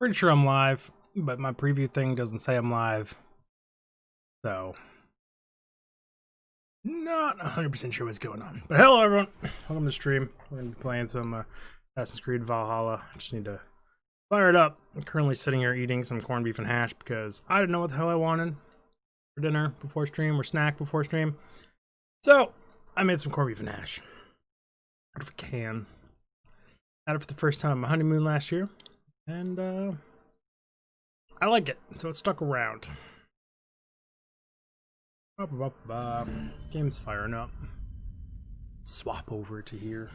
Pretty sure I'm live, but my preview thing doesn't say I'm live. So, not 100% sure what's going on. But hello everyone, welcome to the stream. We're going to be playing some Assassin's Creed Valhalla. I just need to fire it up. I'm currently sitting here eating some corned beef and hash because I didn't know what the hell I wanted for dinner before stream or snack before stream. So, I made some corned beef and hash out of a can. Had it for the first time on my honeymoon last year. And I like it, so it stuck around. Game's firing up. Swap over to here.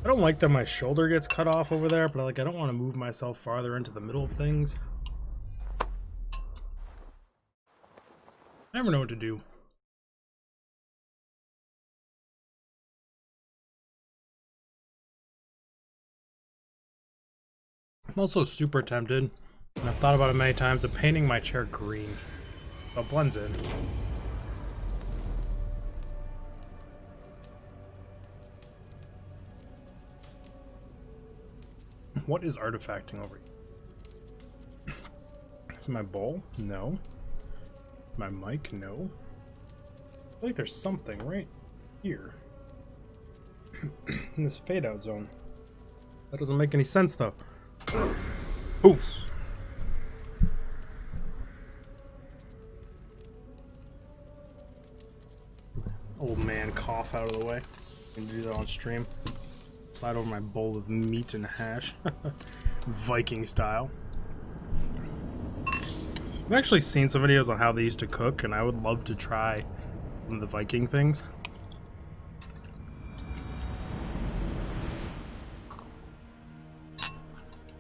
I don't like that my shoulder gets cut off over there, but I don't want to move myself farther into the middle of things. I never know what to do. I'm also super tempted, and I've thought about it many times, of painting my chair green. So it blends in. What is artifacting over here? Is it my bowl? No. My mic? No. I feel like there's something right here. In this fade out zone. That doesn't make any sense though. Oof. Old man cough out of the way. I'm gonna do that on stream. Slide over my bowl of meat and hash. Viking style. I've actually seen some videos on how they used to cook, and I would love to try one of the Viking things.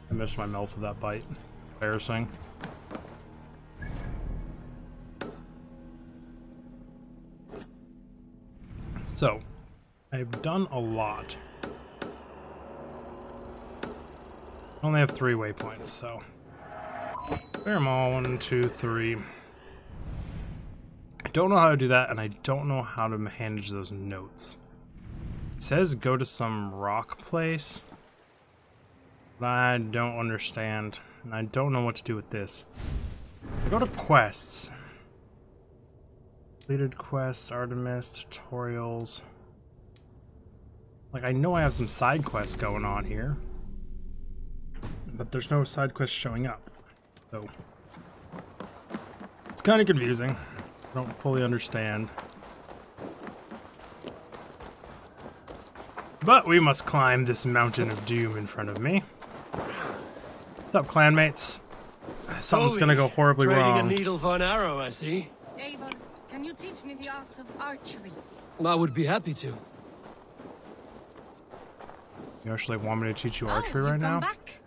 I missed my mouth with that bite. Embarrassing. So, I've done a lot. I only have 3 waypoints, so clear them all. 1, 2, 3. I don't know how to do that, and I don't know how to manage those notes. It says go to some rock place. But I don't understand, and I don't know what to do with this. I go to quests. Completed quests, Artemis, tutorials. Like, I know I have some side quests going on here, but there's no side quests showing up. So, it's kind of confusing. I don't fully understand. But we must climb this mountain of doom in front of me. What's up, clanmates? Something's gonna go horribly wrong. Trading a needle for an arrow, I see. Eivor, can you teach me the art of archery? I would be happy to. You actually want me to teach you archery right now? Back?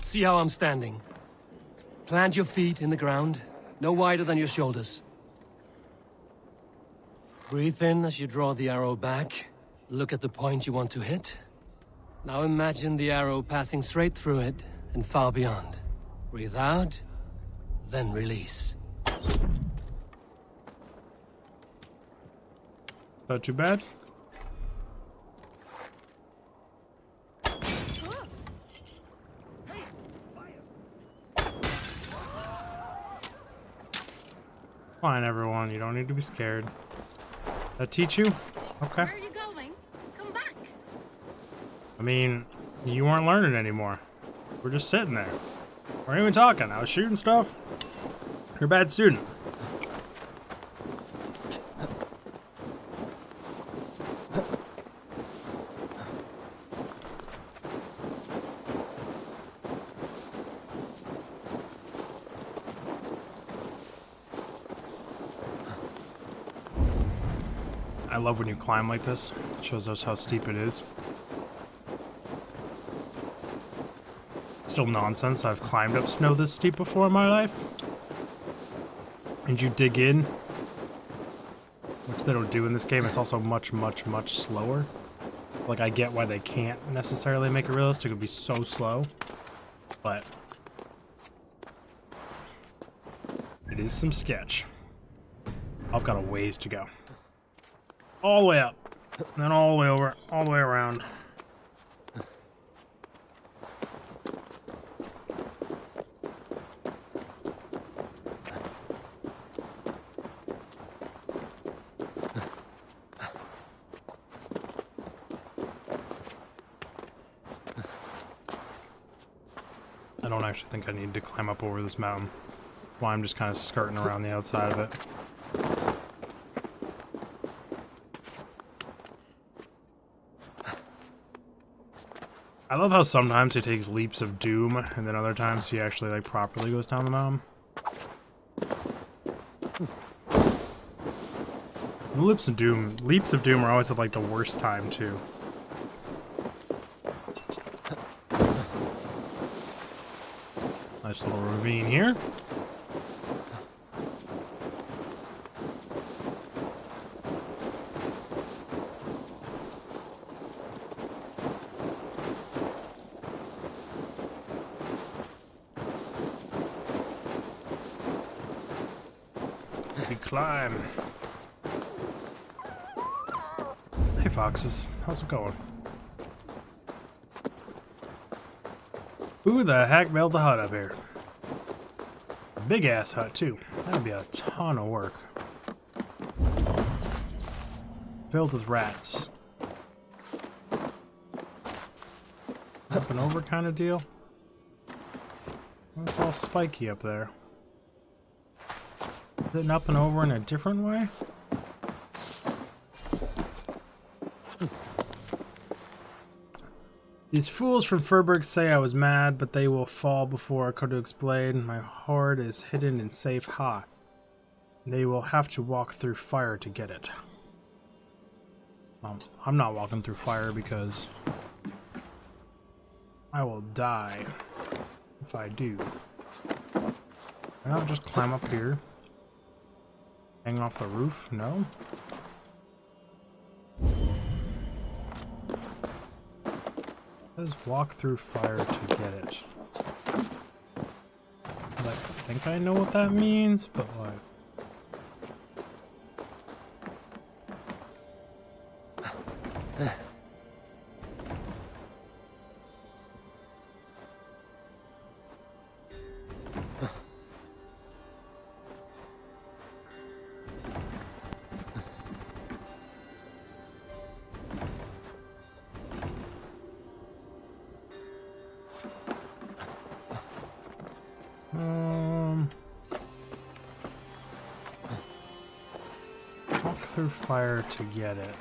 See how I'm standing. Plant your feet in the ground, no wider than your shoulders. Breathe in as you draw the arrow back. Look at the point you want to hit. Now imagine the arrow passing straight through it and far beyond. Breathe out, then release. Not too bad. Fine, everyone. You don't need to be scared. That teach you? Okay. Where are you going? Come back. I mean, you weren't learning anymore. We're just sitting there. We weren't even talking. I was shooting stuff. You're a bad student. I love when you climb like this. It shows us how steep it is. It's still nonsense. I've climbed up snow this steep before in my life. And you dig in, which they don't do in this game. It's also much, much, much slower. Like, I get why they can't necessarily make it realistic. It would be so slow. But it is some sketch. I've got a ways to go. All the way up, and then all the way over, all the way around. I don't actually think I need to climb up over this mountain. Well, I'm just kind of skirting around the outside of it. I love how sometimes he takes leaps of doom, and then other times he actually like properly goes down the mountain. The leaps of doom are always at like the worst time too. Nice little ravine here. We climb. Hey foxes, how's it going? Who the heck built the hut up here? Big ass hut too. That'd be a ton of work. Filled with rats. Up and over kind of deal. It's all spiky up there. Is it up and over in a different way? These fools from Furberg say I was mad, but they will fall before I could explain. My hoard is hidden in safe hot. They will have to walk through fire to get it. I'm not walking through fire because I will die if I do. Why not just climb up here? Hanging off the roof? No? It says walk through fire to get it. I think I know what that means, but what? Walk through fire to get it.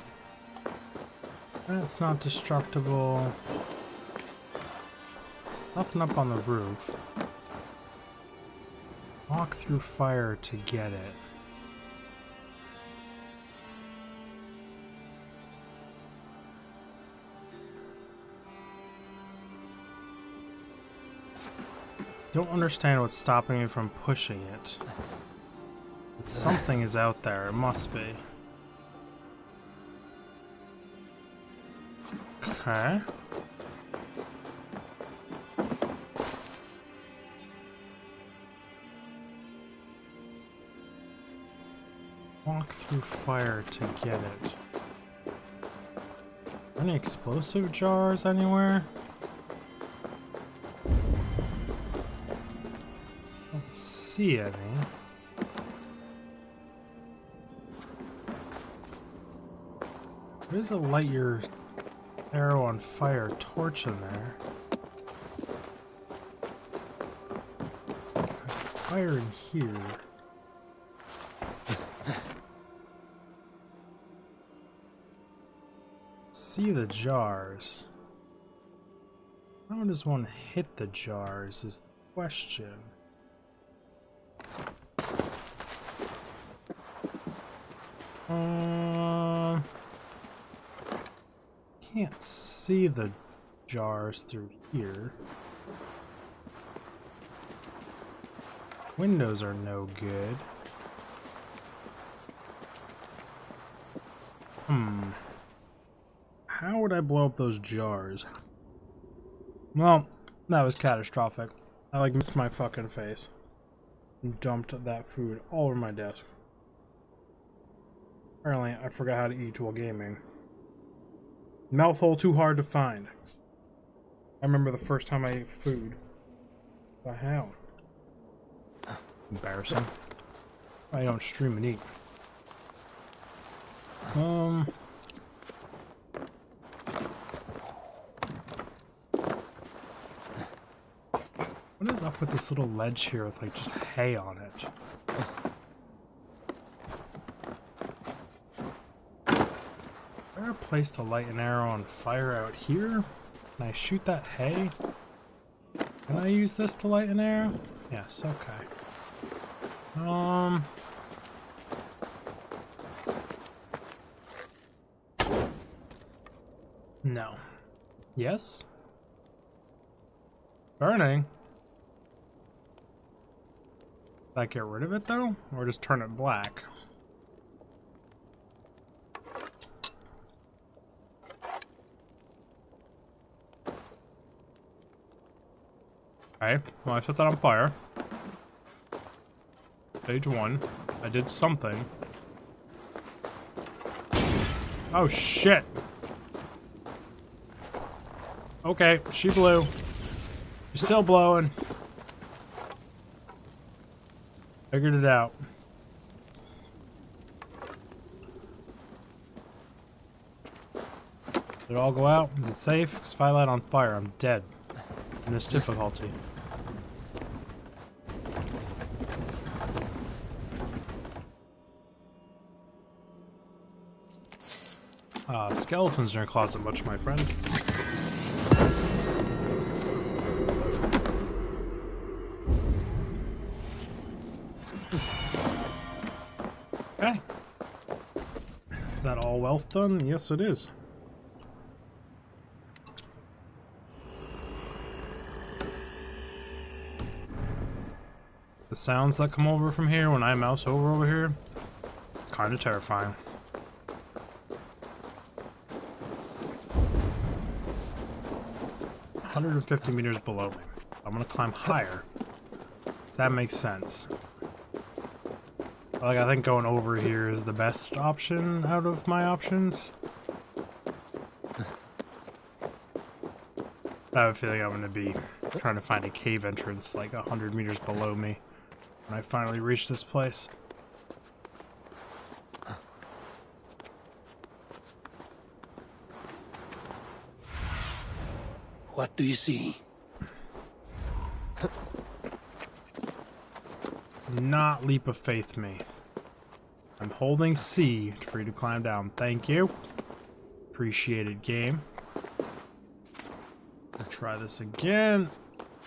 That's not destructible. Nothing up on the roof. Walk through fire to get it. Don't understand what's stopping me from pushing it. But something is out there. It must be. Okay. Walk through fire to get it. Any explosive jars anywhere? Don't see any. There's a light your arrow on fire torch in there. Fire in here. See the jars. How does one hit the jars is the question. Can't see the jars through here. Windows are no good. How would I blow up those jars? Well, that was catastrophic. I like missed my fucking face and dumped that food all over my desk. Apparently, I forgot how to eat while gaming. Mouthhole too hard to find. I remember the first time I ate food. What the hell? Embarrassing. I don't stream and eat. What What is up with this little ledge here with like just hay on it? Is there a place to light an arrow on fire out here? Can I shoot that hay? Can I use this to light an arrow? Yes, okay. No. Yes? Burning? Did I get rid of it though? Or just turn it black? Okay, well I set that on fire. Stage 1. I did something. Oh shit! Okay, she blew. She's still blowing. Figured it out. Did it all go out? Is it safe? Because if I light on fire, I'm dead. In this difficulty. Skeletons in your closet much, my friend. Okay. Is that all wealth done? Yes, it is. The sounds that come over from here when I mouse over here, kind of terrifying. $150 meters below me. I'm gonna climb higher. That makes sense. Like, I think going over here is the best option out of my options. I have a feeling I'm gonna be trying to find a cave entrance like 100 meters below me when I finally reach this place. What do you see? Not leap of faith me. I'm holding C for you to climb down. Thank you. Appreciated, game. Try this again.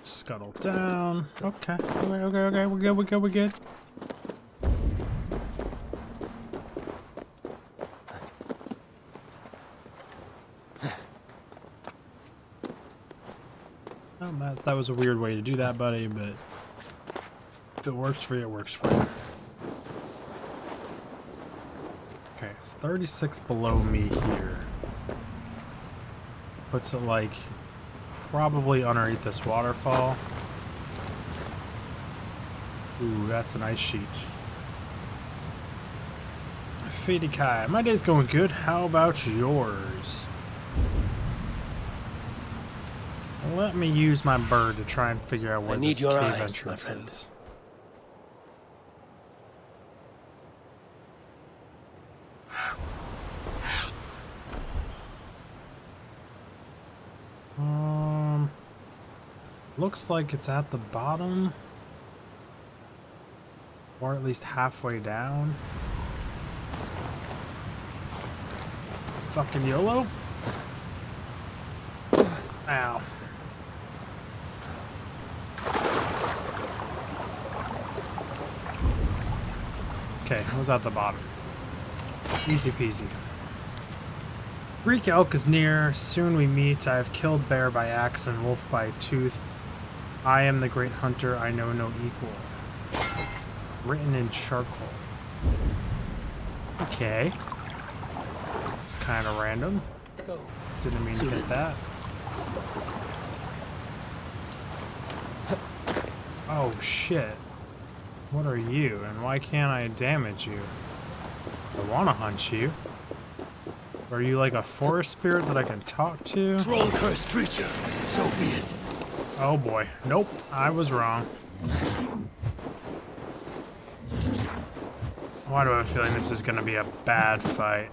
Scuttle down. Okay. Okay. We're good. Oh, that was a weird way to do that, buddy, but if it works for you, it works for you. Okay, it's 36 below me here. Puts it like probably underneath this waterfall. Ooh, that's an ice sheet. Fady Kai, my day's going good. How about yours? Let me use my bird to try and figure out where this cave entrance is. Looks like it's at the bottom, or at least halfway down. Fucking YOLO. Ow. Okay, I was at the bottom. Easy peasy. Greek elk is near. Soon we meet. I have killed bear by axe and wolf by tooth. I am the great hunter. I know no equal. Written in charcoal. Okay. It's kind of random. Didn't mean to hit that. Oh shit. What are you, and why can't I damage you? I want to hunt you. Are you like a forest spirit that I can talk to? Troll cursed creature, so be it. Oh boy. Nope, I was wrong. Why do I have a feeling this is gonna be a bad fight?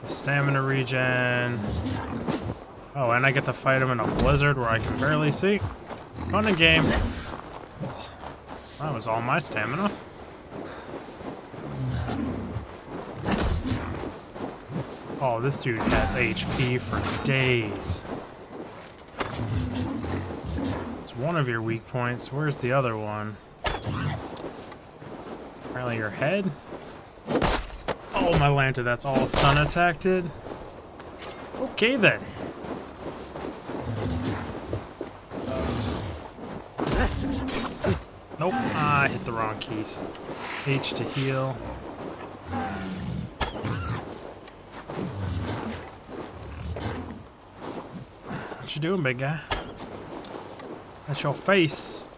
Stamina regen. Oh, and I get to fight him in a blizzard where I can barely see. Fun and games. That was all my stamina. Oh, this dude has HP for days. It's one of your weak points. Where's the other one? Apparently your head? Oh, my lantern, that's all stun attack did? Okay then. Nope, I hit the wrong keys. H to heal. What you doing, big guy? That's your face.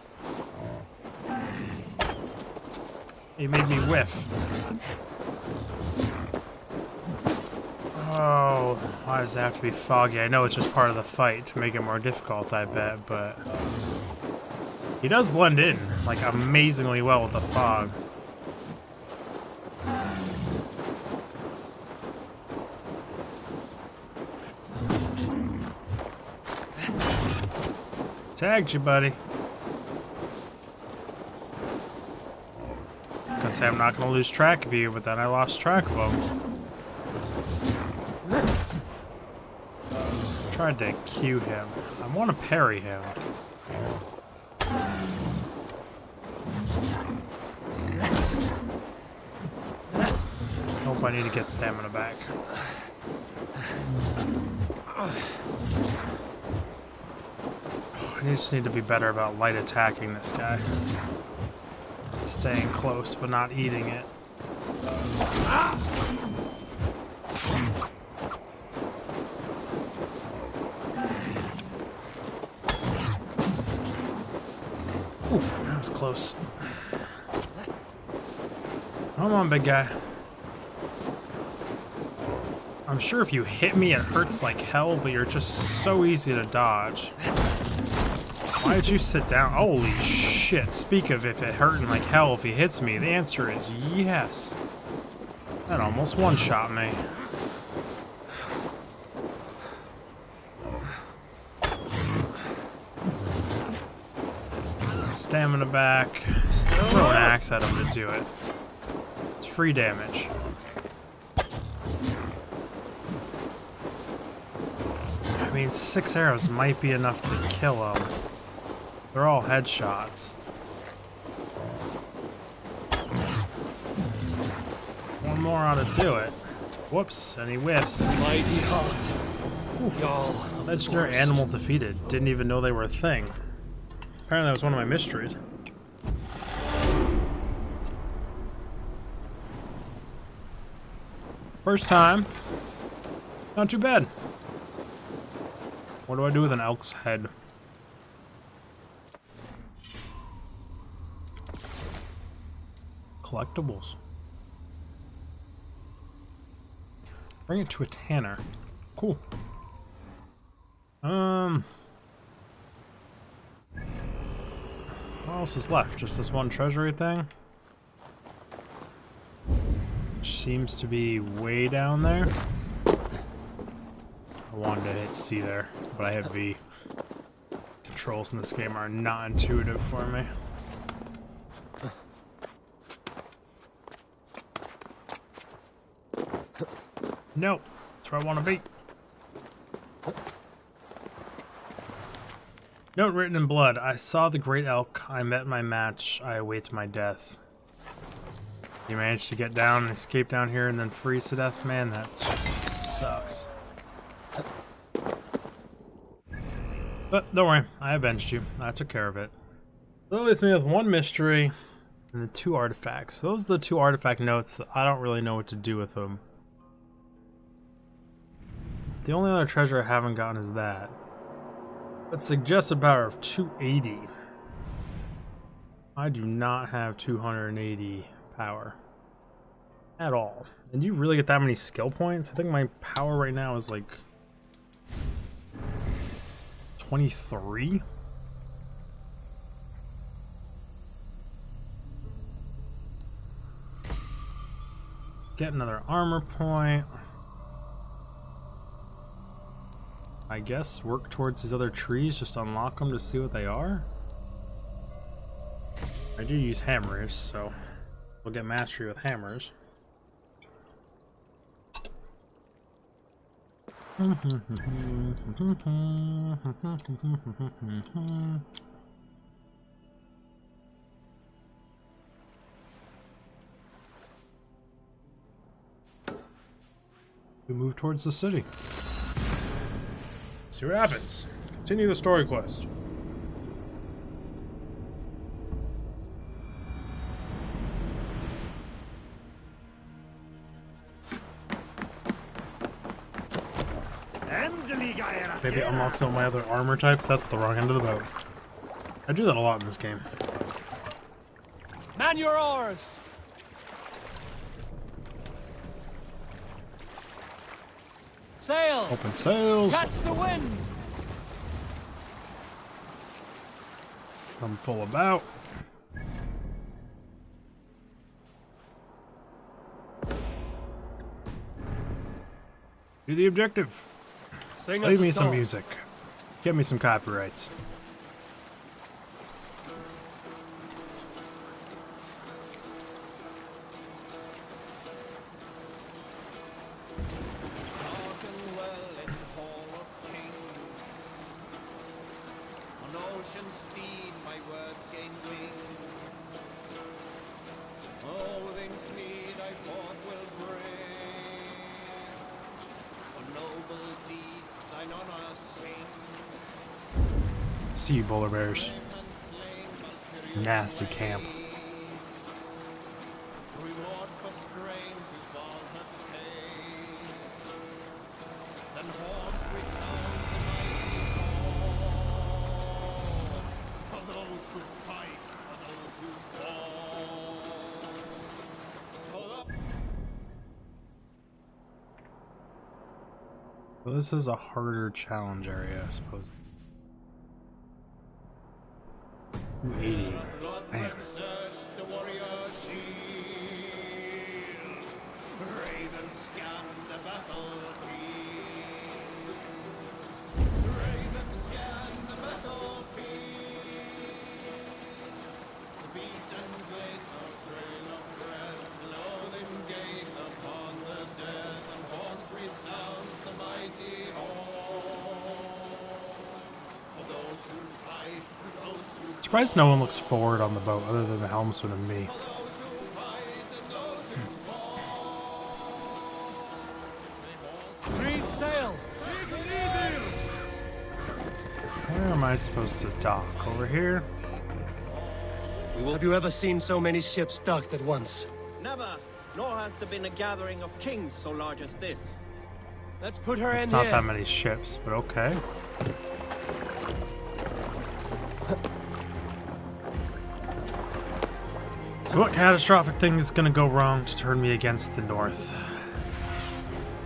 You made me whiff. Oh, why does it have to be foggy? I know it's just part of the fight to make it more difficult, I bet, but... He does blend in, like, amazingly well with the fog. Tagged you, buddy. I was gonna say I'm not gonna lose track of you, but then I lost track of him. Tried to cue him. I want to parry him. Hope I need to get stamina back. I just need to be better about light attacking this guy. Staying close, but not eating it. Oof, that was close. Come on, big guy. I'm sure if you hit me, it hurts like hell, but you're just so easy to dodge. Why did you sit down? Holy shit. Speak of if it hurting like hell if he hits me, the answer is yes. That almost one-shot me. Stamina back. Just throw an axe at him to do it. It's free damage. I mean, 6 arrows might be enough to kill him. They're all headshots. One more ought to do it. Whoops, and he whiffs. Mighty heart. Y'all. Legendary animal defeated. Didn't even know they were a thing. Apparently that was one of my mysteries. First time. Not too bad. What do I do with an elk's head? Collectibles. Bring it to a tanner. Cool. What else is left? Just this one treasury thing? Which seems to be way down there. I wanted to hit C there, but I have V. Controls in this game are not intuitive for me. Nope, that's where I want to be. Note written in blood. I saw the great elk. I met my match. I await my death. You managed to get down and escape down here and then freeze to death? Man, that just sucks. But don't worry, I avenged you. I took care of it. So that leaves me with one mystery and the 2 artifacts. Those are the 2 artifact notes that I don't really know what to do with them. The only other treasure I haven't gotten is that. It suggests a power of 280. I do not have 280 power. At all. And do you really get that many skill points? I think my power right now is like 23? Get another armor point. I guess work towards these other trees, just unlock them to see what they are. I do use hammers, so we'll get mastery with hammers. We move towards the city. See what happens. Continue the story quest. Maybe unlock some of my other armor types. That's the wrong end of the boat. I do that a lot in this game. Man your oars! Sail! Open sails. Catch the wind! I'm full about. Do the objective. Sing Leave us a me some song. music. Get me some copyrights. See you, polar bears. Nasty camp. Well, this is a harder challenge area, I suppose. 280. Damn. Surprised no one looks forward on the boat other than the helmsman and me. Reef sail! Where am I supposed to dock? Over here? Have you ever seen so many ships docked at once? Never, nor has there been a gathering of kings so large as this. Let's put her It's in not here. that many ships, but okay. So what catastrophic thing is gonna go wrong to turn me against the North?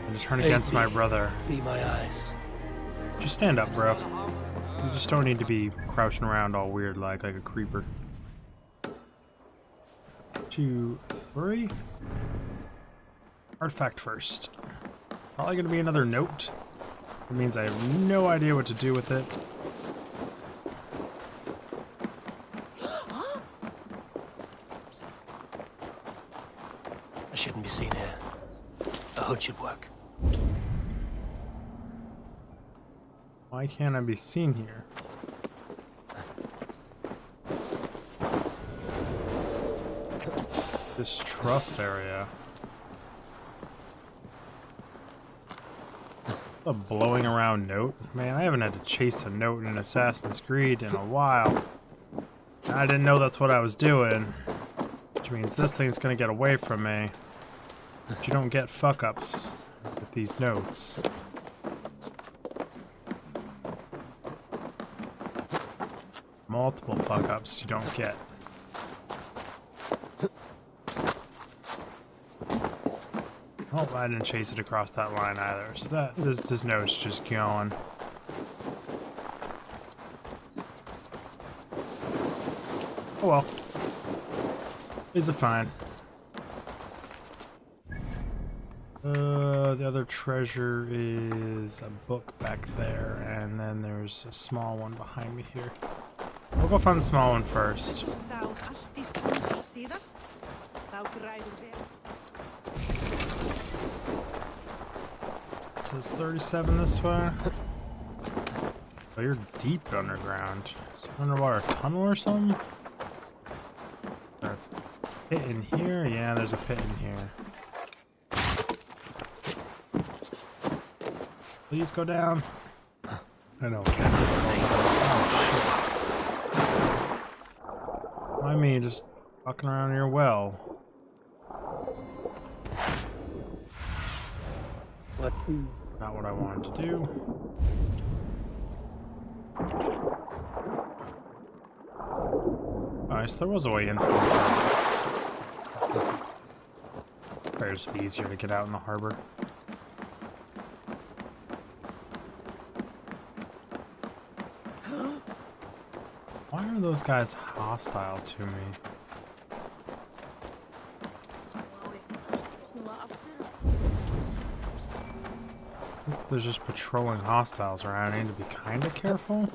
And to turn against my brother? Be my eyes. Just stand up, bro. You just don't need to be crouching around all weird like a creeper. 2, 3. Artifact first. Probably gonna be another note. It means I have no idea what to do with it. I shouldn't be seen here. A hood should work. Why can't I be seen here? This trust area. A blowing around note? Man, I haven't had to chase a note in Assassin's Creed in a while. I didn't know that's what I was doing. Which means this thing's gonna get away from me. But you don't get fuck-ups with these notes. Multiple fuck-ups you don't get. Oh, I didn't chase it across that line either. So this note's just going. Oh well. Is it fine? The other treasure is a book back there, and then there's a small one behind me here. We'll go find the small one first. It says 37 this way. Oh, you're deep underground. Is there an underwater tunnel or something? Is there a pit in here? Yeah, there's a pit in here. Please go down. I know. I mean, just fucking around your well. Not what I wanted to do. Alright, so there was a way in from the harbor. Probably just be easier to get out in the harbor. Why are those guys hostile to me? There's just patrolling hostiles around. I need to be kind of careful.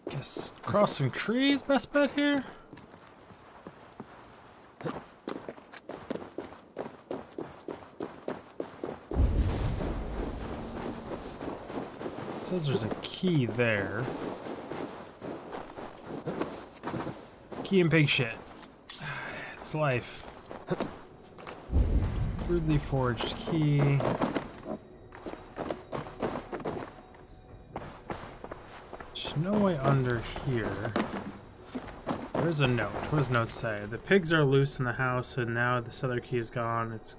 Guess crossing trees, best bet here. It says there's a key there. Key and pig shit. It's life. Rudely forged key. There's no way under here. There's a note. What does the note say? The pigs are loose in the house and now this other key is gone. It's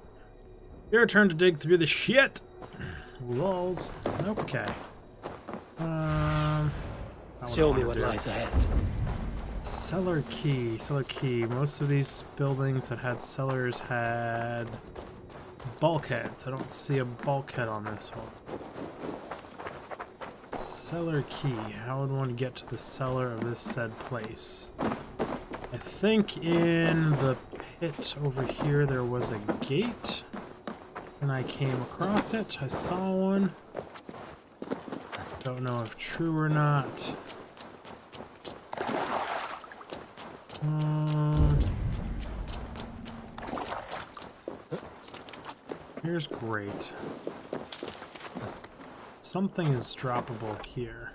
your turn to dig through the shit. Lols. Okay. Show me what lies ahead. Cellar key. Cellar key. Most of these buildings that had cellars had bulkheads. I don't see a bulkhead on this one. Cellar key. How would one get to the cellar of this said place? I think in the pit over here there was a gate. And I came across it. I saw one. Don't know if true or not. Here's great. Something is droppable here.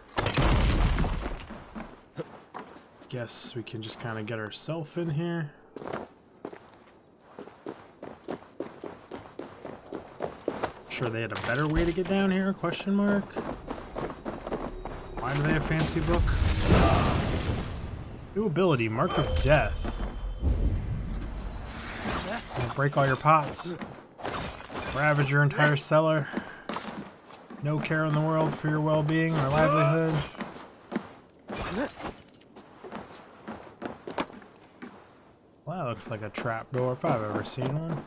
Guess we can just kind of get ourselves in here. Sure they had a better way to get down here? Question mark. Why do they have fancy book? New ability, Mark of Death. I'll break all your pots. Ravage your entire cellar. No care in the world for your well-being or livelihood. Well, that looks like a trapdoor if I've ever seen one.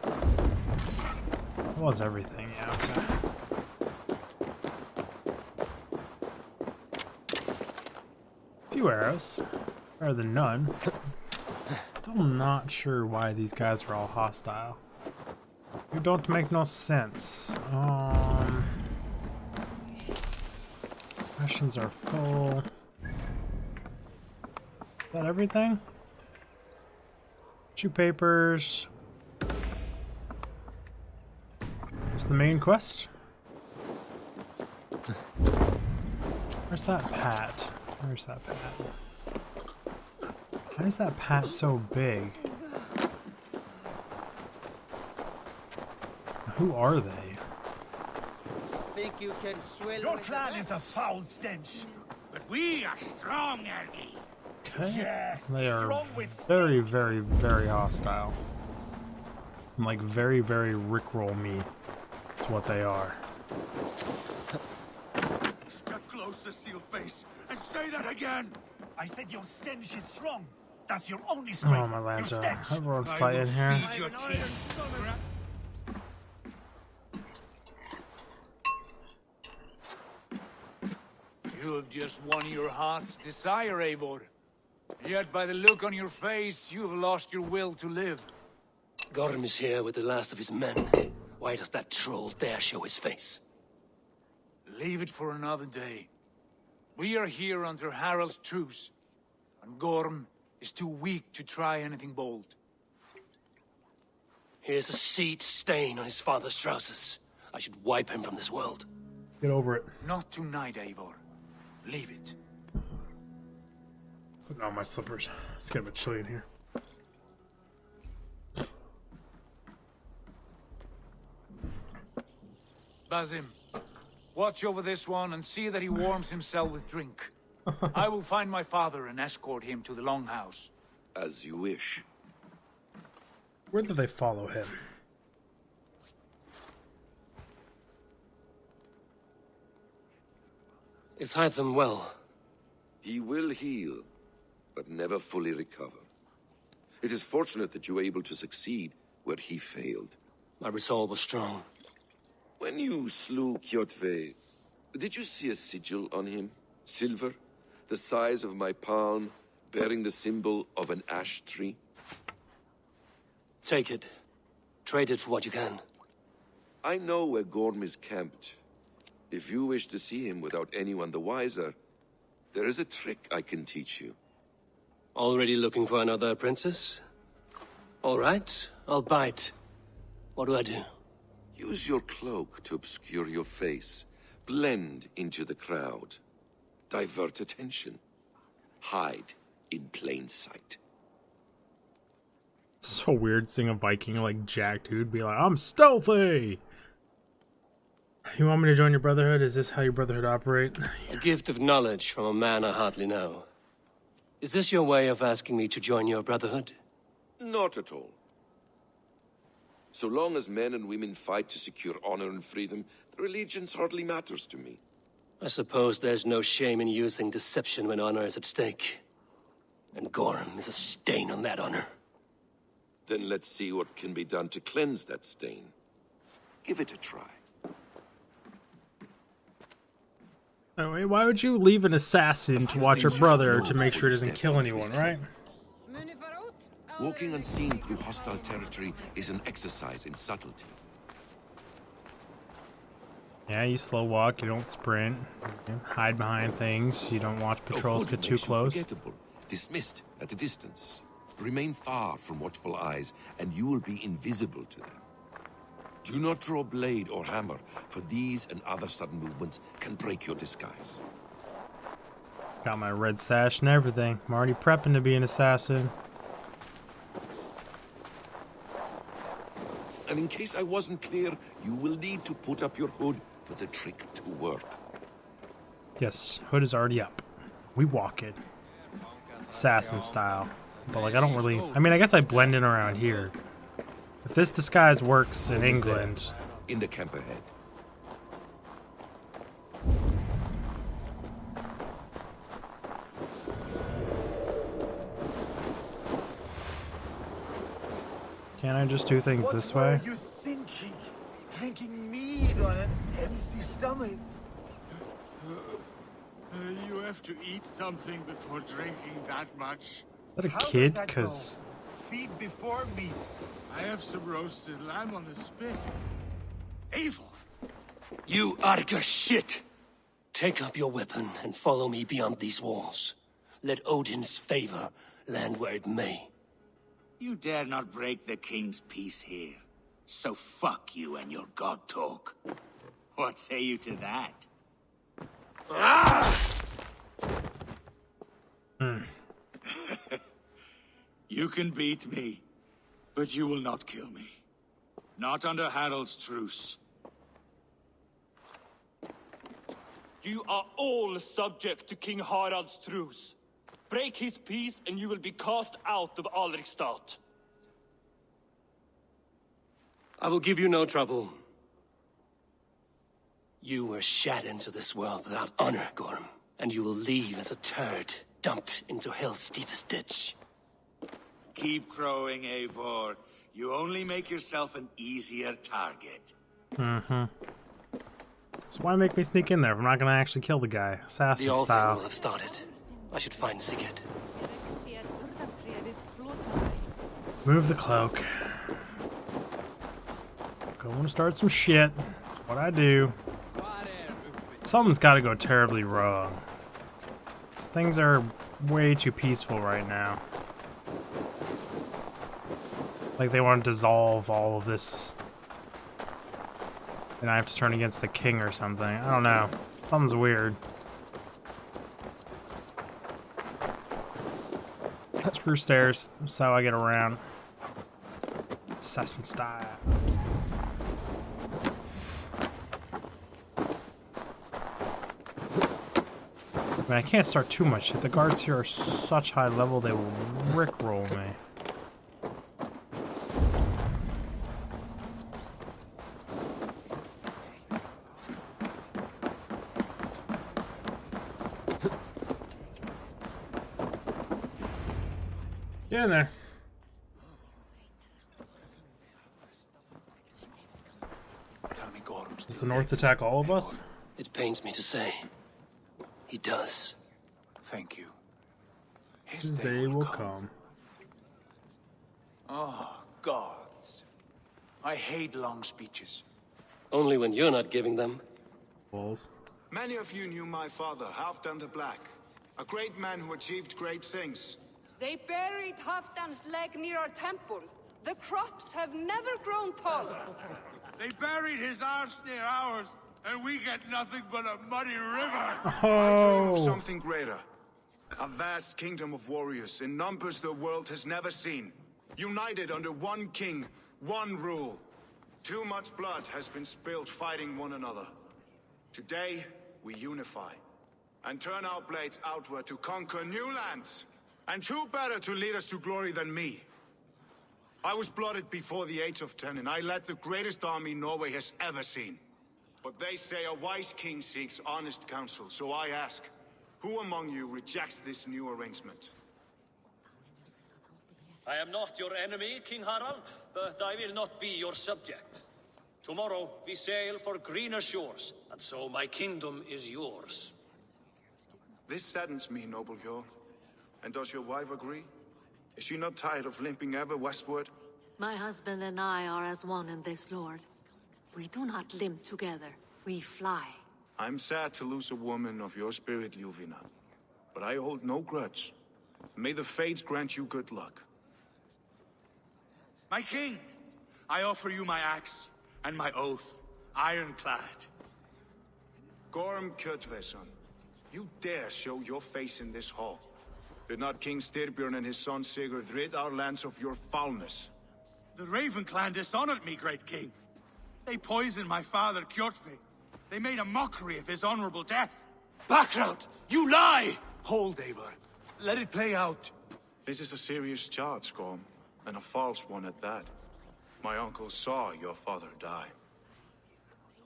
That was everything, yeah, okay. Few arrows. Better than none. Still not sure why these guys are all hostile. You don't make no sense. Rations are full. Is that everything? Two papers. What's the main quest? Where's that Pat? Where's that Pat? Why is that Pat so big? Who are they? Think you can swell Your clan is a foul stench, but we are strong, Ernie. Okay. Yes, They are strong with very, very, very hostile. And like very, very Rickroll me. That's what they are. Step closer, seal face, and say that again. I said your stench is strong. That's your only strength. Oh, my lands your are. stench. Everyone fight in here. Feed your teeth. You have just won your heart's desire, Eivor. Yet by the look on your face, you have lost your will to live. Gorm is here with the last of his men. Why does that troll dare show his face? Leave it for another day. We are here under Harald's truce, and Gorm is too weak to try anything bold. Here's a seed stain on his father's trousers. I should wipe him from this world. Get over it. Not tonight, Eivor. Leave it. Putting on my slippers. It's getting a bit chilly in here. Basim, watch over this one and see that he warms himself with drink. I will find my father and escort him to the Longhouse. As you wish. Where do they follow him? Is Hytham well? He will heal, but never fully recover. It is fortunate that you were able to succeed where he failed. My resolve was strong. When you slew Kjotve, did you see a sigil on him? Silver, the size of my palm, bearing the symbol of an ash tree? Take it. Trade it for what you can. I know where Gorm is camped. If you wish to see him without anyone the wiser, there is a trick I can teach you. Already looking for another princess? All right, I'll bite. What do I do? Use your cloak to obscure your face. Blend into the crowd. Divert attention. Hide in plain sight. So weird seeing a Viking like Jack, dude, be like, I'm stealthy! You want me to join your brotherhood? Is this how your brotherhood operate? A gift of knowledge from a man I hardly know. Is this your way of asking me to join your brotherhood? Not at all. So long as men and women fight to secure honor and freedom, their allegiance hardly matters to me. I suppose there's no shame in using deception when honor is at stake. And Gorm is a stain on that honor. Then let's see what can be done to cleanse that stain. Give it a try. Anyway, why would you leave an assassin to watch your brother to make sure he doesn't kill anyone, right? Walking unseen through hostile territory is an exercise in subtlety. Yeah, you slow walk, you don't sprint, you hide behind things, you don't watch patrols get too close. Forgettable, dismissed at a distance. Remain far from watchful eyes, and you will be invisible to them. Do not draw blade or hammer, for these and other sudden movements can break your disguise. Got my red sash and everything. I'm already prepping to be an assassin. And in case I wasn't clear, you will need to put up your hood for the trick to work. Yes, hood is already up. We walk it. Assassin style. But like, I don't really... I mean, I guess I blend in around here. If this disguise works in England... In the camp ahead. Can't I just do things this way? What were you thinking? Drinking mead on an empty stomach? You have to eat something before drinking that much. Is that a How does kid? that Because... go? Feed before meat. I have some roasted lamb on the spit. Eivor! You Arga shit! Take up your weapon and follow me beyond these walls. Let Odin's favor land where it may. You dare not break the king's peace here. So fuck you and your god talk. What say you to that? You can beat me, but you will not kill me. Not under Harald's truce. You are all subject to King Harald's truce. Break his peace and you will be cast out of Alrikstad. I will give you no trouble. You were shat into this world without honor, Gorm, and you will leave as a turd dumped into hell's deepest ditch. Keep crowing, Eivor. You only make yourself an easier target. So why make me sneak in there if I'm not gonna actually kill the guy? Assassin The old thing style. will have started. I should find Seagate. Move the cloak. Going to start some shit. What I do. Something's got to go terribly wrong. Things are way too peaceful right now. Like they want to dissolve all of this. And I have to turn against the king or something. I don't know. Something's weird. Screw stairs. That's how I get around. Assassin style. I mean, I can't start too much shit. The guards here are such high level, they will rickroll me. Get in there. Does the North attack all of us? It pains me to say. He does. Thank you. His day will come. Oh, gods. I hate long speeches. Only when you're not giving them. Balls. Many of you knew my father, Halfdan the Black. A great man who achieved great things. They buried Halfdan's leg near our temple. The crops have never grown taller. They buried his arse near ours, and we get nothing but a muddy river. I dream of something greater. A vast kingdom of warriors in numbers the world has never seen. United under one king, one rule. Too much blood has been spilled fighting one another. Today, we unify. And turn our blades outward to conquer new lands. And who better to lead us to glory than me? I was blooded before the age of 10, and I led the greatest army Norway has ever seen. But they say a wise king seeks honest counsel, so I ask, who among you rejects this new arrangement? I am not your enemy, King Harald, but I will not be your subject. Tomorrow we sail for greener shores, and so my kingdom is yours. This saddens me, noble Jarl. And does your wife agree? Is she not tired of limping ever westward? My husband and I are as one in this, Lord. We do not limp together. We fly. I'm sad to lose a woman of your spirit, Ljuvina. But I hold no grudge. May the fates grant you good luck. My king, I offer you my axe and my oath, ironclad. Gorm Kjotveson, you dare show your face in this hall. Did not King Styrbjörn and his son Sigurd rid our lands of your foulness? The Raven clan dishonored me, great king. They poisoned my father, Kjotve. They made a mockery of his honorable death. Background! You lie! Hold, Eivor. Let it play out. This is a serious charge, Gorm, and a false one at that. My uncle saw your father die.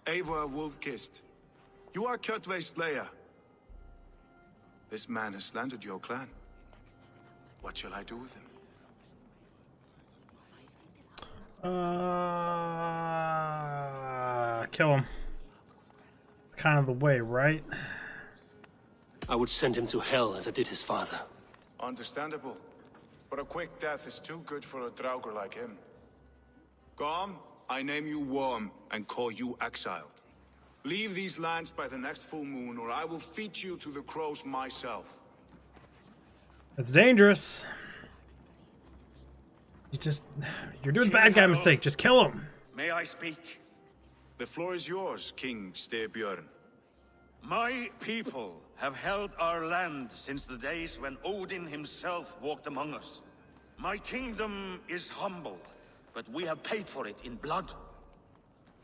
Eivor Wolf-Kissed, you are Kjotve's slayer. This man has slandered your clan. What shall I do with him? Kill him. It's kind of the way, right? I would send him to hell as I did his father. Understandable. But a quick death is too good for a Drengr like him. Gorm, I name you Worm and call you exiled. Leave these lands by the next full moon, or I will feed you to the crows myself. It's dangerous. You're doing bad guy mistake. Just kill him. May I speak? The floor is yours, King Styrbjörn. My people have held our land since the days when Odin himself walked among us. My kingdom is humble, but we have paid for it in blood.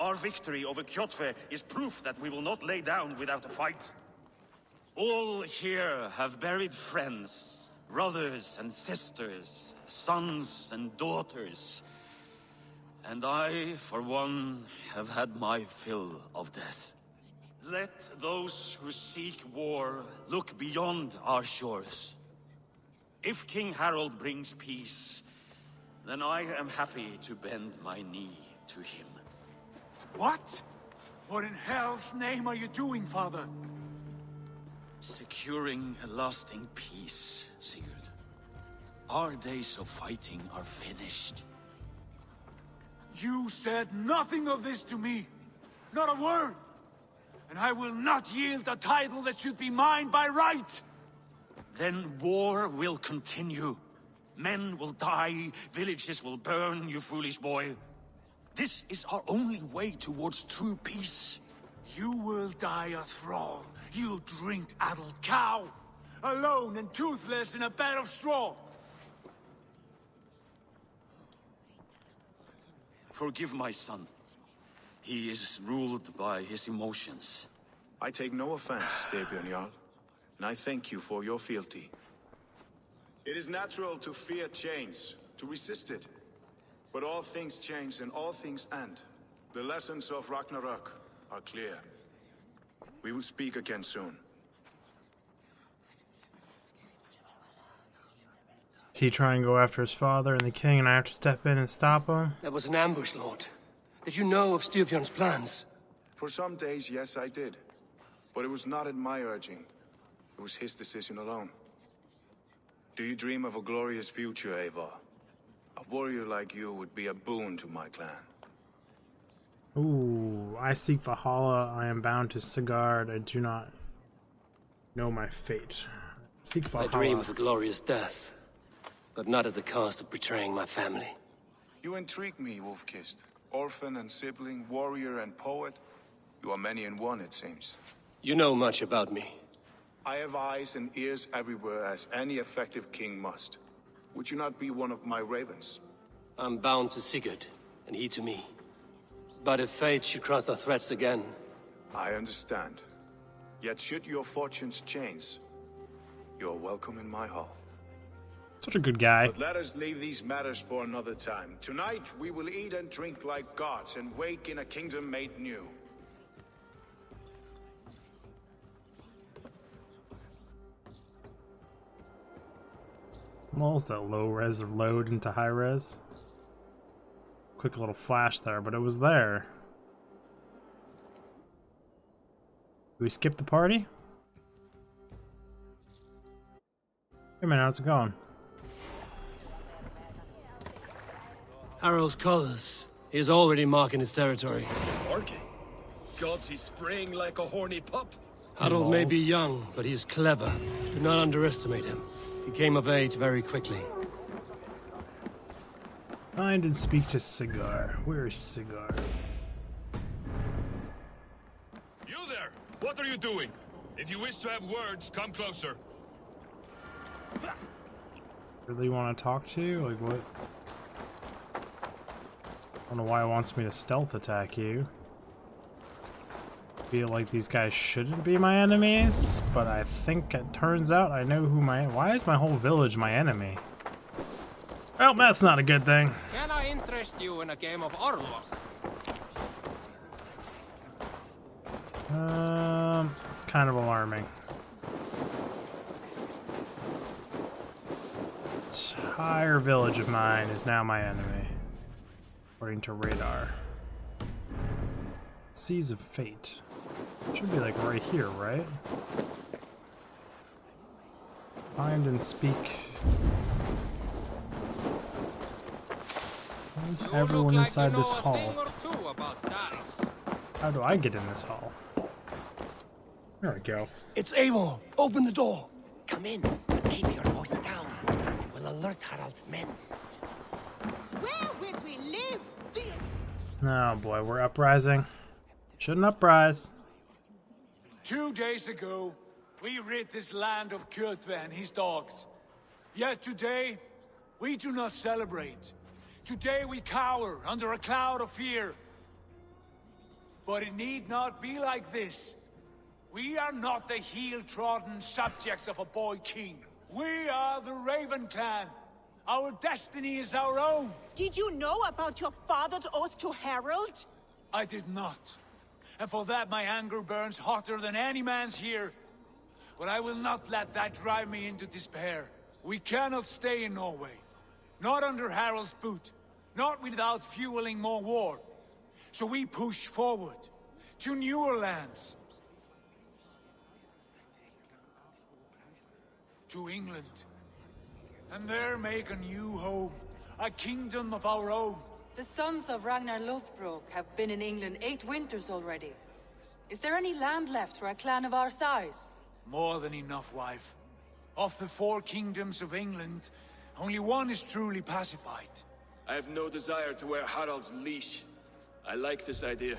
Our victory over Kjotve is proof that we will not lay down without a fight. All here have buried friends, brothers and sisters, sons and daughters. And I, for one, have had my fill of death. Let those who seek war look beyond our shores. If King Harald brings peace, then I am happy to bend my knee to him. What? What in hell's name are you doing, father? Securing a lasting peace, Sigurd. Our days of fighting are finished. You said nothing of this to me. Not a word. And I will not yield a title that should be mine by right. Then war will continue. Men will die, villages will burn, you foolish boy. This is our only way towards true peace. You will die a thrall, you drink-addled cow, alone and toothless in a bed of straw. Forgive my son. He is ruled by his emotions. I take no offense, Styrbjörn Jarl, and I thank you for your fealty. It is natural to fear change, to resist it. But all things change and all things end. The lessons of Ragnarok are clear. We will speak again soon. He try and go after his father and the king, and I have to step in and stop him? That was an ambush, Lord. Did you know of Styrbjörn's plans? For some days, yes, I did. But it was not at my urging. It was his decision alone. Do you dream of a glorious future, Eivor? A warrior like you would be a boon to my clan. Ooh, I seek Valhalla. I am bound to Sigurd. I do not know my fate. Seek Valhalla. I dream of a glorious death, but not at the cost of betraying my family. You intrigue me, Wolf-Kissed. Orphan and sibling, warrior and poet. You are many in one, it seems. You know much about me. I have eyes and ears everywhere, as any effective king must. Would you not be one of my ravens? I'm bound to Sigurd, and he to me. But if fate should cross our threats again... I understand. Yet should your fortunes change, you're welcome in my hall. Such a good guy. But let us leave these matters for another time. Tonight, we will eat and drink like gods and wake in a kingdom made new. What was that low res load into high res? Quick little flash there, but it was there. Do we skip the party? Hey man, how's it going? Harald's colors. He is already marking his territory. Marking? Gods, he's spraying like a horny pup. Harald may be young, but he's clever. Do not underestimate him. He came of age very quickly. Find and speak to Sigurd. Where is Sigurd? You there! What are you doing? If you wish to have words, come closer. Really want to talk to you? Like what? I don't know why it wants me to stealth attack you. Feel like these guys shouldn't be my enemies, but I think it turns out I know who my... Why is my whole village my enemy? Well, that's not a good thing. Can I interest you in a game of Orlok? It's kind of alarming. This entire village of mine is now my enemy, according to radar. Seas of Fate. Should be like right here, right? Find and speak. Who's everyone inside this hall? How do I get in this hall? There we go. It's Eivor! Open the door! Come in, but keep your voice down. You will alert Harald's men. Where would we live? Oh boy, we're uprising. Shouldn't uprise. 2 days ago, we rid this land of Kjotve and his dogs. Yet today, we do not celebrate. Today we cower under a cloud of fear. But it need not be like this. We are not the heel-trodden subjects of a boy king. We are the Raven clan. Our destiny is our own. Did you know about your father's oath to Harald? I did not. And for that my anger burns hotter than any man's here. But I will not let that drive me into despair. We cannot stay in Norway. Not under Harald's boot. Not without fueling more war. So we push forward. To newer lands. To England. And there make a new home. A kingdom of our own. The sons of Ragnar Lothbrok have been in England 8 winters already. Is there any land left for a clan of our size? More than enough, wife. Of the 4 kingdoms of England, only one is truly pacified. I have no desire to wear Harald's leash. I like this idea.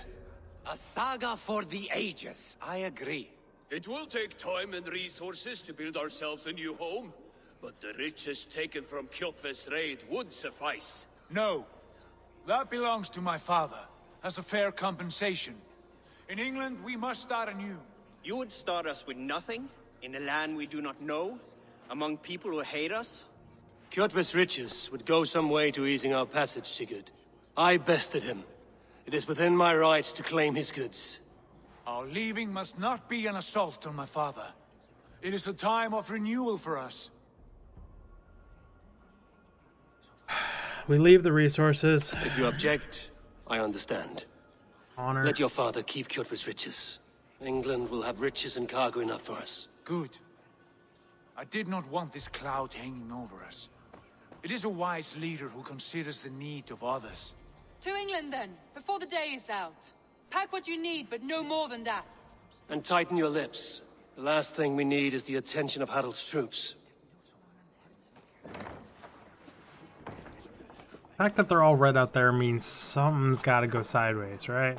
A saga for the ages, I agree. It will take time and resources to build ourselves a new home, but the riches taken from Kjotve's raid would suffice. No. That belongs to my father, as a fair compensation. In England, we must start anew. You would start us with nothing? In a land we do not know? Among people who hate us? Kjotve's riches would go some way to easing our passage, Sigurd. I bested him. It is within my rights to claim his goods. Our leaving must not be an assault on my father. It is a time of renewal for us. We leave the resources. If you object, I understand. Honor. Let your father keep Kjotve's riches. England will have riches and cargo enough for us. Good. I did not want this cloud hanging over us. It is a wise leader who considers the need of others. To England then, before the day is out. Pack what you need, but no more than that. And tighten your lips. The last thing we need is the attention of Harald's troops. The fact that they're all red out there means something's gotta go sideways, right?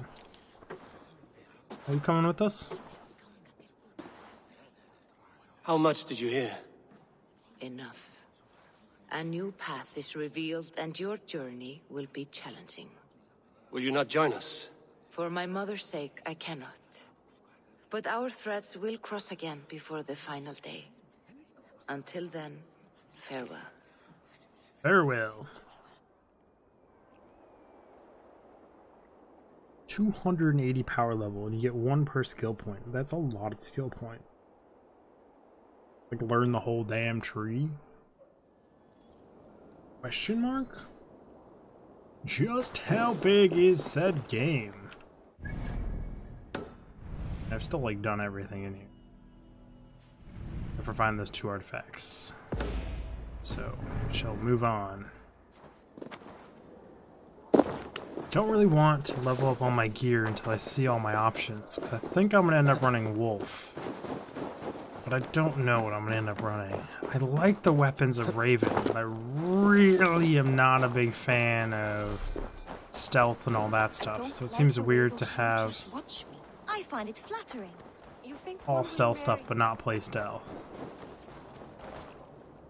Are you coming with us? How much did you hear? Enough. A new path is revealed and your journey will be challenging. Will you not join us? For my mother's sake, I cannot. But our threads will cross again before the final day. Until then, farewell. Farewell. 280 power level, and you get 1 per skill point. That's a lot of skill points. Like, learn the whole damn tree? Question mark? Just how big is said game? I've still, like, done everything in here. If I find those 2 artifacts. So, shall move on. Don't really want to level up all my gear until I see all my options, because I think I'm going to end up running Wolf. But I don't know what I'm going to end up running. I like the weapons of Raven, but I really am not a big fan of stealth and all that stuff, so it seems weird to have I find it flattering. You think all stealth stuff but not play stealth.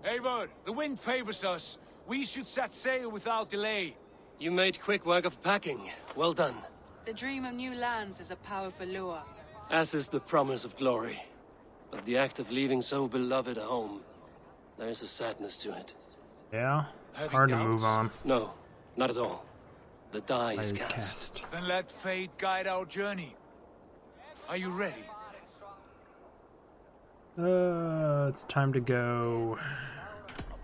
Eivor, the wind favors us. We should set sail without delay. You made quick work of packing. Well done. The dream of new lands is a powerful lure. As is the promise of glory. But the act of leaving so beloved a home, there is a sadness to it. Yeah? It's hard to move on. No, not at all. The die is cast. cast. Then let fate guide our journey. Are you ready? It's time to go.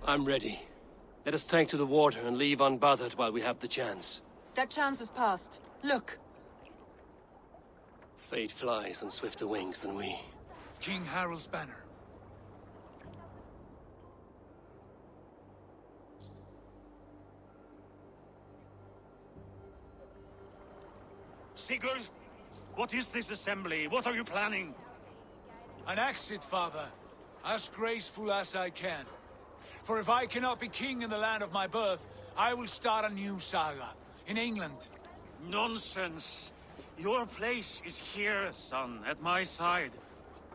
I'm ready. Let us tank to the water and leave unbothered while we have the chance. That chance is past. Look. Fate flies on swifter wings than we. King Harald's banner. Sigurd, what is this assembly? What are you planning? An exit, father. As graceful as I can. For if I cannot be king in the land of my birth, I will start a new saga. In England. Nonsense. Your place is here, son, at my side.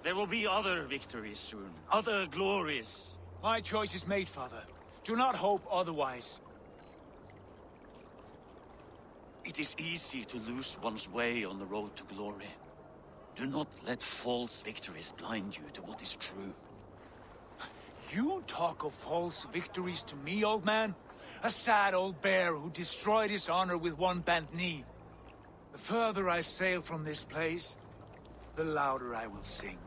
There will be other victories soon. Other glories. My choice is made, father. Do not hope otherwise. It is easy to lose one's way on the road to glory. Do not let false victories blind you to what is true. You talk of false victories to me, old man? A sad old bear who destroyed his honor with one bent knee. The further I sail from this place, the louder I will sing.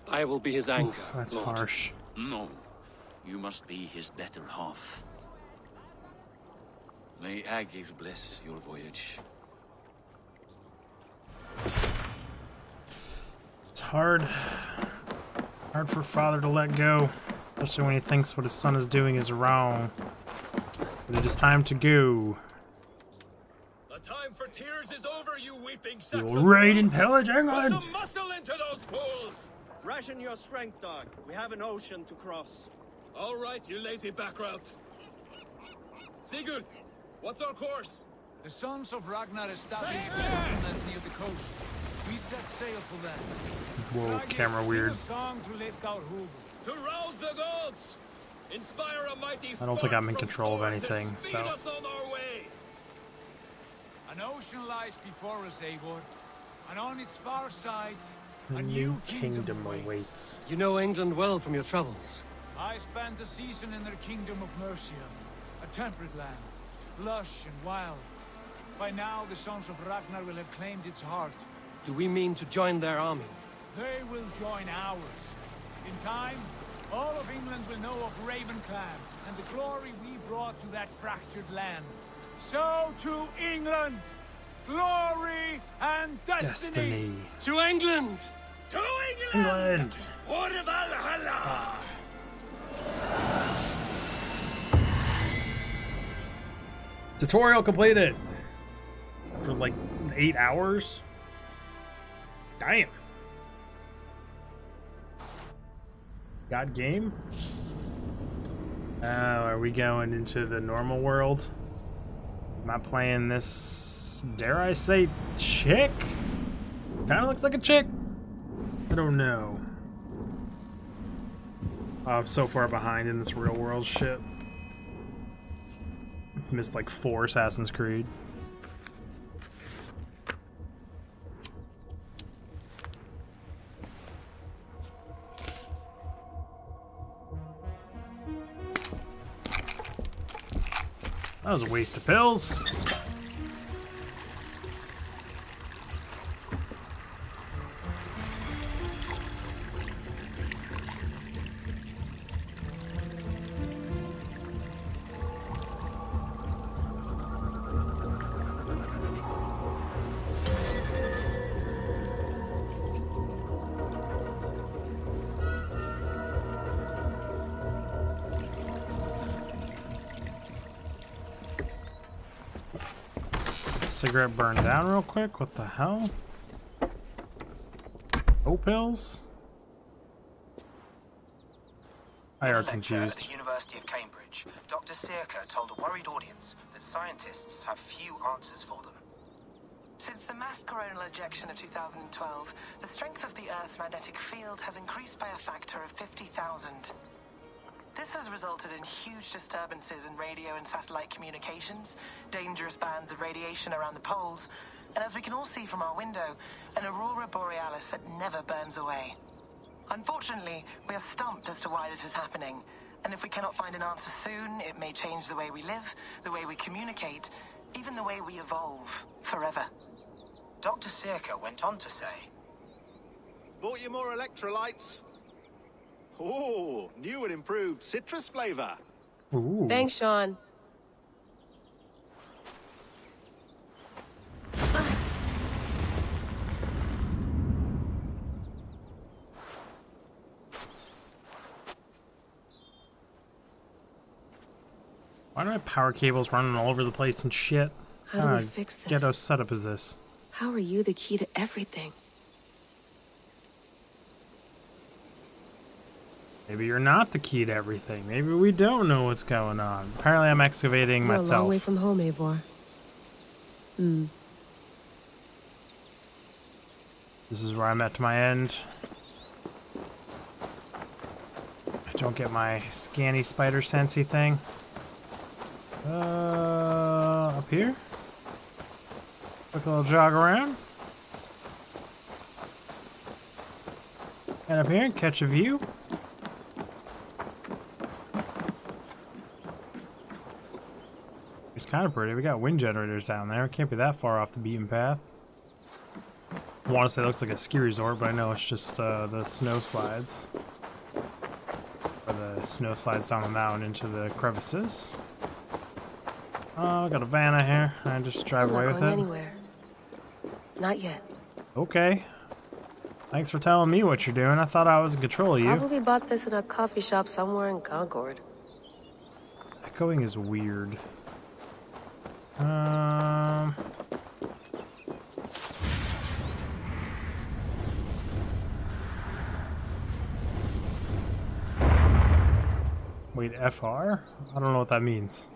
I will be his anchor. That's Lord. harsh. No, you must be his better half. May Agir bless your voyage. It's hard. Hard for father to let go. Especially when he thinks what his son is doing is wrong. But it is time to go. time for tears is over, you weeping You Saxon. will raid and pillage Put England! some muscle into those pools! Ration your strength, dog. We have an ocean to cross. All right, you lazy backroutes. Sigurd, what's our course? The sons of Ragnar established a settlement near the coast. We set sail for them. Whoa, camera weird. Sing a song to lift our hoover. To rouse the gods! Inspire a mighty I don't think I'm in from control of Thor anything, to speed so. us on our way. An ocean lies before us, Eivor, and on its far side, A new kingdom awaits. You know England well from your travels. I spent a season in their kingdom of Mercia, a temperate land, lush and wild. By now, the sons of Ragnar will have claimed its heart. Do we mean to join their army? They will join ours. In time, all of England will know of Raven Clan and the glory we brought to that fractured land. So to England, glory and destiny. To England! To England! England! For Valhalla! Tutorial completed! For like 8 hours? Damn. Got game? Oh, are we going into the normal world? Am I playing this, dare I say, chick? Kinda looks like a chick. I don't know. Oh, I'm so far behind in this real world shit. Missed like 4 Assassin's Creed. That was a waste of pills. Cigarette burned down real quick. What the hell? Oh, pills? I are confused. At the University of Cambridge, Dr. Searca told a worried audience that scientists have few answers for them. Since the mass coronal ejection of 2012, the strength of the Earth's magnetic field has increased by a factor of 50,000. This has resulted in huge disturbances in radio and satellite communications, dangerous bands of radiation around the poles, and as we can all see from our window, an aurora borealis that never burns away. Unfortunately, we are stumped as to why this is happening, and if we cannot find an answer soon, it may change the way we live, the way we communicate, even the way we evolve, forever. Dr. Searca went on to say, "Bought you more electrolytes? Oh, new and improved citrus flavor." Ooh. Thanks, Sean. Why do my power cables running all over the place and shit? How do we fix this? Ghetto setup is this? How are you the key to everything? Maybe you're not the key to everything. Maybe we don't know what's going on. Apparently I'm excavating You're myself. a long way from home, Eivor. This is where I'm at to my end. I don't get my scanny spider sensey thing. Up here? Quick little jog around. And up here and catch a view. It's kind of pretty. We got wind generators down there. Can't be that far off the beaten path. I want to say it looks like a ski resort, but I know it's just the snow slides. Or the snow slides down the mountain into the crevices. Oh, I got a van out here. I just drive away with it. Anywhere. Not yet. Okay. Thanks for telling me what you're doing. I thought I was in control of you. Probably bought this at a coffee shop somewhere in Concord. Echoing is weird. Wait, FR? I don't know what that means.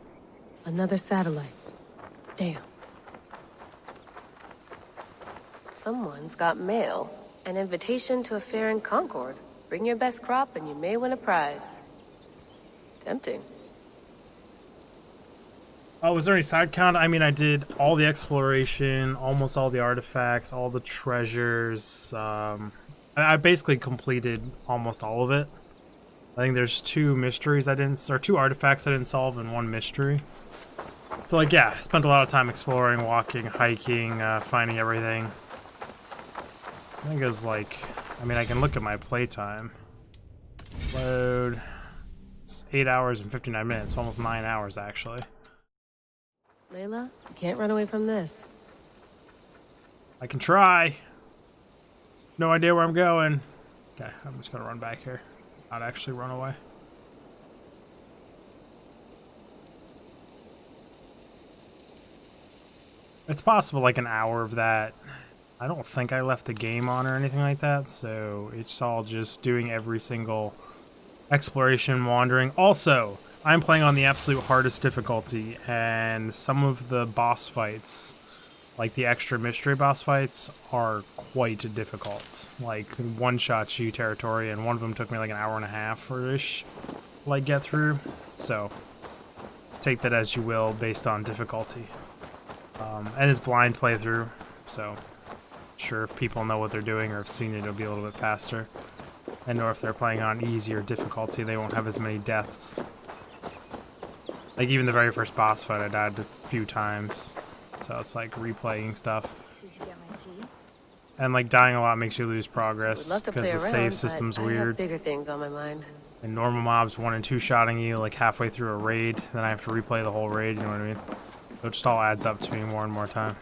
Another satellite. Damn. Someone's got mail. An invitation to a fair in Concord. Bring your best crop and you may win a prize. Tempting. Oh, was there any side count? I mean, I did all the exploration, almost all the artifacts, all the treasures. I basically completed almost all of it. I think there's 2 mysteries I didn't, or 2 artifacts I didn't solve and 1 mystery. So, like, yeah, I spent a lot of time exploring, walking, hiking, finding everything. I think it was like, I mean, I can look at my playtime. Load. It's 8 hours and 59 minutes, almost 9 hours, actually. Layla, you can't run away from this. I can try. No idea where I'm going. Okay, I'm just gonna run back here. Not actually run away. It's possible like an hour of that. I don't think I left the game on or anything like that, so it's all just doing every single exploration, wandering. Also, I'm playing on the absolute hardest difficulty, and some of the boss fights, like the extra mystery boss fights, are quite difficult. Like, one-shot you territory, and one of them took me like an hour and a half or ish to like get through. So, take that as you will based on difficulty. And it's blind playthrough, so sure if people know what they're doing or have seen it, it'll be a little bit faster. And or if they're playing on easier difficulty, they won't have as many deaths. Like even the very first boss fight, I died a few times, so it's like replaying stuff. Did you get my tea? And like dying a lot makes you lose progress Would love to because play the around, save system's but I have weird. bigger things on my mind. And normal mobs 1 and 2 shotting you like halfway through a raid, then I have to replay the whole raid. You know what I mean? So it just all adds up to me more and more time.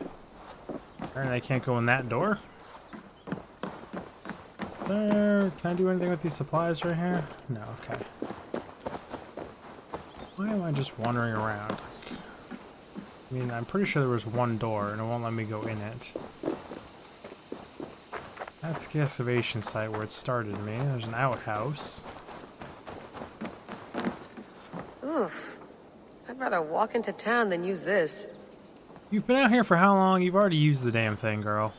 Apparently I can't go in that door. Is there... Can I do anything with these supplies right here? No, okay. Why am I just wandering around? I mean, I'm pretty sure there was one door and it won't let me go in it. That's the excavation site where it started me. There's an outhouse. Oof. I'd rather walk into town than use this. You've been out here for how long? You've already used the damn thing, girl.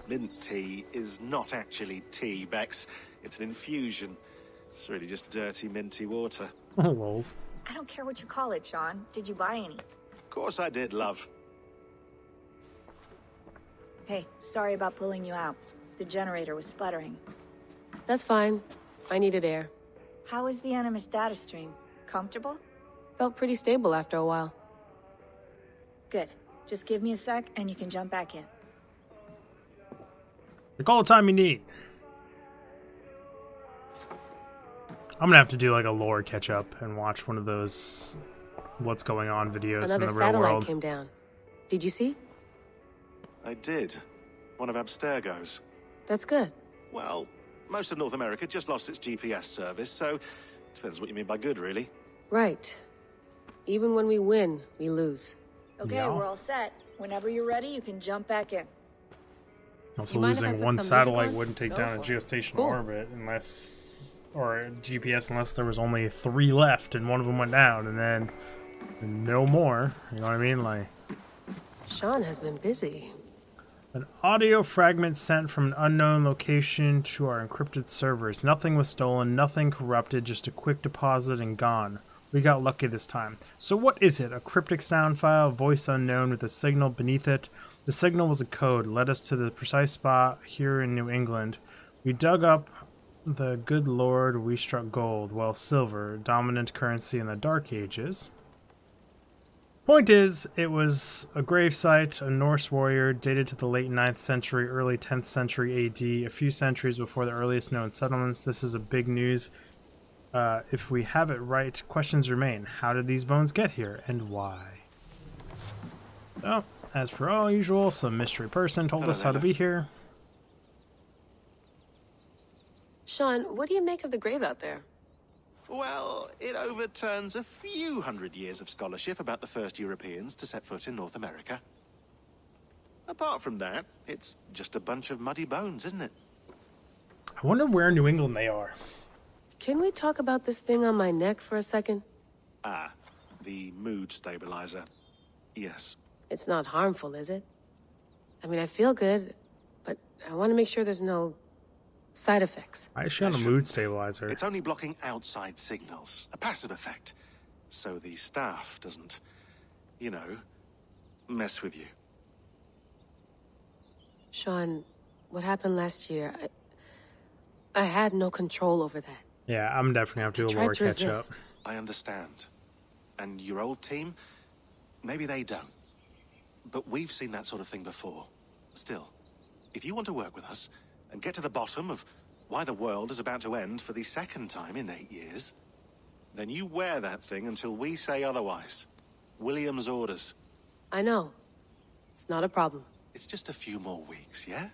Mint tea is not actually tea, Bex. It's an infusion. It's really just dirty, minty water. Lols. I don't care what you call it, Sean. Did you buy any? Of course I did, love. Hey, sorry about pulling you out. The generator was sputtering. That's fine. I needed air. How is the Animus data stream? Comfortable? Felt pretty stable after a while. Good. Just give me a sec and you can jump back in. Take all the time you need. I'm gonna have to do like a lore catch up and watch one of those what's going on videos Another in the real satellite world. came down. Did you see? I did. One of Abstergo's. That's good. Well, most of North America just lost its GPS service, so depends what you mean by good, really. Right. Even when we win, we lose. Okay, Yeah. we're all set. Whenever you're ready, you can jump back in. Also, You mind if I losing put one some music satellite on? wouldn't take Go down a for it. geostationary Cool. orbit unless, or GPS, unless there was only 3 left and one of them went down, and then no more. You know what I mean? Like Sean has been busy. an audio fragment sent from an unknown location to our encrypted servers. Nothing was stolen, nothing corrupted, just a quick deposit and gone. We got lucky this time. So what is it? A cryptic sound file, voice unknown with a signal beneath it. The signal was a code, led us to the precise spot here in New England. We dug up the good lord, we struck gold, well silver, dominant currency in the Dark Ages. Point is, it was a gravesite, a Norse warrior, dated to the late 9th century, early 10th century AD, a few centuries before the earliest known settlements. This is a big news. If we have it right, questions remain. How did these bones get here, and why? So, as per all usual, some mystery person told us how to be here. Sean, what do you make of the grave out there? Well, it overturns a few hundred years of scholarship about the first Europeans to set foot in North America. Apart from that, it's just a bunch of muddy bones, isn't it? I wonder where in New England they are. Can we talk about this thing on my neck for a second? Ah, the mood stabilizer. Yes. It's not harmful, is it? I mean, I feel good, but I want to make sure there's no side effects. I should on a mood stabilizer. It's only blocking outside signals, a passive effect. So the staff doesn't, you know, mess with you. Sean, what happened last year, I had no control over that. Yeah, I'm definitely gonna have to do a more catch up. I understand. And your old team, maybe they don't. But we've seen that sort of thing before. Still, if you want to work with us and get to the bottom of why the world is about to end for the second time in 8 years, then you wear that thing until we say otherwise. William's orders. I know. It's not a problem. It's just a few more weeks, yeah?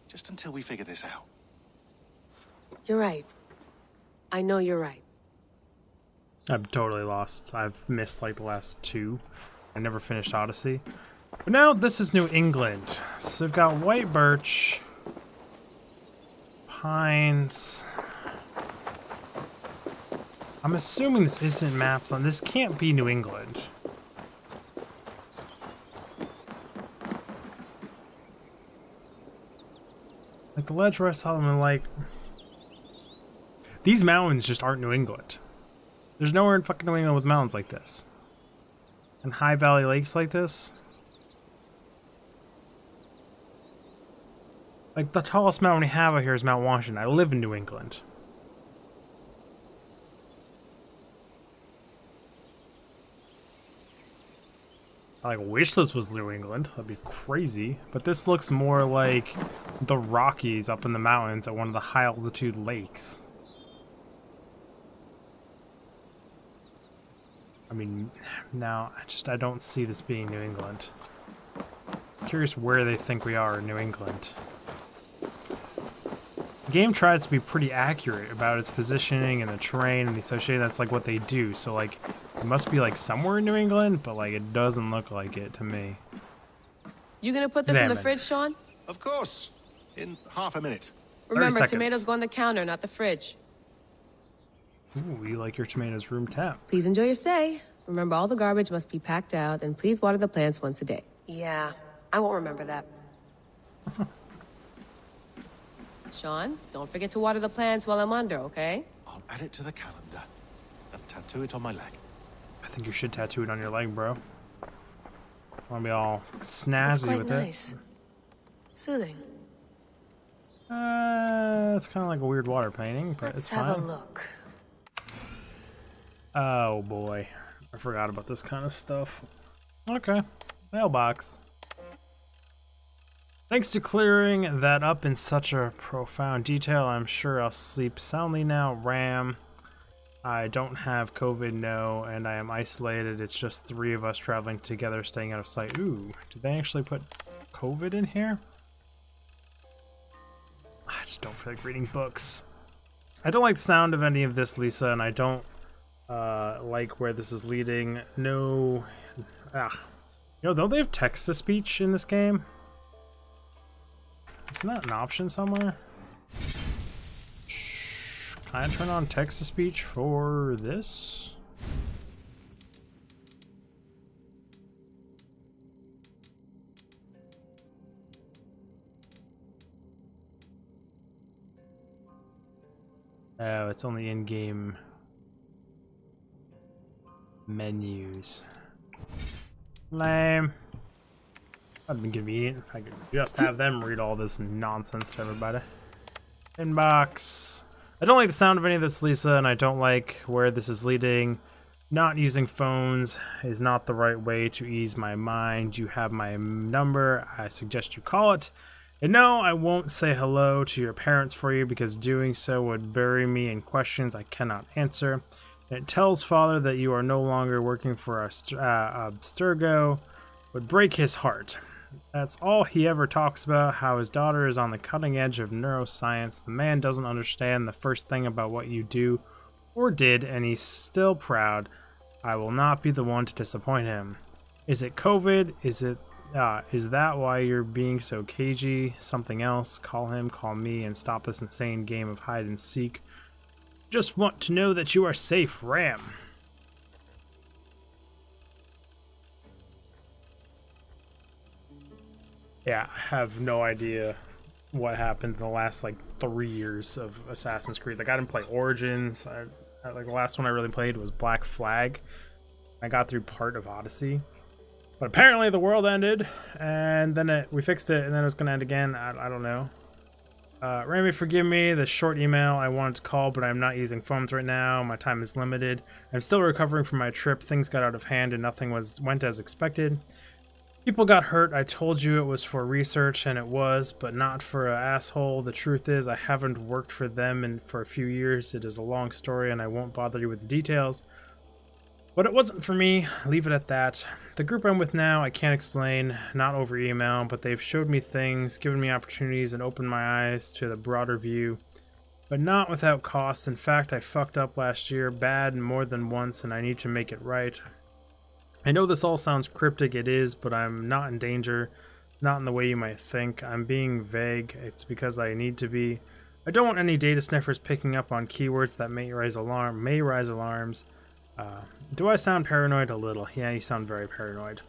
Just until we figure this out. You're right. I know you're right. I'm totally lost. I've missed like the last 2. I never finished Odyssey. But now this is New England. So we've got white birch, pines. I'm assuming this isn't maps on. This can't be New England. Like the ledge where I saw them, and like these mountains just aren't New England. There's nowhere in fucking New England with mountains like this. And high valley lakes like this. Like the tallest mountain we have out here is Mount Washington. I live in New England. I like wish this was New England. That'd be crazy. But this looks more like the Rockies up in the mountains at one of the high altitude lakes. I mean, now I don't see this being New England. I'm curious where they think we are in New England. The game tries to be pretty accurate about its positioning and the terrain and the associated. That's like what they do. So like, it must be like somewhere in New England, but like it doesn't look like it to me. You gonna put this in the fridge, Sean? Of course. In half a minute. Remember, tomatoes go on the counter, not the fridge. Ooh, you like your tomatoes room temp. Please enjoy your stay. Remember, all the garbage must be packed out, and please water the plants once a day. Yeah, I won't remember that. Sean, don't forget to water the plants while I'm under, okay? I'll add it to the calendar and tattoo it on my leg. I think you should tattoo it on your leg, bro. Wanna be all snazzy That's quite with nice. Soothing. It's kind of like a weird water painting, but Let's it's have fine. a look. Oh boy, I forgot about this kind of stuff. Okay, mailbox. Thanks to clearing that up in such a profound detail, I'm sure I'll sleep soundly now. Ram. I don't have COVID, no, and I am isolated. It's just 3 of us traveling together, staying out of sight. Ooh, did they actually put COVID in here? I just don't feel like reading books. I don't like the sound of any of this, Lisa, and I don't like where this is leading. No. You know, don't they have text-to-speech in this game? Isn't that an option somewhere? Can I turn on text-to-speech for this? Oh, it's only in-game menus. Lame. That'd be convenient if I could just have them read all this nonsense to everybody. Inbox. I don't like the sound of any of this, Lisa, and I don't like where this is leading. Not using phones is not the right way to ease my mind. You have my number. I suggest you call it. And no, I won't say hello to your parents for you because doing so would bury me in questions I cannot answer. And it tells father that you are no longer working for Abstergo would break his heart. That's all he ever talks about, how his daughter is on the cutting edge of neuroscience. The man doesn't understand the first thing about what you do or did, and he's still proud. I will not be the one to disappoint him. Is it COVID? Is it Is that why you're being so cagey? Something else? Call him, call me, and stop this insane game of hide and seek. Just want to know that you are safe, Ram. Yeah, I have no idea what happened in the last like 3 years of Assassin's Creed. Like I didn't play Origins. Like the last one I really played was Black Flag. I got through part of Odyssey. But apparently the world ended, and then we fixed it, and then it was going to end again. I don't know. Rami, forgive me, the short email I wanted to call, but I'm not using phones right now. My time is limited. I'm still recovering from my trip. Things got out of hand, and nothing went as expected. People got hurt. I told you it was for research, and it was, but not for an asshole. The truth is, I haven't worked for them for a few years. It is a long story, and I won't bother you with the details. But it wasn't for me. Leave it at that. The group I'm with now, I can't explain, not over email, but they've showed me things, given me opportunities, and opened my eyes to the broader view. But not without cost. In fact, I fucked up last year, bad more than once, and I need to make it right. I know this all sounds cryptic, it is, but I'm not in danger, not in the way you might think. I'm being vague. It's because I need to be. I don't want any data sniffers picking up on keywords that may raise alarms. Do I sound paranoid? A little. Yeah, you sound very paranoid.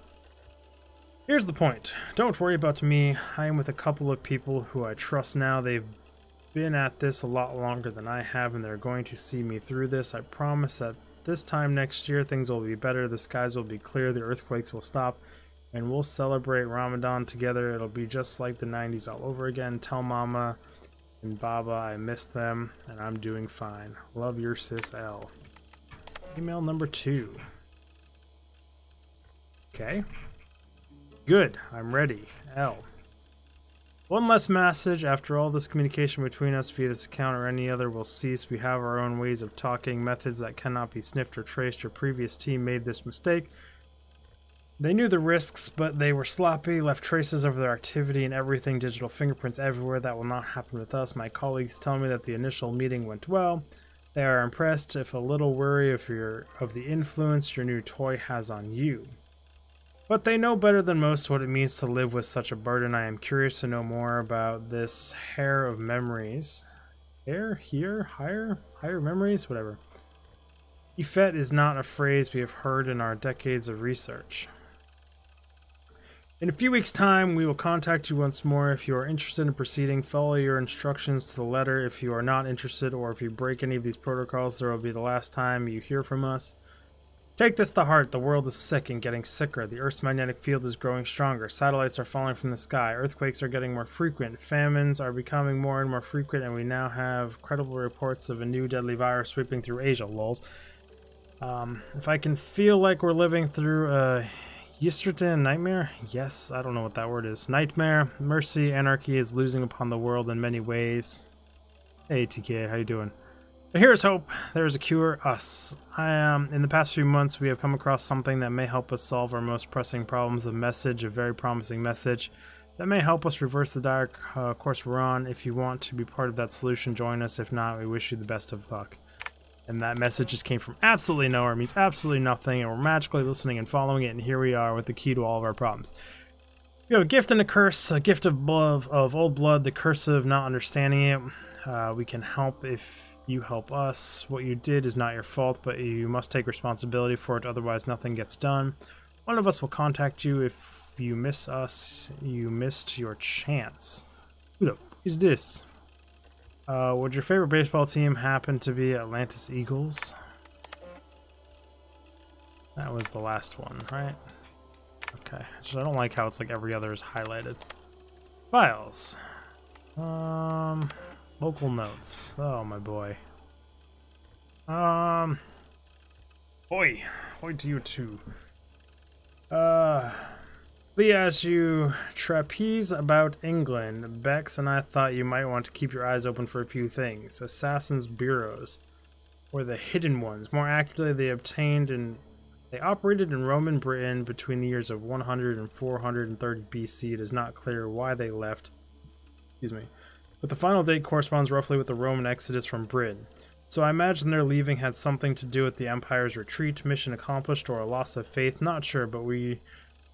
Here's the point. Don't worry about me. I am with a couple of people who I trust now. They've been at this a lot longer than I have, and they're going to see me through this. I promise that this time next year things will be better. The skies will be clear. The earthquakes will stop. And we'll celebrate Ramadan together. It'll be just like the 90s all over again. Tell Mama and Baba I miss them, and I'm doing fine. Love your sis L. Email number 2. Okay. Good. I'm ready. L. One less message. After all this communication between us via this account or any other will cease. We have our own ways of talking, methods that cannot be sniffed or traced. Your previous team made this mistake. They knew the risks, but they were sloppy, left traces of their activity and everything, digital fingerprints everywhere. That will not happen with us. My colleagues tell me that the initial meeting went well. They are impressed, if a little wary of the influence your new toy has on you. But they know better than most what it means to live with such a burden. I am curious to know more about this hair of memories. Higher memories? Whatever. Effet is not a phrase we have heard in our decades of research. In a few weeks' time, we will contact you once more. If you are interested in proceeding, follow your instructions to the letter. If you are not interested, or if you break any of these protocols, there will be the last time you hear from us. Take this to heart. The world is sick and getting sicker. The Earth's magnetic field is growing stronger. Satellites are falling from the sky. Earthquakes are getting more frequent. Famines are becoming more and more frequent, and we now have credible reports of a new deadly virus sweeping through Asia. Lols. If I can feel like we're living through a Yesterday nightmare? Yes, I don't know what that word is. Nightmare, mercy, anarchy is losing upon the world in many ways. Hey TK, how you doing? But here's hope. There is a cure. Us. In the past few months, we have come across something that may help us solve our most pressing problems. A very promising message that may help us reverse the dire course we're on. If you want to be part of that solution, join us. If not, we wish you the best of luck. And that message just came from absolutely nowhere. It means absolutely nothing, and we're magically listening and following it, and here we are with the key to all of our problems. We have a gift and a curse. A gift of old blood, the curse of not understanding it. We can help if you help us. What you did is not your fault, but you must take responsibility for it, otherwise nothing gets done. One of us will contact you. If you miss us, you missed your chance. Who the f is this? Would your favorite baseball team happen to be Atlantis Eagles? That was the last one, right? Okay. I don't like how it's like every other is highlighted. Files. Local notes. Oh, my boy. Boy to you too. Lee asked you trapeze about England. Bex and I thought you might want to keep your eyes open for a few things. Assassins' bureaus, or the hidden ones. More accurately, they operated in Roman Britain between the years of 100 and 430 BC. It is not clear why they left. Excuse me. But the final date corresponds roughly with the Roman exodus from Britain. So I imagine their leaving had something to do with the Empire's retreat, mission accomplished, or a loss of faith. Not sure, but we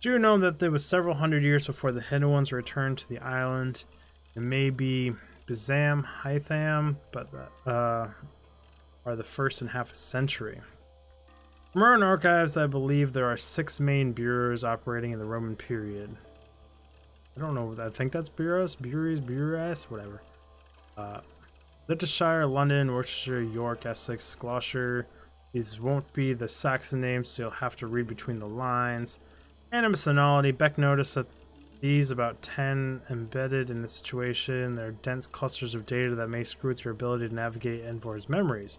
Do know that there was several hundred years before the Hidden Ones returned to the island. It may be Bizam, Hytham, but are the first in half a century. From our own archives, I believe there are 6 main bureaus operating in the Roman period. I don't know, I think that's bureaus, whatever. Leicestershire, London, Worcestershire, York, Essex, Gloucester. These won't be the Saxon names, so you'll have to read between the lines. Animosonality. Beck noticed that these about 10 embedded in the situation. They're dense clusters of data that may screw with your ability to navigate Eivor's memories.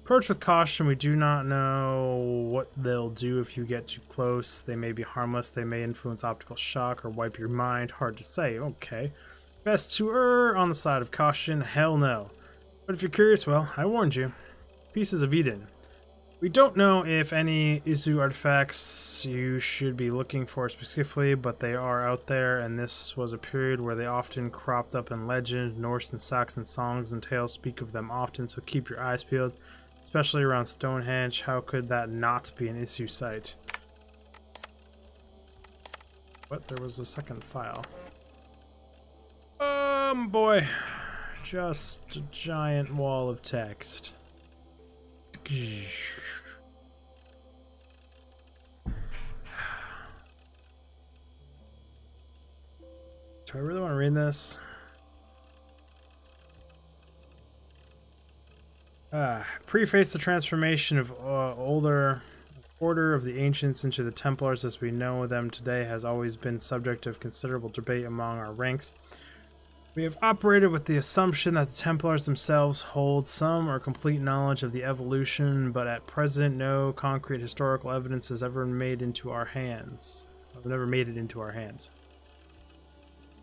Approach with caution. We do not know what they'll do if you get too close. They may be harmless. They may influence optical shock or wipe your mind. Hard to say. Okay. Best to err on the side of caution. Hell no. But if you're curious, well, I warned you. Pieces of Eden. We don't know if any Izu artifacts you should be looking for specifically, but they are out there, and this was a period where they often cropped up in legend. Norse and Saxon songs and tales speak of them often, so keep your eyes peeled, especially around Stonehenge. How could that not be an Izu site? What? There was a second file. Boy. Just a giant wall of text. Do I really want to read this? Preface the transformation of older Order of the Ancients into the Templars as we know them today has always been subject of considerable debate among our ranks. We have operated with the assumption that the Templars themselves hold some or complete knowledge of the evolution, but at present no concrete historical evidence has ever made into our hands. I've never made it into our hands.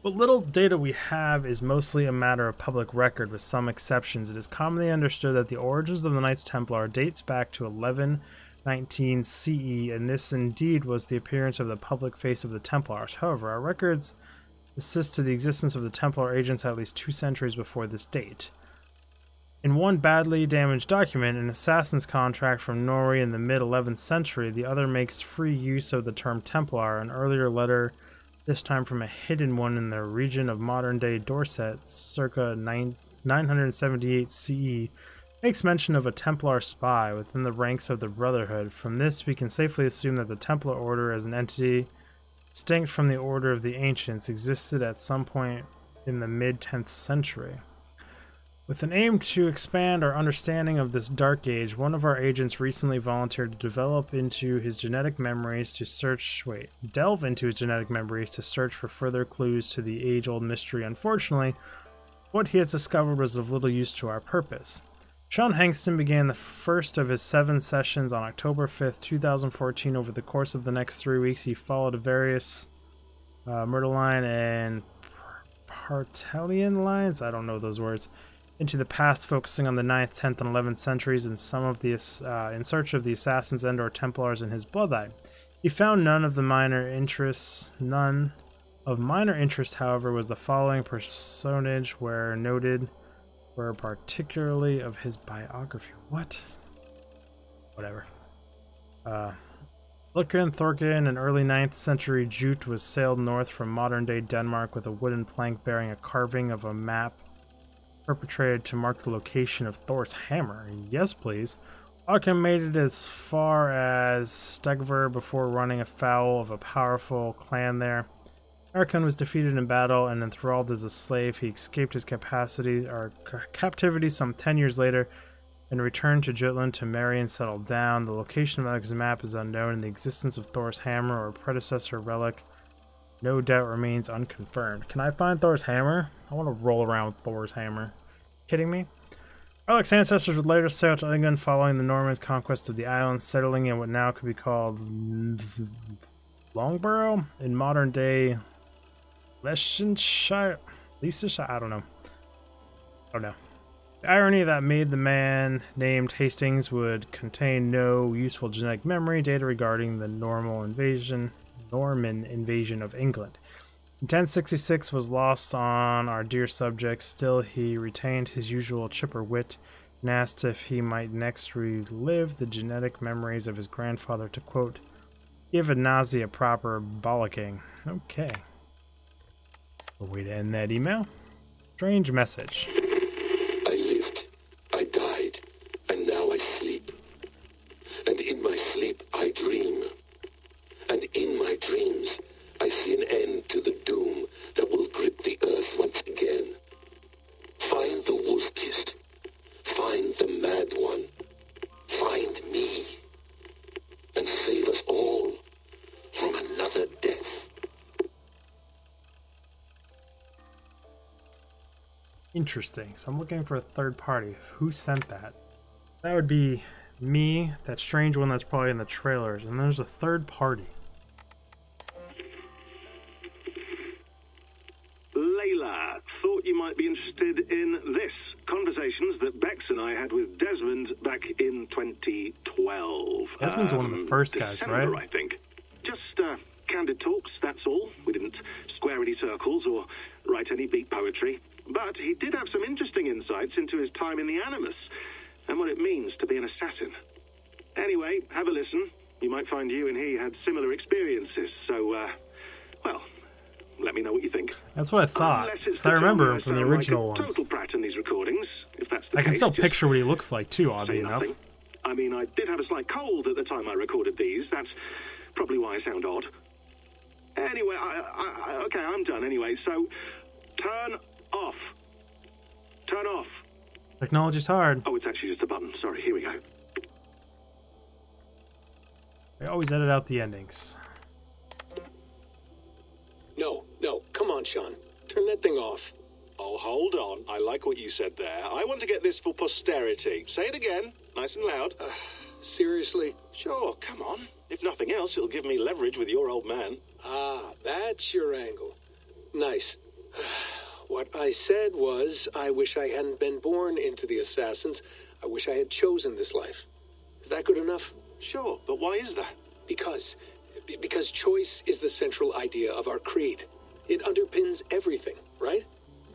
What little data we have is mostly a matter of public record, with some exceptions. It is commonly understood that the origins of the Knights Templar dates back to 1119 CE, and this indeed was the appearance of the public face of the Templars. However, our records assist to the existence of the Templar agents at least 2 centuries before this date. In one badly damaged document, an assassin's contract from Norway in the mid-11th century, the other makes free use of the term Templar. An earlier letter, this time from a hidden one in the region of modern-day Dorset, circa 978 CE, makes mention of a Templar spy within the ranks of the Brotherhood. From this, we can safely assume that the Templar Order as an entity distinct from the Order of the Ancients existed at some point in the mid-10th century. With an aim to expand our understanding of this dark age, one of our agents recently volunteered to delve into his genetic memories to search for further clues to the age-old mystery. Unfortunately, what he has discovered was of little use to our purpose. Sean Hankston began the first of his 7 sessions on October 5th, 2014. Over the course of the next 3 weeks, he followed various Myrtleline and Partellian lines, I don't know those words, into the past, focusing on the 9th, 10th, and 11th centuries and some of the in search of the assassins and/or Templars in his bloodline. He found none of minor interest, however, was the following personage where noted were particularly of his biography. What? Whatever. Lutgren Thorkin, an early 9th century Jute, was sailed north from modern-day Denmark with a wooden plank bearing a carving of a map perpetrated to mark the location of Thor's hammer. Yes, please. Lutgren made it as far as Stegver before running afoul of a powerful clan there. Erkan was defeated in battle and enthralled as a slave. He escaped his captivity some 10 years later and returned to Jutland to marry and settle down. The location of his map is unknown, and the existence of Thor's hammer or predecessor relic no doubt remains unconfirmed. Can I find Thor's hammer? I want to roll around with Thor's hammer. Kidding me? Relic's ancestors would later sail to England following the Normans' conquest of the island, settling in what now could be called Loughborough in modern-day Leicestershire, I don't know. The irony that made the man named Hastings would contain no useful genetic memory data regarding the Norman invasion of England. In 1066 was lost on our dear subject. Still, he retained his usual chipper wit and asked if he might next relive the genetic memories of his grandfather. To quote, Give a Nazi a proper bollocking. Okay. A way to end that email. Strange message. I lived, I died, and now I sleep. And in my sleep I dream. And in my dreams I see an end to the doom that will grip the earth once again. Find the wolf-kissed. Find the mad one. Find me. And save us all from another death. Interesting. So I'm looking for a third party. Who sent that? That would be me, that strange one that's probably in the trailers, and there's a third party. Layla, thought you might be interested in this. Conversations that Bex and I had with Desmond back in 2012. Desmond's one of the first guys, December, right? I think. Just candid talks, that's all. We didn't square any circles or write any beat poetry. But he did have some interesting insights into his time in the Animus and what it means to be an assassin. Anyway, have a listen. You might find you and he had similar experiences. So, well, let me know what you think. That's what I thought. So I remember him from the original ones. Total prat in these recordings, if that's the I can case, still just picture what he looks like too, oddly say enough. nothing. I mean, I did have a slight cold at the time I recorded these. That's probably why I sound odd. Anyway, okay, I'm done anyway. So, turn off. Turn off. Technology's hard. Oh, it's actually just a button. Sorry, here we go. I always edit out the endings. No, come on, Sean. Turn that thing off. Oh, hold on. I like what you said there. I want to get this for posterity. Say it again, nice and loud. Seriously? Sure, come on. If nothing else, it'll give me leverage with your old man. Ah, that's your angle. Nice. What I said was, I wish I hadn't been born into the Assassins. I wish I had chosen this life. Is that good enough? Sure, but why is that? Because choice is the central idea of our creed. It underpins everything, right?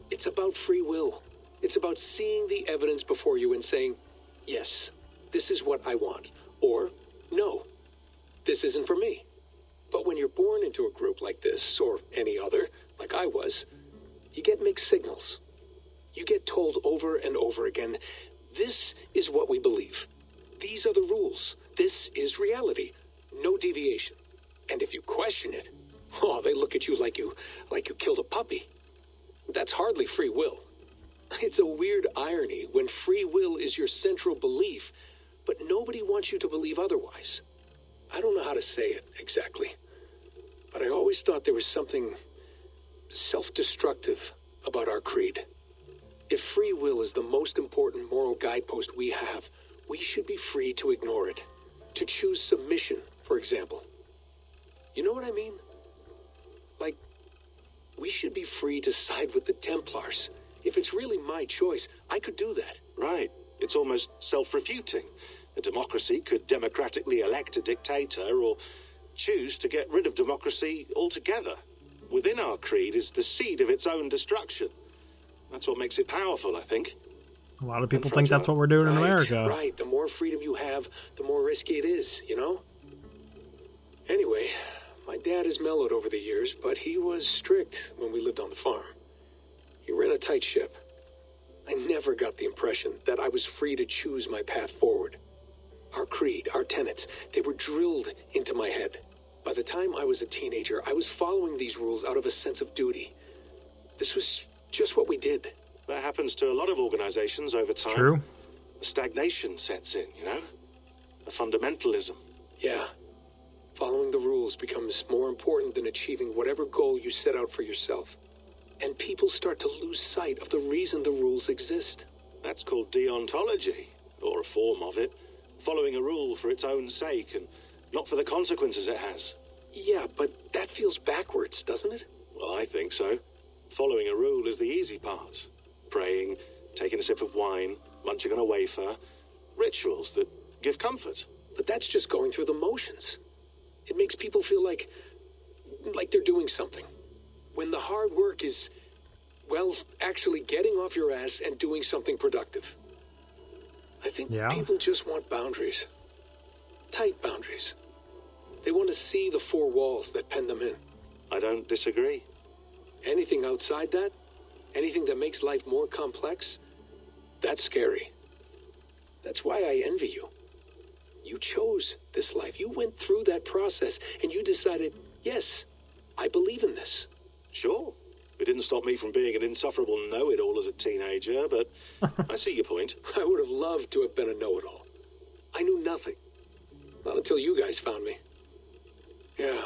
It's about free will. It's about seeing the evidence before you and saying, yes, this is what I want. Or, no, this isn't for me. But when you're born into a group like this, or any other, like I was, you get mixed signals. You get told over and over again, this is what we believe. These are the rules. This is reality. No deviation. And if you question it, oh, they look at you like you killed a puppy. That's hardly free will. It's a weird irony when free will is your central belief, but nobody wants you to believe otherwise. I don't know how to say it exactly, but I always thought there was something self-destructive about our creed. If free will is the most important moral guidepost we have, we should be free to ignore it. To choose submission, for example. You know what I mean? Like, we should be free to side with the Templars. If it's really my choice, I could do that. Right. It's almost self-refuting. A democracy could democratically elect a dictator or choose to get rid of democracy altogether. Within our creed is the seed of its own destruction. That's what makes it powerful, I think. A lot of people think that's what we're doing in America. Right. The more freedom you have, the more risky it is, you know? Anyway, my dad has mellowed over the years, but he was strict when we lived on the farm. He ran a tight ship. I never got the impression that I was free to choose my path forward. Our creed, our tenets, they were drilled into my head. By the time I was a teenager, I was following these rules out of a sense of duty. This was just what we did. That happens to a lot of organizations over time. It's true. A stagnation sets in, you know? A fundamentalism. Yeah. Following the rules becomes more important than achieving whatever goal you set out for yourself. And people start to lose sight of the reason the rules exist. That's called deontology, or a form of it. Following a rule for its own sake and not for the consequences it has. Yeah, but that feels backwards, doesn't it? Well, I think so. Following a rule is the easy part. Praying, taking a sip of wine, munching on a wafer. Rituals that give comfort. But that's just going through the motions. It makes people feel like they're doing something. When the hard work is, well, actually getting off your ass and doing something productive. I think people just want boundaries. Tight boundaries. They want to see the four walls that pen them in. I don't disagree. Anything outside that, anything that makes life more complex, that's scary. That's why I envy you. You chose this life. You went through that process, and you decided, yes, I believe in this. Sure. It didn't stop me from being an insufferable know-it-all as a teenager, but I see your point. I would have loved to have been a know-it-all. I knew nothing. Not until you guys found me. Yeah.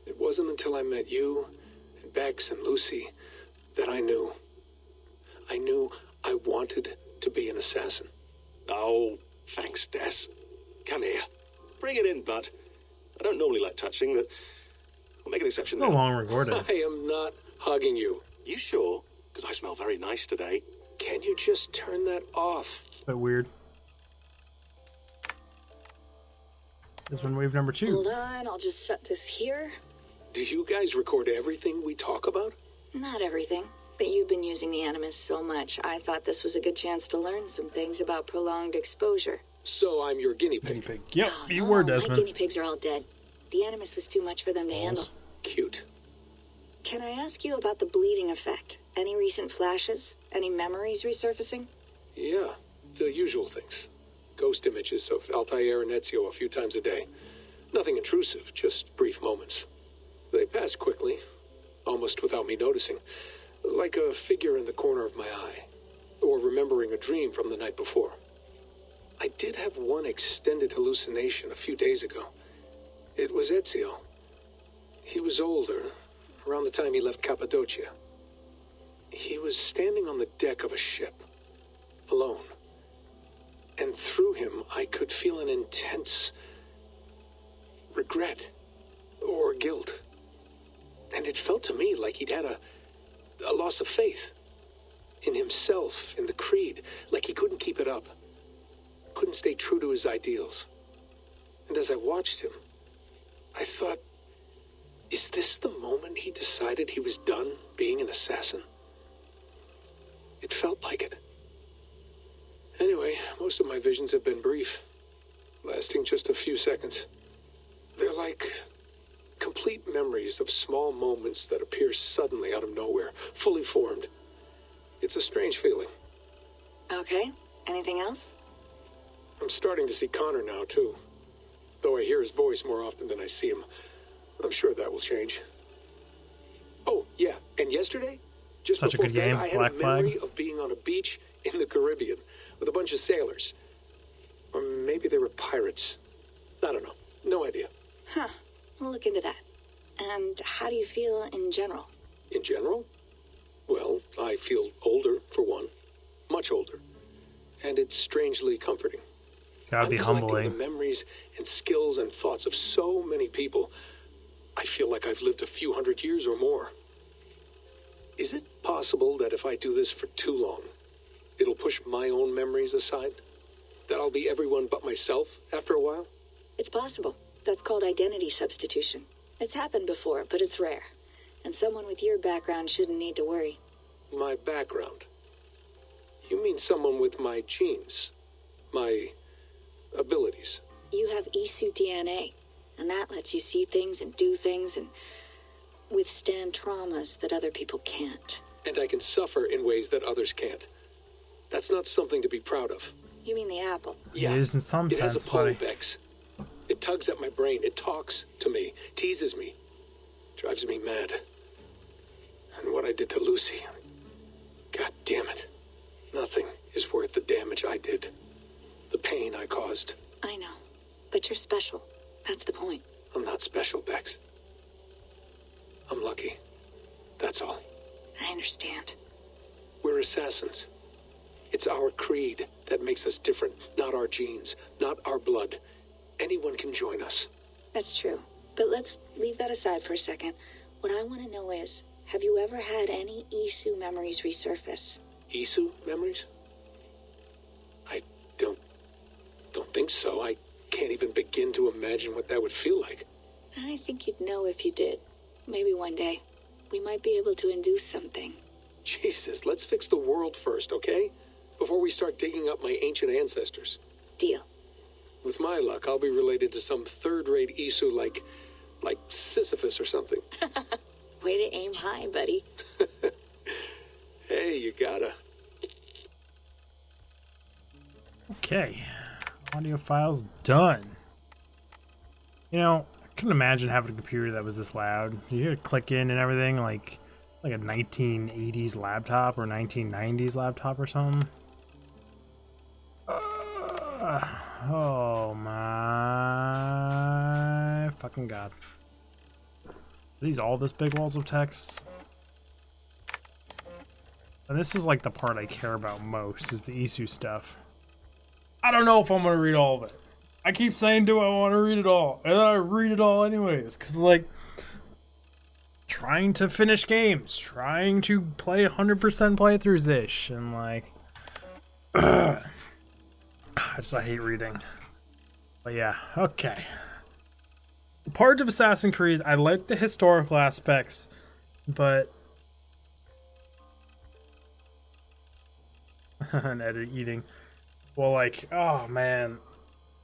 It wasn't until I met you, and Bex and Lucy, that I knew. I knew I wanted to be an assassin. Oh, thanks, Des. Come here. Bring it in, bud. I don't normally like touching, but I'll make an exception No now. long recorded. I am not hugging you. You sure? Because I smell very nice today. Can you just turn that off? Bit weird. This one, wave number 2. Hold on, I'll just set this here. Do you guys record everything we talk about? Not everything, but you've been using the Animus so much, I thought this was a good chance to learn some things about prolonged exposure. So I'm your guinea pig. Yep, Oh, you no, were, my Desmond. guinea pigs are all dead. The Animus was too much for them to handle. Cute. Can I ask you about the bleeding effect? Any recent flashes? Any memories resurfacing? Yeah, the usual things. Ghost images of Altair and Ezio a few times a day. Nothing intrusive, just brief moments. They pass quickly, almost without me noticing. Like a figure in the corner of my eye. Or remembering a dream from the night before. I did have one extended hallucination a few days ago. It was Ezio. He was older, around the time he left Cappadocia. He was standing on the deck of a ship, alone. And through him, I could feel an intense regret or guilt. And it felt to me like he'd had a loss of faith in himself, in the creed, like he couldn't keep it up. Couldn't stay true to his ideals. And as I watched him, I thought, is this the moment he decided he was done being an assassin? It felt like it. Anyway, most of my visions have been brief, lasting just a few seconds. They're like complete memories of small moments that appear suddenly out of nowhere, fully formed. It's a strange feeling. Okay, anything else? I'm starting to see Connor now, too. Though I hear his voice more often than I see him. I'm sure that will change. Oh, yeah, and yesterday? Just Such a before good game, bed, I had Black a memory Flag. of being on a beach in the Caribbean with a bunch of sailors. Or maybe they were pirates. I don't know. No idea. Huh, we'll look into that. And how do you feel in general? In general? Well, I feel older, for one. Much older. And it's strangely comforting. It's gotta be I'm collecting humbling. the memories and skills and thoughts of so many people. I feel like I've lived a few hundred years or more. Is it possible that if I do this for too long, it'll push my own memories aside? That I'll be everyone but myself after a while? It's possible. That's called identity substitution. It's happened before, but it's rare. And someone with your background shouldn't need to worry. My background? You mean someone with my genes? My abilities? You have Isu DNA, and that lets you see things and do things and withstand traumas that other people can't. And I can suffer in ways that others can't. That's not something to be proud of. You mean the apple? It is in some it sense, has a pull, buddy. Bex. It tugs at my brain. It talks to me, teases me, drives me mad. And what I did to Lucy, God damn it. Nothing is worth the damage I did. The pain I caused. I know, but you're special. That's the point. I'm not special, Bex. I'm lucky. That's all. I understand. We're assassins. It's our creed that makes us different, not our genes, not our blood. Anyone can join us. That's true. But let's leave that aside for a second. What I want to know is, have you ever had any Isu memories resurface? Isu memories? I don't think so. I can't even begin to imagine what that would feel like. I think you'd know if you did. Maybe one day. We might be able to induce something. Jesus, let's fix the world first, okay? Before we start digging up my ancient ancestors. Deal. With my luck, I'll be related to some third-rate Isu like Sisyphus or something. Way to aim high, buddy. Hey, you gotta. Okay, audio files done. You know, I couldn't imagine having a computer that was this loud. You hear it click in and everything, like a 1980s laptop or 1990s laptop or something. Oh my fucking god. Are these all this big walls of text? And this is like the part I care about most, is the Isu stuff. I don't know if I'm gonna read all of it. I keep saying, do I want to read it all? And then I read it all anyways, because like, trying to finish games, trying to play 100% playthroughs-ish, and like, I hate reading. But yeah, okay. Part of Assassin's Creed, I like the historical aspects, but and eating. Well, like, oh man,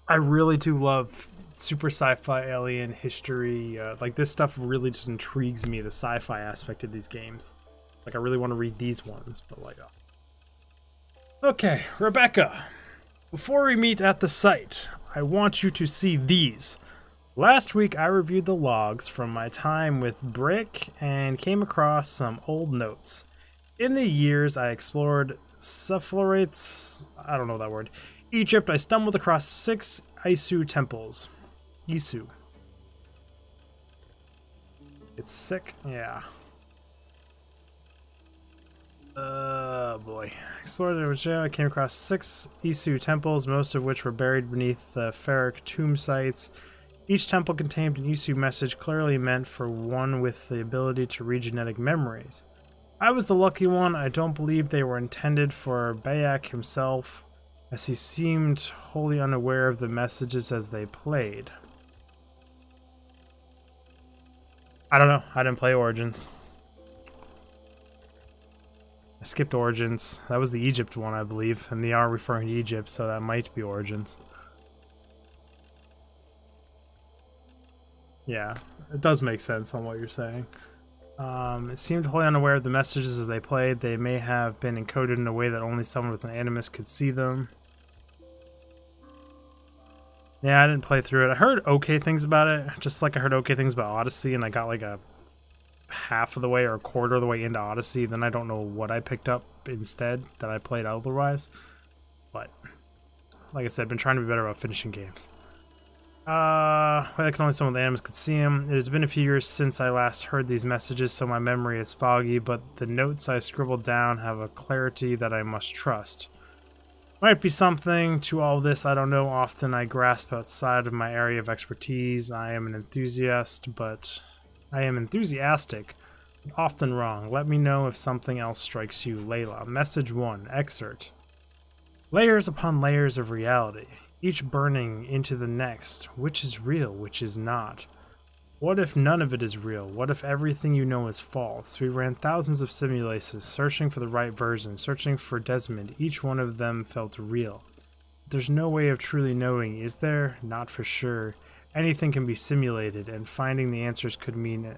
I really do love super sci-fi alien history. Like, this stuff really just intrigues me, the sci-fi aspect of these games. Like, I really want to read these ones, but like, okay, Rebecca. Before we meet at the site, I want you to see these. Last week, I reviewed the logs from my time with Brick and came across some old notes. In the years I explored Cephalorates, I don't know that word, Egypt, I stumbled across 6 Isu temples. Isu. It's sick? Yeah. Boy. Explored, I came across 6 Isu temples, most of which were buried beneath the pharaoh tomb sites. Each temple contained an Isu message clearly meant for one with the ability to read genetic memories. I was the lucky one. I don't believe they were intended for Bayak himself, as he seemed wholly unaware of the messages as they played. I don't know. I didn't play Origins. I skipped Origins. That was the Egypt one, I believe, and they are referring to Egypt, so that might be Origins. Yeah, it does make sense on what you're saying. It seemed wholly unaware of the messages as they played. They may have been encoded in a way that only someone with an animus could see them. Yeah, I didn't play through it. I heard okay things about it, just like I heard okay things about Odyssey, and I got like a half of the way or a quarter of the way into Odyssey. Then I don't know what I picked up instead that I played otherwise. But, like I said, I've been trying to be better about finishing games. I can only someone with animus could see him. It has been a few years since I last heard these messages, so my memory is foggy, but the notes I scribbled down have a clarity that I must trust. Might be something to all this, I don't know. Often I grasp outside of my area of expertise. I am enthusiastic, but often wrong. Let me know if something else strikes you. Layla. Message 1. Excerpt. Layers upon layers of reality, each burning into the next. Which is real, which is not? What if none of it is real? What if everything you know is false? We ran thousands of simulations, searching for the right version, searching for Desmond. Each one of them felt real. There's no way of truly knowing, is there? Not for sure. Anything can be simulated, and finding the answers could mean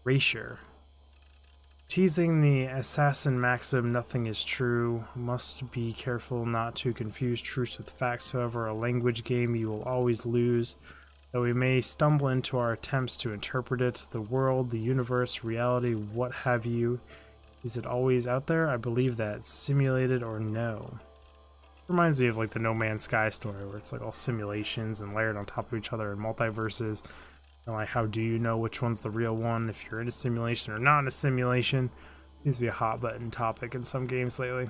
erasure. Teasing the assassin maxim, nothing is true. Must be careful not to confuse truths with facts. However, a language game you will always lose. Though we may stumble into our attempts to interpret it, the world, the universe, reality, what have you. Is it always out there? I believe that. Simulated or no. Reminds me of like the No Man's Sky story, where it's like all simulations and layered on top of each other and multiverses. And like, how do you know which one's the real one if you're in a simulation or not in a simulation? Seems to be a hot button topic in some games lately.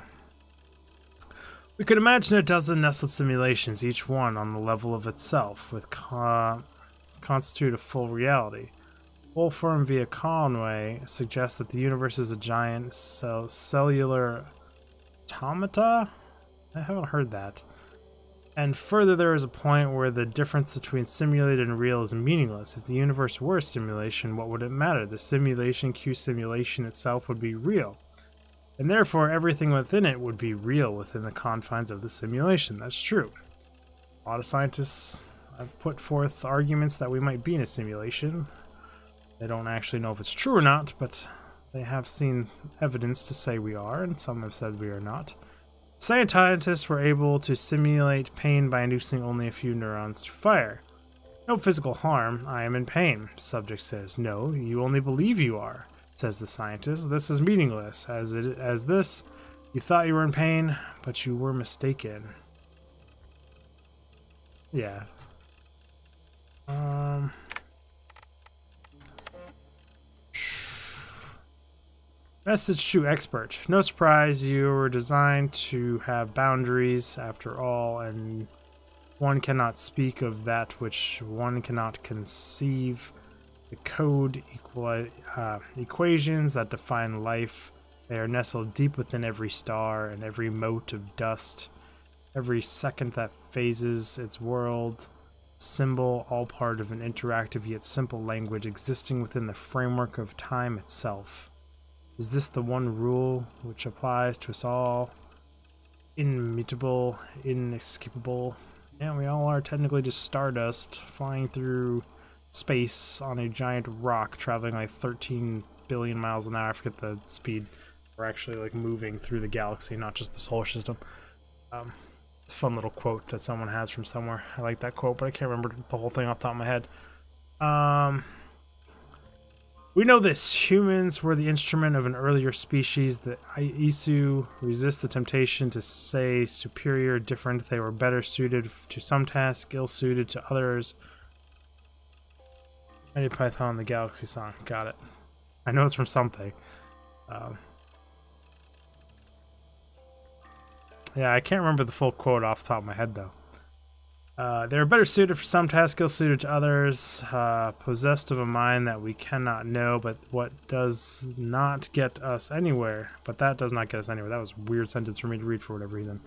We could imagine a dozen nestled simulations, each one on the level of itself, with constitute a full reality. Wolfram via Conway suggests that the universe is a giant cellular automata? I haven't heard that. And further, there is a point where the difference between simulated and real is meaningless. If the universe were a simulation, what would it matter? The simulation simulation itself would be real. And therefore, everything within it would be real within the confines of the simulation. That's true. A lot of scientists have put forth arguments that we might be in a simulation. They don't actually know if it's true or not, but they have seen evidence to say we are, and some have said we are not. Scientists were able to simulate pain by inducing only a few neurons to fire. No physical harm. I am in pain. Subject says, no, you only believe you are, says the scientist. This is meaningless. As this, you thought you were in pain, but you were mistaken. Yeah. Message to expert. No surprise, you were designed to have boundaries after all, and one cannot speak of that which one cannot conceive. The code equations that define life, they are nestled deep within every star and every mote of dust, every second that phases its world, symbol, all part of an interactive yet simple language existing within the framework of time itself. Is this the one rule which applies to us all? Immutable, inescapable. Yeah, we all are technically just stardust flying through space on a giant rock traveling like 13 billion miles an hour. I forget the speed. We're actually like moving through the galaxy, not just the solar system. It's a fun little quote that someone has from somewhere. I like that quote, but I can't remember the whole thing off the top of my head. We know this. Humans were the instrument of an earlier species. The Isu resist the temptation to say superior, different. They were better suited to some tasks, ill-suited to others. Any Python, the Galaxy song. Got it. I know it's from something. Yeah, I can't remember the full quote off the top of my head, though. They are better suited for some tasks, ill-suited to others, possessed of a mind that we cannot know, but what does not get us anywhere. But that does not get us anywhere. That was a weird sentence for me to read for whatever reason.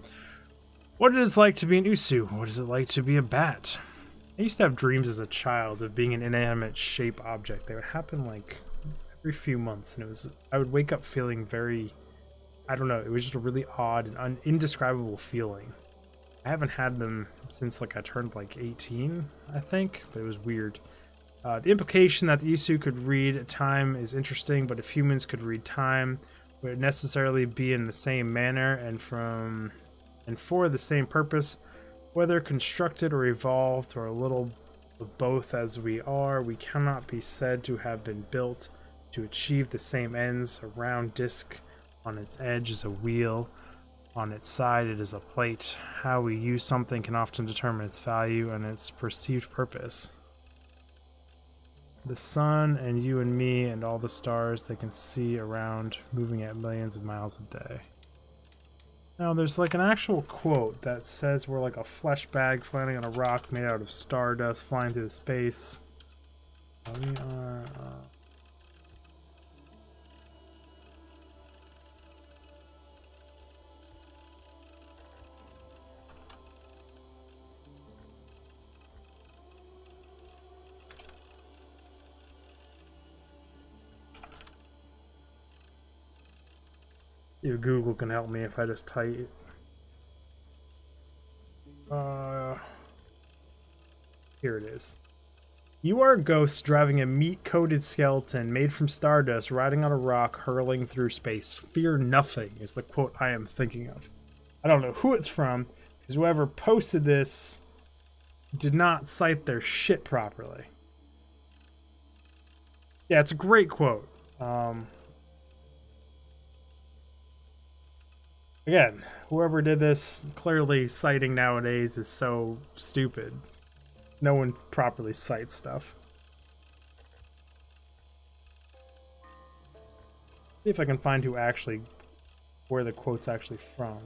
What it is like to be an Usu? What is it like to be a bat? I used to have dreams as a child of being an inanimate shape object. They would happen like every few months, and I would wake up feeling very, I don't know, it was just a really odd and indescribable feeling. I haven't had them since like I turned like 18, I think, but it was weird. The implication that the Isu could read time is interesting, but if humans could read time, would it necessarily be in the same manner and for the same purpose? Whether constructed or evolved or a little of both as we are, we cannot be said to have been built to achieve the same ends. A round disc on its edge is a wheel. On its side, it is a plate. How we use something can often determine its value and its perceived purpose. The sun and you and me and all the stars they can see around moving at millions of miles a day. Now, there's like an actual quote that says we're like a flesh bag landing on a rock made out of stardust flying through space. We are... If Google can help me if I just type. Here it is. You are a ghost driving a meat-coated skeleton made from stardust, riding on a rock, hurling through space. Fear nothing is the quote I am thinking of. I don't know who it's from, because whoever posted this did not cite their shit properly. Yeah, it's a great quote. Again, whoever did this, clearly citing nowadays is so stupid. No one properly cites stuff. See if I can find where the quote's actually from.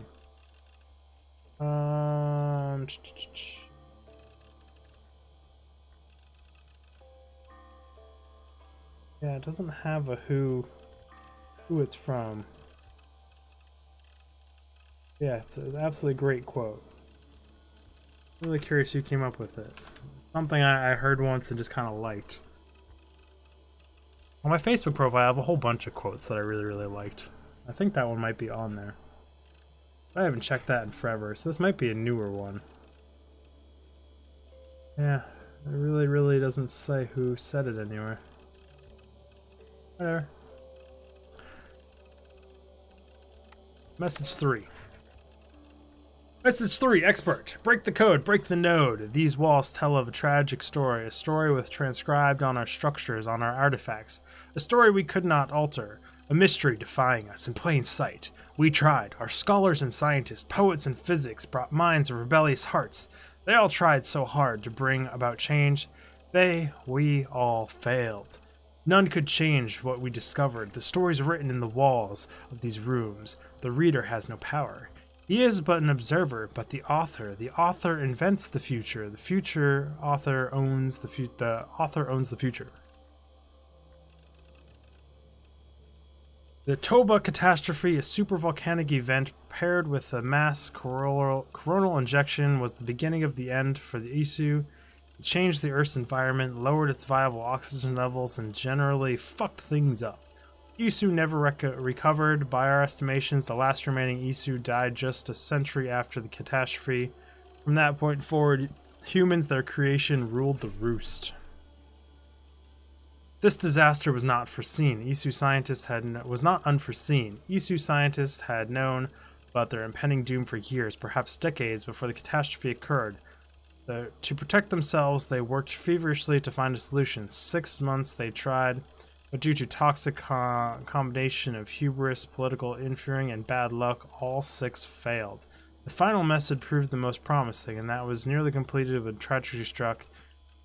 Yeah, it doesn't have a who it's from. Yeah, it's an absolutely great quote. Really curious who came up with it. Something I heard once and just kind of liked. On my Facebook profile, I have a whole bunch of quotes that I really, really liked. I think that one might be on there. I haven't checked that in forever, so this might be a newer one. Yeah, it really doesn't say who said it anywhere. Whatever. Message 3. Message 3, expert. Break the code, break the node. These walls tell of a tragic story, a story with transcribed on our structures, on our artifacts. A story we could not alter, a mystery defying us in plain sight. We tried. Our scholars and scientists, poets and physics brought minds of rebellious hearts. They all tried so hard to bring about change. We all failed. None could change what we discovered. The stories written in the walls of these rooms. The reader has no power. He is but an observer, but the author invents the future. The future author owns the author owns the future. The Toba catastrophe, a supervolcanic event paired with a mass coronal injection, was the beginning of the end for the Isu. It changed the Earth's environment, lowered its viable oxygen levels, and generally fucked things up. Isu never recovered. By our estimations, the last remaining Isu died just a century after the catastrophe. From that point forward, humans, their creation, ruled the roost. This disaster was not foreseen. Isu scientists was not unforeseen. Isu scientists had known about their impending doom for years, perhaps decades, before the catastrophe occurred. To protect themselves, they worked feverishly to find a solution. 6 months they tried, but due to toxic combination of hubris, political interfering, and bad luck, all 6 failed. The final method proved the most promising, and that was nearly completed when tragedy struck.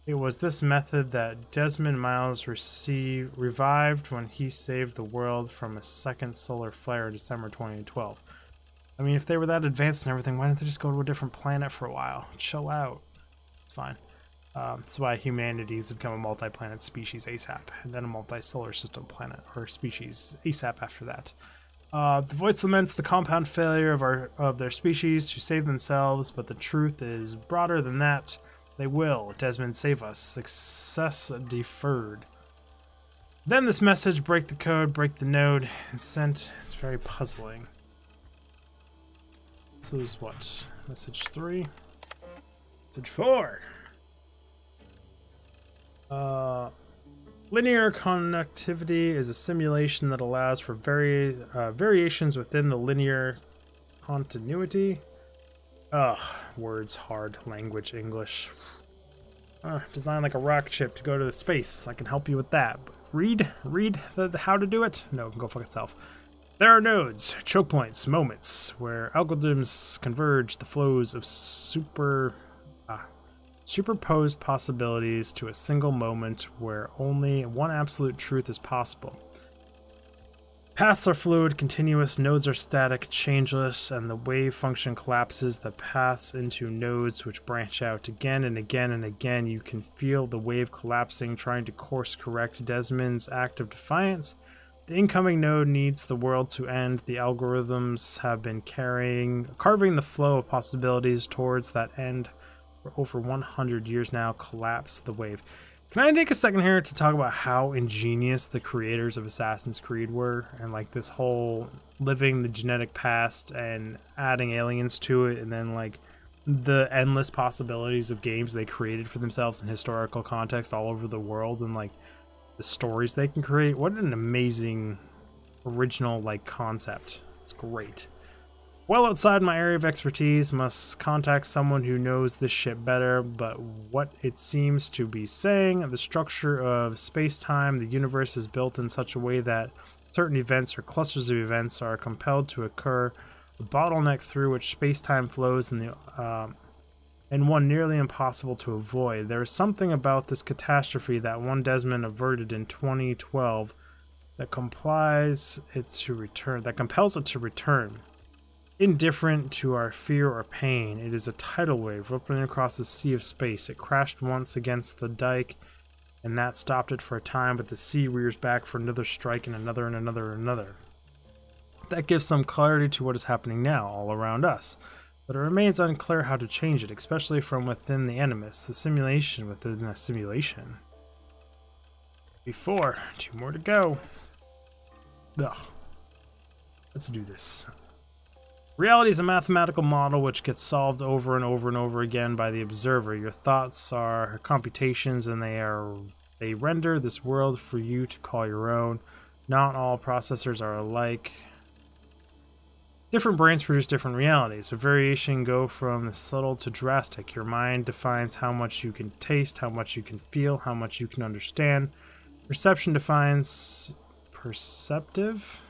It was this method that Desmond Miles revived when he saved the world from a second solar flare in December 2012. I mean, if they were that advanced and everything, why didn't they just go to a different planet for a while? Chill out. It's fine. That's why humanity has become a multi-planet species ASAP, and then a multi-solar system planet or species ASAP after that. The voice laments the compound failure of their species to save themselves, but the truth is broader than that. They will. Desmond, save us. Success deferred. Then this message, break the code, break the node, and sent. It's very puzzling. So this is what? Message 3? Message 4! Linear connectivity is a simulation that allows for variations within the linear continuity. Ugh, words, hard, language, English. Designed like a rocket ship to go to space. I can help you with that. But read the how to do it? No, go fuck itself. There are nodes, choke points, moments, where algorithms converge the flows of superposed possibilities to a single moment where only one absolute truth is possible. Paths are fluid, continuous, nodes are static, changeless, and the wave function collapses the paths into nodes which branch out again and again and again. You can feel the wave collapsing, trying to course correct Desmond's act of defiance. The incoming node needs the world to end. The algorithms have been carving the flow of possibilities towards that end for over 100 years now. Collapse the wave. Can I take a second here to talk about how ingenious the creators of Assassin's Creed were, and like this whole living the genetic past and adding aliens to it, and then like the endless possibilities of games they created for themselves in historical context all over the world, and like the stories they can create. What an amazing original like concept. It's great. Well outside my area of expertise, must contact someone who knows this shit better, but what it seems to be saying, the structure of space-time, the universe is built in such a way that certain events or clusters of events are compelled to occur, a bottleneck through which space-time flows and one nearly impossible to avoid. There is something about this catastrophe that one Desmond averted in 2012 that compels it to return. Indifferent to our fear or pain, it is a tidal wave rippling across the sea of space. It crashed once against the dike, and that stopped it for a time, but the sea rears back for another strike and another and another and another. That gives some clarity to what is happening now, all around us. But it remains unclear how to change it, especially from within the Animus, the simulation within a simulation. Before, 2 more to go. Ugh. Let's do this. Reality is a mathematical model which gets solved over and over and over again by the observer. Your thoughts are computations, and they render this world for you to call your own. Not all processors are alike. Different brains produce different realities. A variation go from subtle to drastic. Your mind defines how much you can taste, how much you can feel, how much you can understand. Perception defines perceptive.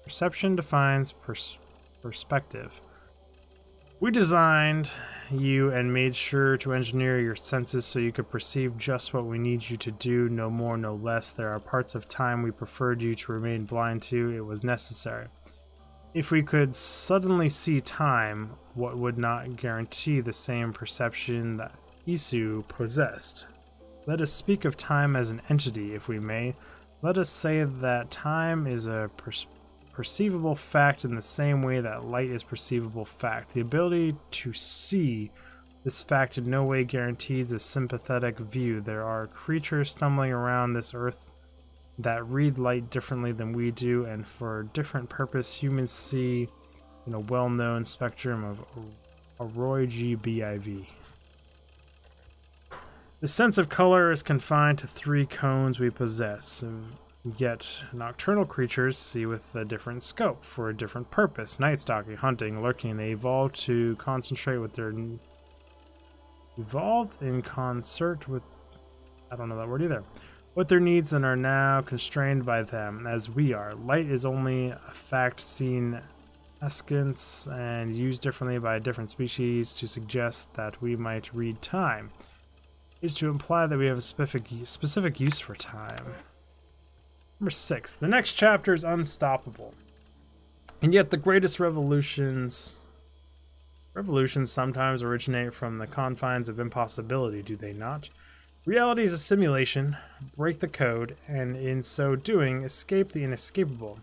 Perception defines perspective. We designed you and made sure to engineer your senses so you could perceive just what we need you to do, no more, no less. There are parts of time we preferred you to remain blind to. It was necessary. If we could suddenly see time, what would not guarantee the same perception that Isu possessed? Let us speak of time as an entity, if we may. Let us say that time is a perceivable fact in the same way that light is perceivable fact. The ability to see this fact in no way guarantees a sympathetic view. There are creatures stumbling around this earth that read light differently than we do, and for a different purpose. Humans see in a well-known spectrum of AORUS. The sense of color is confined to 3 cones we possess. Yet nocturnal creatures see with a different scope for a different purpose. Night stalking, hunting, lurking. They evolved to concentrate with their evolved in concert with, I don't know that word either, with their needs, and are now constrained by them as we are. Light is only a fact seen askance and used differently by a different species. To suggest that we might read time is to imply that we have a specific use for time. Number 6. The next chapter is unstoppable. And yet the greatest revolutions sometimes originate from the confines of impossibility, do they not? Reality is a simulation. Break the code, and in so doing, escape the inescapable.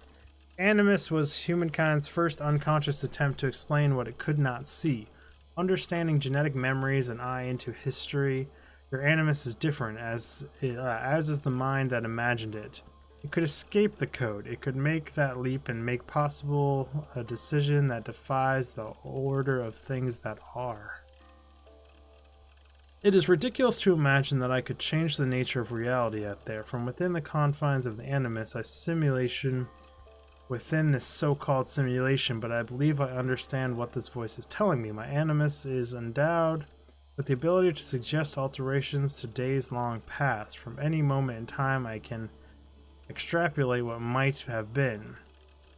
Animus was humankind's first unconscious attempt to explain what it could not see. Understanding genetic memories and eye into history, your animus is different, as is the mind that imagined it. It could escape the code. It could make that leap and make possible a decision that defies the order of things that are. It is ridiculous to imagine that I could change the nature of reality out there. From within the confines of the animus, a simulation within this so-called simulation, but I believe I understand what this voice is telling me. My animus is endowed with the ability to suggest alterations to days long past. From any moment in time, I can extrapolate what might have been.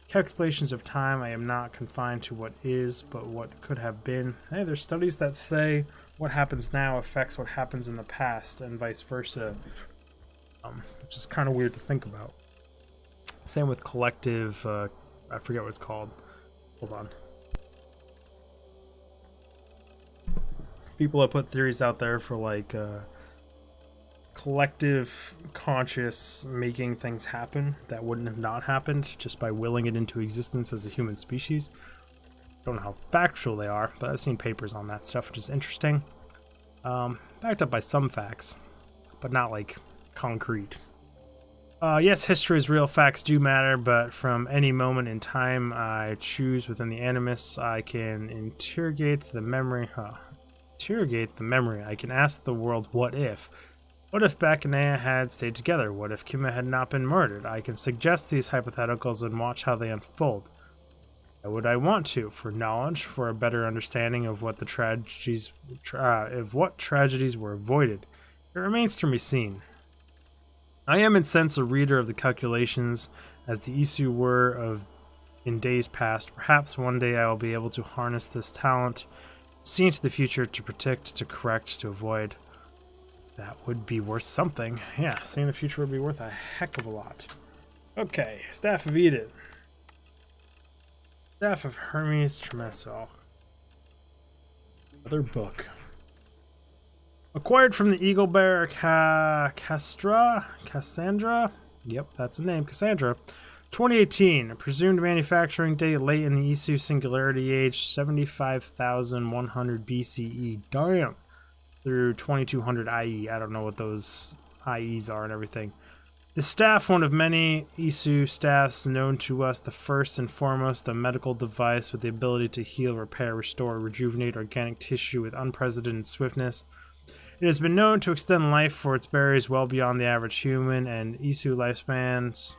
Calculations of time, I am not confined to what is, but what could have been. Hey, there's studies that say what happens now affects what happens in the past, and vice versa, which is kind of weird to think about. Same with collective, I forget what it's called. Hold on. People have put theories out there for like collective conscious making things happen that wouldn't have not happened just by willing it into existence as a human species. Don't know how factual they are, but I've seen papers on that stuff, which is interesting. Backed up by some facts, but not like concrete. Yes, history is real, facts do matter, but from any moment in time I choose within the animus, I can interrogate the memory. I can ask the world, what if? What if Beck and Aya had stayed together? What if Kima had not been murdered? I can suggest these hypotheticals and watch how they unfold. Why would I want to? For knowledge, for a better understanding of what the tragedies, were avoided. It remains to be seen. I am in sense a reader of the calculations as the Isu were in days past. Perhaps one day I will be able to harness this talent, see into the future, to predict, to correct, to avoid. That would be worth something. Yeah, seeing the future would be worth a heck of a lot. Okay, Staff of Eden. Staff of Hermes Trismegistus. Another book. Acquired from the Eagle Bear Cassandra. Yep, that's the name, Cassandra. 2018. Presumed manufacturing date late in the Isu Singularity Age, 75,100 BCE. Damn. Through 2200 IE. I don't know what those IEs are and everything. The staff, one of many ISU staffs known to us, the first and foremost a medical device with the ability to heal, repair, restore, rejuvenate organic tissue with unprecedented swiftness. It has been known to extend life for its berries well beyond the average human and ISU lifespans,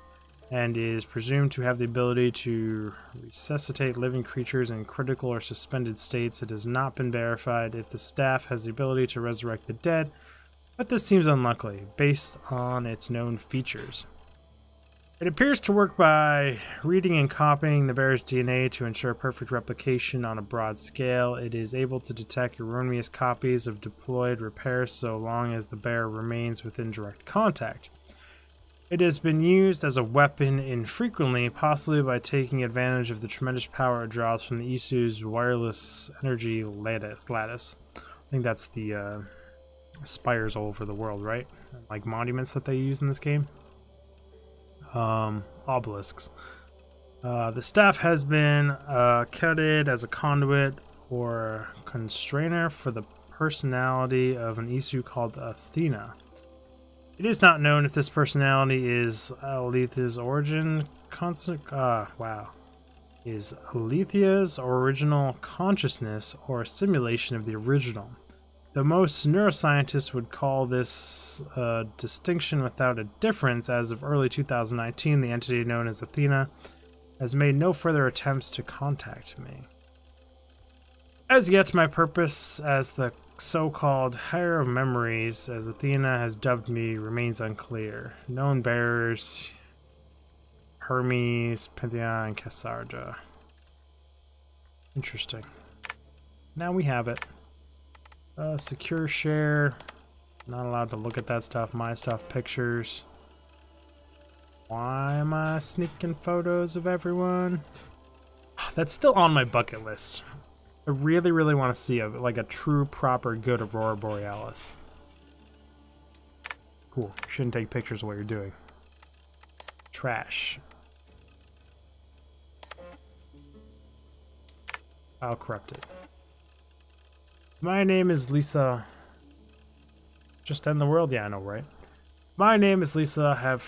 and is presumed to have the ability to resuscitate living creatures in critical or suspended states. It has not been verified if the staff has the ability to resurrect the dead, but this seems unlikely, based on its known features. It appears to work by reading and copying the bear's DNA to ensure perfect replication on a broad scale. It is able to detect erroneous copies of deployed repairs so long as the bear remains within direct contact. It has been used as a weapon infrequently, possibly by taking advantage of the tremendous power it draws from the ISU's wireless energy lattice. I think that's the spires all over the world, right? Like monuments that they use in this game. Obelisks. The staff has been coded as a conduit or constrainer for the personality of an Isu called Athena. It is not known if this personality is Alethia's origin is Alethia's original consciousness or a simulation of the original. Though most neuroscientists would call this a distinction without a difference, as of early 2019, the entity known as Athena has made no further attempts to contact me. As yet, my purpose as the so-called Higher of Memories, as Athena has dubbed me, remains unclear. Known bearers, Hermes, Pythia, and Cassarda. Interesting. Now we have it. Secure share. Not allowed to look at that stuff. My stuff, pictures. Why am I sneaking photos of everyone? That's still on my bucket list. I really, really want to see a true, proper, good Aurora Borealis. Cool. You shouldn't take pictures of what you're doing. Trash. I'll corrupt it. My name is Lisa. Just end the world? Yeah, I know, right? My name is Lisa.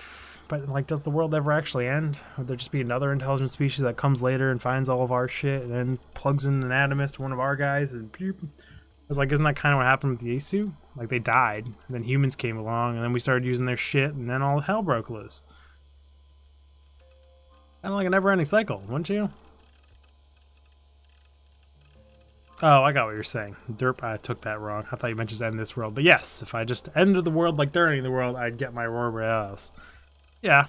But, does the world ever actually end? Would there just be another intelligent species that comes later and finds all of our shit and then plugs in an Animus to one of our guys and I was like, isn't that kind of what happened with the Isu? Like, they died, and then humans came along, and then we started using their shit, and then all hell broke loose. Kind of like a never-ending cycle, wouldn't you? Oh, I got what you're saying. Derp, I took that wrong. I thought you meant just end this world. But yes, if I just ended the world like they're ending the world, I'd get my Aurora Borealis. Yeah.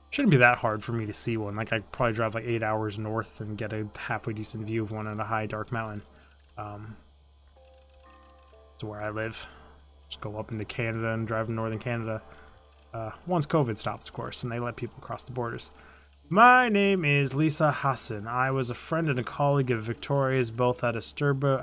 Shouldn't be that hard for me to see one. Like, I'd probably drive like 8 hours north and get a halfway decent view of one on a high, dark mountain. To where I live. Just go up into Canada and drive in northern Canada. Once COVID stops, of course, and they let people cross the borders. My name is Lisa Hassan. I was a friend and a colleague of Victoria's, both at Sturgo,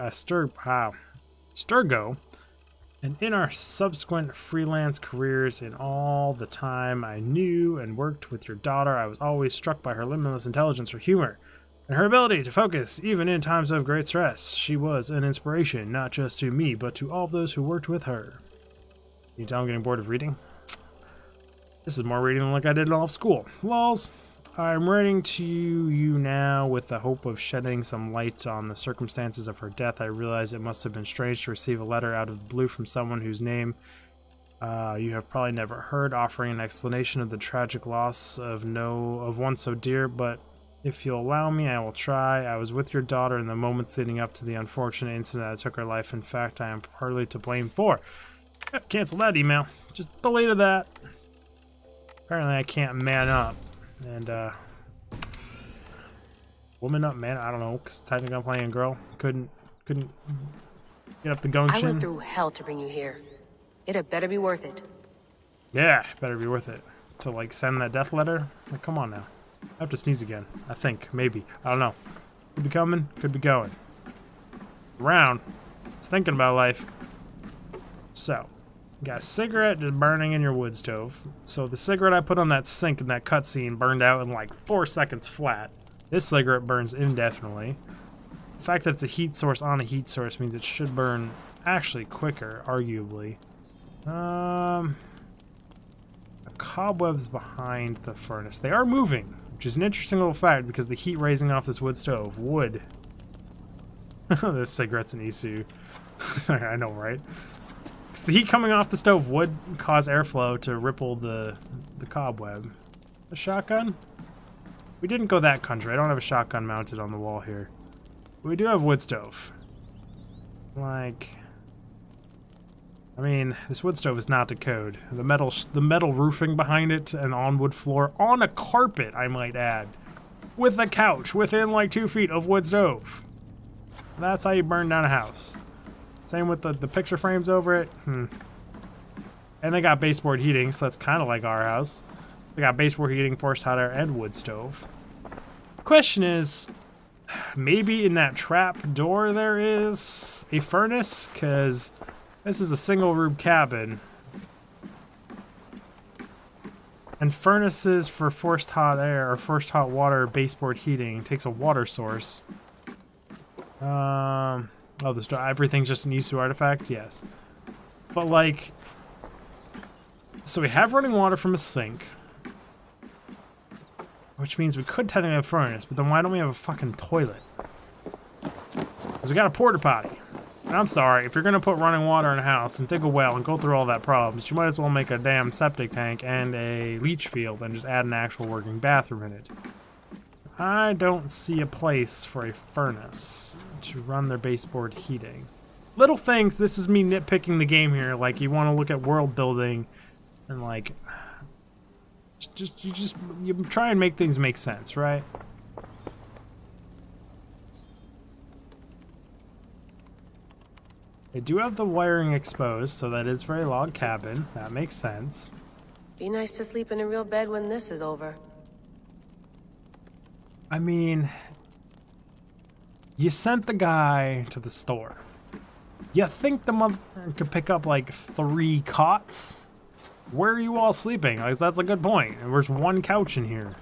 and in our subsequent freelance careers. In all the time I knew and worked with your daughter, I was always struck by her limitless intelligence, her humor, and her ability to focus even in times of great stress. She was an inspiration, not just to me, but to all those who worked with her. Can you tell I'm getting bored of reading? This is more reading than like I did in all of school. Lols. I'm writing to you now with the hope of shedding some light on the circumstances of her death. I realize it must have been strange to receive a letter out of the blue from someone whose name you have probably never heard, offering an explanation of the tragic loss of one so dear, but if you'll allow me, I will try. I was with your daughter in the moments leading up to the unfortunate incident that took her life. In fact, I am partly to blame for. Cancel that email. Just deleted that. Apparently I can't man up. And, woman up, man, I don't know, because technically I'm playing a girl. Couldn't get up the gumption. I went through hell to bring you here. It had better be worth it. Yeah, better be worth it. To, like, send that death letter? Like, come on now. I have to sneeze again. I think, maybe. I don't know. Could be coming, could be going. Around. It's thinking about life. So. Got a cigarette just burning in your wood stove. So the cigarette I put on that sink in that cutscene burned out in like 4 seconds flat. This cigarette burns indefinitely. The fact that it's a heat source on a heat source means it should burn actually quicker, arguably. A cobwebs behind the furnace. They are moving, which is an interesting little fact because the heat raising off this wood stove would... the cigarettes and Isu. Sorry, I know, right? The heat coming off the stove would cause airflow to ripple the cobweb. A shotgun? We didn't go that country. I don't have a shotgun mounted on the wall here. But we do have wood stove. Like... I mean, this wood stove is not to code. The metal roofing behind it and on wood floor, on a carpet, I might add, with a couch within like 2 feet of wood stove. That's how you burn down a house. Same with the picture frames over it. And they got baseboard heating, so that's kind of like our house. They got baseboard heating, forced hot air, and wood stove. Question is, maybe in that trap door there is a furnace, because this is a single room cabin. And furnaces for forced hot air or forced hot water baseboard heating takes a water source. Oh, this everything's just an Isu artifact? Yes. But like, so we have running water from a sink, which means we could technically have a furnace, but then why don't we have a fucking toilet? Because we got a porta potty. And I'm sorry, if you're going to put running water in a house and dig a well and go through all that problems, you might as well make a damn septic tank and a leach field and just add an actual working bathroom in it. I don't see a place for a furnace to run their baseboard heating. Little things, this is me nitpicking the game here, like you want to look at world building and like, you try and make things make sense, right? They do have the wiring exposed, so that is for a log cabin. That makes sense. Be nice to sleep in a real bed when this is over. I mean, you sent the guy to the store. You think the mother could pick up like 3 cots? Where are you all sleeping? Like, that's a good point. And there's 1 couch in here.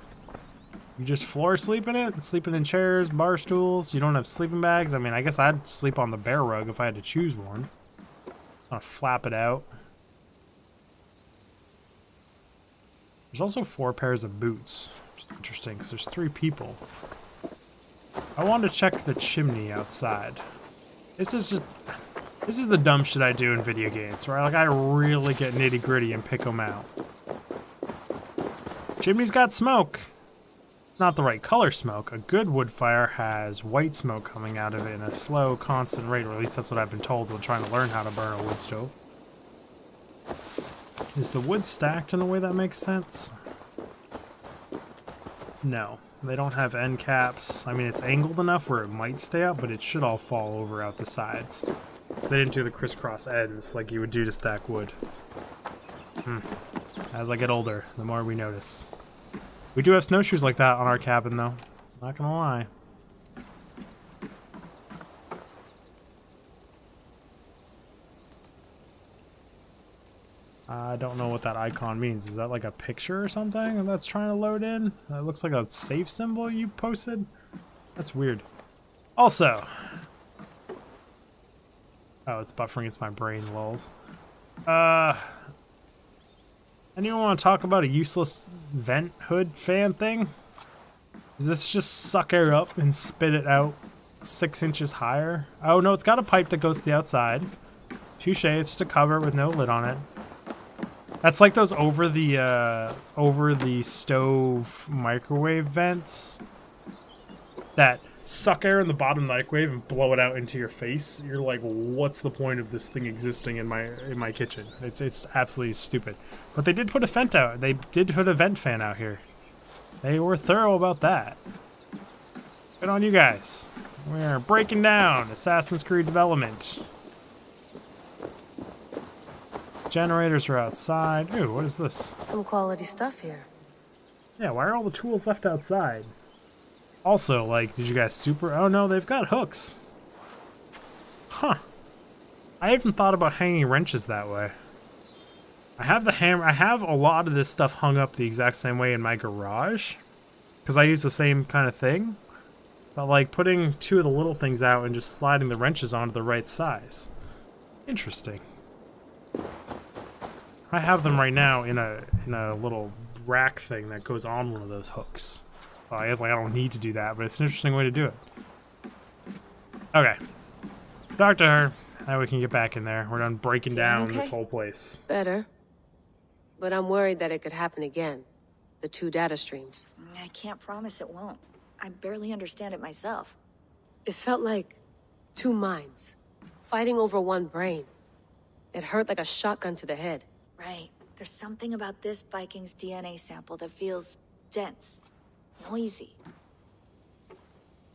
You just floor sleep in it? Sleeping in chairs, bar stools? You don't have sleeping bags? I mean, I guess I'd sleep on the bear rug if I had to choose one. I'll flap it out. There's also 4 pairs of boots, which is interesting because there's 3 people. I wanted to check the chimney outside. This is the dumb shit I do in video games, right? Like, I really get nitty gritty and pick them out. Chimney's got smoke. Not the right color smoke. A good wood fire has white smoke coming out of it in a slow, constant rate, or at least that's what I've been told while trying to learn how to burn a wood stove. Is the wood stacked in a way that makes sense? No. They don't have end caps. I mean, it's angled enough where it might stay up, but it should all fall over out the sides. So they didn't do the crisscross ends like you would do to stack wood. As I get older, the more we notice. We do have snowshoes like that on our cabin, though. Not gonna lie. I don't know what that icon means. Is that like a picture or something that's trying to load in? That looks like a safe symbol you posted? That's weird. Also... Oh, it's buffering. It's my brain, lols. Anyone want to talk about a useless vent hood fan thing? Does this just suck air up and spit it out 6 inches higher? Oh no, it's got a pipe that goes to the outside. Touche, it's just a cover with no lid on it. That's like those over the stove microwave vents that suck air in the bottom microwave and blow it out into your face. You're like, what's the point of this thing existing in my kitchen? It's absolutely stupid. But they did put a vent out. They did put a vent fan out here. They were thorough about that. Good on you guys. We're breaking down Assassin's Creed development. Generators are outside. Ooh, what is this? Some quality stuff here. Yeah, why are all the tools left outside? Also, like, did you guys super... Oh no, they've got hooks. Huh. I haven't thought about hanging wrenches that way. I have the hammer... I have a lot of this stuff hung up the exact same way in my garage. Because I use the same kind of thing. But, like, putting 2 of the little things out and just sliding the wrenches onto the right size. Interesting. I have them right now in a little rack thing that goes on one of those hooks. Well, I guess like I don't need to do that, but it's an interesting way to do it. Okay. Talk to her. Now we can get back in there. We're done breaking down this whole place. Better. But I'm worried that it could happen again. The 2 data streams. I can't promise it won't. I barely understand it myself. It felt like 2 minds, fighting over 1 brain. It hurt like a shotgun to the head. Right. There's something about this Viking's DNA sample that feels dense, noisy.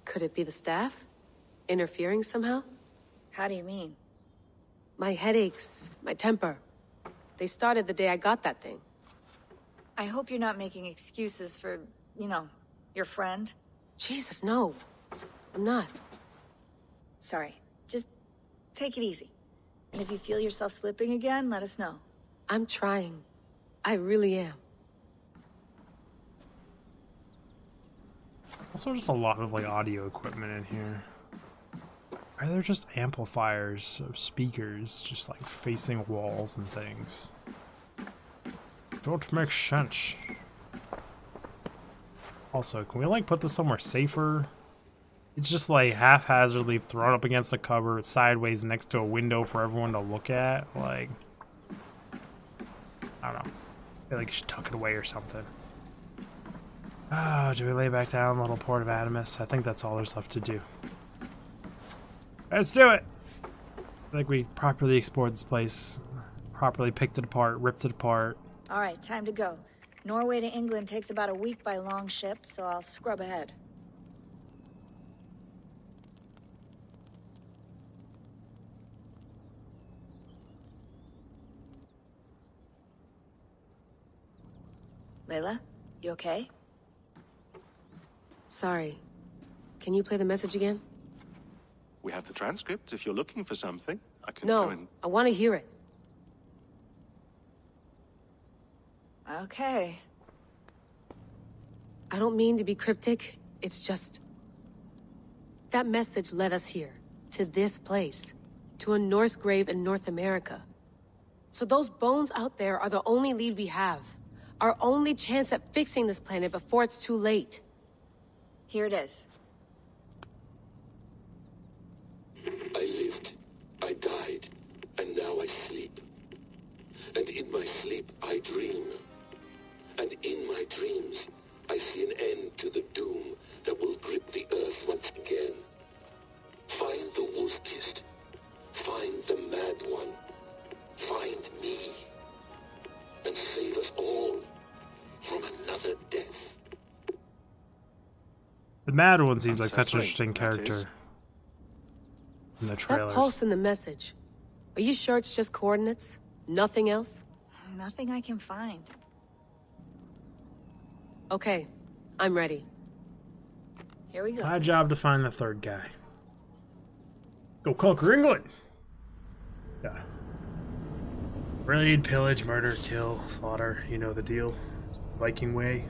Could it be the staff? Interfering somehow? How do you mean? My headaches, my temper. They started the day I got that thing. I hope you're not making excuses for, you know, your friend. Jesus, no. I'm not. Sorry. Just take it easy. And if you feel yourself slipping again, let us know. I'm trying. I really am. Also, just a lot of like audio equipment in here. Are there just amplifiers of speakers just like facing walls and things? Don't make sense. Also, can we like put this somewhere safer? It's just like haphazardly thrown up against a cupboard, sideways next to a window for everyone to look at. Like, I don't know. I feel like you should tuck it away or something. Oh, do we lay back down, little port of Adamus? I think that's all there's left to do. Let's do it! I think we properly explored this place, properly picked it apart, ripped it apart. All right, time to go. Norway to England takes about a week by long ship, so I'll scrub ahead. Layla, you okay? Sorry. Can you play the message again? We have the transcript. If you're looking for something, I can go and... I want to hear it. Okay. I don't mean to be cryptic. It's just... that message led us here. To this place. To a Norse grave in North America. So those bones out there are the only lead we have. Our only chance at fixing this planet before it's too late. Here it is. I lived, I died, and now I sleep. And in my sleep I dream. And in my dreams I see an end to the doom that will grip the earth once again. Find the wolf-kissed. Find the mad one. Find me. And save us all from another death. The mad one seems like such an interesting character in the That trailers. pulse in the message. Are you sure it's just coordinates? Nothing else? Nothing I can find. Okay, I'm ready. Here we go. My job to find the 3rd guy. Go conquer England! Yeah. Raid, pillage, murder, kill, slaughter. You know the deal. Viking way.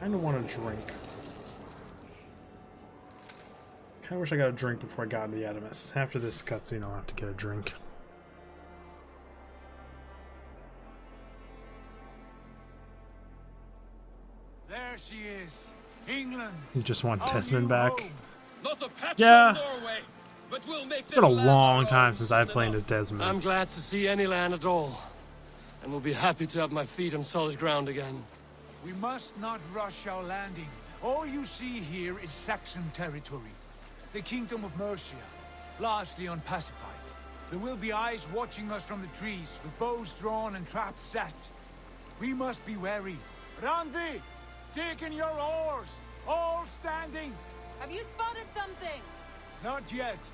I kinda want a drink. Kinda wish I got a drink before I got into the Adamus. After this cutscene, I'll have to get a drink. There she is. England. You just want Tesman back? Not a patch Yeah. on Norway, but we'll make It's been a long time since I've played as Desmond. I'm glad to see any land at all. And will be happy to have my feet on solid ground again. We must not rush our landing. All you see here is Saxon territory. The Kingdom of Mercia, largely unpacified. There will be eyes watching us from the trees, with bows drawn and traps set. We must be wary. Randi, dig in your oars, all standing. Have you spotted something? Not yet.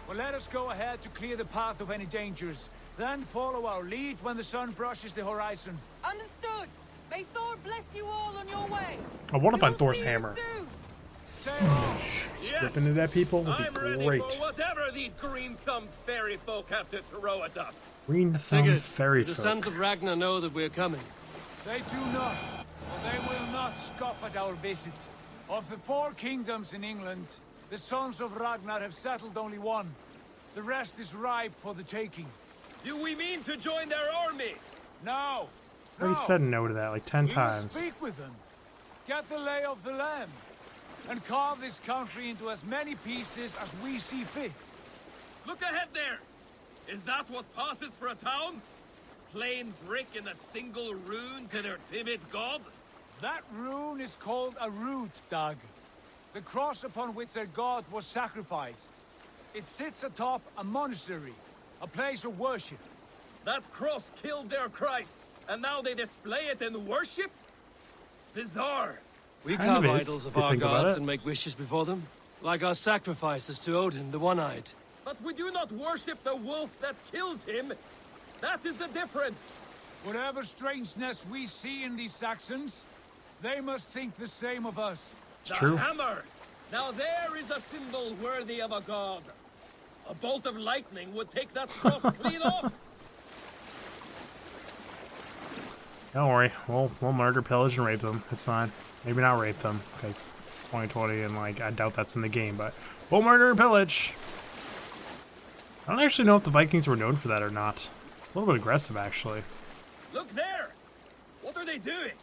Well, let us go ahead to clear the path of any dangers, then follow our lead when the sun brushes the horizon. Understood. May Thor bless you all on your way. I want to find Thor's hammer. Yes, Flipping it at people would I'm be ready great. for whatever these green-thumbed fairy folk have to throw at us. Green thumb Sigurd, fairy the folk. sons of Ragnar know that we're coming. They do not, but they will not scoff at our visit. Of the 4 kingdoms in England, the sons of Ragnar have settled only one. The rest is ripe for the taking. Do we mean to join their army? No. I already said no to that like 10 times. We will speak with them, get the lay of the land, and carve this country into as many pieces as we see fit. Look ahead there! Is that what passes for a town? Plain brick in a single rune to their timid god? That rune is called a root, Doug. The cross upon which their god was sacrificed. It sits atop a monastery, a place of worship. That cross killed their Christ, and now they display it in worship? Bizarre. We carve idols of our gods and make wishes before them, like our sacrifices to Odin, the One-Eyed. But we do not worship the wolf that kills him. That is the difference. Whatever strangeness we see in these Saxons, they must think the same of us. The hammer! Now there is a symbol worthy of a god. A bolt of lightning would take that cross clean off. Don't worry, we'll murder, pillage, and rape them. It's fine. Maybe not rape them, because 2020 and like I doubt that's in the game, but we'll murder and pillage. I don't actually know if the Vikings were known for that or not. It's a little bit aggressive, actually. Look there! What are they doing?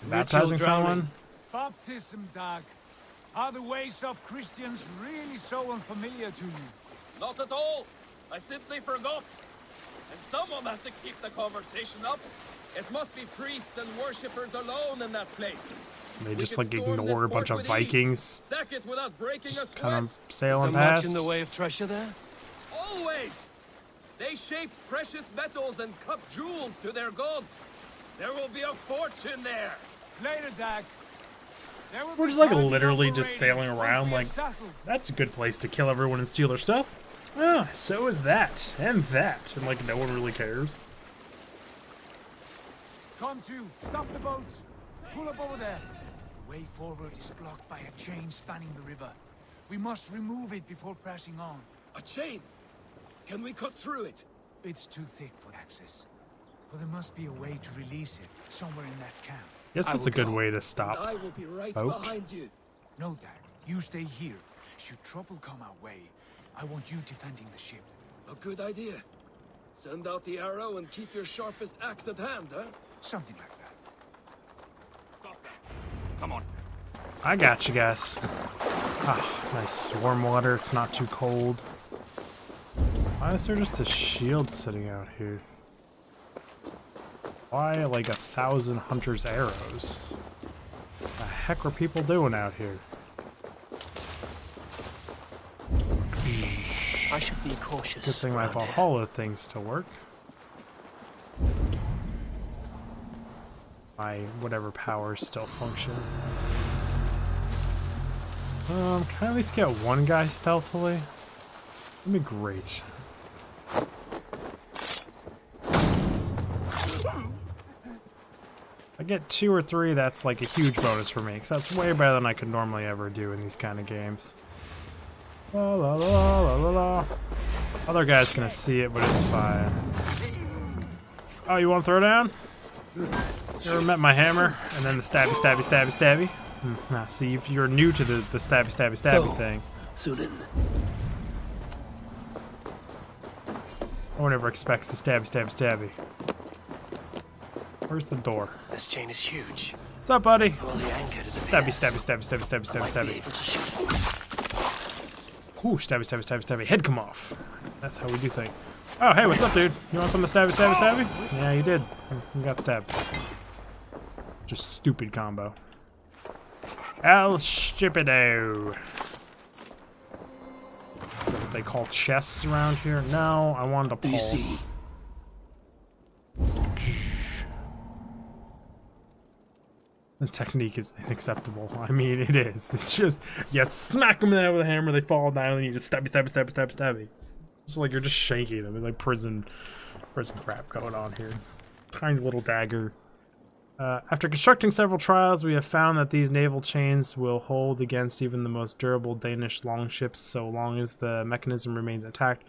Baptizing someone? Baptism, Doug. Are the ways of Christians really so unfamiliar to you? Not at all. I simply forgot. And someone has to keep the conversation up. It must be priests and worshippers alone in that place. They just like ignore a bunch of Vikings. Sack it without breaking a sweat. Kind of sailing Is there past. much in the way of treasure there? Always! They shape precious metals and cut jewels to their gods. There will be a fortune there. Later, Doug. We're just like literally just sailing around like, that's a good place to kill everyone and steal their stuff. Ah, so is that. And that. And like no one really cares. Come to, stop the boats. Pull up over there. The way forward is blocked by a chain spanning the river. We must remove it before passing on. A chain? Can we cut through it? It's too thick for access. But there must be a way to release it somewhere in that camp. Guess that's a good way to stop. I will be right boat. behind you. No, Dad. You stay here. Should trouble come our way, I want you defending the ship. A good idea. Send out the arrow and keep your sharpest axe at hand, huh? Something like that. Stop that. Come on. I got you guys. Ah, nice warm water. It's not too cold. Why is there just a shield sitting out here? Why like 1,000 hunters' arrows? What the heck are people doing out here? I should be cautious. Good thing my Valhalla thing still work. My whatever powers still function. Can I at least get one guy stealthily? That'd be great. If I get 2 or 3, that's like a huge bonus for me, because that's way better than I could normally ever do in these kind of games. La la la la la la. Other guy's gonna see it, but it's fine. Oh, you want to throw down? You ever met my hammer? And then the stabby, stabby, stabby, stabby? Nah, see, if you're new to the stabby, stabby, stabby thing. No one ever expects the stabby, stabby, stabby. Where's the door? This chain is huge. What's up, buddy? Stabby, Stabby, stabby, stabby, stabby, stabby, stabby, stabby. Ooh, stabby, stabby, stabby, stabby. Head come off. That's how we do things. Oh, hey, what's up, dude? You want some of the stabby, stabby, stabby? Yeah, you did. You got stabbed. Just stupid combo. El Shipido. Is that what they call chests around here? No, I wanted a pulse. The technique is unacceptable. I mean, it is. It's just, you smack them in the head with a hammer, they fall down, and you just stabby, stabby, stabby, stabby, stabby. It's like you're just shaking them. It's like prison crap going on here. Tiny little dagger. After constructing several trials, we have found that these naval chains will hold against even the most durable Danish longships so long as the mechanism remains intact.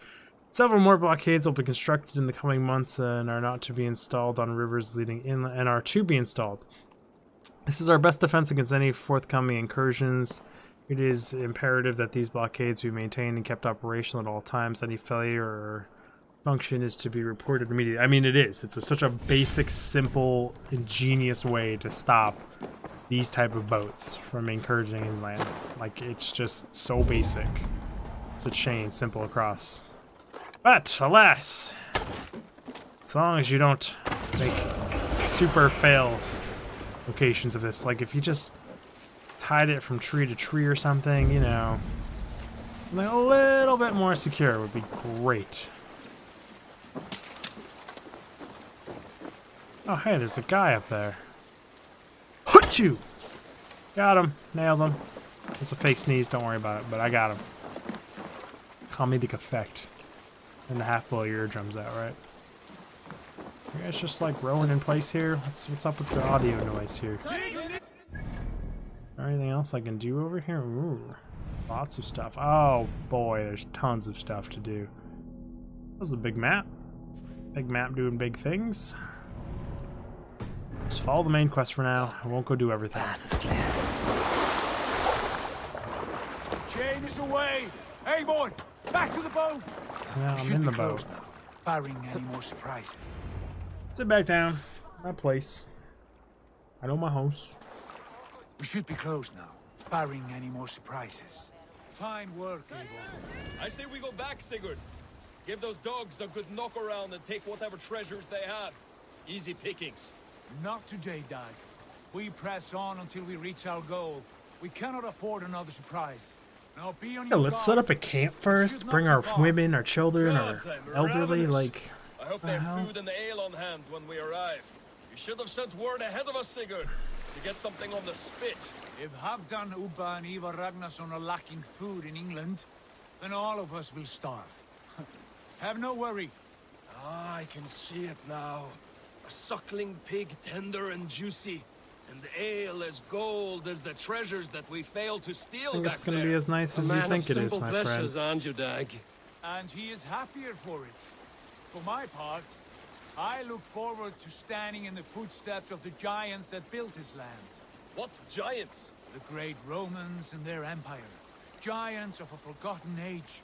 Several more blockades will be constructed in the coming months and are not to be installed on rivers leading inland, and are to be installed. This is our best defense against any forthcoming incursions. It is imperative that these blockades be maintained and kept operational at all times. Any failure or function is to be reported immediately. I mean, it is. It's such a basic, simple, ingenious way to stop these type of boats from incursioning inland. Like, it's just so basic. It's a chain, simple across. But, alas, as long as you don't make super fail locations of this, like if you just tied it from tree to tree or something, you know, like a little bit more secure would be great. Oh, hey, there's a guy up there. Hoochoo! Got him. Nailed him. It's a fake sneeze, don't worry about it, but I got him. Comedic effect. And the half blow your eardrums out, right? You guys just like rolling in place here? What's up with the audio noise here? Anything else I can do over here? Ooh, lots of stuff. Oh boy, there's tons of stuff to do. This is a big map. Big map doing big things. Just follow the main quest for now. I won't go do everything. Chain is away! Eivor! Back to the boat! Yeah, I'm in the boat. Now, barring any more surprises. Sit back down. My place. I know my house. We should be closed now, barring any more surprises. Fine work, Eivor. I say we go back, Sigurd. Give those dogs a good knock around and take whatever treasures they have. Easy pickings. Not today, Dag. We press on until we reach our goal. We cannot afford another surprise. Now be on Yeah, your let's guard. set up a camp first. Bring our women, our children, our elderly. ravenous. Like, I hope they have food and ale on hand when we arrive. You should have sent word ahead of us, Sigurd, to get something on the spit. If Halfdan, Ubba, and Ivar Ragnarsson are lacking food in England, then all of us will starve. Have no worry. Ah, I can see it now. A suckling pig, tender and juicy. And the ale as gold as the treasures that we failed to steal I think back it's gonna there. be as nice as you think it is, my friend. Aren't you, Dag? And he is happier for it. For my part, I look forward to standing in the footsteps of the giants that built this land. What giants? The great Romans and their empire. Giants of a forgotten age.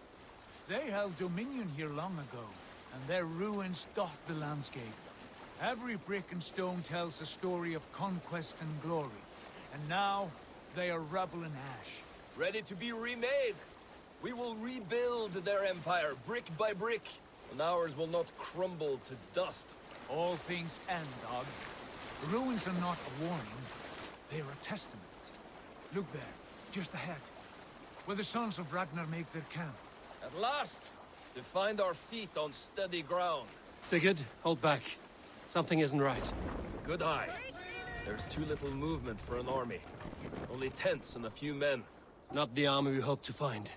They held dominion here long ago, and their ruins dot the landscape. Every brick and stone tells a story of conquest and glory. And now, they are rubble and ash. Ready to be remade. We will rebuild their empire, brick by brick. And ours will not crumble to dust. All things end, Dog. The ruins are not a warning. They are a testament. Look there, just ahead. Where the sons of Ragnar make their camp. At last! To find our feet on steady ground. Sigurd, hold back. Something isn't right. Good eye. There's too little movement for an army. Only tents and a few men. Not the army we hoped to find.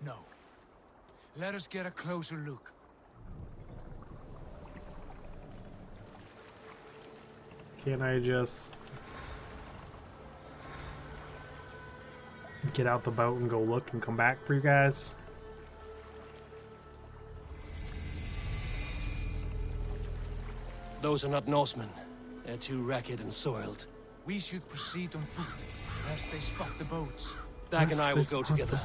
No. Let us get a closer look. Can't I just get out the boat and go look and come back for you guys? Those are not Norsemen. They're too ragged and soiled. We should proceed on foot, lest they spot the boats. Dag and I will go together.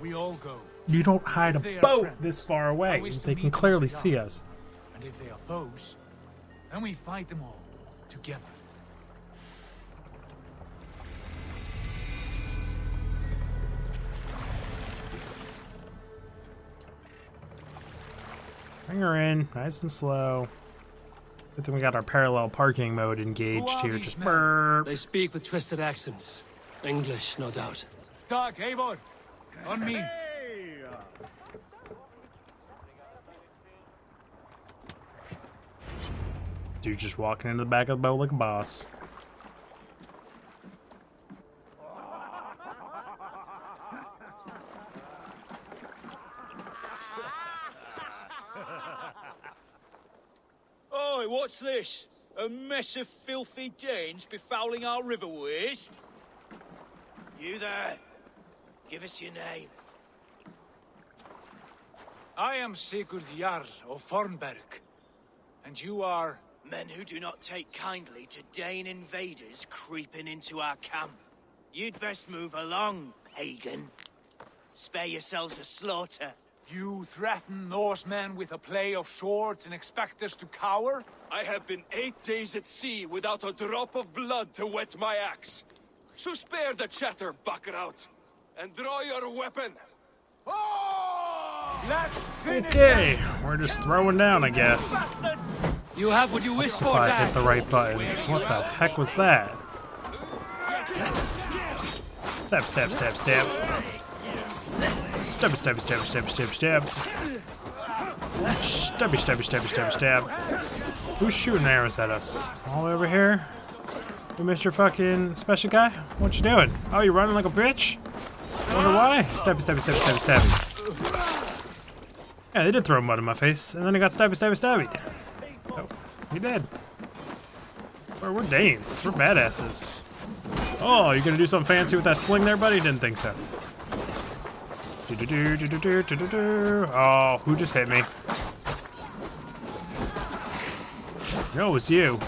We all go. You don't hide If they a are boat friends, this far I away. wish to They meet can them clearly as they see are. us. And if they are foes, then we fight them all, together. Bring her in, nice and slow. Good thing we got our parallel parking mode engaged here. Just burp. They speak with twisted accents. English, no doubt. Dag, Eivor, on me. Dude just walking into the back of the boat like a boss. Oi, what's this? A mess of filthy Danes befouling our riverways? You there? Give us your name. I am Sigurd Jarl of Fornberg. And you are Men who do not take kindly to Dane invaders creeping into our camp. You'd best move along, pagan. Spare yourselves a slaughter. You threaten Norsemen with a play of swords and expect us to cower? I have been 8 days at sea without a drop of blood to wet my axe. So spare the chatter, Buckerout, and draw your weapon. Let's finish Okay, we're just throwing down, I guess. You have what you wish If for, I Dad. hit the right buttons. What the heck was that? Stab, stab, stab, stab. Stabby, stabby, stabby, stabby, stabby, stab. Stabby, stabby, stabby, stabby, stab. Who's shooting arrows at us? All the way over here? You Mr. fucking special guy? What you doing? Oh, you running like a bitch? Wonder why? Stabby, stabby, stabby, stabby, stabby. Yeah, they did throw mud in my face, and then I got stabby, stabby, stabby. Oh, he did. We're Danes. We're badasses. Oh, you gonna do something fancy with that sling there, buddy? Didn't think so. Oh, who just hit me? No, it was you.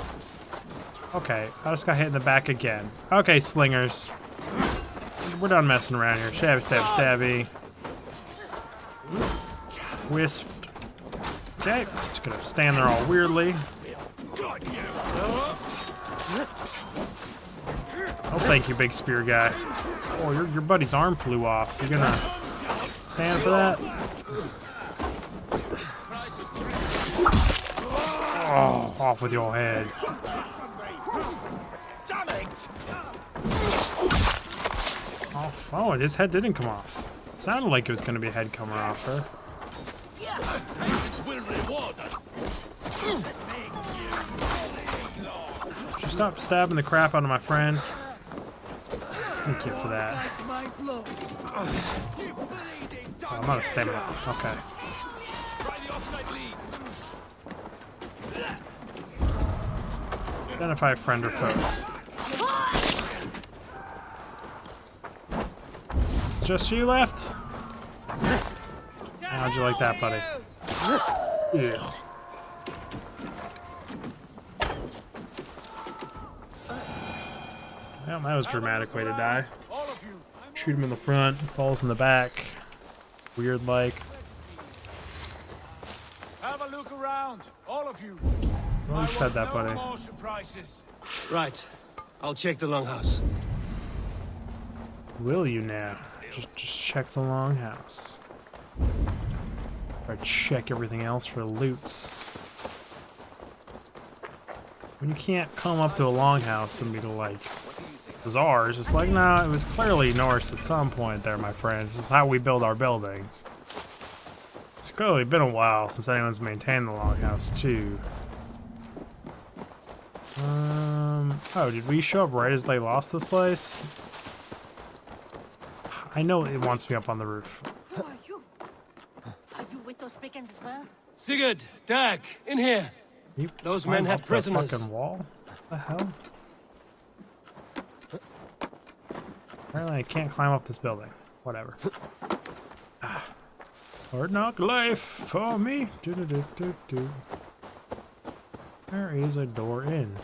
Okay, I just got hit in the back again. Okay, slingers. We're done messing around here. Stabby, stabby, stabby. Wisped. Okay, just gonna stand there all weirdly. Oh, thank you, big spear guy. Oh, your buddy's arm flew off. You're gonna stand for that? Oh, off with your head. Oh, his head didn't come off. It sounded like it was gonna be a head coming off her. Just stop stabbing the crap out of my friend. Thank you for that. Oh, I'm out of stamina. Okay. Identify friend or foes. It's just you left? How'd you like that, buddy? Yeah. Well, that was a dramatic way to die. Shoot him in the front, falls in the back. Weird like. Have a look around, all of you. Well, you said that, buddy. More surprises. Right. I'll check the longhouse. Will you now? Just check the longhouse. Or check everything else for loots. When you can't come up to a longhouse and be like, it was ours. It's like, nah, it was clearly Norse at some point there, my friend. This is how we build our buildings. It's clearly been a while since anyone's maintained the longhouse, too. Oh, did we show up right as they lost this place? I know it wants me up on the roof. Who are you? Are you with those brigands as well? Sigurd, Dag, in here. Those men had prisoners. Fucking wall? What the hell? Apparently I can't climb up this building. Whatever. Hard knock life for me. There is a door in.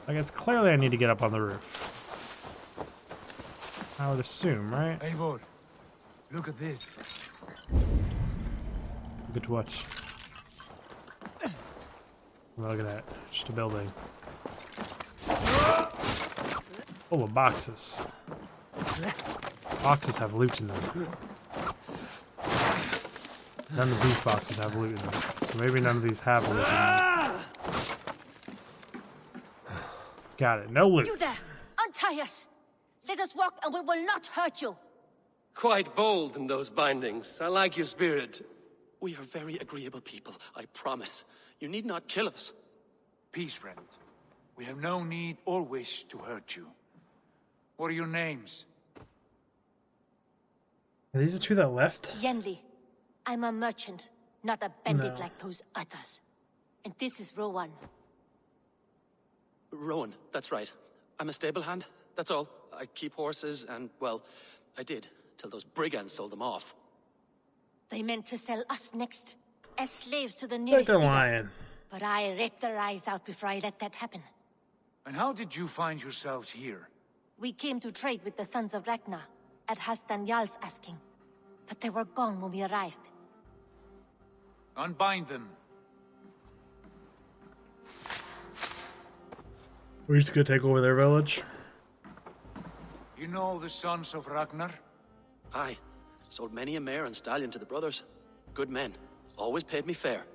Like, it's clearly I need to get up on the roof. I would assume, right? Eivor, look at this. Look at what? Look at that. Just a building. Full of boxes. Boxes have loot in them. None of these boxes have loot in them. So maybe none of these have loot in them. Got it. No loot. You there! Untie us! Let us walk and we will not hurt you! Quite bold in those bindings. I like your spirit. We are very agreeable people, I promise. You need not kill us. Peace, friend. We have no need or wish to hurt you. What are your names? Are these the two that left? Yenli. I'm a merchant, not a bandit No. like those others. And this is Rowan. Rowan, that's right. I'm a stable hand, that's all. I keep horses and, well, I did, till those brigands sold them off. They meant to sell us next, as slaves to the Like nearest a bidder. lion. But I ripped their eyes out before I let that happen. And how did you find yourselves here? We came to trade with the Sons of Ragnar, at Halfdan Jarl's asking. But they were gone when we arrived. Unbind them. We're just gonna take over their village. You know the Sons of Ragnar? Aye. Sold many a mare and stallion to the brothers. Good men. Always paid me fair.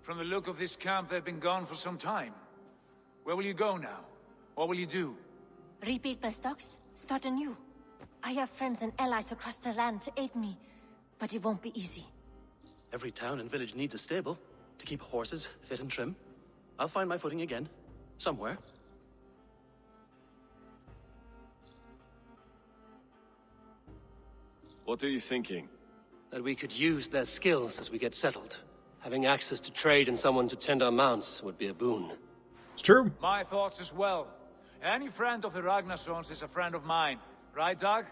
From the look of this camp, they've been gone for some time. Where will you go now? What will you do? Rebuild my stocks, start anew. I have friends and allies across the land to aid me, but it won't be easy. Every town and village needs a stable to keep horses fit and trim. I'll find my footing again. Somewhere. What are you thinking? That we could use their skills as we get settled. Having access to trade and someone to tend our mounts would be a boon. It's true. My thoughts as well. Any friend of the Ragnarsons is a friend of mine. Right, Dag?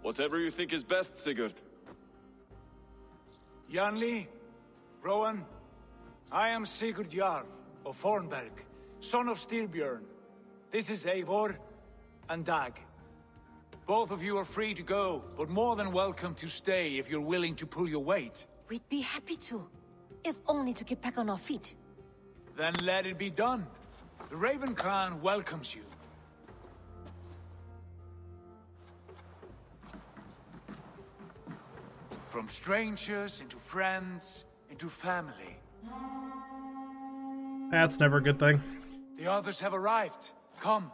Whatever you think is best, Sigurd. Janli, Rowan, I am Sigurd Jarl of Fornberg, son of Styrbjörn. This is Eivor and Dag. Both of you are free to go, but more than welcome to stay if you're willing to pull your weight. We'd be happy to, if only to get back on our feet. Then let it be done. The Raven clan welcomes you. From strangers into friends, into family. That's never a good thing. The others have arrived. Come.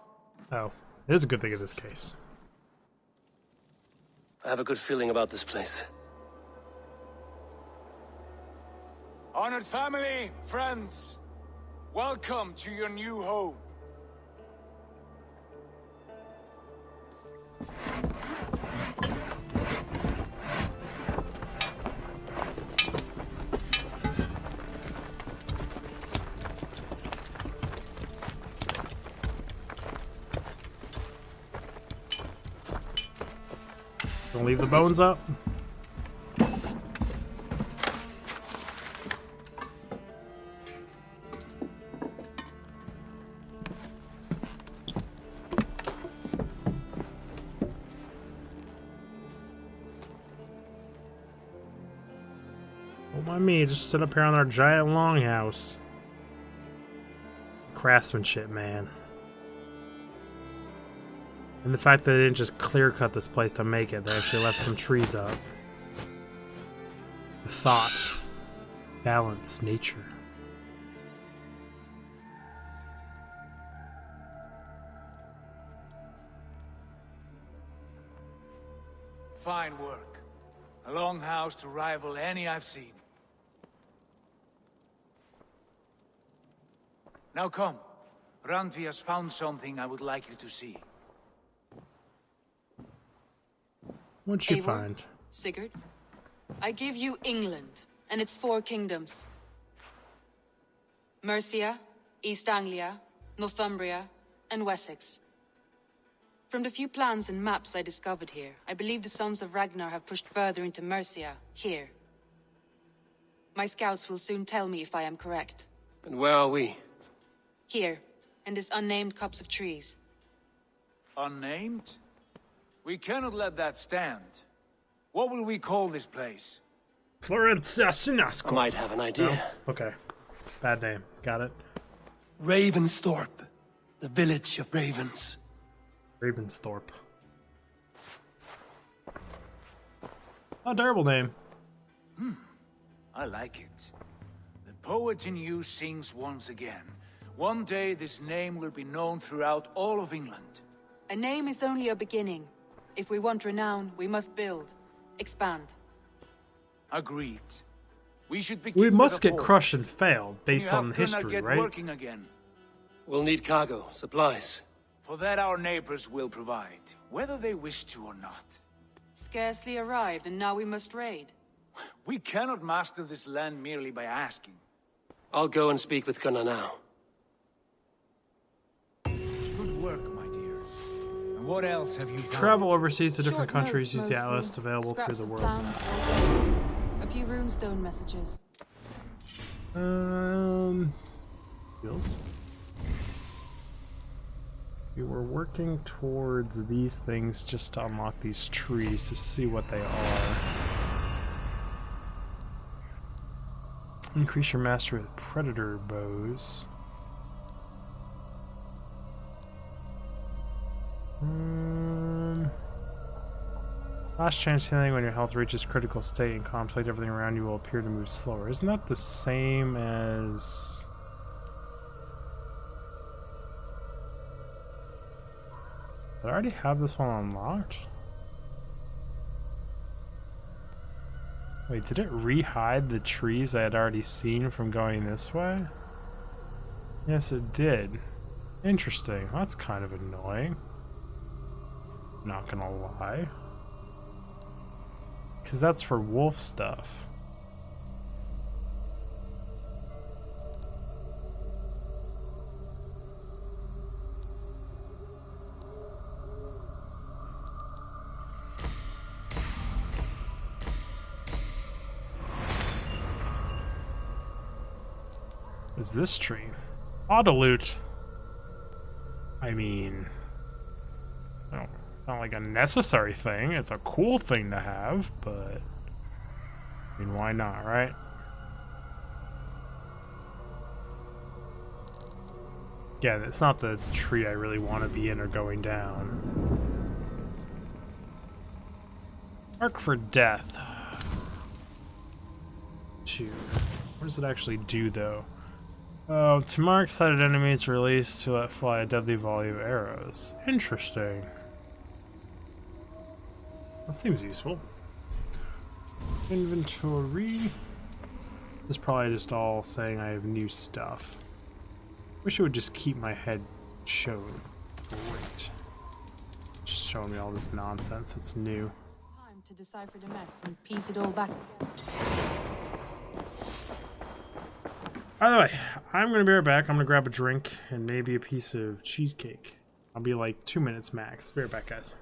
Oh, it is a good thing in this case. I have a good feeling about this place. Honored family, friends, welcome to your new home. Don't leave the bones up. Don't mind me, just sit up here on our giant longhouse. Craftsmanship, man. And the fact that they didn't just clear cut this place to make it, they actually left some trees up. The thought, balance, nature. Fine work. A longhouse to rival any I've seen. Now come. Randvi has found something I would like you to see. What'd she Eivor, find? Sigurd, I give you England and its 4 kingdoms. Mercia, East Anglia, Northumbria, and Wessex. From the few plans and maps I discovered here, I believe the Sons of Ragnar have pushed further into Mercia, here. My scouts will soon tell me if I am correct. And where are we? Here, in this unnamed copse of trees. Unnamed? We cannot let that stand. What will we call this place? Florentia I might have an idea. No? Okay. Bad name. Got it. Ravensthorpe. The village of ravens. Ravensthorpe. A terrible name. I like it. The poet in you sings once again. One day this name will be known throughout all of England. A name is only a beginning. If we want renown, we must build, expand. Agreed. We should begin. We must get port. crushed and fail based Can on you the help Gunnar history, get right? working again? We'll need cargo, supplies. For that our neighbors will provide, whether they wish to or not. Scarcely arrived, and now we must raid. We cannot master this land merely by asking. I'll go and speak with Gunnar now. Good work, my dear. And what else have you found? Travel overseas to different Short countries. notes, Use the mostly. atlas available through Scraps the of world. plans, logos, a few runestone messages. Feels. We were working towards these things just to unlock these trees to see what they are. Increase your mastery with predator bows. Last chance healing when your health reaches critical state in conflict, everything around you will appear to move slower. Isn't that the same as... Did I already have this one unlocked? Wait, did it re-hide the trees I had already seen from going this way? Yes, it did. Interesting. That's kind of annoying. Not gonna lie. Because that's for wolf stuff. Is this tree? Auto loot. I mean, not like a necessary thing. It's a cool thing to have, but I mean, why not, right? Yeah, it's not the tree I really want to be in or going down. Mark for death. 2. What does it actually do, though? Oh, to mark sighted enemies, release to let fly a deadly volley of arrows. Interesting. That seems useful. Inventory. This is probably just all saying I have new stuff. Wish it would just keep my head shown. Great. Just showing me all this nonsense that's new. Time to decipher the mess and piece it all back together. By the way, I'm gonna be right back. I'm gonna grab a drink and maybe a piece of cheesecake. I'll be like 2 minutes max. Be right back, guys.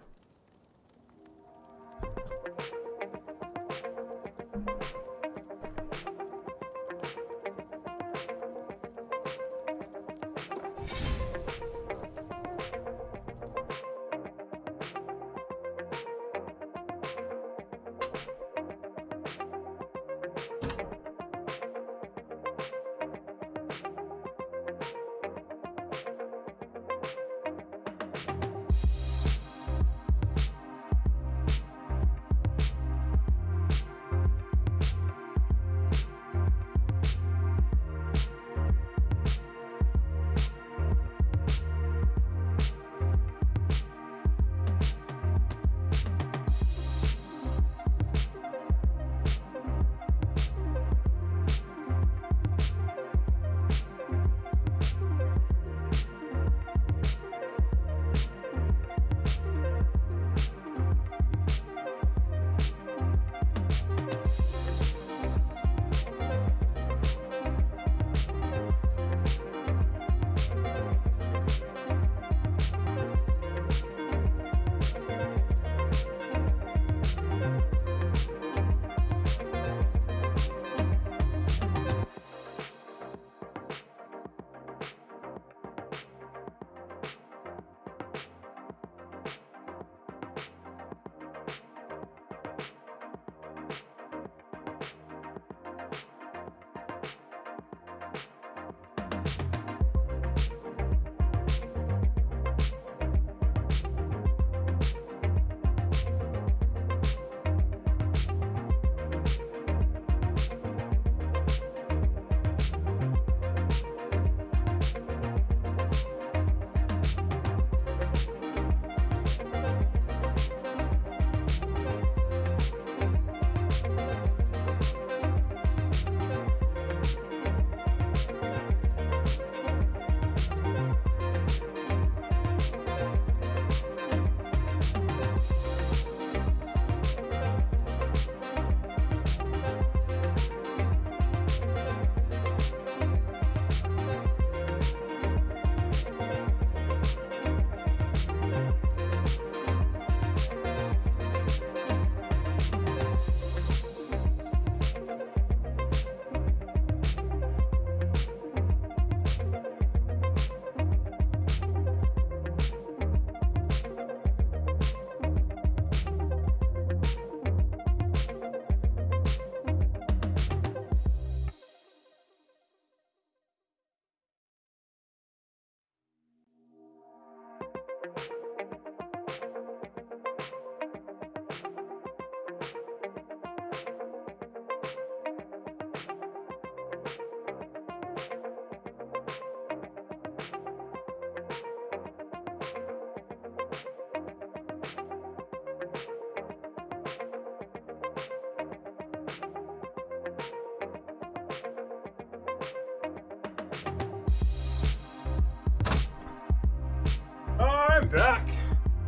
I'm back.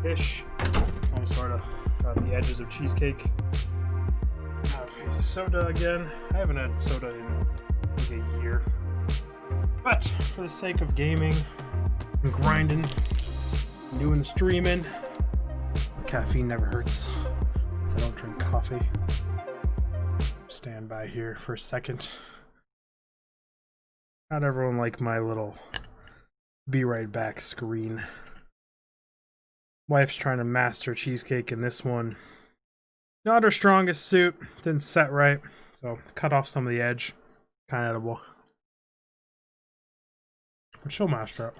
Ish. Almost sort of got the edges of cheesecake. Soda again. I haven't had soda in like a year. But for the sake of gaming and grinding, and doing the streaming, caffeine never hurts. So I don't drink coffee. Stand by here for a second. Not everyone like my little be right back screen. Wife's trying to master cheesecake in this one. Not her strongest suit. Didn't set right. So cut off some of the edge. Kind of edible. But she'll master it.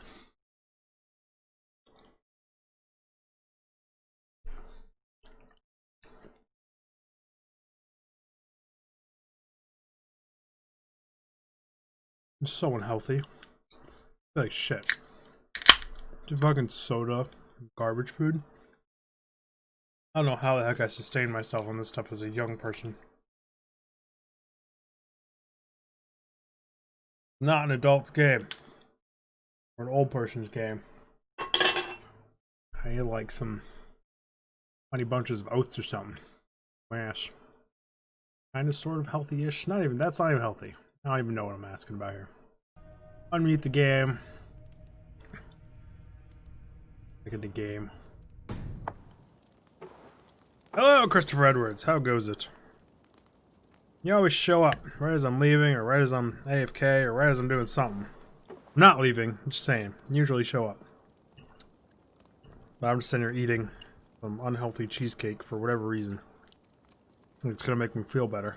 It's so unhealthy. I feel like shit. Just fucking soda, garbage food. I don't know how the heck I sustained myself on this stuff as a young person. Not an adult's game. Or an old person's game. I need like some honey bunches of oats or something. Mash. Kinda sort of healthy-ish. Not even, that's not even healthy. I don't even know what I'm asking about here. Unmute the game. Look at the game. Hello, Christopher Edwards. How goes it? You always show up right as I'm leaving, or right as I'm AFK, or right as I'm doing something. I'm not leaving, I'm just saying. Usually show up. But I'm just sitting here eating some unhealthy cheesecake for whatever reason. I think it's gonna make me feel better.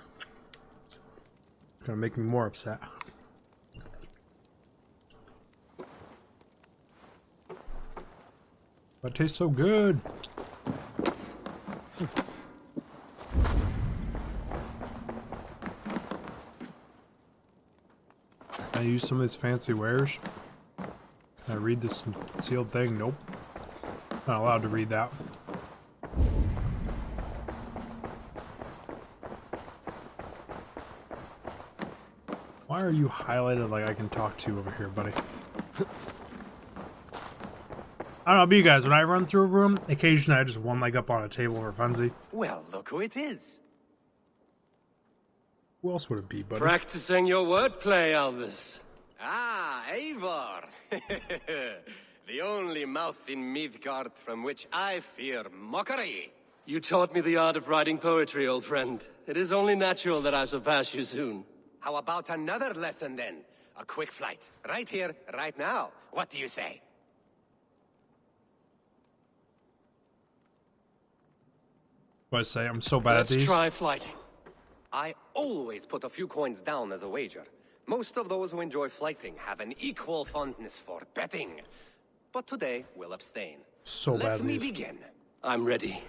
It's gonna make me more upset. That tastes so good. Can I use some of these fancy wares? Can I read this sealed thing? Nope. Not allowed to read that. Why are you highlighted like I can talk to over here, buddy? I don't know about you guys, when I run through a room, occasionally I just one leg up on a table for funsy. Well, look who it is. Who else would it be, buddy? Practicing your wordplay, Elvis. Ah, Eivor. The only mouth in Midgard from which I fear mockery. You taught me the art of writing poetry, old friend. It is only natural that I surpass you soon. How about another lesson then? A quick flight. Right here, right now. What do you say? What I say? I'm so bad at these. Let's try flighting. I always put a few coins down as a wager. Most of those who enjoy flighting have an equal fondness for betting. But today, we'll abstain. So bad at Let me these. begin. I'm ready.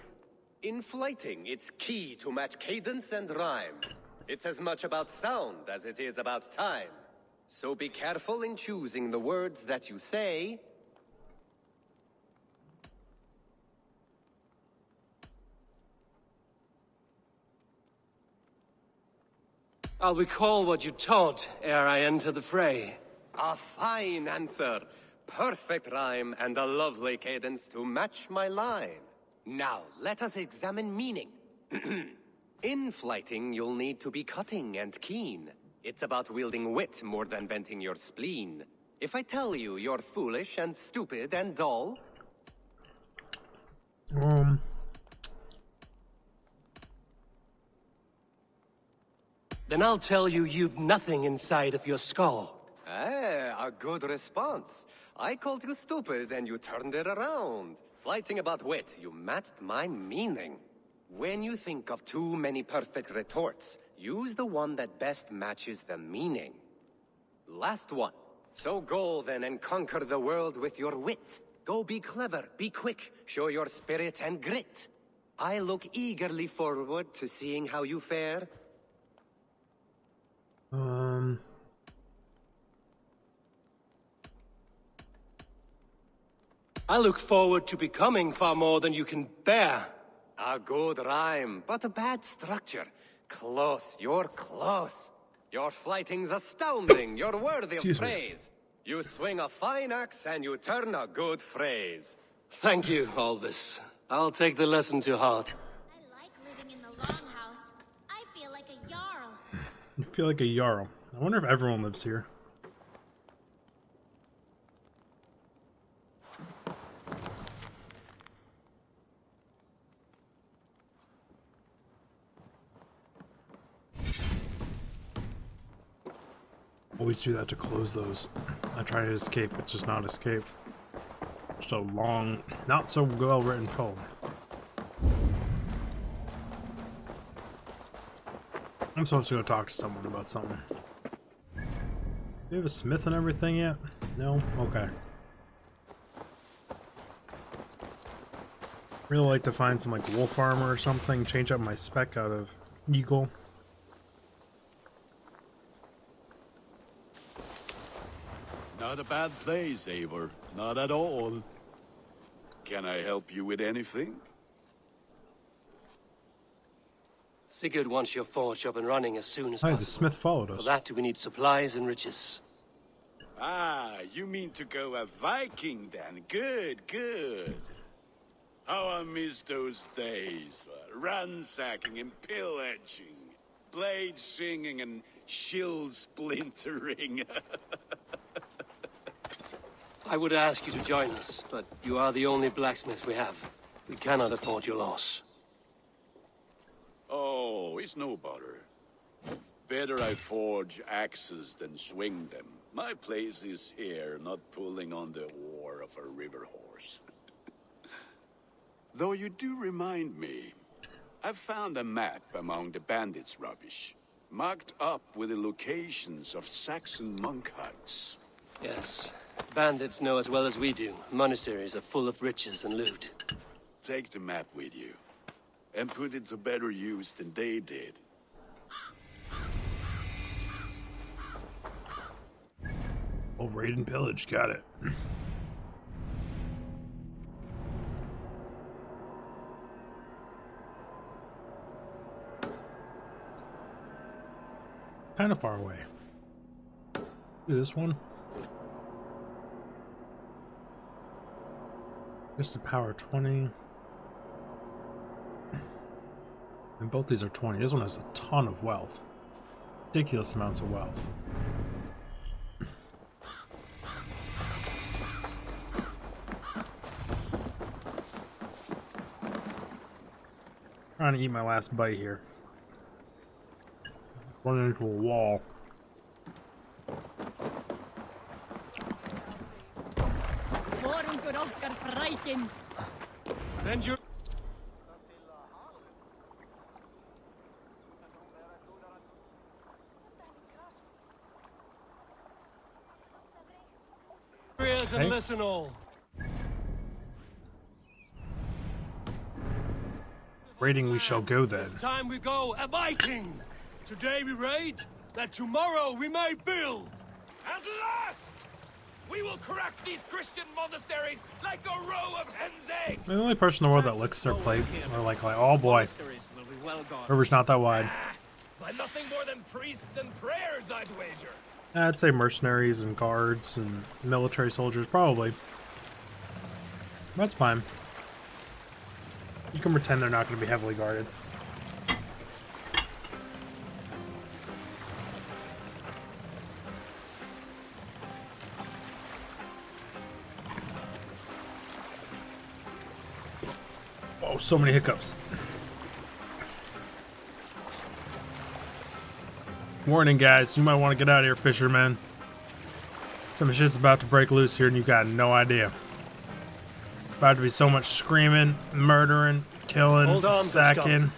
In flighting, it's key to match cadence and rhyme. It's as much about sound as it is about time. So be careful in choosing the words that you say. I'll recall what you taught ere I enter the fray. A fine answer. Perfect rhyme and a lovely cadence to match my line. Now, let us examine meaning. In flighting, you'll need to be cutting and keen. It's about wielding wit more than venting your spleen. If I tell you you're foolish and stupid and dull... Then I'll tell you you've nothing inside of your skull. A good response. I called you stupid and you turned it around. Flighting about wit, you matched my meaning. When you think of too many perfect retorts, use the one that best matches the meaning. Last one. So go then and conquer the world with your wit. Go be clever, be quick, show your spirit and grit. I look eagerly forward to seeing how you fare. I look forward to becoming far more than you can bear. A good rhyme, but a bad structure. Close, you're close. Your flighting's astounding, you're worthy of praise. You swing a fine axe and you turn a good phrase. Thank you, Alvis. I'll take the lesson to heart. I like living in the longhouse. I feel like a jarl. You feel like a jarl. I wonder if everyone lives here. Always do that to close those. I try to escape, but just not escape. Just a long, not so well written poem. I'm supposed to go talk to someone about something. Do you have a smith and everything yet? No? Okay. Really like to find some like wolf armor or something, change up my spec out of eagle. Not a bad place, Eivor. Not at all. Can I help you with anything? Sigurd wants your forge up and running as soon as possible. The smith followed us. For that, we need supplies and riches. Ah, you mean to go a Viking then? Good, good. How I miss those days. Ransacking and pillaging. Blade singing and shield splintering. I would ask you to join us, but you are the only blacksmith we have. We cannot afford your loss. Oh, it's no bother. Better I forge axes than swing them. My place is here, not pulling on the oar of a river horse. Though you do remind me, I've found a map among the bandits' rubbish, marked up with the locations of Saxon monk huts. Yes. Bandits know as well as we do. Monasteries are full of riches and loot. Take the map with you, and put it to better use than they did. Oh, raid and pillage, got it. Kind of far away. Do this one. Just the power 20. And both these are 20. This one has a ton of wealth. Ridiculous amounts of wealth. Trying to eat my last bite here. Running into a wall. And you. Ears and listen all. Raiding we shall go then. This time we go a Viking. Today we raid, that tomorrow we may build. At last! We will crack these Christian monasteries like a row of hen's eggs! I'm the only person in the world that licks their plate. Or like, oh boy. River's not that wide. By nothing more than priests and prayers, I'd wager. I'd say mercenaries and guards and military soldiers, probably. That's fine. You can pretend they're not going to be heavily guarded. Oh, so many hiccups. Warning, guys, you might want to get out of here, fisherman. Some shit's about to break loose here and you've got no idea. About to be so much screaming, murdering, killing, sacking.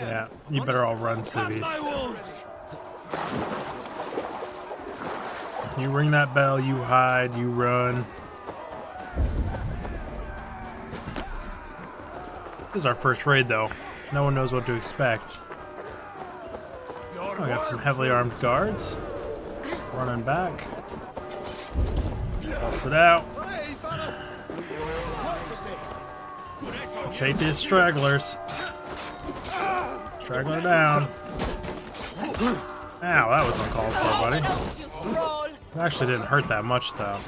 Yeah, you better all run, civvies. You ring that bell, you hide, you run. This is our first raid, though. No one knows what to expect. Oh, I got some heavily armed guards. Running back. Pulse it out. Let's hate these stragglers. Straggler down. Ow, that was uncalled for, buddy. It actually didn't hurt that much, though.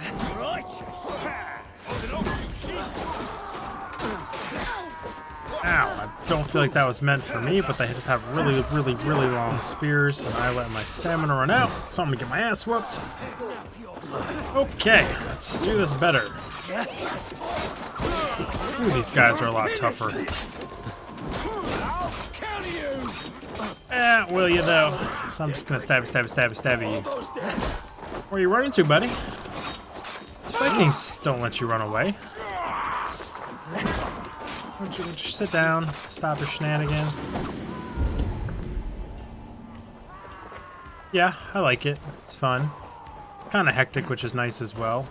Ow, I don't feel like that was meant for me, but they just have really, really, really long spears, and I let my stamina run out, so I'm gonna get my ass whooped. Okay, let's do this better. Ooh, these guys are a lot tougher. Will you though? So I'm just gonna stab you. Where are you running to, buddy? Vikings don't let you run away. Would you sit down? Stop your shenanigans. Yeah, I like it. It's fun. Kind of hectic, which is nice as well.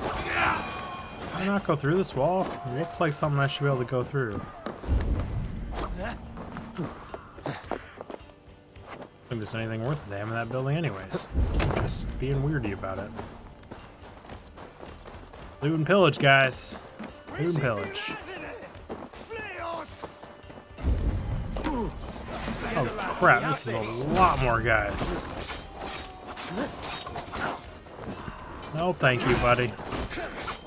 Can I not go through this wall? It looks like something I should be able to go through. I don't think there's anything worth a damn in that building anyways. Just being weirdy about it. Loot and pillage, guys. Loot and pillage. Oh crap, this is a lot more guys. No, thank you, buddy.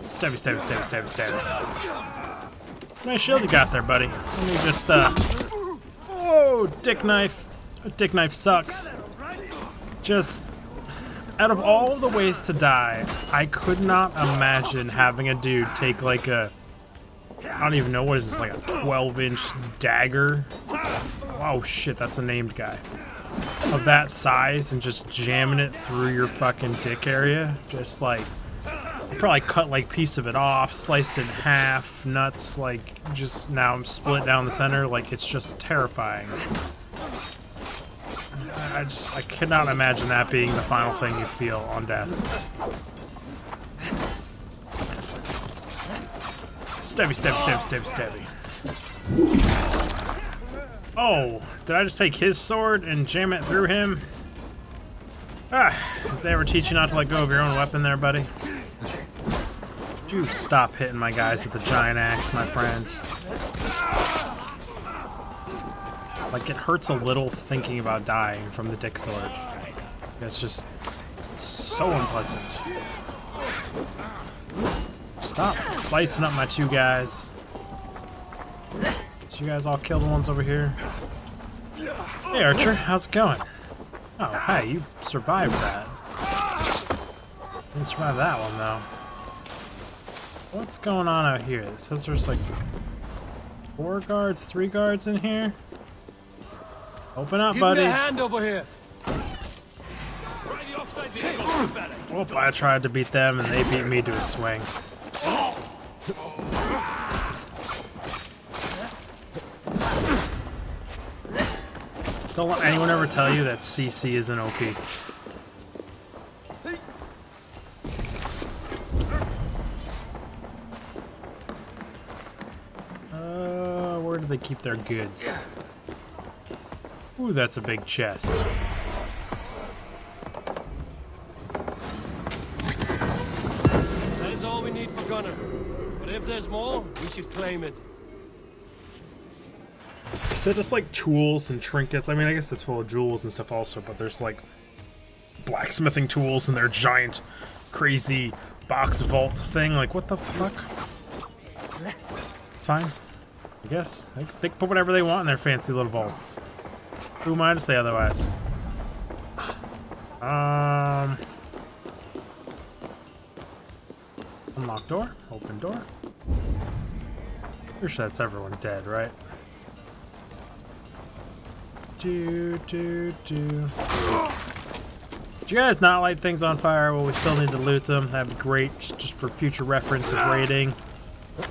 Stabby. Nice shield you got there, buddy. Let me just, whoa, dick knife. A dick knife sucks. Just, out of all the ways to die, I could not imagine having a dude take like a, I don't even know, what is this, like a 12-inch dagger? Oh shit, that's a named guy. Of that size and just jamming it through your fucking dick area. Just like, probably cut like piece of it off, sliced it in half, nuts, like just now I'm split down the center, like it's just terrifying. I cannot imagine that being the final thing you feel on death. Stabby. Oh, did I just take his sword and jam it through him? Did they ever teach you not to let go of your own weapon there, buddy? Would you stop hitting my guys with the giant axe, my friend? Like, it hurts a little thinking about dying from the dick sword. It's just so unpleasant. Stop slicing up my two guys. Did you guys all kill the ones over here? Hey, Archer, how's it going? Oh, hey, you survived that. Didn't survive that one, though. What's going on out here? It says there's like 4 guards, 3 guards in here. Open up, buddies. Give me a hand over here. Whoop, I tried to beat them and they beat me to a swing. Don't let anyone ever tell you that CC isn't OP. Where do they keep their goods? Ooh, that's a big chest. That is all we need for Gunner. But if there's more, we should claim it. So just like tools and trinkets. I mean, I guess it's full of jewels and stuff also, but there's like blacksmithing tools and their giant, crazy box vault thing. Like, what the fuck? It's fine. I guess. They can put whatever they want in their fancy little vaults. Who am I to say otherwise? Unlock door. Open door. Pretty sure that's everyone dead, right? Do. Did you guys not light things on fire? Well, we still need to loot them. That'd be great, just for future reference of raiding.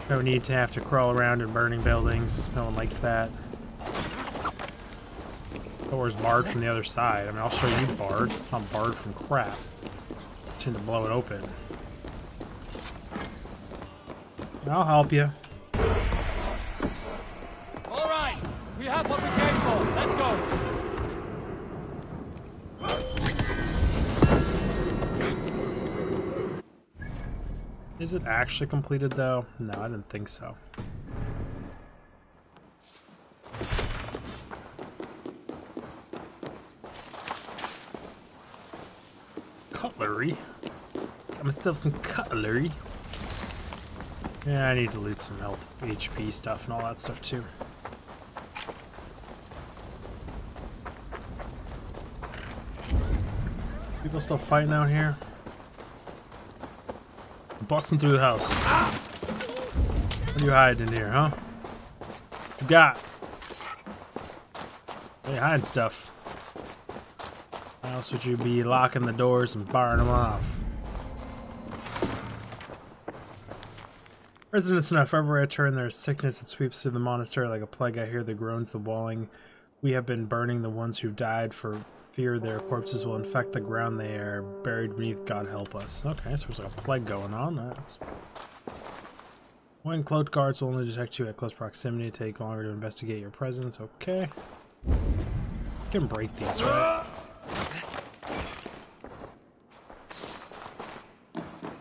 No need to have to crawl around in burning buildings. No one likes that. Door's barred from the other side. I mean, I'll show you barred. It's not barred from crap. Just need to blow it open. I'll help you. All right, we have what we came for. Let's go. Is it actually completed though? No, I didn't think so. myself some cutlery. Yeah, I need to loot some health, HP stuff, and all that stuff too. People still fighting out here? Busting through the house. What are you hiding in here, huh? What you got? Hey, hiding stuff. Why else would you be locking the doors and barring them off? Residents enough, everywhere I turn, there is sickness that sweeps through the monastery like a plague. I hear the groans, the wailing. We have been burning the ones who died for fear their corpses will infect the ground they are buried beneath. God help us. Okay, so there's like a plague going on. That's... When cloaked guards will only detect you at close proximity, take longer to investigate your presence. Okay. You can break these, right?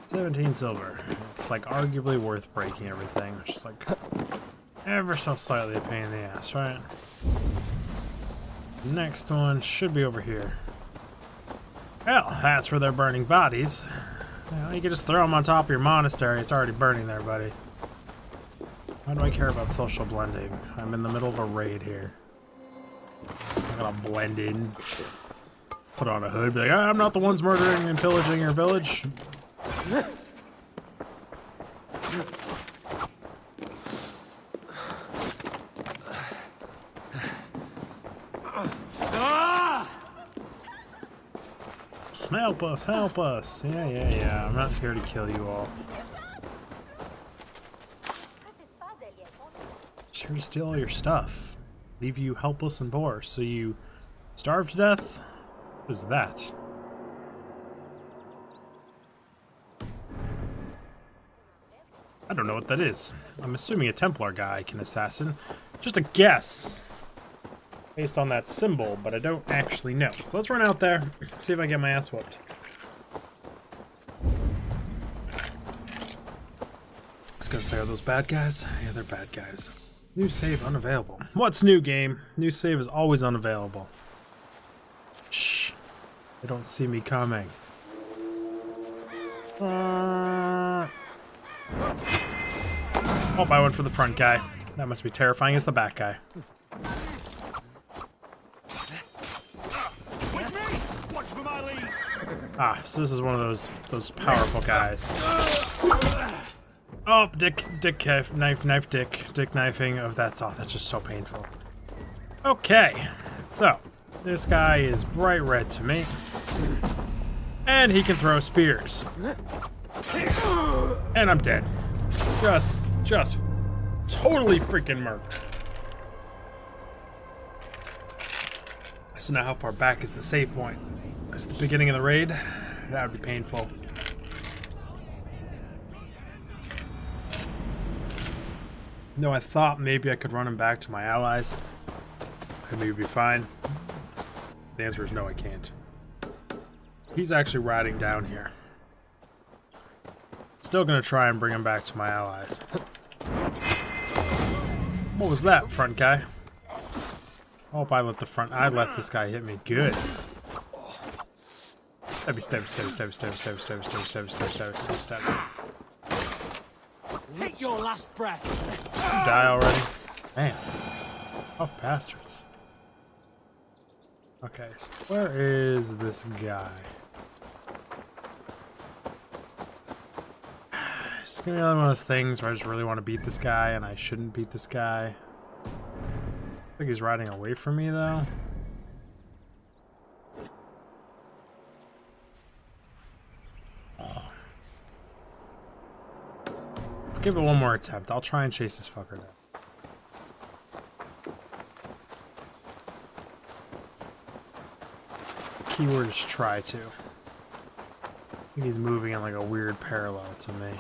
17 silver. It's like arguably worth breaking everything. Just like ever so slightly a pain in the ass, right? Next one should be over here. Hell, that's where they're burning bodies. Well, you can just throw them on top of your monastery. It's already burning there, buddy. Why do I care about social blending? I'm in the middle of a raid here. I'm gonna blend in. Put on a hood, be like, I'm not the ones murdering and pillaging your village. Help us, help us. Yeah. I'm not here to kill you all. Just here to steal all your stuff. Leave you helpless and poor. So you starve to death? What is that? I don't know what that is. I'm assuming a Templar guy can assassin. Just a guess. Based on that symbol, but I don't actually know. So let's run out there, see if I get my ass whooped. I was gonna say, are those bad guys? Yeah, they're bad guys. New save unavailable. What's new, game? New save is always unavailable. Shh. They don't see me coming. Oh, I went for the front guy. That must be terrifying as the back guy. Ah, so this is one of those powerful guys. Oh, dick knifing. Oh, that's just so painful. Okay, so this guy is bright red to me, and he can throw spears, and I'm dead. Just totally freaking murked. So now, how far back is the save point? Is the beginning of the raid? That would be painful. No, I thought maybe I could run him back to my allies. And maybe be fine. The answer is no, I can't. He's actually riding down here. Still gonna try and bring him back to my allies. What was that, front guy? Oh, I let this guy hit me good. Stab. Take your last breath. You die already? Man. Tough bastards. Okay, so where is this guy? It's gonna be one of those things where I just really want to beat this guy and I shouldn't beat this guy. I think he's riding away from me though. Give it one more attempt. I'll try and chase this fucker down. Keyword is try to. I think he's moving in like a weird parallel to me.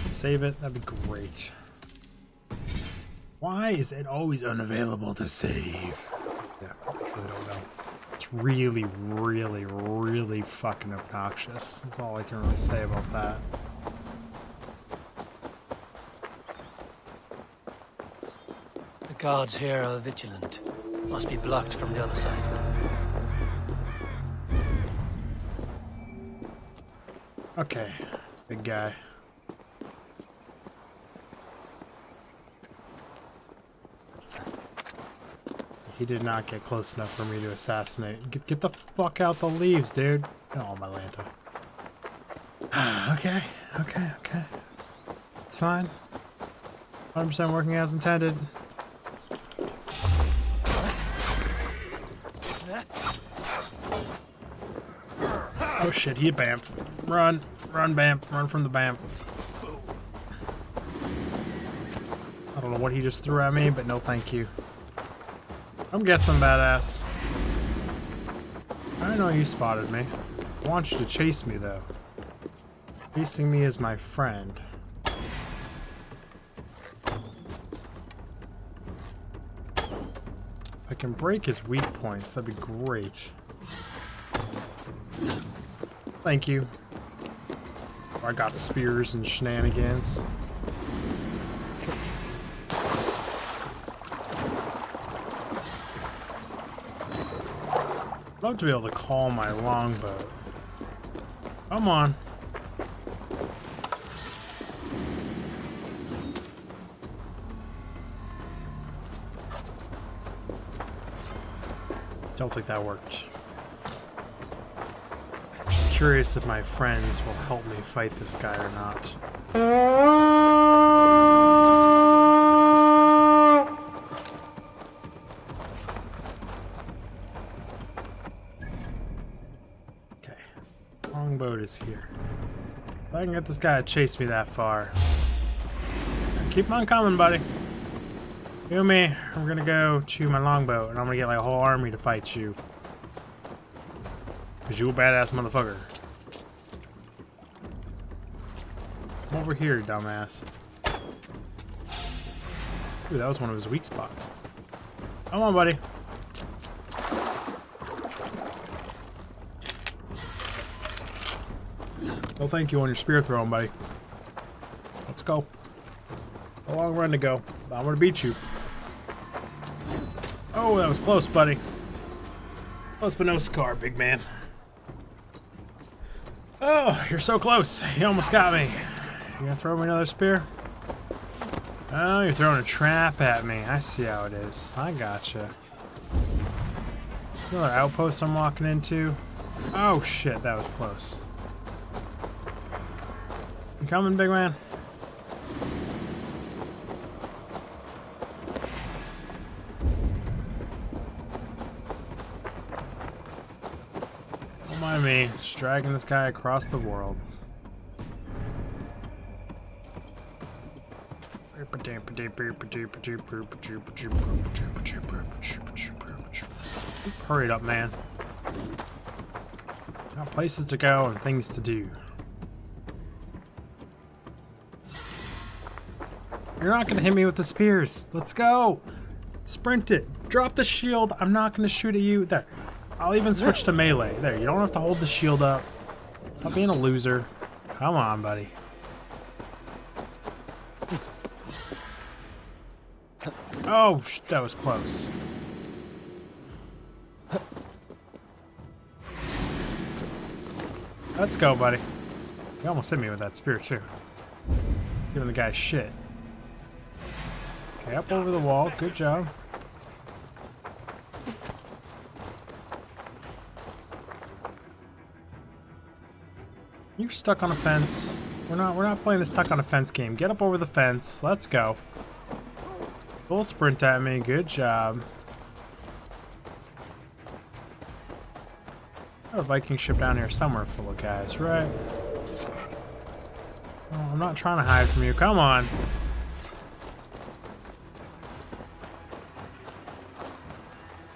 Save it, that'd be great. Why is it always unavailable to save? don't know. It's really, really, really fucking obnoxious. That's all I can really say about that. The guards here are vigilant. Must be blocked from the other side. Okay, big guy. He did not get close enough for me to assassinate. Get the fuck out the leaves, dude. Oh, my Lanta. Okay. It's fine. 100% working as intended. Oh shit, he bamf. Run, Bamf, run from the Bamf. I don't know what he just threw at me, but no thank you. Come get some, badass. I know you spotted me. I want you to chase me, though. Chasing me is my friend. If I can break his weak points, that'd be great. Thank you. I got spears and shenanigans. I'd love to be able to call my longbow. Come on. Don't think that worked. Just curious if my friends will help me fight this guy or not. Longboat is here. If I can get this guy to chase me that far. Keep him on coming, buddy. You and me, we're gonna go to my longboat and I'm gonna get like a whole army to fight you. Cause you a badass motherfucker. Come over here, dumbass. Ooh, that was one of his weak spots. Come on, buddy. No thank you on your spear throwing, buddy. Let's go. A long run to go. But I'm gonna beat you. Oh, that was close, buddy. Close but no scar, big man. Oh, you're so close. You almost got me. You gonna throw me another spear? Oh, you're throwing a trap at me. I see how it is. I gotcha. There's another outpost I'm walking into. Oh shit, that was close. You coming, big man? Don't mind me, just dragging this guy across the world. Hurry it up, man. Got places to go and things to do. You're not gonna hit me with the spears. Let's go. Sprint it. Drop the shield. I'm not gonna shoot at you. There. I'll even switch to melee. There. You don't have to hold the shield up. Stop being a loser. Come on, buddy. Oh, that was close. Let's go, buddy. You almost hit me with that spear, too. Giving the guy shit. Okay, up over the wall. Good job. You're stuck on a fence. We're not playing the stuck on a fence game. Get up over the fence. Let's go. Full sprint at me. Good job. Got a Viking ship down here somewhere full of guys, right? Oh, I'm not trying to hide from you. Come on.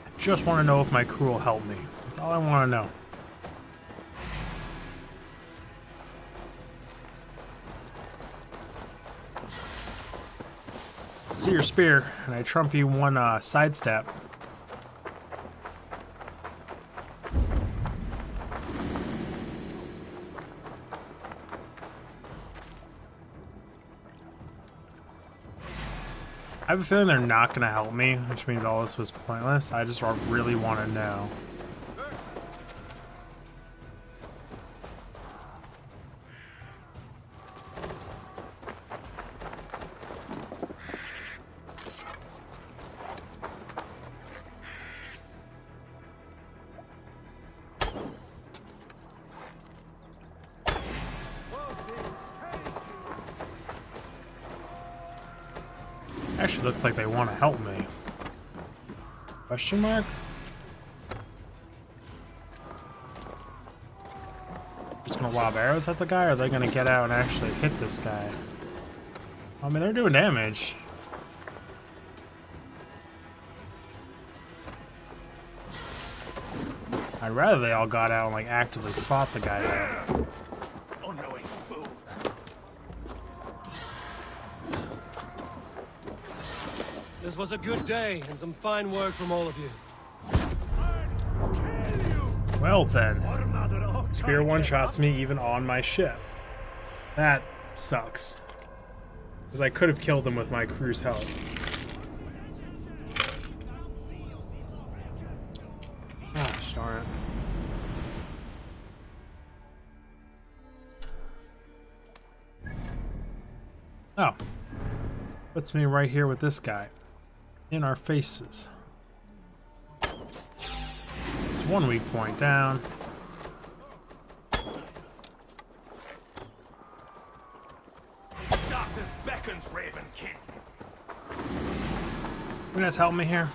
I just want to know if my crew will help me. That's all I want to know. See your spear, and I trump you one sidestep. I have a feeling they're not going to help me, which means all this was pointless. I just really want to know. Actually looks like they want to help me. Question mark? Just gonna lob arrows at the guy, or are they gonna get out and actually hit this guy? I mean, they're doing damage. I'd rather they all got out and like actively fought the guy out. This was a good day, and some fine work from all of you. Well then, spear one-shots me even on my ship. That sucks. Because I could have killed him with my crew's help. Ah, darn it. Oh. Puts me right here with this guy. In our faces. It's one weak point down. Darkness beckons, Raven King. You guys help me here?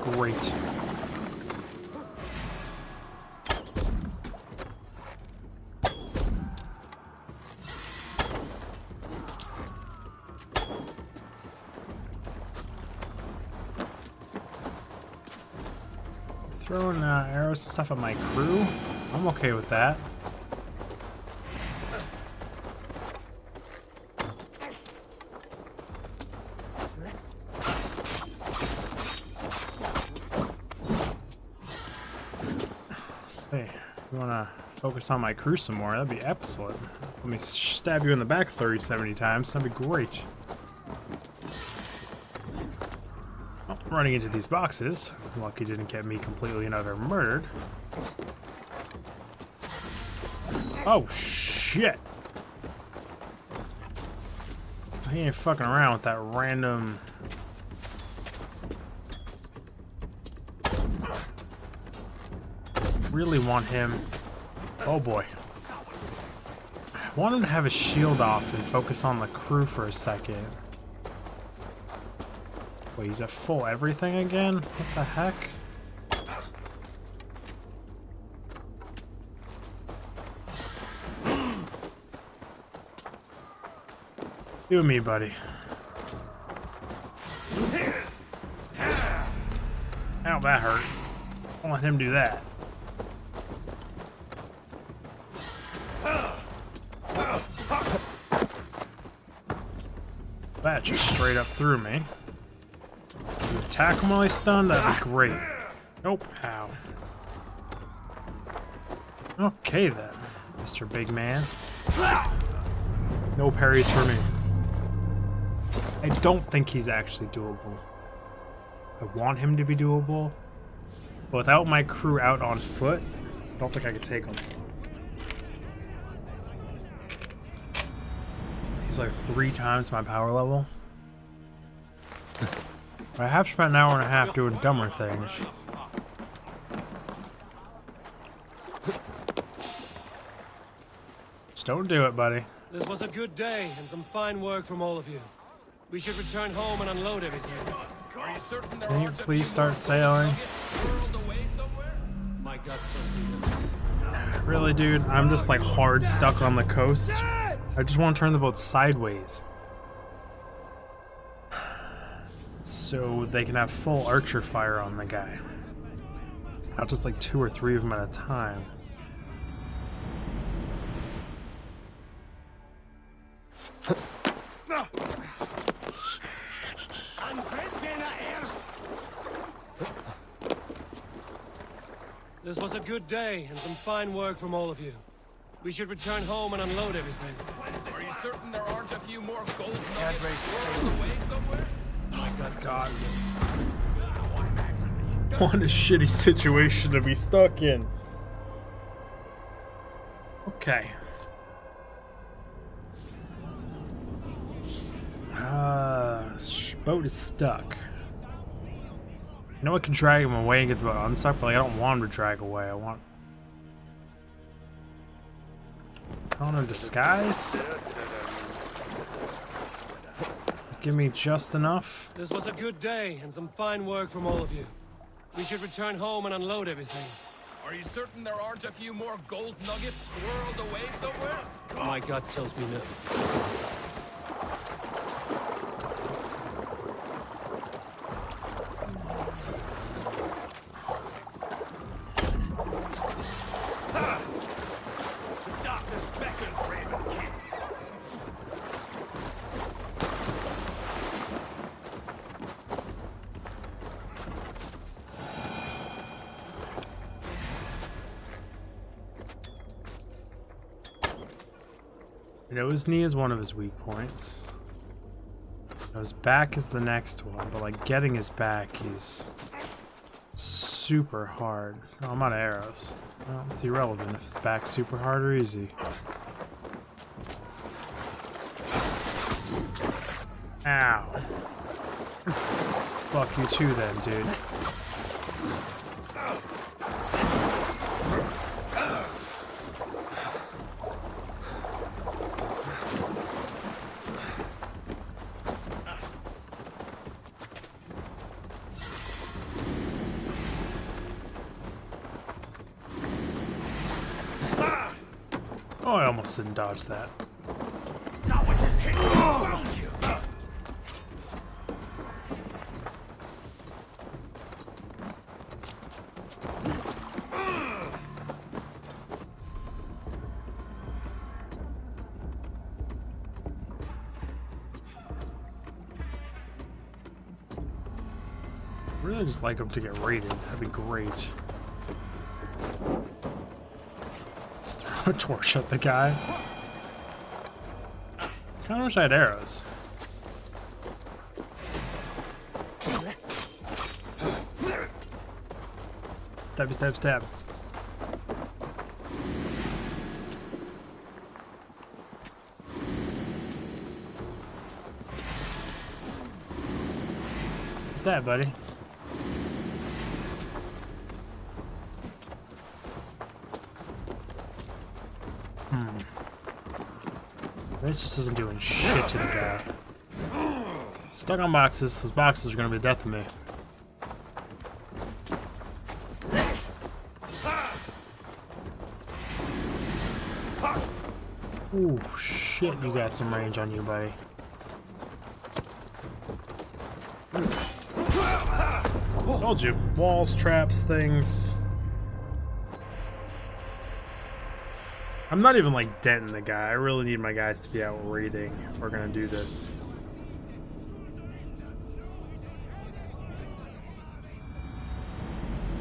Great. Throwing arrows and stuff at my crew? I'm okay with that. Hey, you wanna focus on my crew some more? That'd be excellent. Let me stab you in the back 30-70 times. That'd be great. Oh, running into these boxes. Lucky didn't get me completely and utter murdered. Oh shit! He ain't fucking around with that random. Really want him. Oh boy. I want him to have his shield off and focus on the crew for a second. Wait, he's at full everything again? What the heck? Do me, buddy. Ow, that hurt. Don't let him do that. That just straight up threw me. To attack him while he's stunned, that'd be great. Nope. Ow. Okay then, Mr. Big Man. No parries for me. I don't think he's actually doable. I want him to be doable, but without my crew out on foot, I don't think I could take him. He's like 3 times my power level. I have spent an hour and a half doing dumber things. Just don't do it, buddy. This was a good day, and some fine work from all of you. We should return home and unload everything. Are you certain there Can you aren't a please few start more sailing? squirreled away somewhere? My gut tells me this. Really, dude? I'm just like hard stuck on the coast. I just want to turn the boat sideways. So they can have full archer fire on the guy. Not just like 2 or 3 of them at a time. This was a good day, and some fine work from all of you. We should return home and unload everything. Are you certain there aren't a few more gold nuggets squirreled away somewhere? Oh my god. What a shitty situation to be stuck in. Okay. Boat is stuck. You know, I can drag him away and get the boat unstuck, but like, I don't want him to drag away. I want a disguise. Give me just enough. This was a good day and some fine work from all of you. We should return home and unload everything. Are you certain there aren't a few more gold nuggets squirreled away somewhere? My gut tells me no. You know, his knee is one of his weak points. His back is the next one, but like getting his back, he's super hard. Oh, I'm out of arrows. Well, it's irrelevant if his back's super hard or easy. Ow. Fuck you too then, dude. Oh, I almost didn't dodge that. I'd really just like him to get raided. That'd be great. A torch at the guy. Kinda wish I had arrows. Stabby, stab, stab. What's that, buddy? This just isn't doing shit to the guy. Stuck on boxes. Those boxes are gonna be the death of me. Ooh, shit, you got some range on you, buddy. Told you. Walls, traps, things. I'm not even like denting the guy. I really need my guys to be out raiding if we're gonna do this.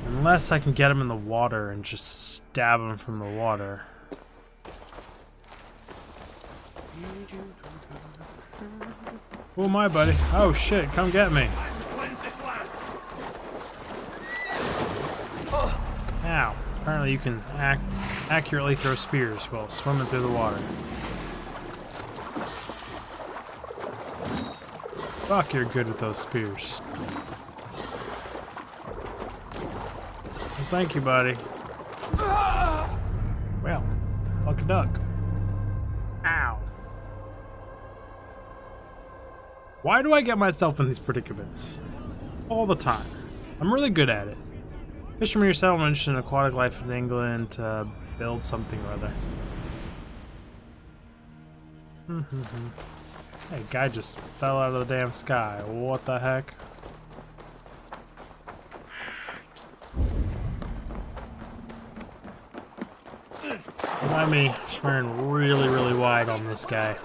Unless I can get him in the water and just stab him from the water. Who am I, buddy? Oh shit, come get me. Ow. Apparently you can accurately throw spears while swimming through the water. Fuck, you're good with those spears. Well, thank you, buddy. Well, fuck a duck. Ow. Why do I get myself in these predicaments? All the time. I'm really good at it. Fisherman your settlement in aquatic life in England to build something or other. Hey, guy just fell out of the damn sky. What the heck? Mind me swearing really, really wide on this guy.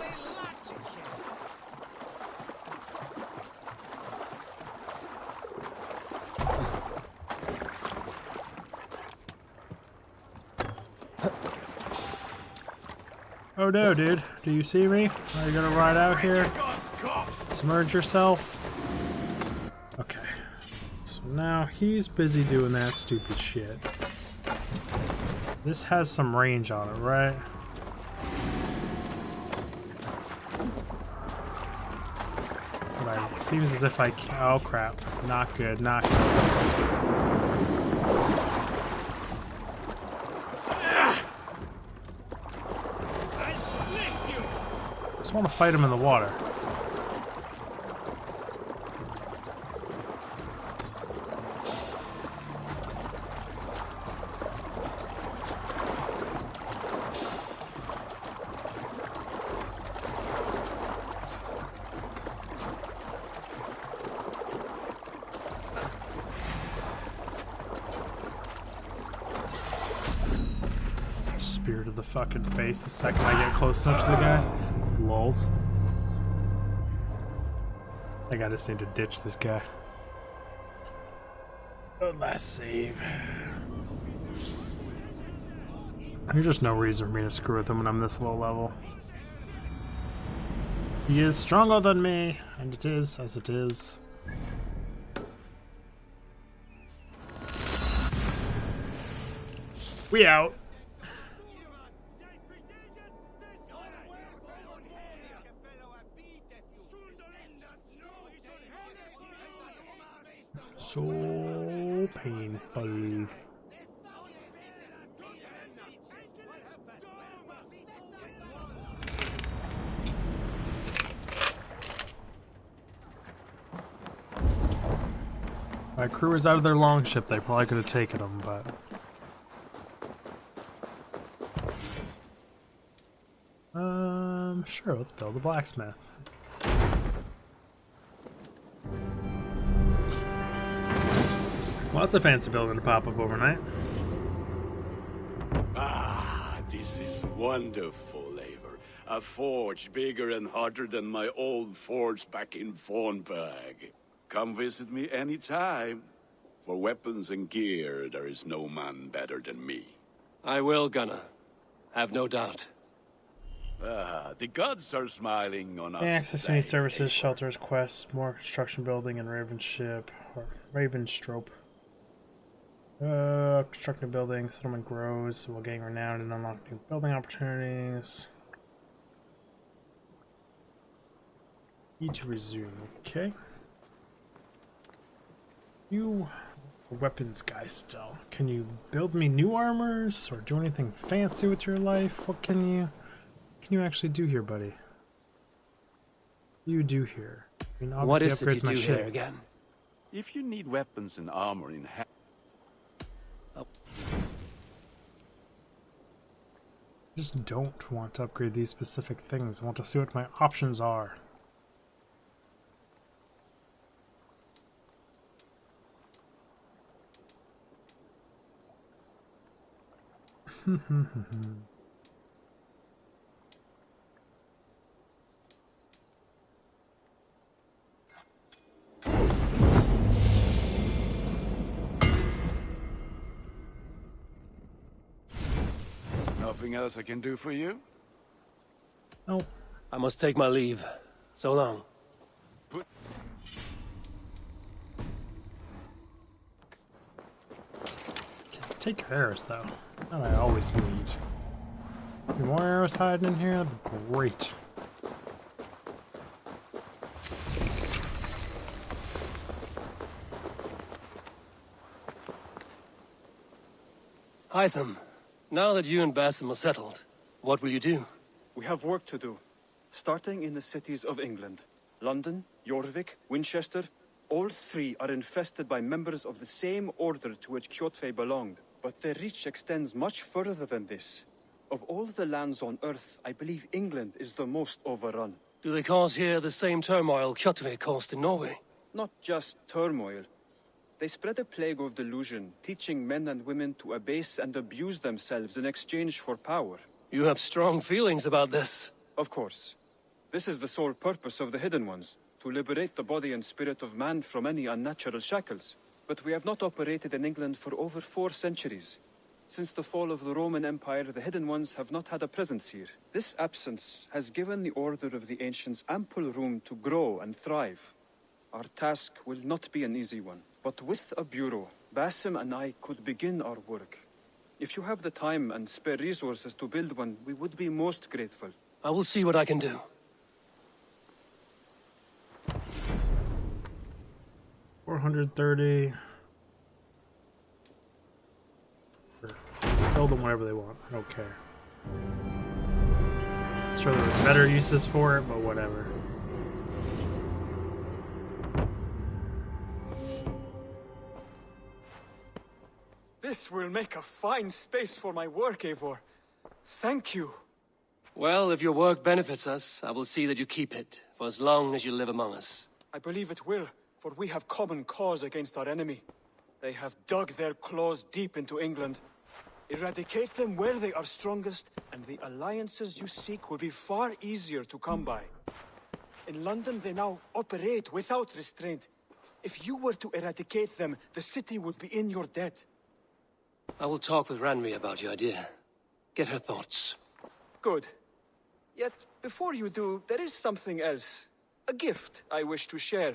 Oh no, dude. Do you see me? Are you gonna ride out here? Submerge yourself? Okay. So now he's busy doing that stupid shit. This has some range on it, right? But it seems as if I can. Oh crap. Not good, not good. I just want to fight him in the water. Spear to the fucking face the second I get close enough to the guy. Lulz. I think I just need to ditch this guy. Oh, last save. There's just no reason for me to screw with him when I'm this low level. He is stronger than me, and it is as it is. We out. So painful. My crew is out of their longship. They probably could have taken them, but sure. Let's build a blacksmith. Well, that's a fancy building to pop up overnight. Ah, this is wonderful, Eivor. A forge bigger and hotter than my old forge back in Fornberg. Come visit me anytime. For weapons and gear, there is no man better than me. I will, Gunnar. Have no doubt. Ah, the gods are smiling on us. Access to any services, shelters, quests, more construction building in Ravenship, or Ravenstrope. Constructing buildings, settlement grows while getting renowned and unlock new building opportunities. Need to resume, okay. You are a weapons guy still. Can you build me new armors or do anything fancy with your life? What can you actually do here, buddy? What do you do here? I mean, obviously What is it upgrades you my do ship. here again? If you need weapons and armor in hand. Oh. I just don't want to upgrade these specific things. I want to see what my options are. Nothing else I can do for you? No. I must take my leave. So long. Take your arrows, though. That I always need. Any more arrows hiding in here? That'd be great. Hytham, now that you and Basim are settled, what will you do? We have work to do. Starting in the cities of England. London, Jorvik, Winchester, all three are infested by members of the same order to which Kjotve belonged. But their reach extends much further than this. Of all the lands on Earth, I believe England is the most overrun. Do they cause here the same turmoil Kjotve caused in Norway? Not just turmoil. They spread a plague of delusion, teaching men and women to abase and abuse themselves in exchange for power. You have strong feelings about this. Of course. This is the sole purpose of the Hidden Ones, to liberate the body and spirit of man from any unnatural shackles. But we have not operated in England for over 4 centuries. Since the fall of the Roman Empire, the Hidden Ones have not had a presence here. This absence has given the Order of the Ancients ample room to grow and thrive. Our task will not be an easy one, but with a bureau, Basim and I could begin our work. If you have the time and spare resources to build one, we would be most grateful. I will see what I can do. 430. Build them whatever they want. I don't care. Sure, there's better uses for it, but whatever. This will make a fine space for my work, Eivor. Thank you. Well, if your work benefits us, I will see that you keep it, for as long as you live among us. I believe it will, for we have common cause against our enemy. They have dug their claws deep into England. Eradicate them where they are strongest, and the alliances you seek will be far easier to come by. In London, they now operate without restraint. If you were to eradicate them, the city would be in your debt. I will talk with Ranri about your idea. Get her thoughts. Good. Yet, before you do, there is something else. A gift I wish to share.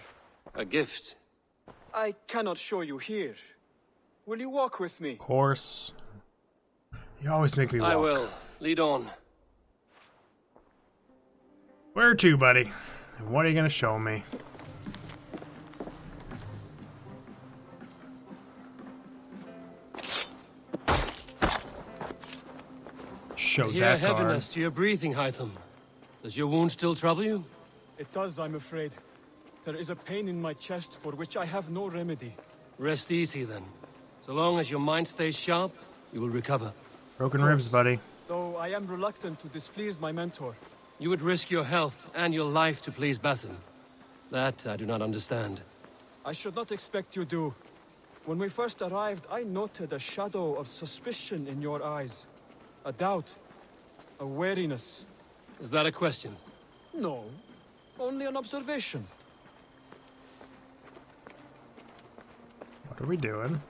A gift? I cannot show you here. Will you walk with me? Of course. You always make me walk. I will. Lead on. Where to, buddy? And what are you gonna show me? Show I hear that heaviness card. to your breathing, Hytham. Does your wound still trouble you? It does, I'm afraid. There is a pain in my chest for which I have no remedy. Rest easy, then. So long as your mind stays sharp, you will recover. Broken ribs, buddy. Though I am reluctant to displease my mentor. You would risk your health and your life to please Basim. That I do not understand. I should not expect you do. When we first arrived, I noted a shadow of suspicion in your eyes. A doubt. A wariness. Is that a question? No. Only an observation. What are we doing?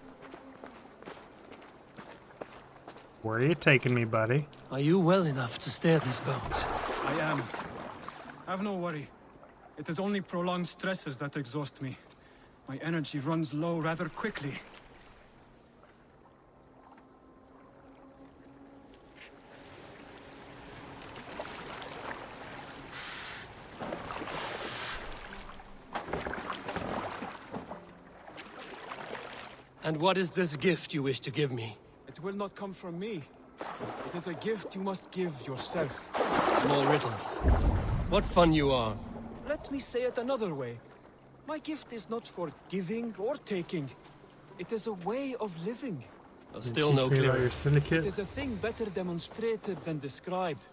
Where are you taking me, buddy? Are you well enough to steer this boat? I am. Have no worry. It is only prolonged stresses that exhaust me. My energy runs low rather quickly. And what is this gift you wish to give me? It will not come from me. It is a gift you must give yourself. More riddles. What fun you are. Let me say it another way. My gift is not for giving or taking. It is a way of living. Still no clearer. Your syndicate? It is a thing better demonstrated than described.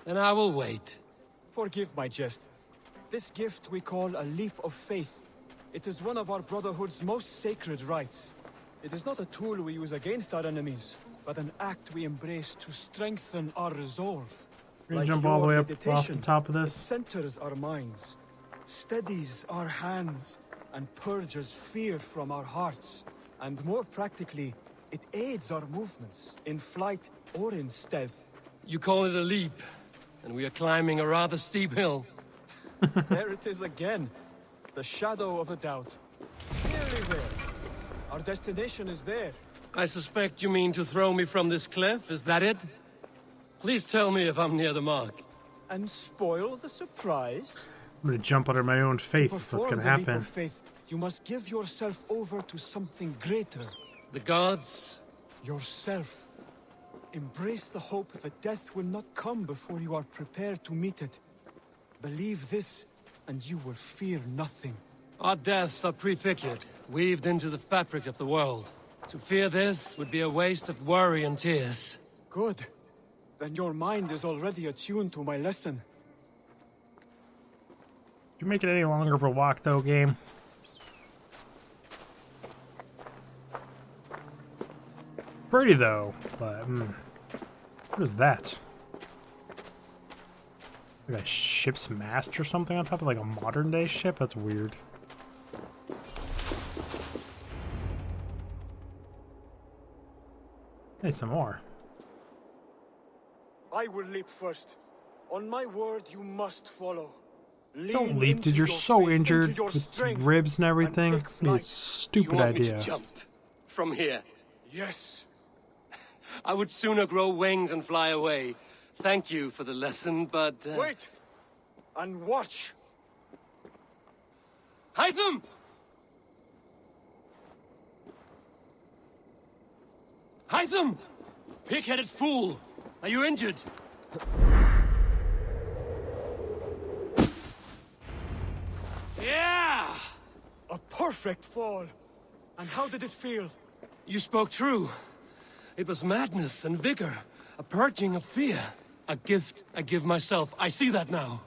Then I will wait. Forgive my jest. This gift we call a leap of faith. It is one of our Brotherhood's most sacred rites. It is not a tool we use against our enemies, but an act we embrace to strengthen our resolve. We're gonna jump all the way up off the top of It this. centers our minds, steadies our hands, and purges fear from our hearts. And more practically, it aids our movements, in flight or in stealth. You call it a leap, and we are climbing a rather steep hill. There it is again, the shadow of a doubt. Nearly there. Our destination is there. I suspect you mean to throw me from this cliff, is that it? Please tell me if I'm near the mark. And spoil the surprise? I'm gonna jump under my own faith. That's what's gonna Perform the leap happen. of faith, you must give yourself over to something greater. The gods? Yourself. Embrace the hope that death will not come before you are prepared to meet it. Believe this, and you will fear nothing. Our deaths are prefigured, weaved into the fabric of the world. To fear this would be a waste of worry and tears. Good. Then your mind is already attuned to my lesson. Did you make it any longer of a walk, though, game? Pretty, though, but, what is that? Like a ship's mast or something on top of like a modern-day ship? That's weird. Hey, some more. I will leap first. On my word, you must follow. Don't leap, dude. You're so injured with ribs and everything. It's a stupid You want me idea. to jump from here? Yes. I would sooner grow wings and fly away. Thank you for the lesson, but... Wait! And watch! Hytham! Hytham! Pig-headed fool! Are you injured? Yeah! A perfect fall! And how did it feel? You spoke true. It was madness and vigor, a purging of fear. A gift I give myself. I see that now.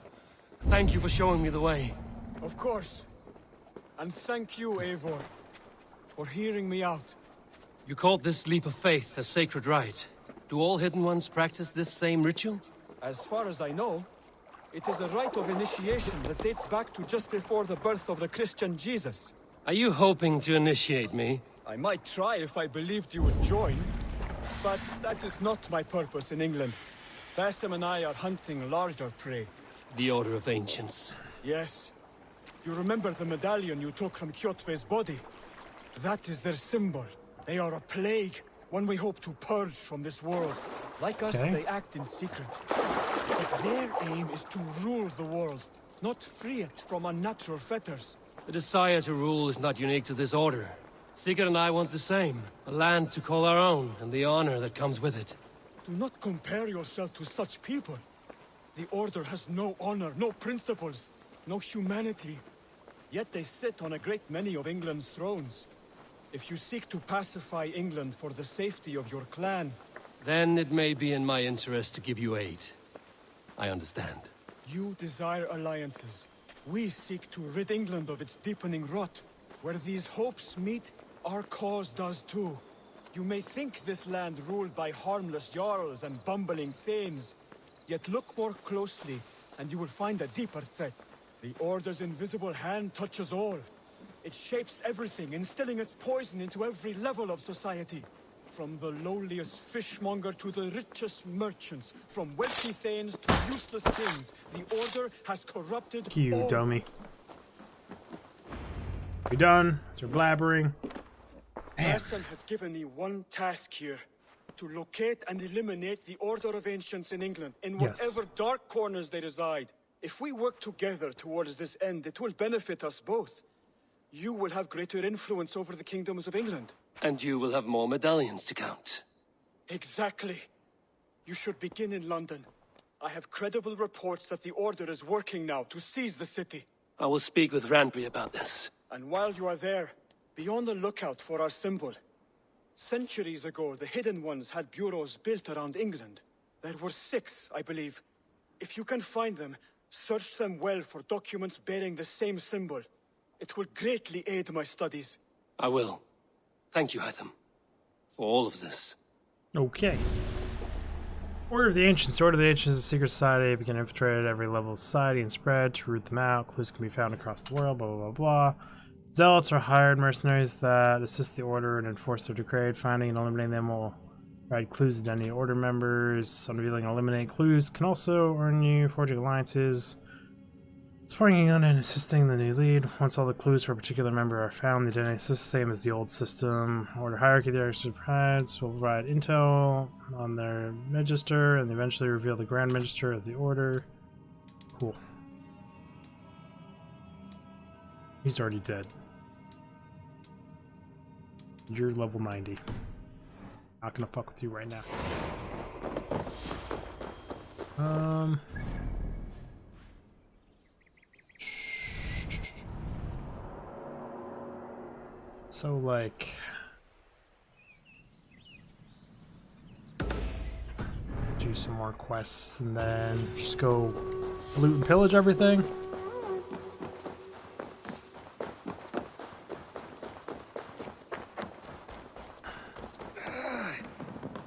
Thank you for showing me the way. Of course. And thank you, Eivor, for hearing me out. You called this leap of faith a sacred rite. Do all Hidden Ones practice this same ritual? As far as I know, it is a rite of initiation that dates back to just before the birth of the Christian Jesus. Are you hoping to initiate me? I might try if I believed you would join, but that is not my purpose in England. Basim and I are hunting larger prey. The Order of Ancients. Yes. You remember the medallion you took from Kjotve's body? That is their symbol. They are a plague, one we hope to purge from this world. Like us, they act in secret. But their aim is to rule the world, not free it from unnatural fetters. The desire to rule is not unique to this order. Sigurd and I want the same. A land to call our own, and the honor that comes with it. Do not compare yourself to such people. The Order has no honor, no principles, no humanity. Yet they sit on a great many of England's thrones. If you seek to pacify England for the safety of your clan... Then it may be in my interest to give you aid. I understand. You desire alliances. We seek to rid England of its deepening rot. Where these hopes meet, our cause does too. You may think this land ruled by harmless jarls and bumbling thanes. Yet look more closely, and you will find a deeper threat. The Order's invisible hand touches all. It shapes everything, instilling its poison into every level of society. From the lowliest fishmonger to the richest merchants, from wealthy thanes to useless kings, the Order has corrupted You all. dummy. You done? It's your blabbering. Basim has given me one task here. To locate and eliminate the Order of Ancients in England, in whatever dark corners they reside. If we work together towards this end, it will benefit us both. You will have greater influence over the kingdoms of England. And you will have more medallions to count. Exactly. You should begin in London. I have credible reports that the Order is working now to seize the city. I will speak with Randry about this. And while you are there, be on the lookout for our symbol. Centuries ago, the Hidden Ones had bureaus built around England. There were 6, I believe. If you can find them, search them well for documents bearing the same symbol. It will greatly aid my studies. I will. Thank you, Hytham, for all of this. Okay. Order of the Ancients. Order of the Ancients is a secret society. Begin to infiltrate at every level of society and spread to root them out. Clues can be found across the world, blah, blah, blah, blah. Zealots are hired mercenaries that assist the Order and enforce their decree. Finding and eliminating them will provide clues to any Order members. Unrevealing and eliminating clues can also earn you forging alliances. Supporting on and assisting the new lead. Once all the clues for a particular member are found, the identity is the same as the old system. Order hierarchy the Archers provides will provide intel on their Magister and eventually reveal the Grand Magister of the Order. Cool. He's already dead. You're level 90. Not gonna fuck with you right now. So, like, do some more quests and then just go loot and pillage everything.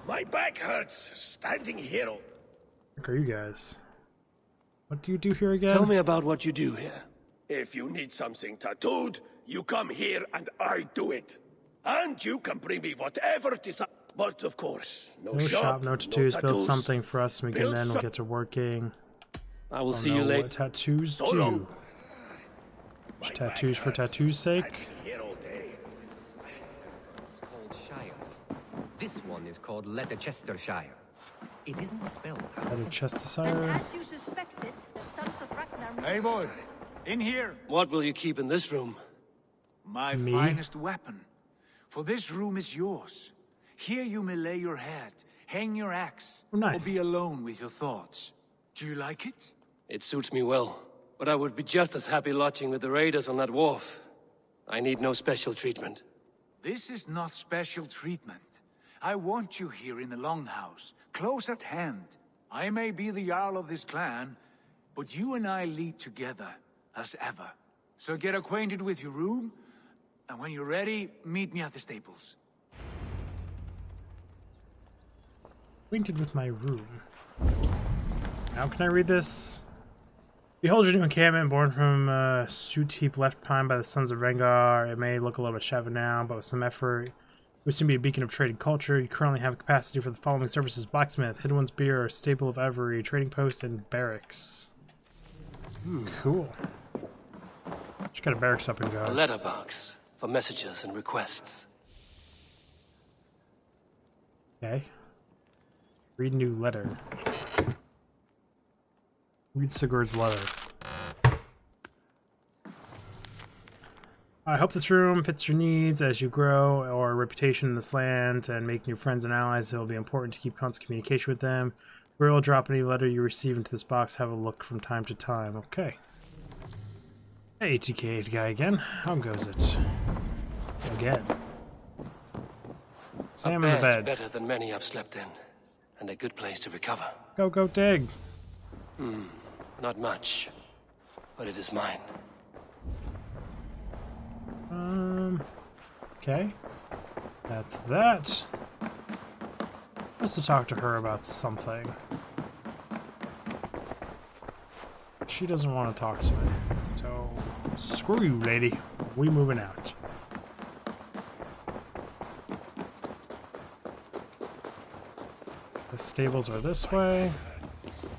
My back hurts standing here. What are you guys? What do you do here again? Tell me about what you do here. If you need something tattooed, you come here and I do it. And you can bring me whatever desire. But of course, no shop, no tattoos. Build something for us and we can Build then we'll get to working. I will Don't see you know later. what tattoos So do. long. Just tattoos for tattoo's sake. It's called Shires. This one is called Leicestershire. It isn't spelled how you think. Leicestershire. As you suspected, the sons of Ragnar... Eivor, in here. What will you keep in this room? My Me? finest weapon. For this room is yours. Here you may lay your head, hang your axe, Oh, nice. or be alone with your thoughts. Do you like it? It suits me well, but I would be just as happy lodging with the raiders on that wharf. I need no special treatment. This is not special treatment. I want you here in the Longhouse, close at hand. I may be the Jarl of this clan, but you and I lead together, as ever. So get acquainted with your room, and when you're ready, meet me at the stables. Acquainted with my room. Now can I read this? Behold your new encampment, born from a soot heap left behind by the sons of Drengr. It may look a little bit shabby now, but with some effort, we seem to be a beacon of trading culture. You currently have capacity for the following services: blacksmith, hidden one's beer, stable of Ivory, trading post, and barracks. Cool. Just got a barracks up and A going. letterbox for messages and requests. Okay. Read new letter. Read Sigurd's letter. I hope this room fits your needs as you grow or reputation in this land and make new friends and allies. It will be important to keep constant communication with them. We will drop any letter you receive into this box. Have a look from time to time. Okay. Hey, TK8 guy again. How goes it? Again. Sam in the bed. Better than many I've slept in, and a good place to recover. Go dig. Not much, but it is mine. Okay. That's that. Just to talk to her about something. She doesn't want to talk to me. So, screw you, lady. We moving out. The stables are this way.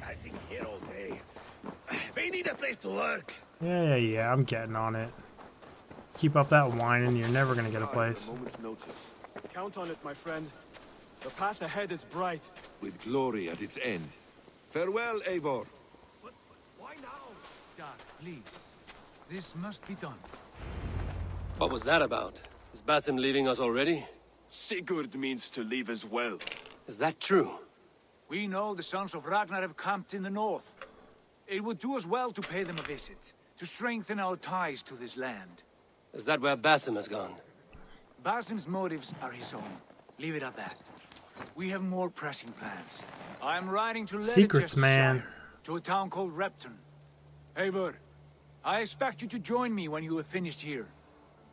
I've been here all day. We need a place to work. Yeah, I'm getting on it. Keep up that whining, you're never gonna get a place. Moment's notice. Count on it, my friend. The path ahead is bright. With glory at its end. Farewell, Eivor. But why now? Dad, please. This must be done. What was that about? Is Basim leaving us already? Sigurd means to leave as well. Is that true? We know the sons of Ragnar have camped in the north. It would do us well to pay them a visit, to strengthen our ties to this land. Is that where Basim has gone? Basim's motives are his own. Leave it at that. We have more pressing plans. I'm riding to Secrets, man. Leicestershire, to a town called Repton. Eivor, I expect you to join me when you have finished here.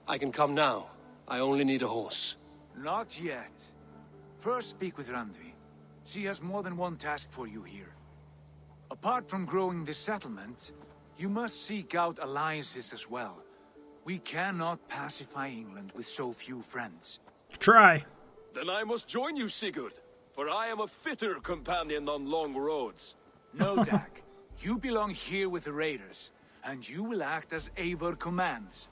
I can come now. I only need a horse. Not yet. First speak with Randvi. She has more than one task for you here. Apart from growing this settlement, you must seek out alliances as well. We cannot pacify England with so few friends. Try. Then I must join you, Sigurd, for I am a fitter companion on long roads. No, Dak. You belong here with the raiders, and you will act as Eivor commands.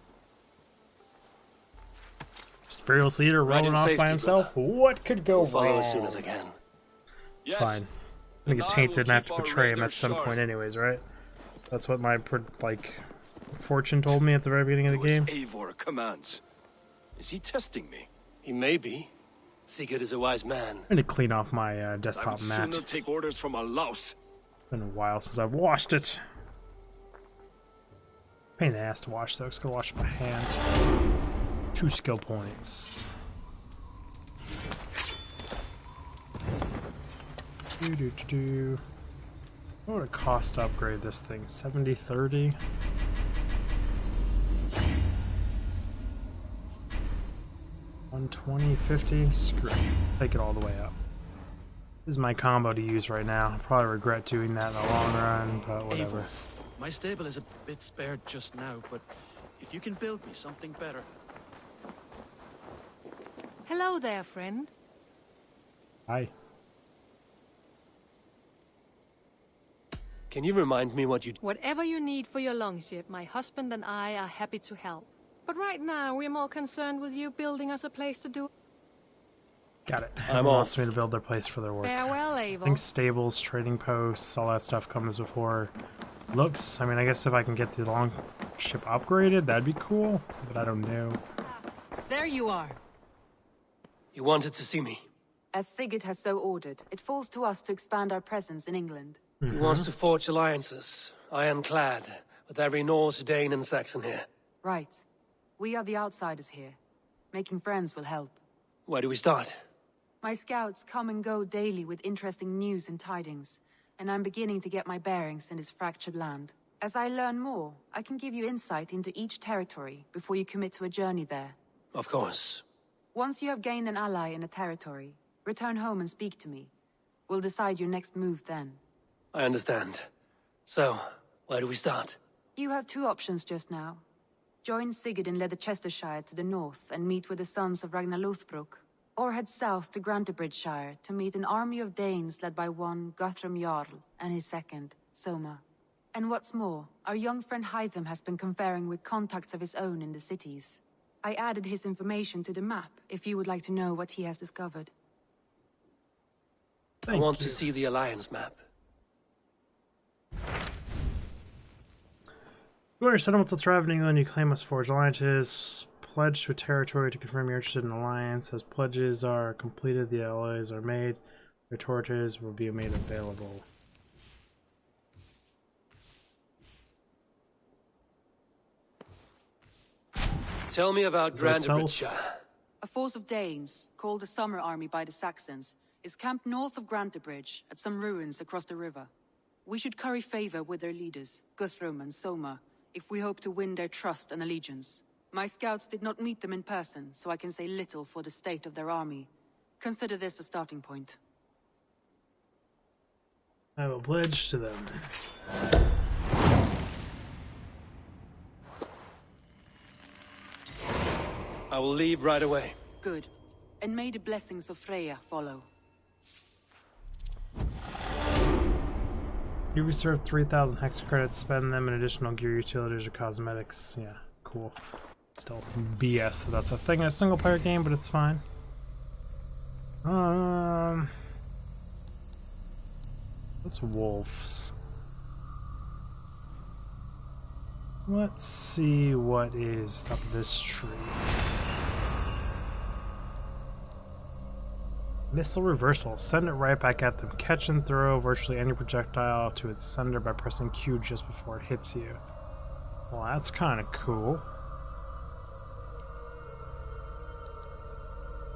Just fearless leader rolling off by himself. What could go I'll follow wrong? as soon as I can. It's fine. I'm gonna get tainted and have to betray him at some point anyways, right? That's what my, fortune told me at the very beginning of the game. Eivor commands. Is he testing me? He may be. Sigurd is a wise man. I'm gonna clean off my I desktop would mat. sooner take orders from a louse. It's been a while since I've washed it. Pain in the ass to wash though, it's gonna wash my hand. 2 skill points. What would it cost to upgrade this thing? 70, 30? $120, 50? Screw it. Take it all the way up. This is my combo to use right now. I'll probably regret doing that in the long run, but whatever. Eivor, my stable is a bit spared just now, but if you can build me something better. Hello there, friend. Hi. Can you remind me what you... Whatever you need for your longship, my husband and I are happy to help. But right now, we're more concerned with you building us a place to do... Got it. I'm Everyone wants off. me to build their place for their work. Farewell, I think Eivor. stables, trading posts, all that stuff comes before looks. I mean, I guess if I can get the long ship upgraded, that'd be cool, but I don't know. There you are. You wanted to see me. As Seagate has so ordered, it falls to us to expand our presence in England. He wants to forge alliances, ironclad, with every Norse, Dane, and Saxon here. Right. We are the outsiders here. Making friends will help. Where do we start? My scouts come and go daily with interesting news and tidings, and I'm beginning to get my bearings in this fractured land. As I learn more, I can give you insight into each territory before you commit to a journey there. Of course. Once you have gained an ally in a territory, return home and speak to me. We'll decide your next move then. I understand. So, where do we start? You have two options just now. Join Sigurd in Leicestershire to the north and meet with the sons of Ragnar Lothbrok, or head south to Grantebridgeshire to meet an army of Danes led by one Guthrum Jarl and his second, Soma. And what's more, our young friend Hytham has been conferring with contacts of his own in the cities. I added his information to the map if you would like to know what he has discovered. I want to see the alliance map. You are settled to thrive in England, you claim must forge alliances, pledge to a territory to confirm you're interested in alliance. As pledges are completed, the allies are made. Their territories will be made available. Tell me about Grantebridgeshire. A force of Danes, called the Summer Army by the Saxons, is camped north of Grantebridge at some ruins across the river. We should curry favor with their leaders, Guthrum and Soma, if we hope to win their trust and allegiance. My scouts did not meet them in person, so I can say little for the state of their army. Consider this a starting point. I will pledge to them. I will leave right away. Good. And may the blessings of Freya follow. You reserve 3,000 hex credits, spend them in additional gear, utilities, or cosmetics. Yeah, cool. Still BS that that's a thing in a single player game, but it's fine. That's wolves. Let's see what is up this tree. Missile reversal. Send it right back at them. Catch and throw virtually any projectile to its sender by pressing Q just before it hits you. Well, that's kind of cool.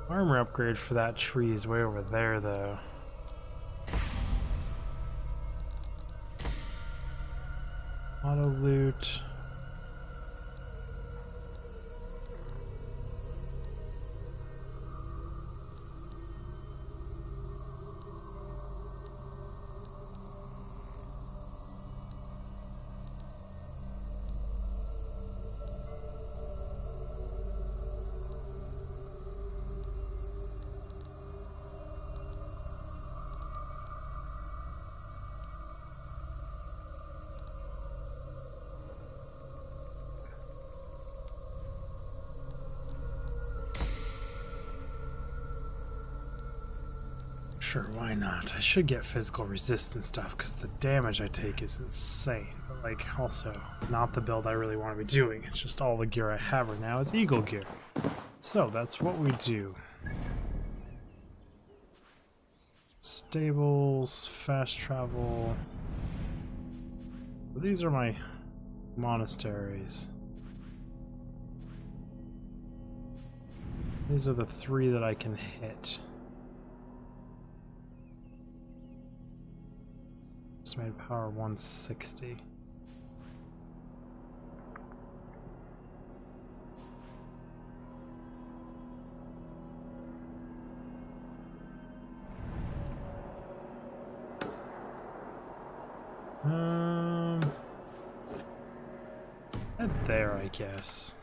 Armor upgrade for that tree is way over there, though. Auto loot. Sure, why not? I should get physical resistance stuff because the damage I take is insane. But like, also, not the build I really want to be doing. It's just all the gear I have right now is eagle gear. So that's what we do. Stables, fast travel. These are my monasteries. These are the 3 that I can hit. Estimated power 160. Head there, I guess.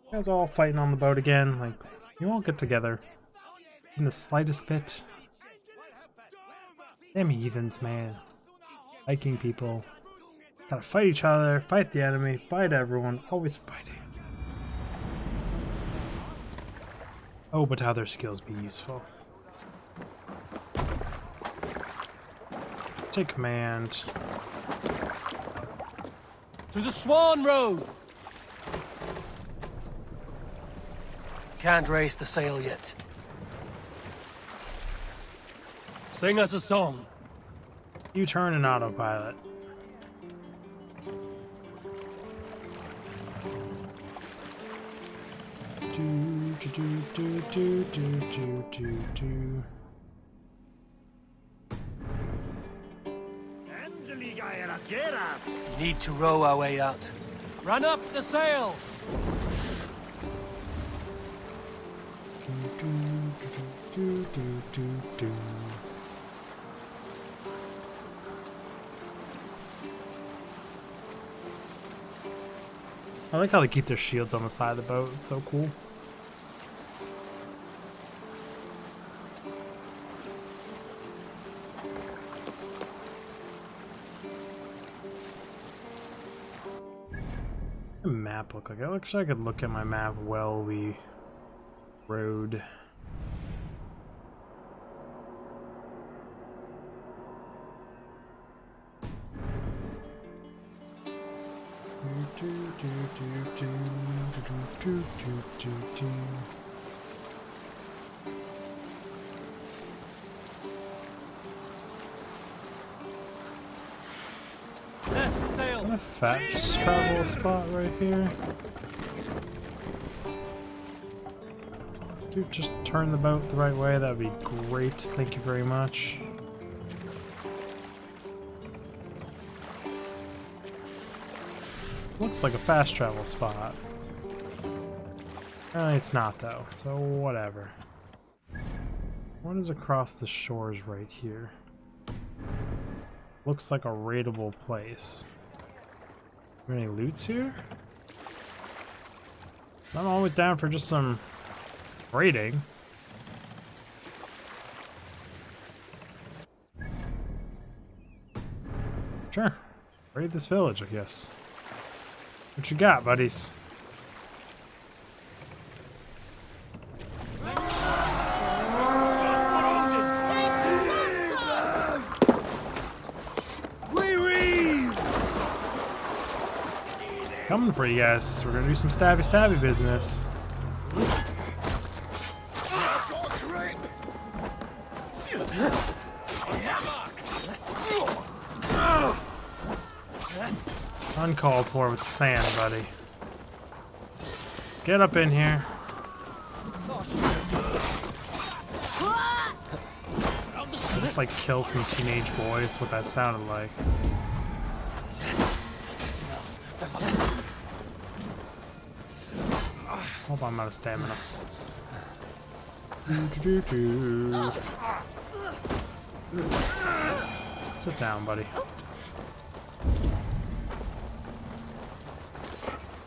You guys all fighting on the boat again. Like, you all get together in the slightest bit. Damn heathens, man. Viking people. Gotta fight each other, fight the enemy, fight everyone, always fighting. Oh, but how their skills be useful. Take command. To the Swan Road! Can't raise the sail yet. Sing us a song. You turn in autopilot. Need to row our way out. Run up the sail! I like how they keep their shields on the side of the boat. It's so cool. What does the map look like? I wish I could look at my map while we rode. What a fast travel spot right here. Dude, just turn the boat the right way, that'd be great. Thank you very much. Looks like a fast travel spot. It's not though, so whatever. What is across the shores right here? Looks like a raidable place. Are there any loots here? So I'm always down for just some raiding. Sure. Raid this village, I guess. What you got, buddies? Coming for you guys. We're gonna do some stabby business. Uncalled for with the sand, buddy. Let's get up in here. Just like kill some teenage boys, what that sounded like. Hope I'm out of stamina. Sit down, buddy.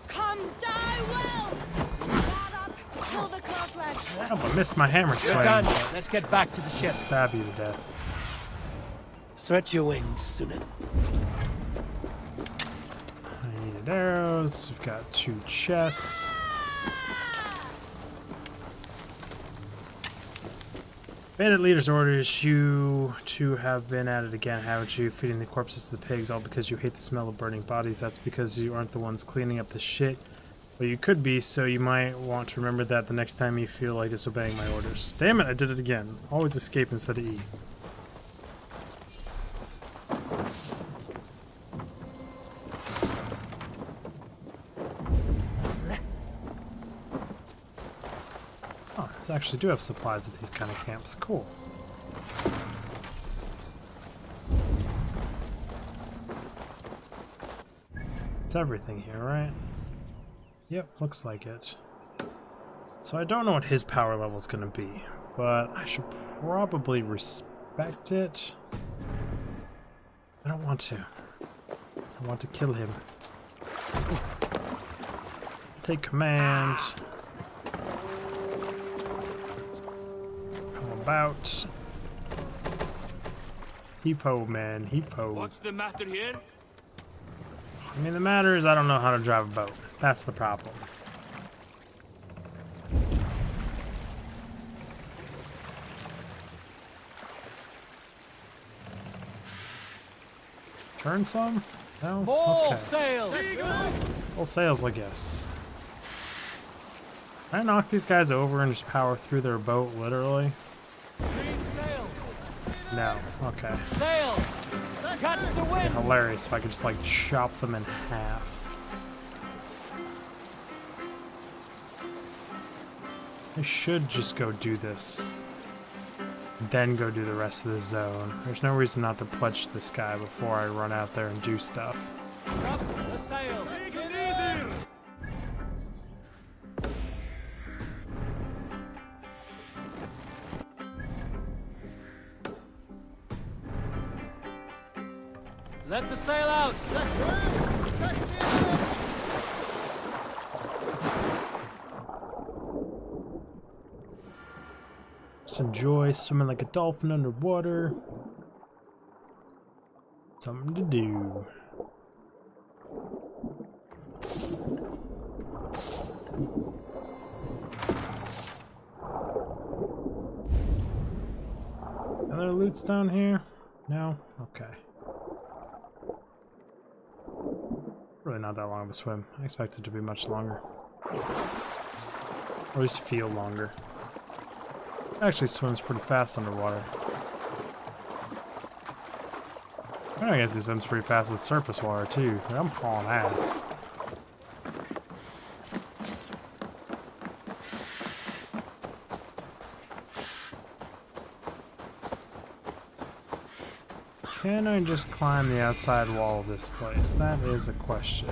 Come die well! Guard up, kill the crosslegs. Oh, I missed my hammer swing. You're done. Let's get back to the ship. Stab you to death. Stretch your wings, Sunan. I needed arrows. We've got 2 chests. Bandit leader's orders you to have been at it again, haven't you? Feeding the corpses to the pigs, all because you hate the smell of burning bodies. That's because you aren't the ones cleaning up the shit. Well, you could be, so you might want to remember that the next time you feel like disobeying my orders. Damn it, I did it again. Always escape instead of E. Actually do have supplies at these kind of camps. Cool. It's everything here, right? Yep, looks like it. So I don't know what his power level is going to be, but I should probably respect it. I don't want to. I want to kill him. Take command. Come about. Heap-ho, man. Heap-ho. What's the matter here? I mean, the matter is I don't know how to drive a boat. That's the problem. Turn some? No? Full Okay. sail! Full sails, I guess. Can I knock these guys over and just power through their boat, literally? No. Okay. Sail! Catch the It'd wind! be hilarious if I could just, like, chop them in half. I should just go do this. Then go do the rest of the zone. There's no reason not to pledge this guy before I run out there and do stuff. Up the sail! Let the sail out! Just enjoy swimming like a dolphin underwater. Something to do. Other loot's down here? No? Okay. Really not that long of a swim. I expect it to be much longer. Or at least feel longer. It actually swims pretty fast underwater. I guess he swims pretty fast with surface water too. I'm hauling ass. Can I just climb the outside wall of this place? That is a question.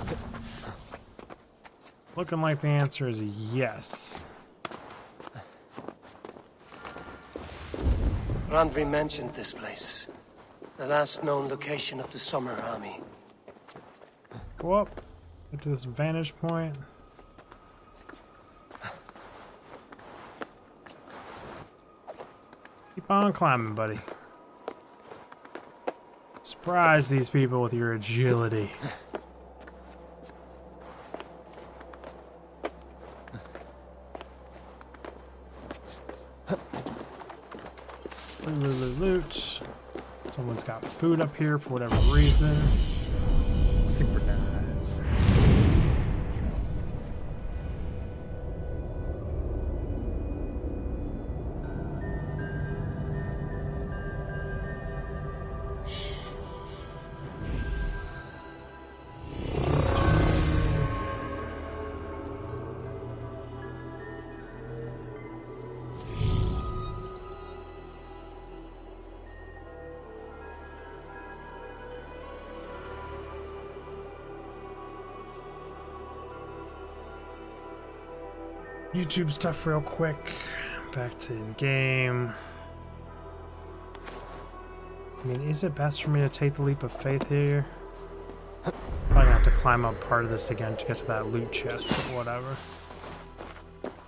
Looking like the answer is yes. Randvi mentioned this place. The last known location of the Summer Army. Go up. Get to this vantage point. Keep on climbing, buddy. Surprise these people with your agility. Loot. Someone's got food up here for whatever reason. Synchronize. YouTube stuff real quick. Back to the game. I mean, is it best for me to take the leap of faith here? Probably gonna have to climb up part of this again to get to that loot chest, but whatever.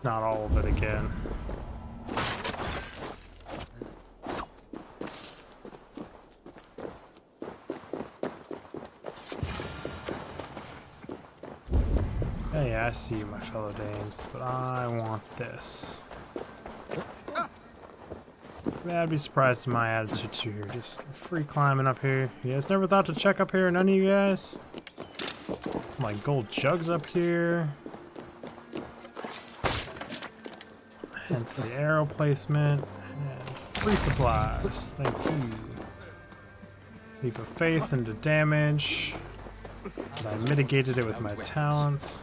Not all of it again. Hey, I see you, my fellow Danes, but I want this. Yeah, I'd be surprised at my attitude too here. Just free climbing up here. You guys never thought to check up here? None of you guys? My gold jugs up here. Hence the arrow placement. And free supplies. Thank you. Leap of faith into damage. And I mitigated it with my talents.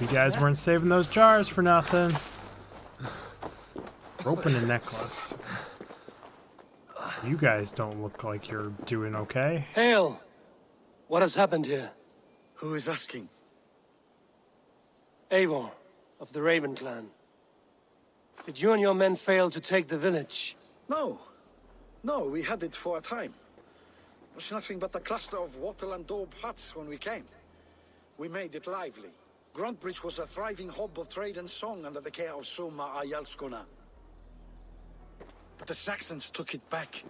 You guys weren't saving those jars for nothing. Rope and a necklace. You guys don't look like you're doing okay. Hail! What has happened here? Who is asking? Eivor, of the Raven clan. Did you and your men fail to take the village? No. No, we had it for a time. It was nothing but a cluster of wattle and daub huts when we came. We made it lively. Gruntbridge was a thriving hub of trade and song under the care of Soma Ayalskona. But the Saxons took it back.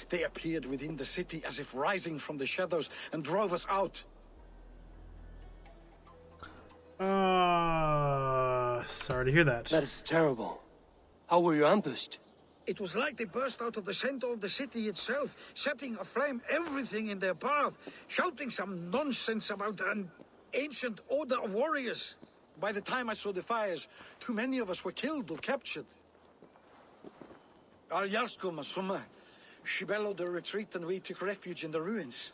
They appeared within the city as if rising from the shadows and drove us out. Sorry to hear that. That is terrible. How were you ambushed? It was like they burst out of the center of the city itself, setting aflame everything in their path, shouting some nonsense about an ancient order of warriors. By the time I saw the fires, too many of us were killed or captured. Our Yarskoma Summa, she bellowed a retreat and we took refuge in the ruins.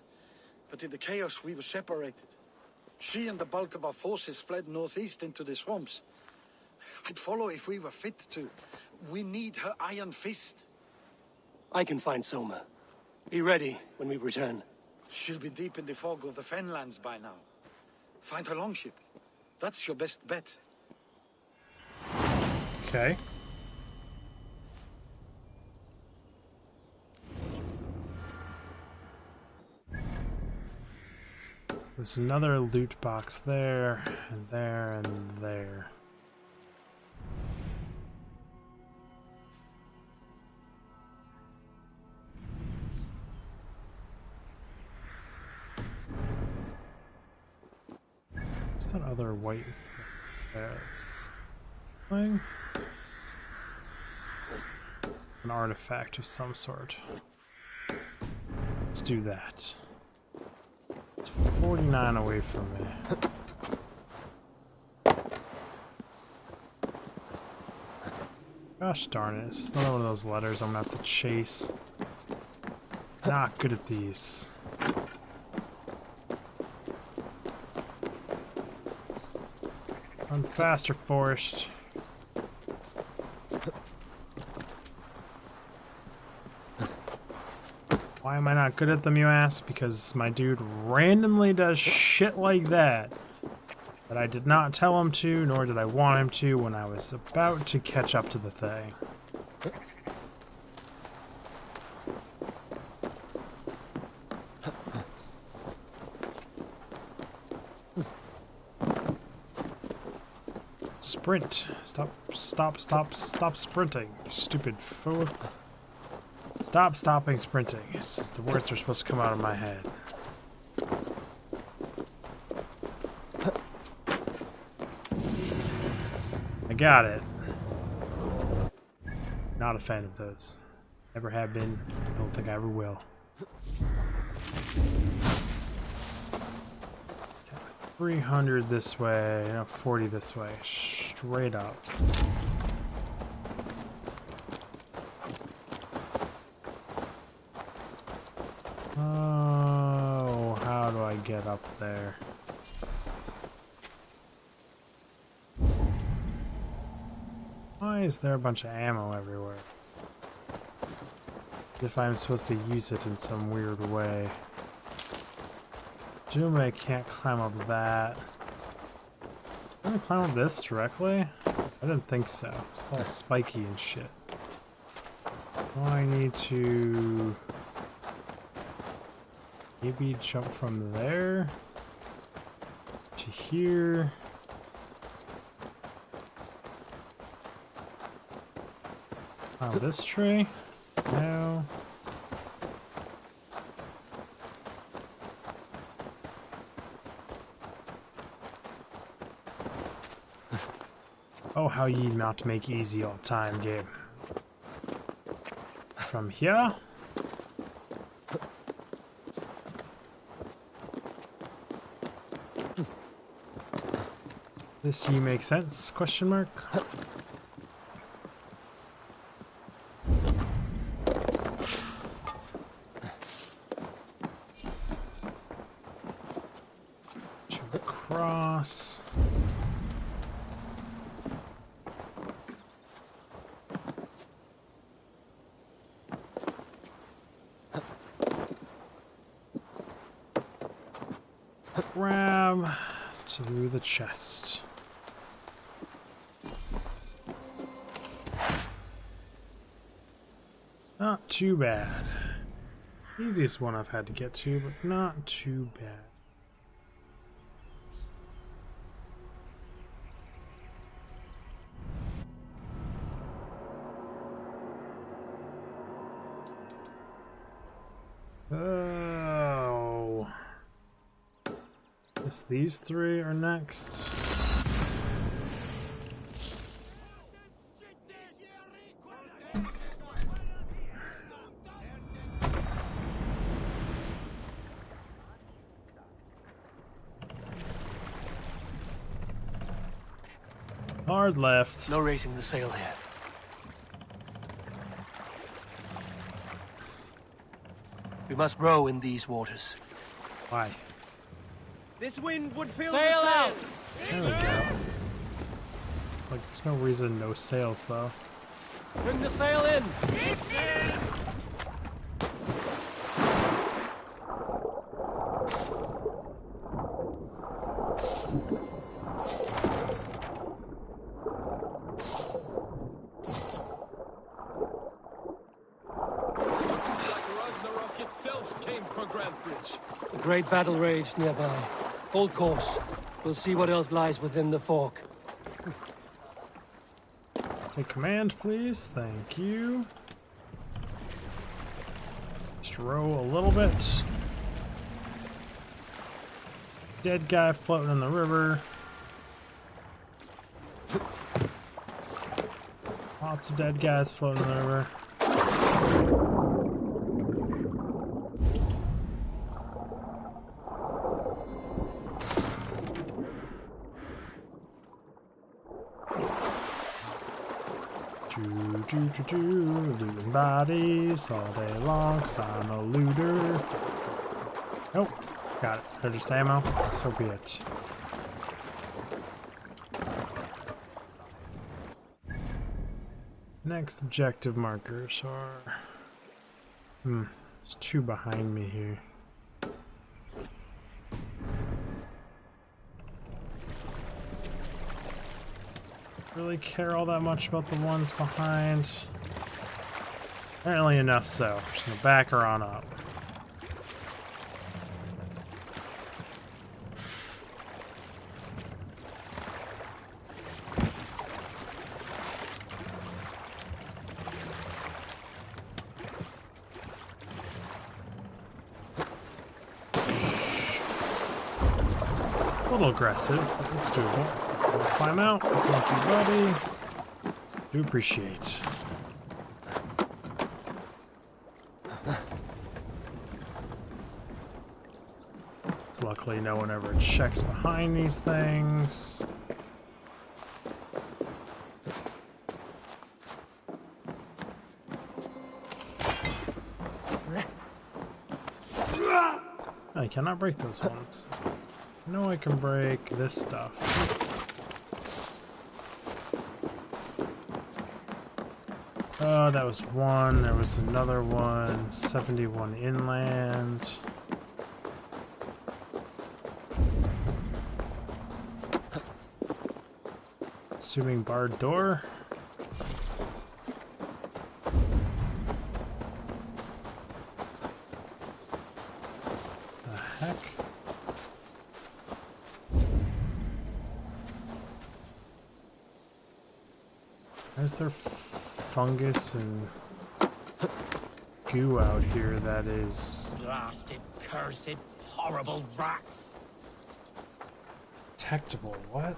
But in the chaos we were separated. She and the bulk of our forces fled northeast into the swamps. I'd follow if we were fit to. We need her iron fist. I can find Soma. Be ready when we return. She'll be deep in the fog of the Fenlands by now. Find her longship. That's your best bet. Okay. There's another loot box there, and there, and there. What's that other white there? It's playing an artifact of some sort. Let's do that. It's 49 away from me. Gosh darn it, it's another one of those letters I'm gonna have to chase. Not good at these. Run faster, Forest. Why am I not good at them, you ask? Because my dude randomly does shit like that I did not tell him to, nor did I want him to when I was about to catch up to the thing. Sprint. Stop sprinting, you stupid fool. Stop stopping sprinting. This is the words that are supposed to come out of my head. I got it. Not a fan of those. Never have been. Don't think I ever will. 300 this way, no, 40 this way. Straight up. Oh, how do I get up there? Why is there a bunch of ammo everywhere? If I'm supposed to use it in some weird way. Presumably I can't climb up that. Can I climb up this directly? I didn't think so. It's all spiky and shit. Do I need to maybe jump from there to here? Climb this tree? No. Oh, how ye not make easy all time, game. From here? This ye make sense? Question mark. Across. Grab to the chest. too bad. Easiest one I've had to get to, but not too bad. Oh. Guess these three are next. Hard left. No raising the sail here. We must row in these waters. Why? This wind would fill Sail the out! There we go. It's like there's no reason no sails though. Bring the sail in! Great battle raged nearby. Hold course. We'll see what else lies within the fork. Take command, please. Thank you. Just row a little bit. Dead guy floating in the river. Lots of dead guys floating in the river. Looting bodies all day long, 'cause I'm a looter. Oh, got it. They're just ammo. So be it. Next objective markers are... there's two behind me here. Really care all that much about the ones behind. Apparently enough so. Just gonna back her on up. A little aggressive, but it's doable. Climb out. Thank you, buddy. Do appreciate. So luckily no one ever checks behind these things. I cannot break those ones. I know I can break this stuff. Oh, that was one. There was another one. 71 inland. Assuming barred door. The heck? Why is there fungus and goo out here that is... Blasted, cursed, horrible rats! Detectable, what?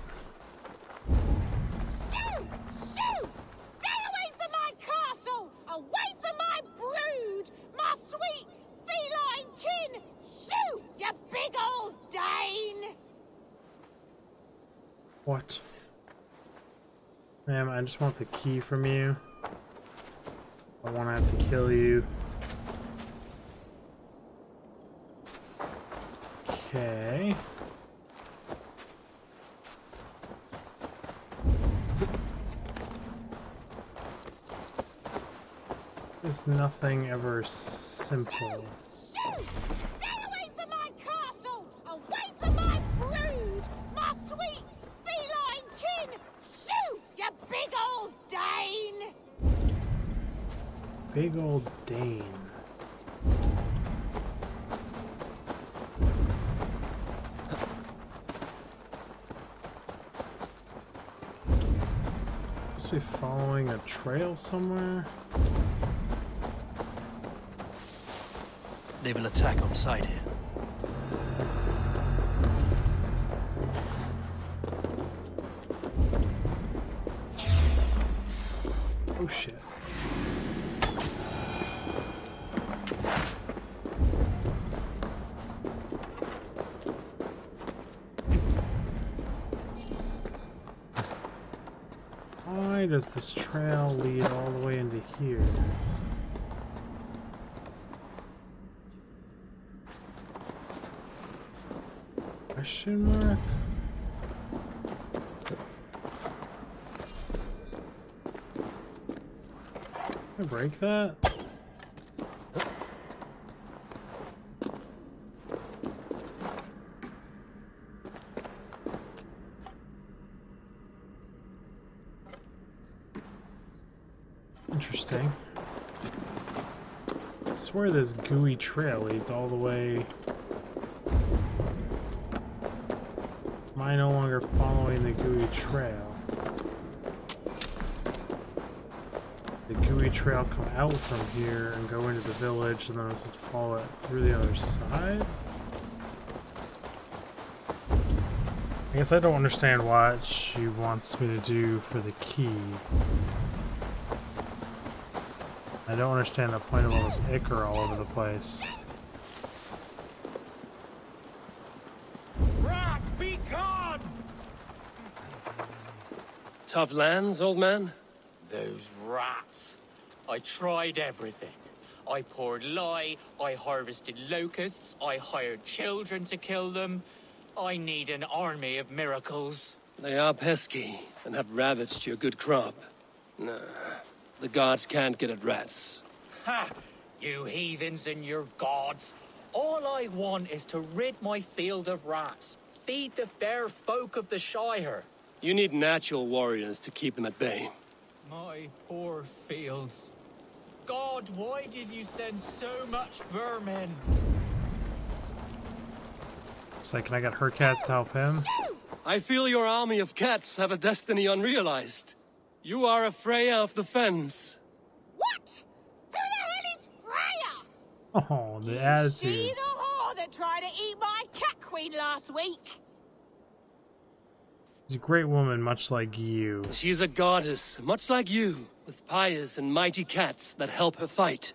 Shoot! Shoot! Stay away from my castle! Away from my brood! My sweet feline kin! Shoot, you big old Dane! What? Ma'am, I just want the key from you. I want to have to kill you. Okay. Is nothing ever simple? Shoot! Stay away from my castle! Away from my brood! My sweet feline kin! Shoot, you big old Dane! big old Dane. Must be following a trail somewhere. They will attack on sight here. Oh shit. Why does this trail lead all the way into here? Question mark? Can I break that? Interesting. I swear this gooey trail leads all the way. Am I no longer following the gooey trail? The gooey trail come out from here and go into the village, and then I'm supposed to follow it through the other side? I guess I don't understand what she wants me to do for the key. I don't understand the point of all this ichor all over the place. Rats, be gone! Tough lands, old man? Those rats. I tried everything. I poured lye, I harvested locusts, I hired children to kill them. I need an army of miracles. They are pesky and have ravaged your good crop. Nah, the gods can't get at rats. Ha! You heathens and your gods. All I want is to rid my field of rats. Feed the fair folk of the Shire. You need natural warriors to keep them at bay. My poor fields. God, why did you send so much vermin? So can I get her cats to help him? I feel your army of cats have a destiny unrealized. You are a Freya of the Fens. What? Who the hell is Freya? Oh, the attitude. See the whore that tried to eat my cat queen last week? She's a great woman, much like you. She's a goddess, much like you, with pious and mighty cats that help her fight.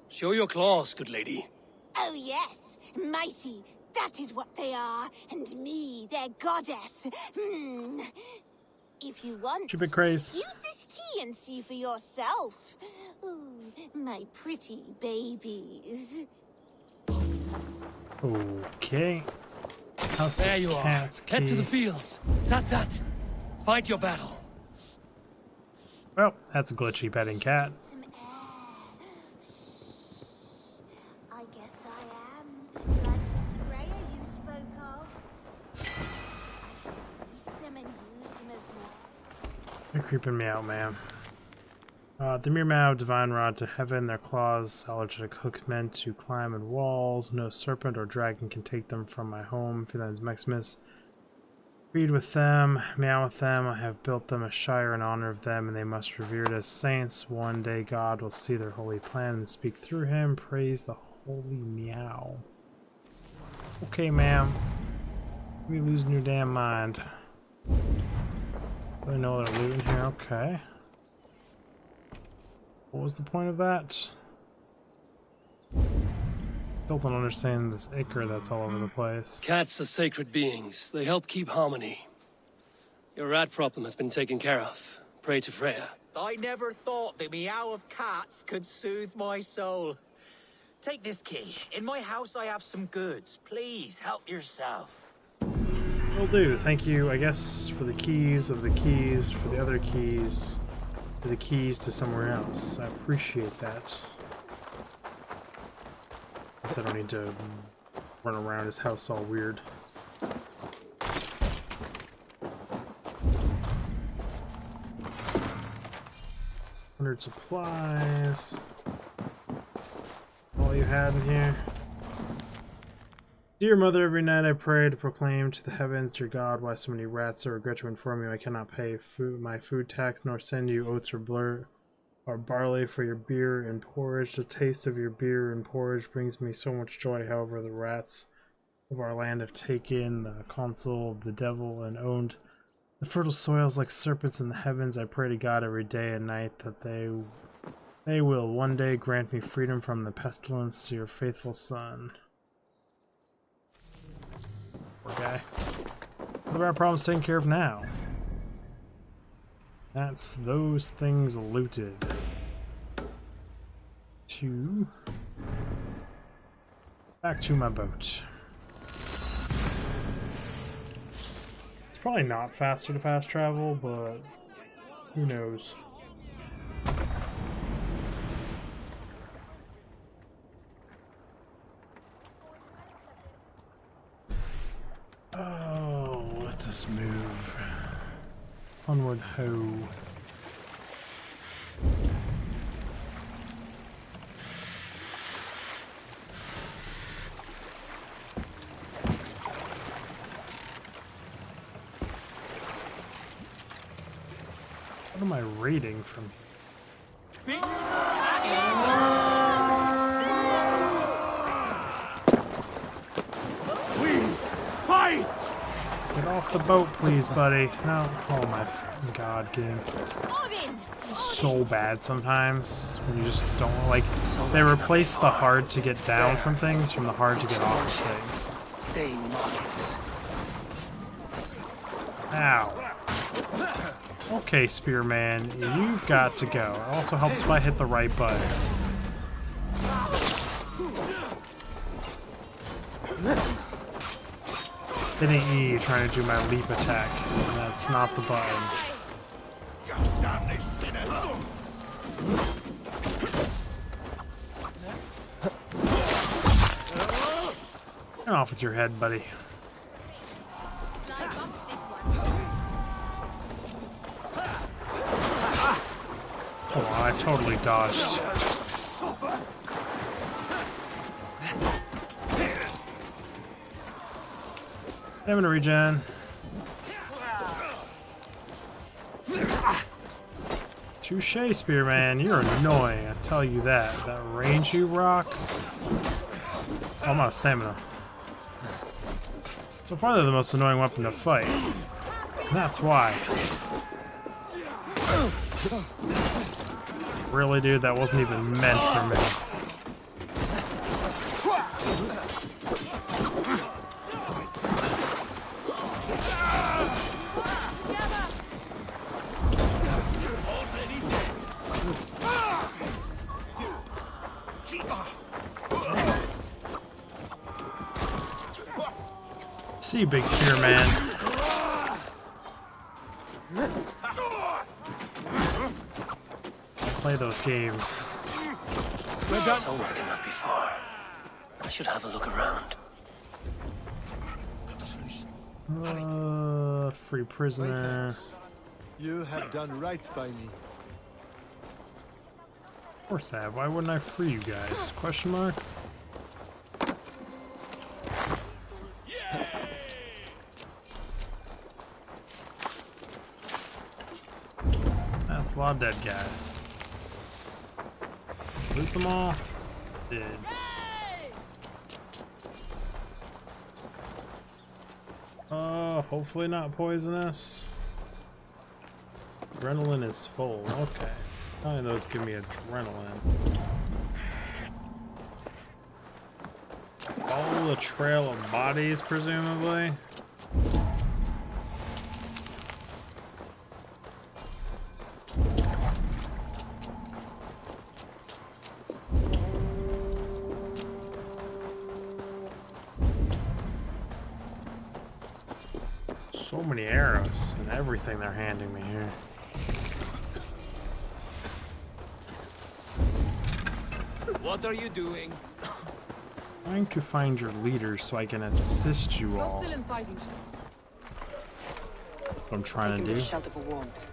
Show your claws, good lady. Oh yes, mighty. That is what they are, and me, their goddess. If you want, Stupid Grace. use this key and see for yourself. Ooh, my pretty babies. Okay. House there of you Cats are. key. Head to the fields. Tat. Fight your battle. Well, that's a glitchy petting cat. I guess I am like this Freya you spoke of. I should release them and use them as well. You're creeping me out, man. The mere matter of divine rod to heaven, their claws, allergic hook meant to climb in walls. No serpent or dragon can take them from my home. Feelings Maximus. Breed with them, meow with them. I have built them a shire in honor of them, and they must be revered as saints. One day God will see their holy plan and speak through him. Praise the holy meow. Okay, ma'am. You're losing your damn mind. I know they're looting here. Okay. What was the point of that? Still don't understand this ichor that's all over the place. Cats are sacred beings. They help keep harmony. Your rat problem has been taken care of. Pray to Freya. I never thought the meow of cats could soothe my soul. Take this key. In my house I have some goods. Please help yourself. Will do. Thank you, I guess, for the keys of the keys, for the other keys, for the keys to somewhere else. I appreciate that. I guess I don't need to run around his house all weird. $100 supplies. you had in here. Dear Mother, every night I pray to proclaim to the heavens, dear God, why so many rats. I regret to inform you I cannot pay my food tax, nor send you oats or barley for your beer and porridge. The taste of your beer and porridge brings me so much joy. However, the rats of our land have taken the counsel of the devil and owned the fertile soils like serpents in the heavens. I pray to God every day and night that they will one day grant me freedom from the pestilence. Your faithful son. Poor guy. What about our problems taken care of now? That's those things looted. Back to my boat. It's probably not faster to fast travel, but who knows? Oh, let's just move. Onward ho. What am I raiding from? Get off the boat, please, buddy. No. Oh my god, game. So bad sometimes when you just don't like. They replace the hard to get down from things from the hard to get off of things. Ow. Okay, Spearman, you've got to go. It also helps if I hit the right button. Hitting E, trying to do my leap attack. And that's not the button. Get off with your head, buddy. Oh, I totally dodged. I'm gonna regen. Touche, Spearman. You're annoying, I tell you that. That range you rock. Oh, I'm out of stamina. So far, they're the most annoying weapon to fight. And that's why. Really, dude? That wasn't even meant for me. See you, big Spearman. Play those games. So working up before. I should have a look around. Free prisoner. You have done right by me. Of course I have. Why wouldn't I free you guys? Question mark? That's a lot of dead guys. Loot them all? Did. Hopefully not poisonous. Adrenaline is full. Okay. Probably those give me adrenaline. Follow the trail of bodies, presumably. So many arrows and everything they're handing me here. What are you doing? Trying to find your leaders so I can assist you all. What I'm trying to do. Shelter for warmth.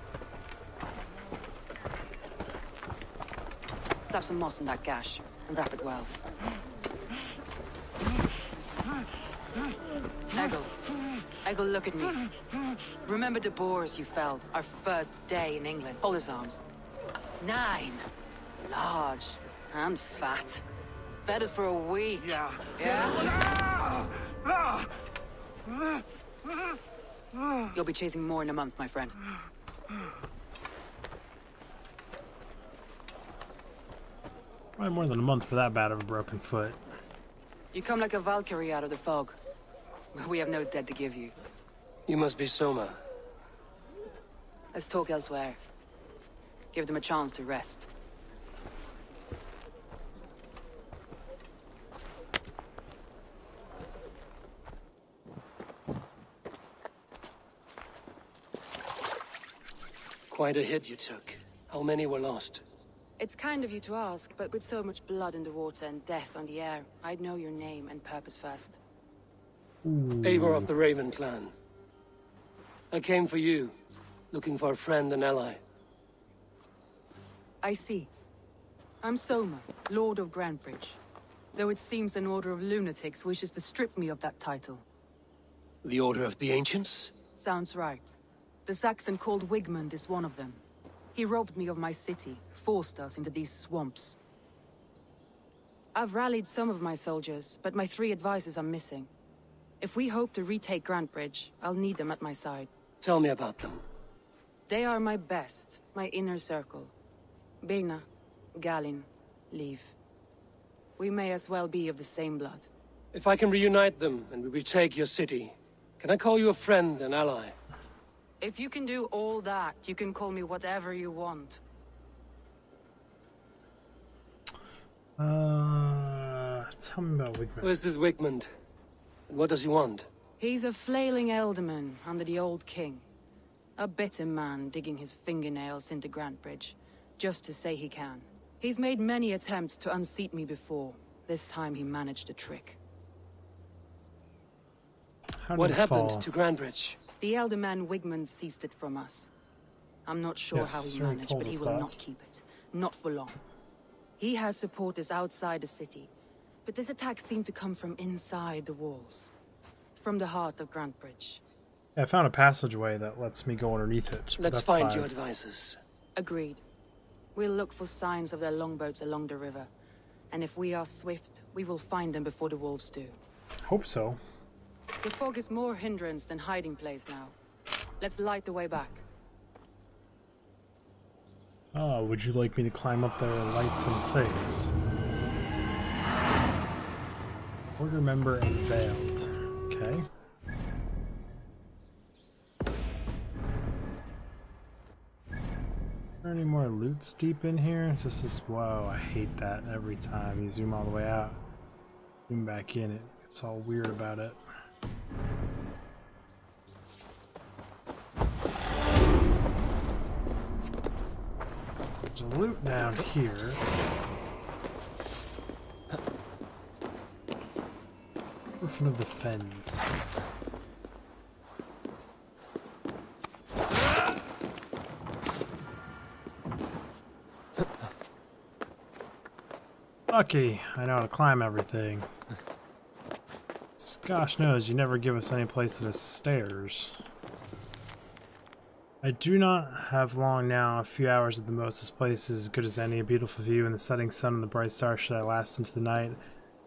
Slap some moss in that gash. and wrap it well. Eggle, look at me. Remember the boars you felled our first day in England? Hold his arms. 9. Large and fat. Fed us for a week. Yeah? You'll be chasing more in a month, my friend. Probably more than a month for that bad of a broken foot. You come like a Valkyrie out of the fog. We have no dead to give you. You must be Soma. Let's talk elsewhere. Give them a chance to rest. Quite a hit you took. How many were lost? It's kind of you to ask, but with so much blood in the water and death on the air, I'd know your name and purpose first. Eivor of the Raven clan. I came for you, looking for a friend and ally. I see. I'm Soma, Lord of Grantbridge. Though it seems an order of lunatics wishes to strip me of that title. The Order of the Ancients? Sounds right. The Saxon called Wigmund is one of them. He robbed me of my city, forced us into these swamps. I've rallied some of my soldiers, but my 3 advisors are missing. If we hope to retake Grantbridge, I'll need them at my side. Tell me about them. They are my best, my inner circle. Birna, Galin, Liv. We may as well be of the same blood. If I can reunite them and we retake your city, can I call you a friend and ally? If you can do all that, you can call me whatever you want. Tell me about Wigmund. Who is this Wigmund? And what does he want? He's a flailing elderman under the old king. A bitter man digging his fingernails into Grantbridge, just to say he can. He's made many attempts to unseat me before. This time he managed a trick. What happened to Grantbridge? The elderman Wigmund seized it from us. I'm not sure how he managed, but he will not keep it. Not for long. He has supporters outside the city, but this attack seemed to come from inside the walls. From the heart of Grantbridge. Yeah, I found a passageway that lets me go underneath it. Let's find your advisors. Agreed. We'll look for signs of their longboats along the river. And if we are swift, we will find them before the wolves do. Hope so. The fog is more hindrance than hiding place now. Let's light the way back. Oh, would you like me to climb up there and light some things? Order member unveiled. Okay. Are there any more loot deep in here? This is, whoa, I hate that every time. You zoom all the way out, zoom back in, it's all weird about it. There's a loot down here. Orphan of the Fens. Lucky, I know how to climb everything. Gosh knows, you never give us any place that has stairs. I do not have long now, a few hours at the most. This place is as good as any, a beautiful view, and the setting sun and the bright stars should I last into the night.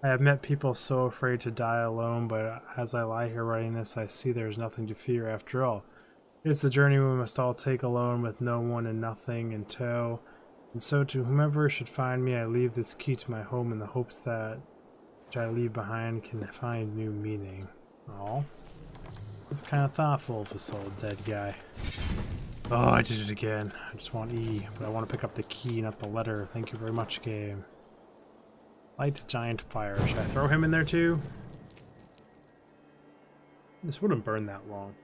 I have met people so afraid to die alone, but as I lie here writing this, I see there is nothing to fear after all. It is the journey we must all take alone, with no one and nothing in tow. And so to whomever should find me, I leave this key to my home in the hopes that which I leave behind can find new meaning. Aw. It's kind of thoughtful of this old dead guy. Oh, I did it again. I just want E, but I want to pick up the key, not the letter. Thank you very much, game. Light giant fire. Should I throw him in there too? This wouldn't burn that long.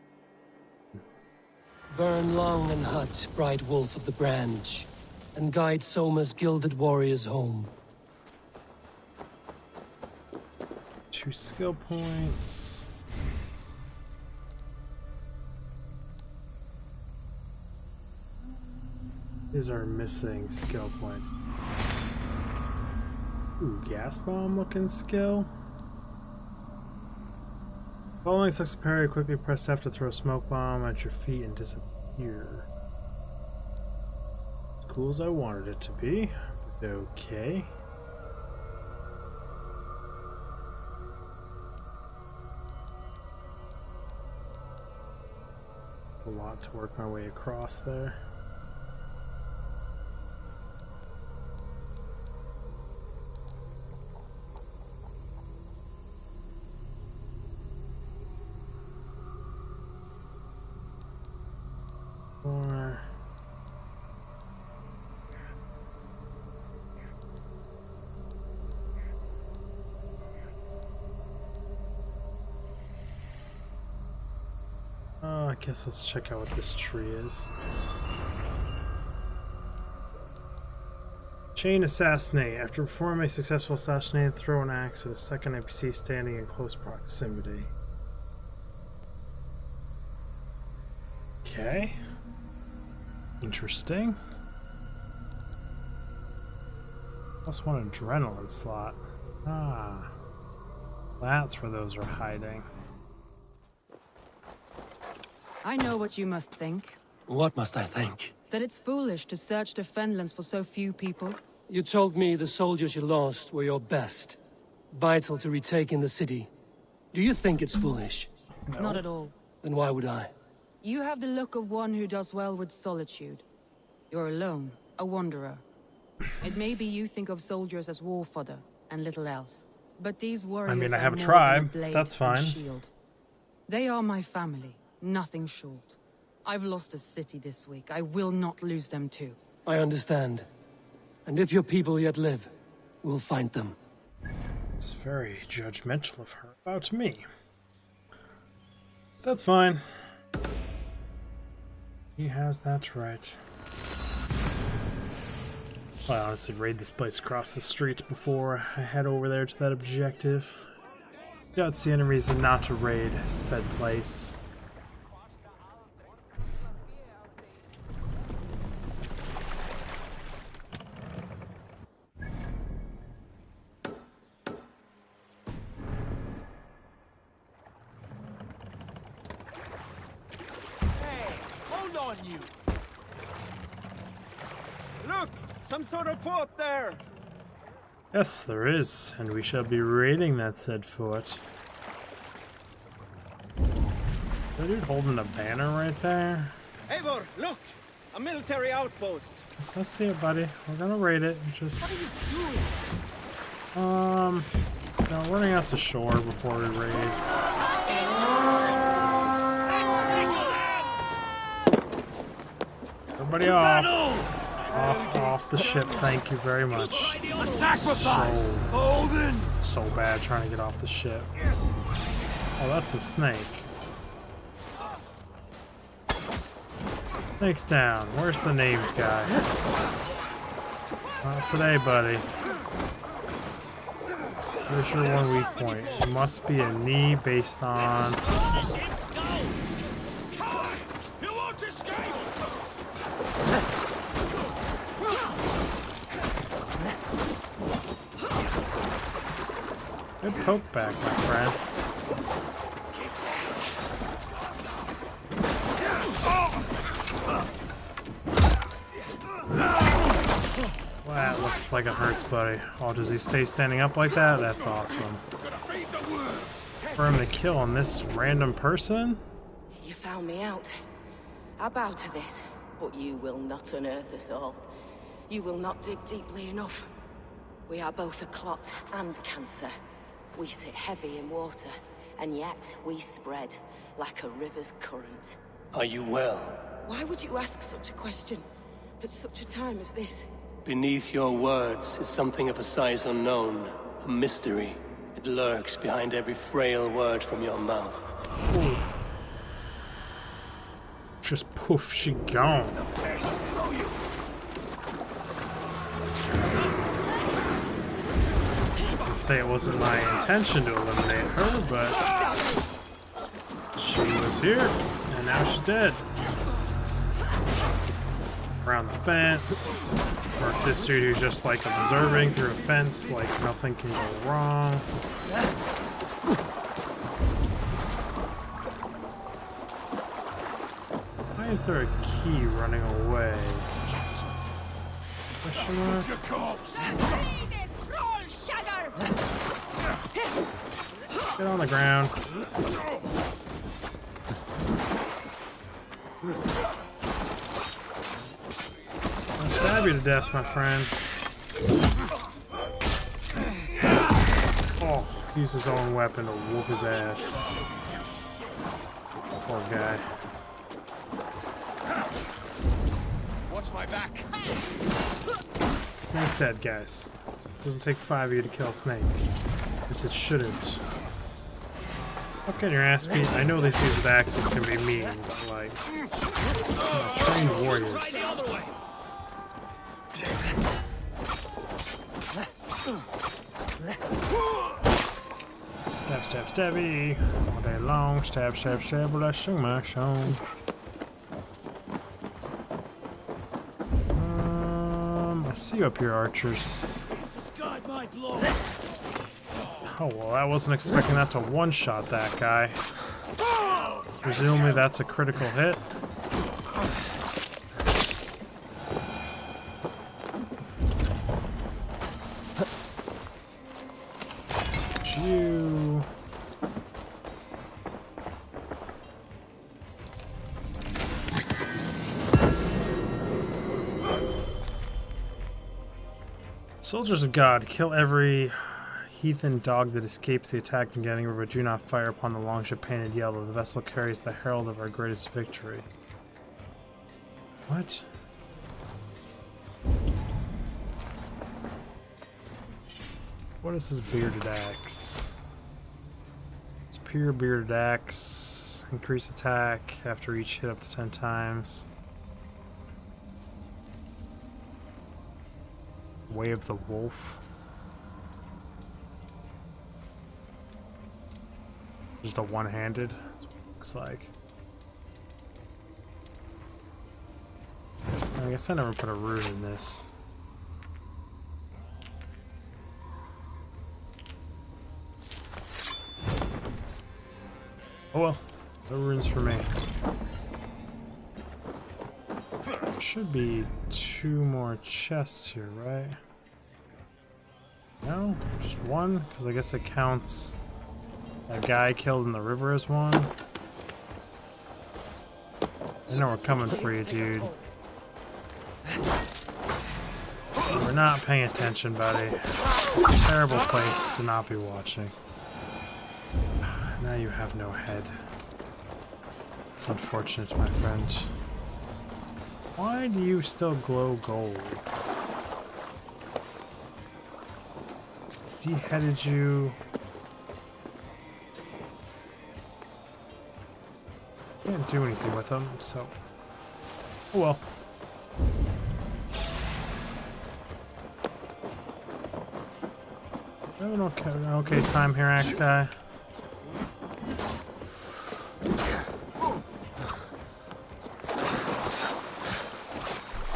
Burn long and hot, bright wolf of the branch, and guide Soma's gilded warriors home. 2 skill points. These are missing skill points. Ooh, gas bomb looking skill. Following sucks parry, quickly press F to throw a smoke bomb at your feet and disappear. As cool as I wanted it to be. But okay. A lot to work my way across there. I guess let's check out what this tree is. Chain assassinate. After performing a successful assassinate, throw an axe at a second NPC standing in close proximity. Okay. Interesting. Plus one adrenaline slot. Ah. That's where those are hiding. I know what you must think. What must I think? That it's foolish to search the Fenlands for so few people. You told me the soldiers you lost were your best. Vital to retaking the city. Do you think it's foolish? No. Not at all. Then why would I? You have the look of one who does well with solitude. You're alone, a wanderer. It may be you think of soldiers as war fodder and little else. But these warriors I have a more tribe. than a blade That's fine. and shield. They are my family. Nothing short. I've lost a city this week. I will not lose them too. I understand. And if your people yet live, we'll find them. It's very judgmental of her about me. That's fine. He has that right. I honestly raid this place across the street before I head over there to that objective. Don't see any reason not to raid said place. You. Look! Some sort of fort there! Yes, there is, and we shall be raiding that said fort. That dude holding a banner right there? Eivor, look! A military outpost! Yes, I see it, buddy. We're gonna raid it. Just what are you doing? No, running us ashore before we raid. Everybody off the ship, thank you very much. So bad trying to get off the ship. Oh, that's a snake. Snake's down. Where's the named guy? Not today, buddy. Where's your one weak point? It must be a knee based on... Good poke back, my friend. Well, that looks like it hurts, buddy. Oh, does he stay standing up like that? That's awesome. Confirm the kill on this random person? You found me out. I bow to this, but you will not unearth us all. You will not dig deeply enough. We are both a clot and cancer. We sit heavy in water, and yet we spread like a river's current. Are you well? Why would you ask such a question at such a time as this? Beneath your words is something of a size unknown, a mystery. It lurks behind every frail word from your mouth. Oof. Just poof, she gone. I'd say it wasn't my intention to eliminate her, but she was here, and now she's dead. Around the fence. Or this dude who's just like observing through a fence, like nothing can go wrong. Why is there a key running away? Question mark? Get on the ground. I'll stab you to death, my friend. Oh, use his own weapon to whoop his ass. Poor guy. Watch my back. Snake's dead, guys. It doesn't take 5 of you to kill a snake. Yes, it shouldn't. Stop getting your ass beat. I know these dudes with axes can be mean, but like, trained warriors. Stab, stab, stabby. All day long. Stab, stab, stab. Blushing my shown. I see you up here, archers. Oh, well, I wasn't expecting that to one-shot that guy. Presumably that's a critical hit. You. Soldiers of God, kill every heathen dog that escapes the attack from getting over, but do not fire upon the longship painted yellow. The vessel carries the herald of our greatest victory. What? What is this bearded axe? It's pure bearded axe. Increase attack after each hit up to 10 times. Way of the Wolf. Just a one-handed. That's what it looks like. I guess I never put a rune in this. Oh well, no runes for me. Should be 2 more chests here, right? No, just 1, because I guess it counts that guy killed in the river as 1. I know we're coming for you, dude. We're not paying attention, buddy. Terrible place to not be watching. Now you have no head. It's unfortunate, my friend. Why do you still glow gold? Deheaded you. Can't do anything with them, so. Oh well. Okay time here, axe guy.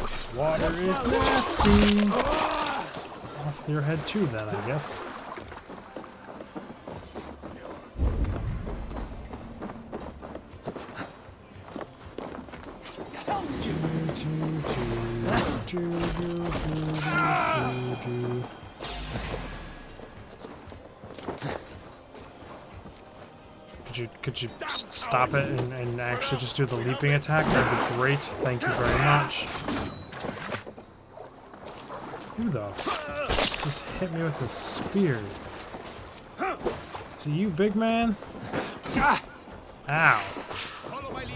This water is nasty. Off your head too, then, I guess. Could you stop it and actually just do the leaping attack? That'd be great. Thank you very much. Who the f just hit me with a spear? So you, big man? Ow. Follow my lead.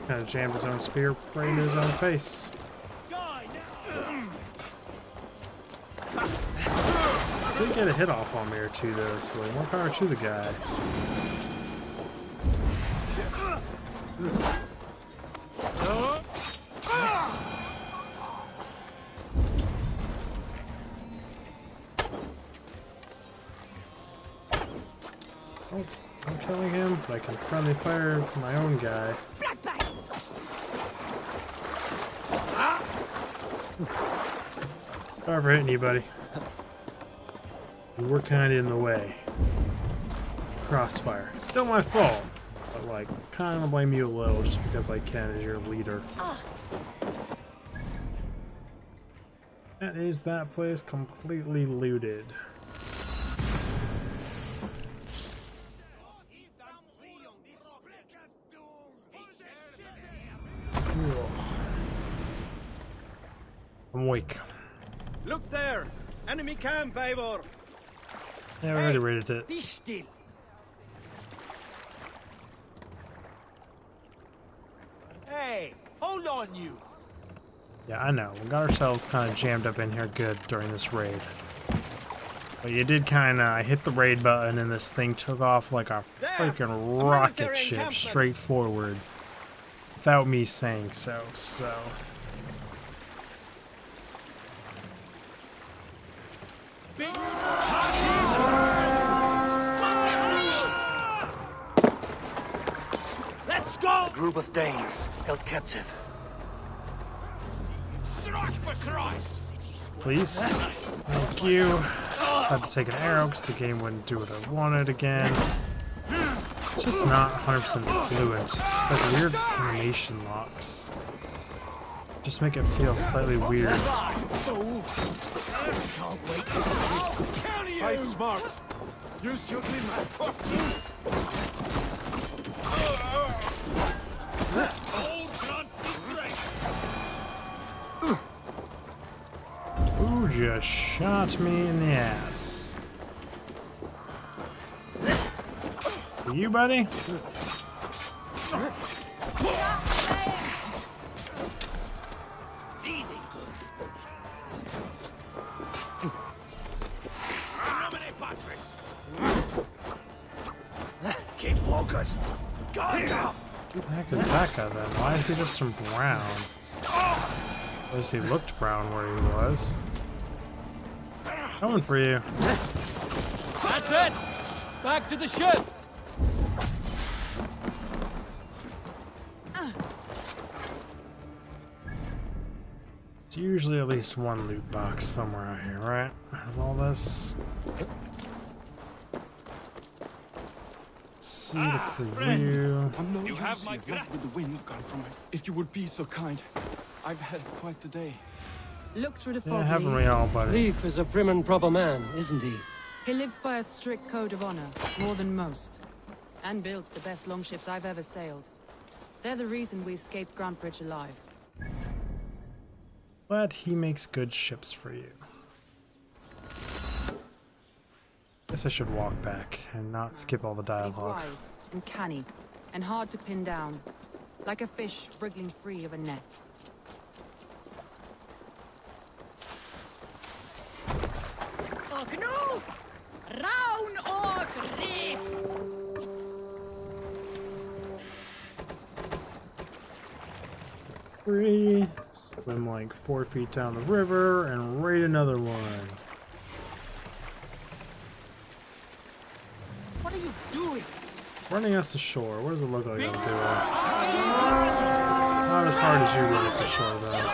Kind of jammed his own spear right into his own face. Did get a hit off on me or two though, so more power to the guy. if I can friendly fire my own guy. Sorry for hitting you, buddy. You were kind of in the way. Crossfire. Still my fault. But, like, kind of blame you a little just because I can as your leader. That is that place completely looted. Cool. I'm weak. Look there! Enemy camp, Eivor! Yeah, we already raided it. Be still! Hey, hold on you! Yeah, I know. We got ourselves kind of jammed up in here good during this raid. But you did kind of... I hit the raid button and this thing took off like a freaking rocket ship straight forward. Without me saying so, Let's go! A group of Danes held captive. Strike for Christ! Please. Thank you. Had to take an arrow because the game wouldn't do what I wanted again. Just not 100% fluent. Just like weird animation locks. Just make it feel slightly weird. Fight smart. Use your limit. Who just shot me in the ass? You, buddy? Keep focused. Go! What the heck is that guy then? Why is he just in brown? At least he looked brown where he was. Coming for you. That's it! Back to the ship! There's usually at least one loot box somewhere out here, right? Have all this. Seed for you. I'm no use here, not with the wind gone from us. If you would be so kind. I've had quite the day. Look through the Yeah, fog. haven't we all, buddy? Leif is a prim and proper man, isn't he? He lives by a strict code of honor, more than most. And builds the best longships I've ever sailed. They're the reason we escaped Grantbridge alive. But he makes good ships for you. Guess I should walk back and not skip all the He's dialogue. wise and canny, and hard to pin down. Like a fish wriggling free of a net. Och nu, raun och reef! Free. Swim like 4 feet down the river and raid another one. What are you doing? Running us ashore. What does it look like I'm doing? Not as hard as you run us ashore, though.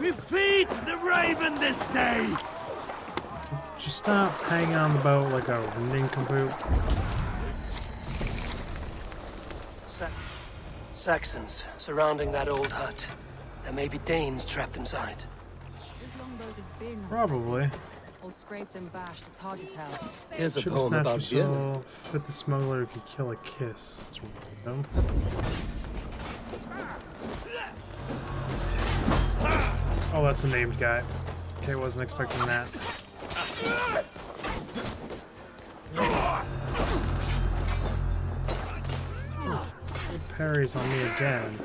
Defeat the Raven this day! Just stop hanging on the boat like a nincompoop. Saxons surrounding that old hut. There may be Danes trapped inside. This longboat is big. Probably. All scraped and bashed, it's hard to tell. Here's a Ship poem snatch about your Vienna. soul, fit the smuggler who could kill a kiss. That's random. Oh, that's a named guy. Okay, wasn't expecting that. Good parries on me again.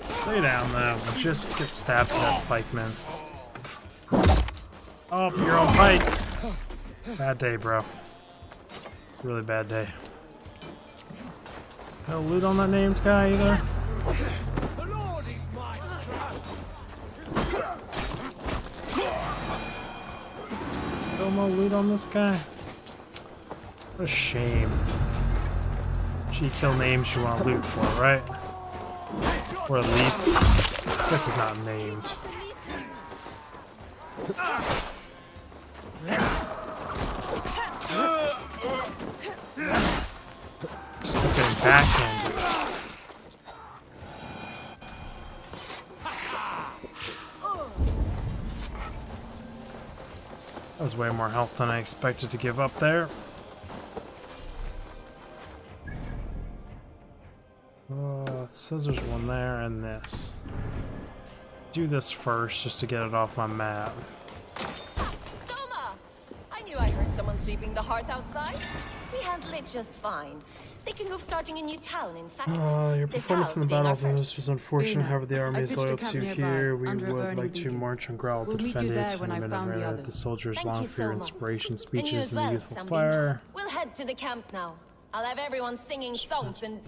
Stay down though. Just get stabbed to that pikeman. Oh, you're on pike. Bad day, bro. Really bad day. No loot on that named guy either. The Lord is my strength! Still no loot on this guy. What a shame. G.SKILL names you want to loot for, right? Or elites. This is not named. Just getting backhanded. That was way more health than I expected to give up there. It says there's one there and this. Do this first just to get it off my map. Soma! I knew I heard someone sweeping the hearth outside. We handle it just fine. Thinking of starting a new town, in fact. Your This performance in the house being our battle first. was unfortunate. Una, However, the army I is pitched a loyal camp to you nearby, here. We under a would burning like to beacon. march on growl We'll to meet defend you it. there when I Women found and the red, others. the soldiers Thank long you, for your Soma. inspiration And you speeches as and the well, youthful Sambi. fire. We'll head to the camp now. I'll have everyone singing songs and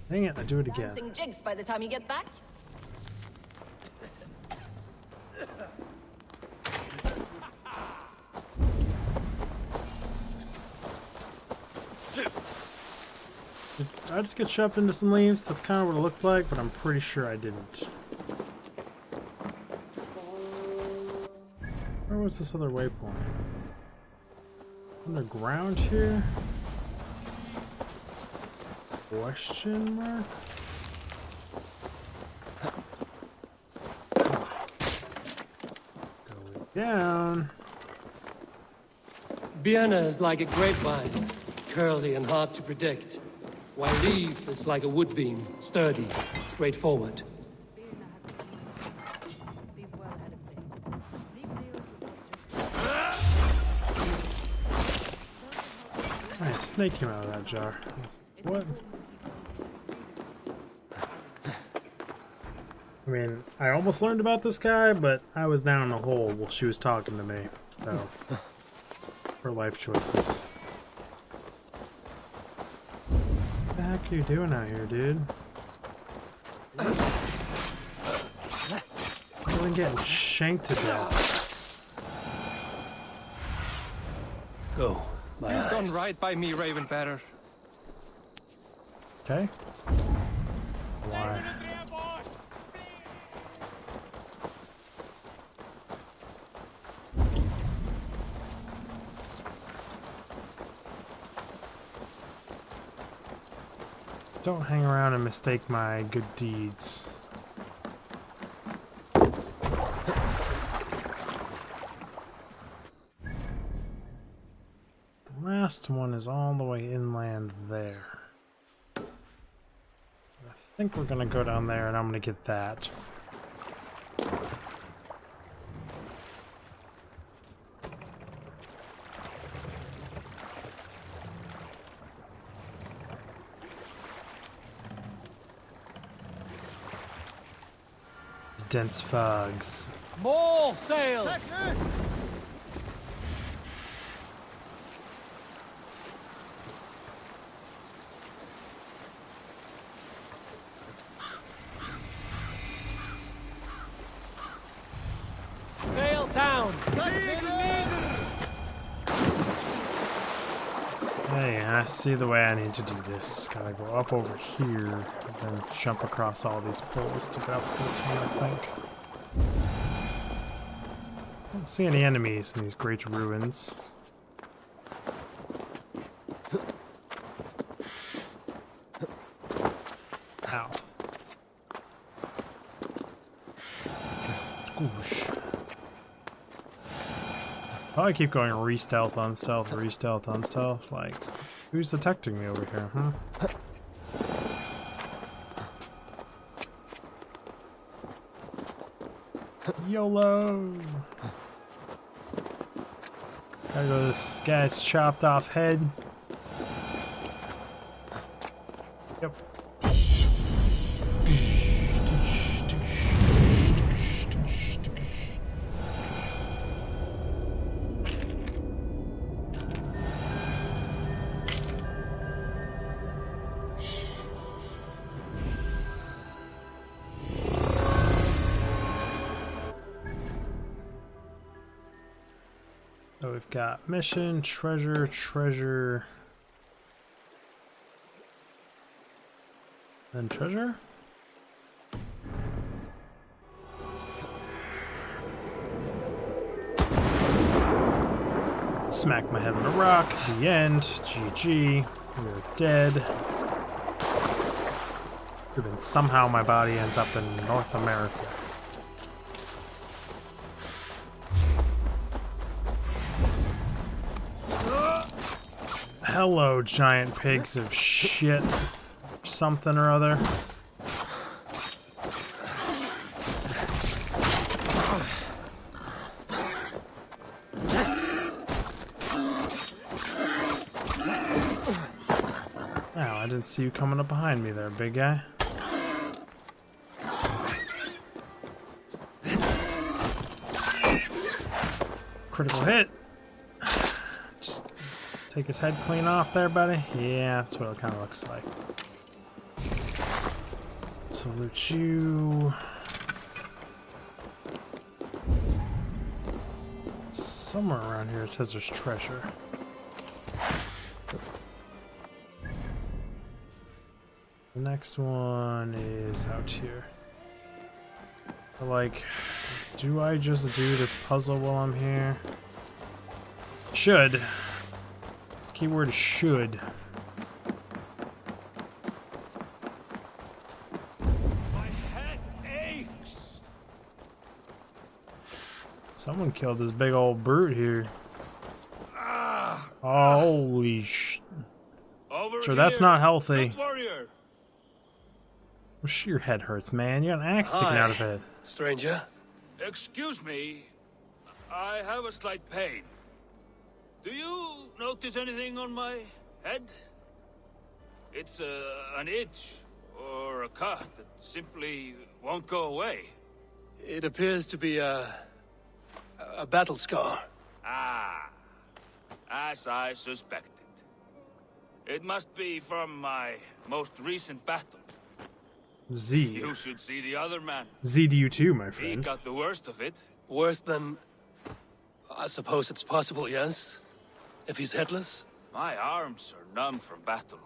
Dang it, I do it again. dancing jigs by the time you get back. Did I just get shoved into some leaves? That's kind of what it looked like, but I'm pretty sure I didn't. Where was this other waypoint? Underground here? Question mark? Going down. Vienna is like a grapevine, curly and hard to predict, while Leaf is like a wood beam, sturdy, straightforward. Alright, snake came out of that jar. What? I mean, I almost learned about this guy, but I was down in a hole while she was talking to me, so... her life choices. What the heck are you doing out here, dude? You're getting shanked to death. Go. You've done right by me, Raven Bearer. Okay. Why? Don't hang around and mistake my good deeds. The last one is all the way inland there. I think we're gonna go down there and I'm gonna get that. Dense fogs. More sail! Sail down! Hey, I see the way I need to do this. Gotta go up over here, and then jump across all these poles to get up to this one, I think. I don't see any enemies in these great ruins. Ow. Squoosh. I keep going re-stealth, unstealth, re-stealth, unstealth. Like, who's detecting me over here, huh? YOLO! Gotta go to this guy's chopped off head. Yep. So we've got mission, treasure, treasure. And treasure? Smack my head on a rock. The end. GG. We're dead. Even somehow my body ends up in North America. Hello, giant pigs of shit. Something or other. Wow, I didn't see you coming up behind me there, big guy. Critical hit. Just take his head clean off there, buddy. Yeah, that's what it kind of looks like. Salute you. Somewhere around here it says there's treasure. The next one is out here. Like, do I just do this puzzle while I'm here? Should. Keyword should. My head aches. Someone killed this big old brute here. Holy sh! Sure, that's not healthy. Warrior. Well, sure, your head hurts, man. You got an axe sticking out of it. Stranger. Excuse me. I have a slight pain. Do you notice anything on my head? It's an itch or a cut that simply won't go away. It appears to be a battle scar. Ah, as I suspected. It must be from my most recent battle. Z. You should see the other man. Z to you too, my He friend. got the worst of it. Worse than... I suppose it's possible, yes? If he's headless? My arms are numb from battle.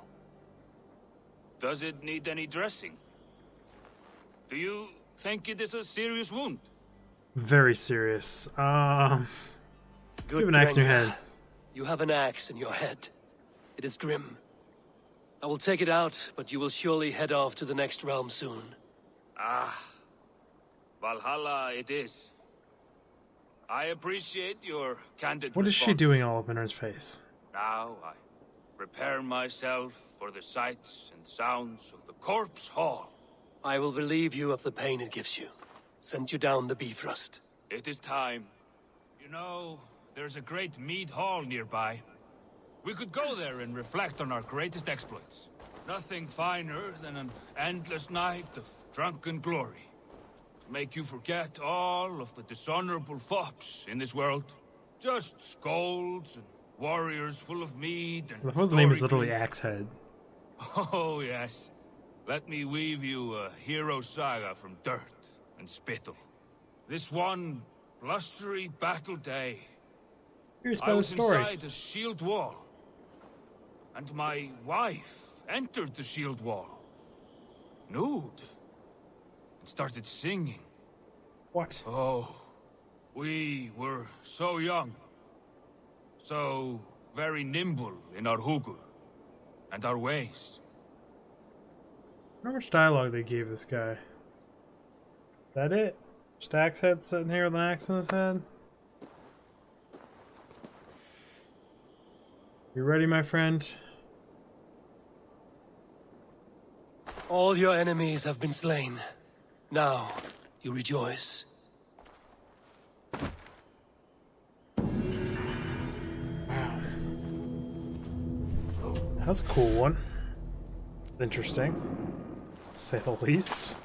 Does it need any dressing? Do you think it is a serious wound? Very serious. You Good have an axe in your Drengr. head. You have an axe in your head. It is grim. I will take it out, but you will surely head off to the next realm soon. Ah, Valhalla it is. I appreciate your candid What is she response. doing all up in his face? Now I prepare myself for the sights and sounds of the corpse hall. I will relieve you of the pain it gives you. Send you down the Bifrost. It is time. You know, there's a great mead hall nearby. We could go there and reflect on our greatest exploits. Nothing finer than an endless night of drunken glory. To make you forget all of the dishonorable fops in this world. Just scolds and warriors full of mead and His name is glory literally greed. Axehead. Oh, yes. Let me weave you a hero saga from dirt and spittle. This one blustery battle day, Here's I about the was story. inside a shield wall. And my wife entered the shield wall. Nude. And started singing. What? Oh, we were so young. So very nimble in our hugur and our ways. I wonder how much dialogue they gave this guy. That it? Just Axehead sitting here with an axe in his head? You ready, my friend? All your enemies have been slain. Now, you rejoice. That's a cool one. Interesting, to say the least.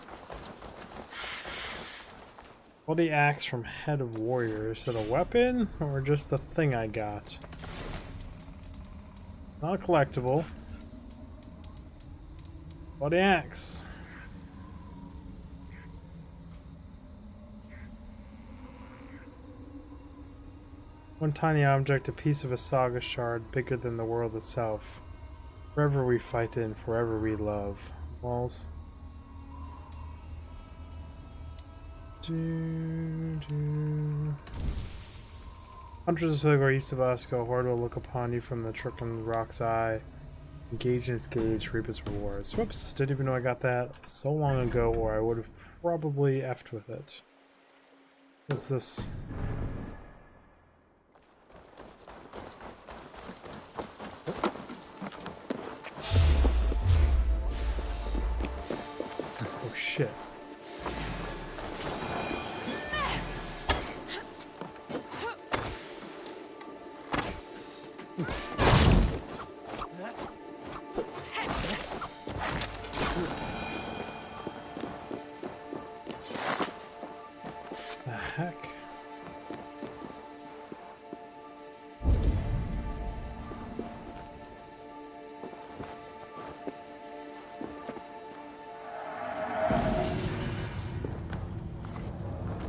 Well, the axe from Head of Warrior. Is it a weapon or just a thing I got? Not a collectible. Well, the axe. One tiny object, a piece of a saga shard bigger than the world itself. Forever we fight in, forever we love. Walls. Hunters of Seagate east of us. A horde will look upon you from the Trucken Rock's eye. Engage in its gauge, reap its rewards. Whoops, didn't even know I got that so long ago, or I would have probably effed with it. What's this? Oh shit.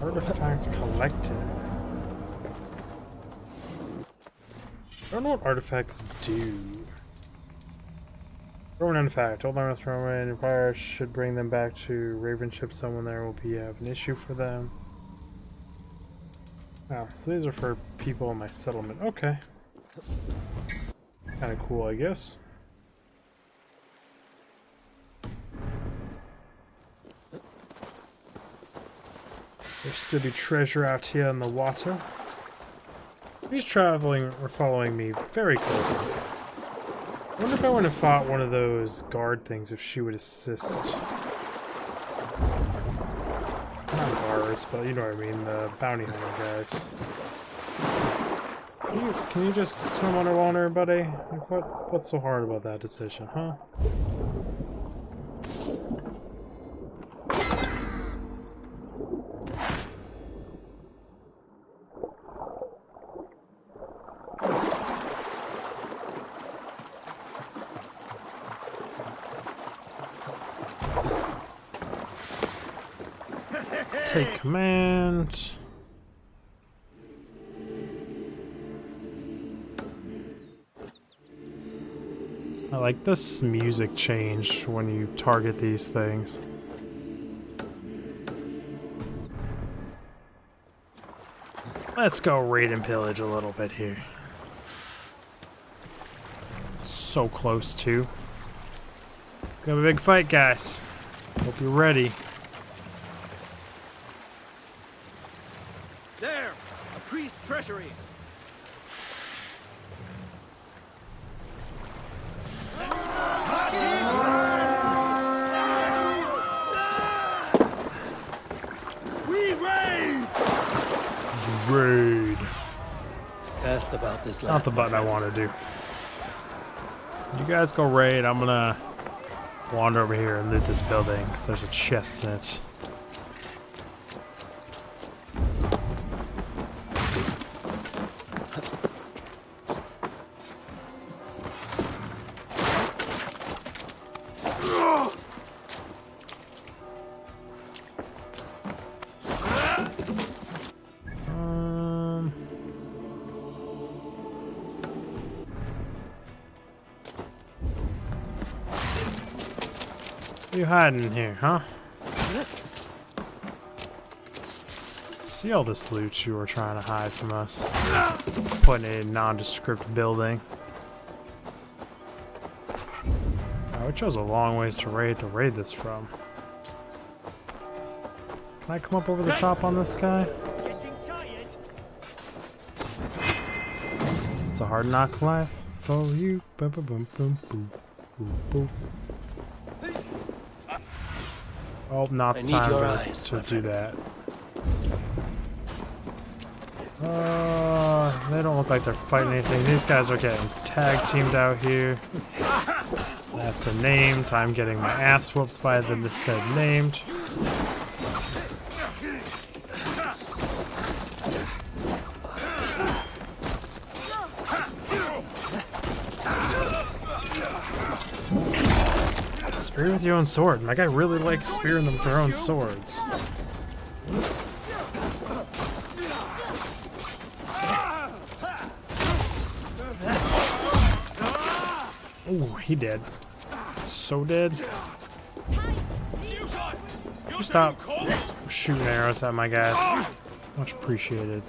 Artifact collected. I don't know what artifacts do. Roman artifact. Old armors Roman Empire should bring them back to Raven ship. Someone there will have an issue for them. Oh, so these are for people in my settlement. Okay. Kind of cool, I guess. There's still be treasure out here in the water. He's traveling or following me very closely. I wonder if I went and fought one of those guard things, if she would assist. Not guards, but you know what I mean, the bounty hunter guys. Can you just swim underwater, buddy? Like what's so hard about that decision, huh? Take command. I like this music change when you target these things. Let's go raid and pillage a little bit here. So close to. It's gonna be a big fight, guys. Hope you're ready. There! A priest's treasury! We raid! Raid. Best about this land. Not the button I want to do. You guys go raid. I'm gonna wander over here and loot this building because there's a chest in it. You hiding in here, huh? See all this loot you were trying to hide from us. Putting in a nondescript building. Oh, we chose a long ways to raid this from. Can I come up over the top on this guy? It's a hard knock life for you. Boom, boom, boom, boom, boom, boom, boom. Oh, not the time to do that. They don't look like they're fighting anything. These guys are getting tag teamed out here. That's a named. I'm getting my ass whooped by them that said named. Spear with your own sword. My guy really likes spearing them with their own swords. Ooh, he dead. So dead. Stop shooting arrows at my guys. Much appreciated.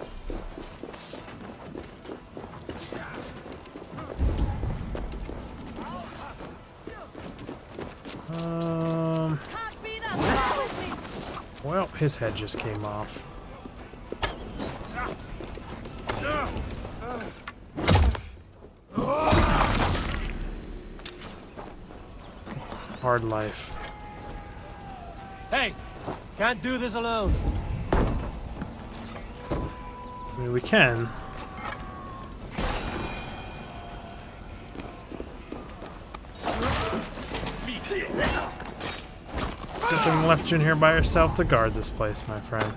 Well, his head just came off. Hard life. Hey, can't do this alone. I mean, we can. Good thing left you in here by yourself to guard this place, my friend.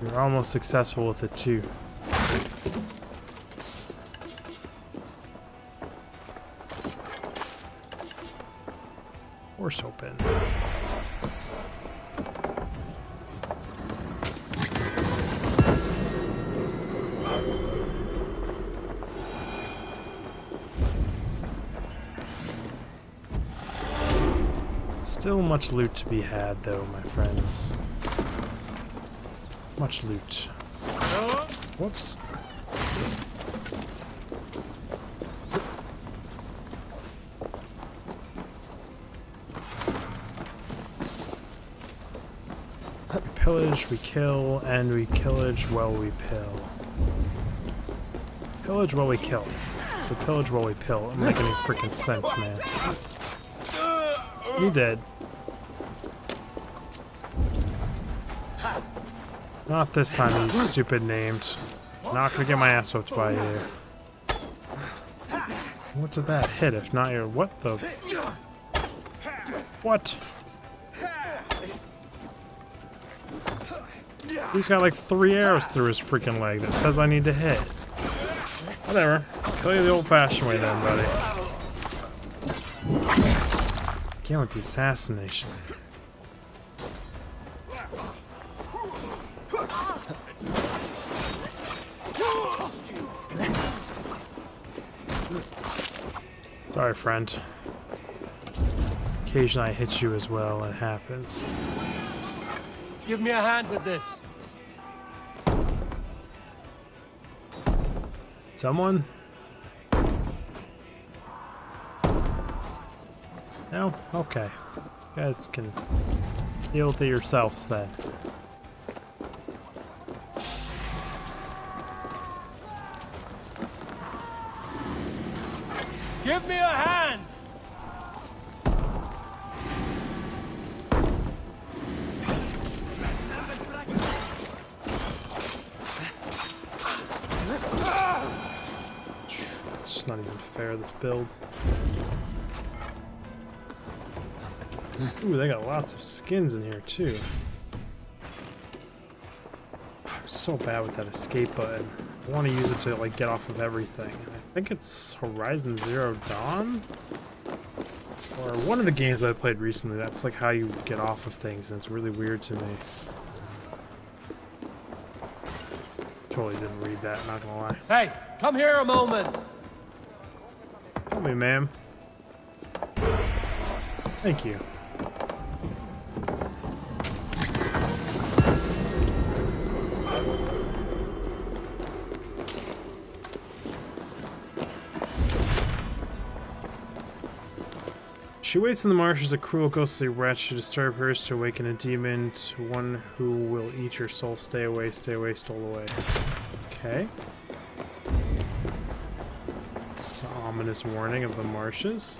You're almost successful with it too. Force open. Still much loot to be had, though, my friends. Much loot. Whoops. We pillage, we kill, and we pillage while we pill. Pillage while we kill. So pillage while we pill. It doesn't make any freaking sense, man. You dead. Not this time, you stupid names. Not gonna get my ass whooped by you. What did that hit if not your... What the... What? He's got like 3 arrows through his freaking leg that says I need to hit. Whatever. Kill you the old-fashioned way then, buddy. Again with the assassination. Sorry, friend. Occasionally I hit you as well, it happens. Give me a hand with this. Someone? No? Okay. You guys can deal with it yourselves then. Give me a hand! It's just not even fair, this build. Ooh, they got lots of skins in here too. I'm so bad with that escape button. I want to use it to like get off of everything. I think it's Horizon Zero Dawn? Or one of the games I played recently, that's like how you get off of things, and it's really weird to me. Totally didn't read that, not gonna lie. Hey, come here a moment! Tell me, ma'am. Thank you. She waits in the marshes, a cruel, ghostly wretch to disturb hers, to awaken a demon, to one who will eat your soul. Stay away, stole away. Okay. It's an ominous warning of the marshes.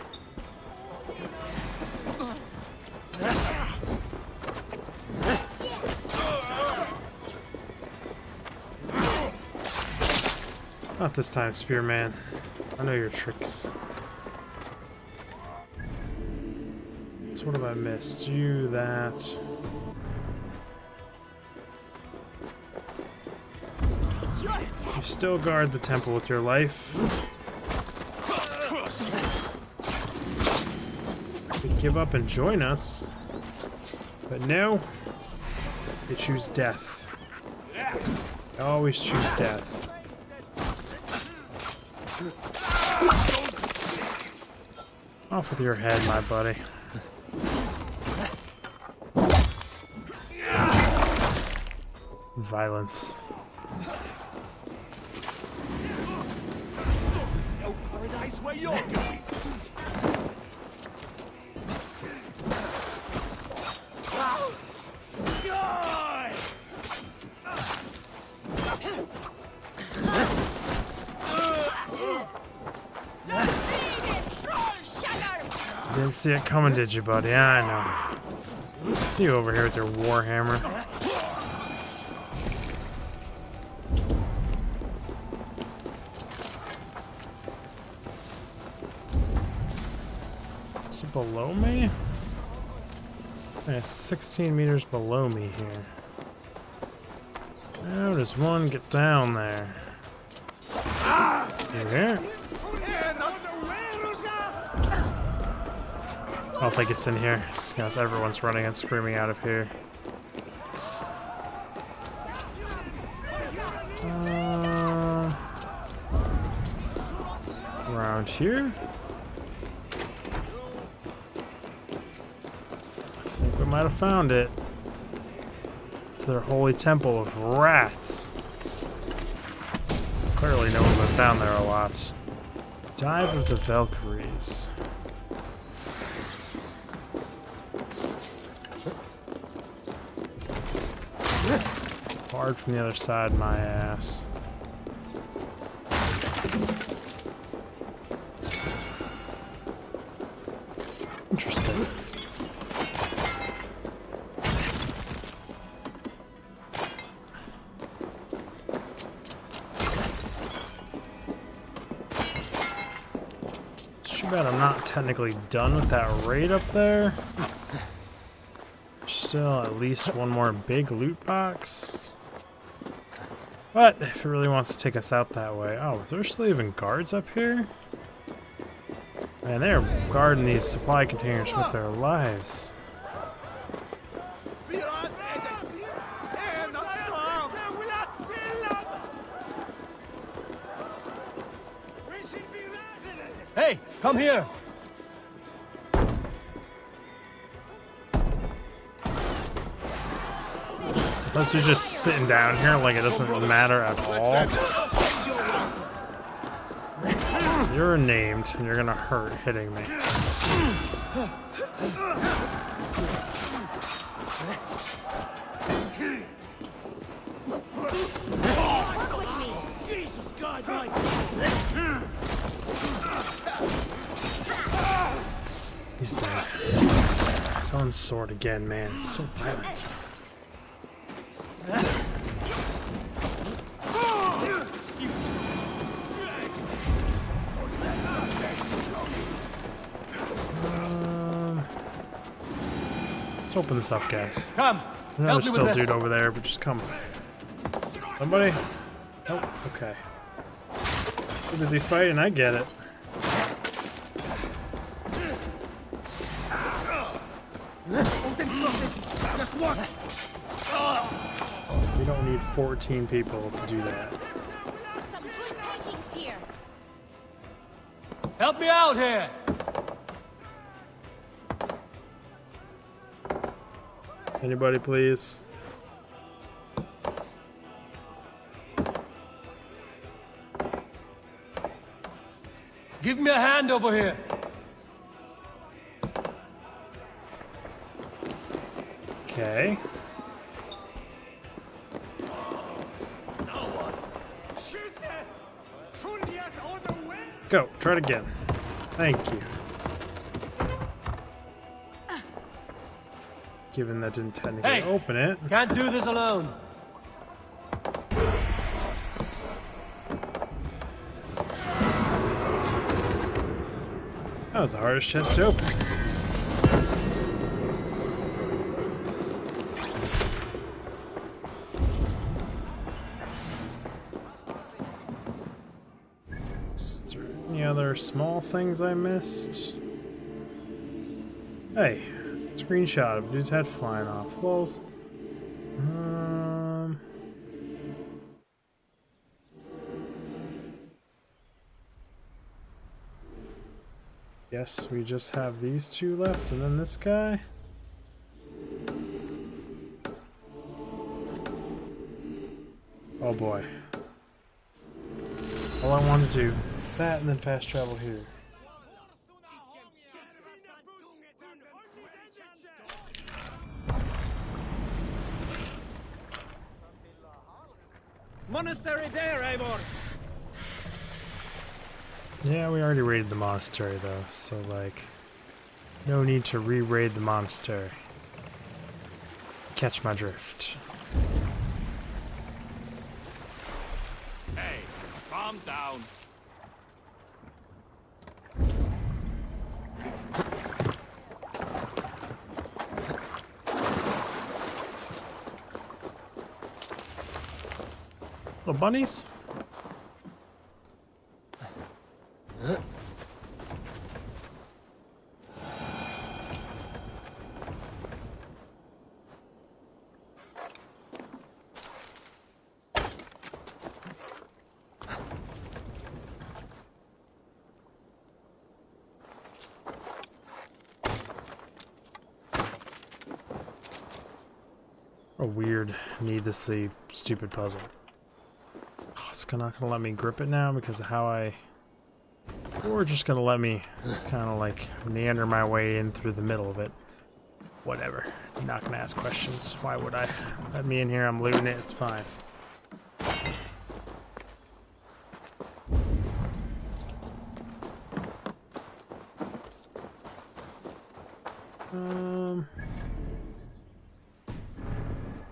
Not this time, Spearman. I know your tricks. So what have I missed? You, that. You still guard the temple with your life. You give up and join us. But no. You choose death. You always choose death. Off with your head, my buddy. Violence. No paradise where you're going. Die! Didn't see it coming, did you, buddy? Yeah, I know. See you over here with your warhammer. Is it below me? It's 16 meters below me here. How does one get down there? You here? I don't think it's in here. It's because everyone's running and screaming out of here. Around here? I think we might have found it. It's their holy temple of rats. Clearly no one goes down there a lot. Dive of the Valkyries. Hard from the other side, my ass. Interesting. It's too bad I'm not technically done with that raid up there. Still at least one more big loot box. But if it really wants to take us out that way. Oh, there's still even guards up here? Man, they're guarding these supply containers with their lives. Hey, come here! Unless you're just sitting down here like it doesn't matter at all. You're named and you're gonna hurt hitting me. Jesus God, Mike! He's dead. He's on sword again, man. It's so violent. Let's open this up, guys. Come. I know there's still a dude over there, but just come. Somebody? Oh, okay. Too busy fighting, I get it. We don't need 14 people to do that. Some good takings here. Help me out here! Anybody, please? Give me a hand over here. Okay. Go, try it again. Thank you. Given that didn't technically open it. Can't do this alone. That was the hardest chest to open. Is there any other small things I missed? Hey, screenshot of dude's head flying off. Lols. Yes, we just have these two left, and then this guy. Oh boy. All I want to do is that and then fast travel here. Monastery there, Eivor! Yeah, we already raided the monastery though, so like, no need to re-raid the monastery. Catch my drift. Hey, calm down. Little bunnies? A weird, needlessly stupid puzzle. Oh, it's not gonna let me grip it now because of how I... Or just gonna let me kind of like meander my way in through the middle of it. Whatever. I'm not gonna ask questions. Why would I? Let me in here, I'm looting it, it's fine.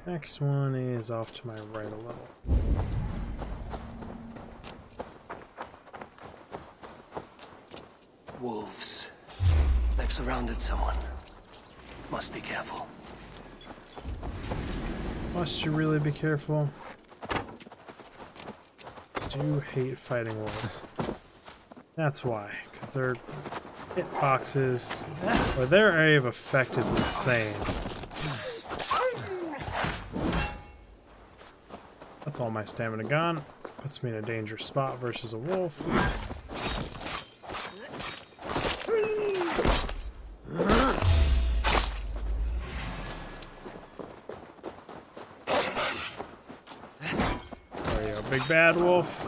Next one is off to my right a little. Wolves. They've surrounded someone. Must be careful. Must you really be careful? I do hate fighting wolves. That's why, because their hitboxes, or their area of effect is insane. That's all my stamina gone. Puts me in a dangerous spot versus a wolf. There you go, big bad wolf.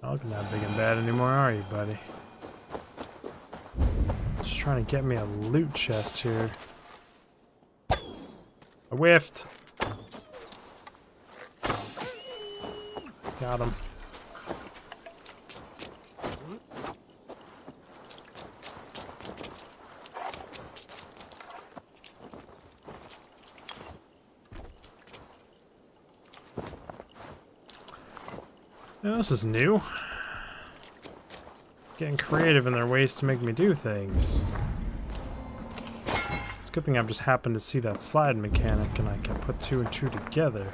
Not looking that big and bad anymore, are you, buddy? Trying to get me a loot chest here. I whiffed. Got him. Now, this is new. Getting creative in their ways to make me do things. It's a good thing I've just happened to see that slide mechanic and I can put two and two together.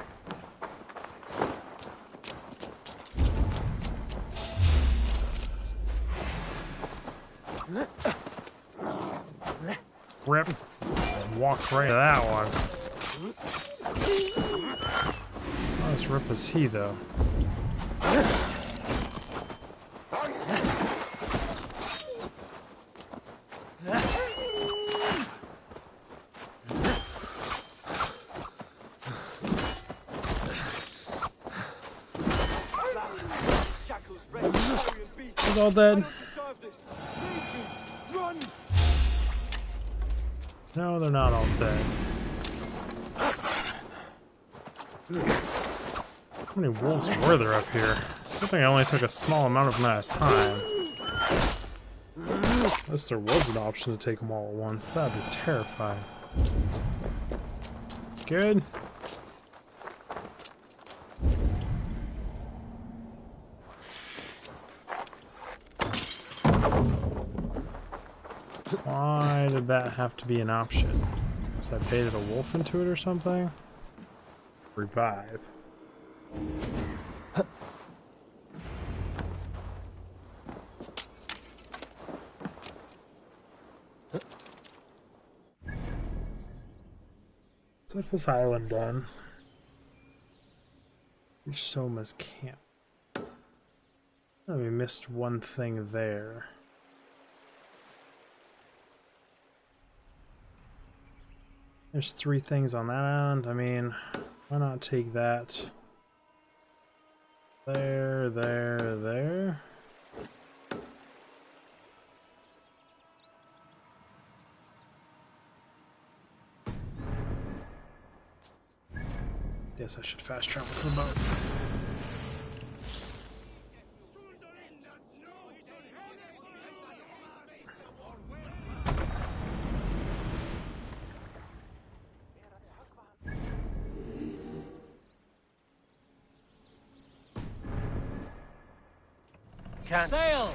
Rip. Walked right to that one. Not as rip as he, though. He's all dead. No, they're not all dead. How many wolves were there up here? It's a good thing I only took a small amount of them at a time. Unless there was an option to take them all at once, that'd be terrifying. Good. Why did that have to be an option? Because I baited a wolf into it or something? Revive. So that's this island done. Reach Soma's camp. Oh, we missed one thing there. There's 3 things on that island. I mean, why not take that? There, there, there. Guess I should fast travel to the boat. Sail!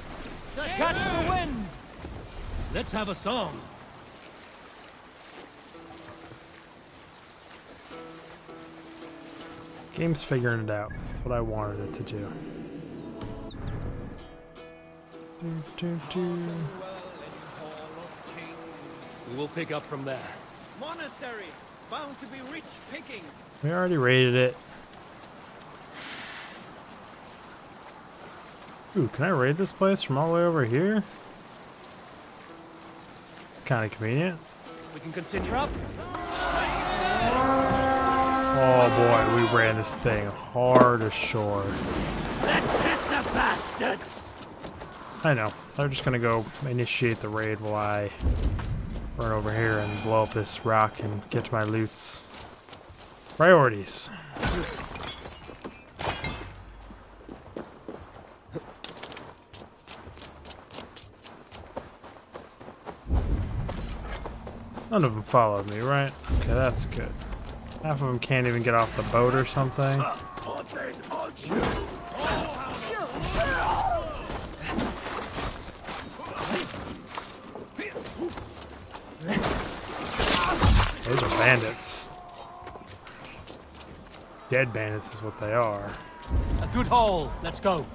Catch the wind! Let's have a song. Game's figuring it out. That's what I wanted it to do. We will pick up from there. Monastery, bound to be rich pickings. We already raided it. Ooh, can I raid this place from all the way over here? It's kind of convenient. We can continue up. Oh boy, we ran this thing hard ashore. Let's hit the bastards! I know. They're just gonna go initiate the raid while I run over here and blow up this rock and get to my loots. Priorities. None of them followed me, right? Okay, that's good. Half of them can't even get off the boat or something. Those are bandits. Dead bandits is what they are. A good haul. Let's go.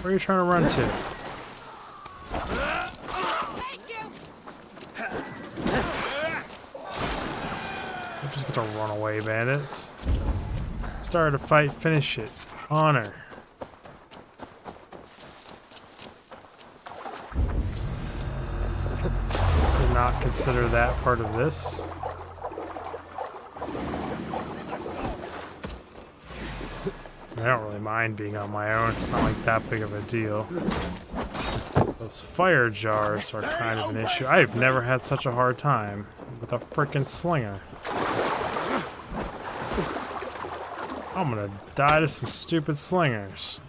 Where are you trying to run to? We're just gonna run away, bandits. Started a fight, finish it. Honor. So not consider that part of this. I don't really mind being on my own, it's not like that big of a deal. Those fire jars are kind of an issue. I've never had such a hard time with a frickin' slinger. I'm gonna die to some stupid slingers.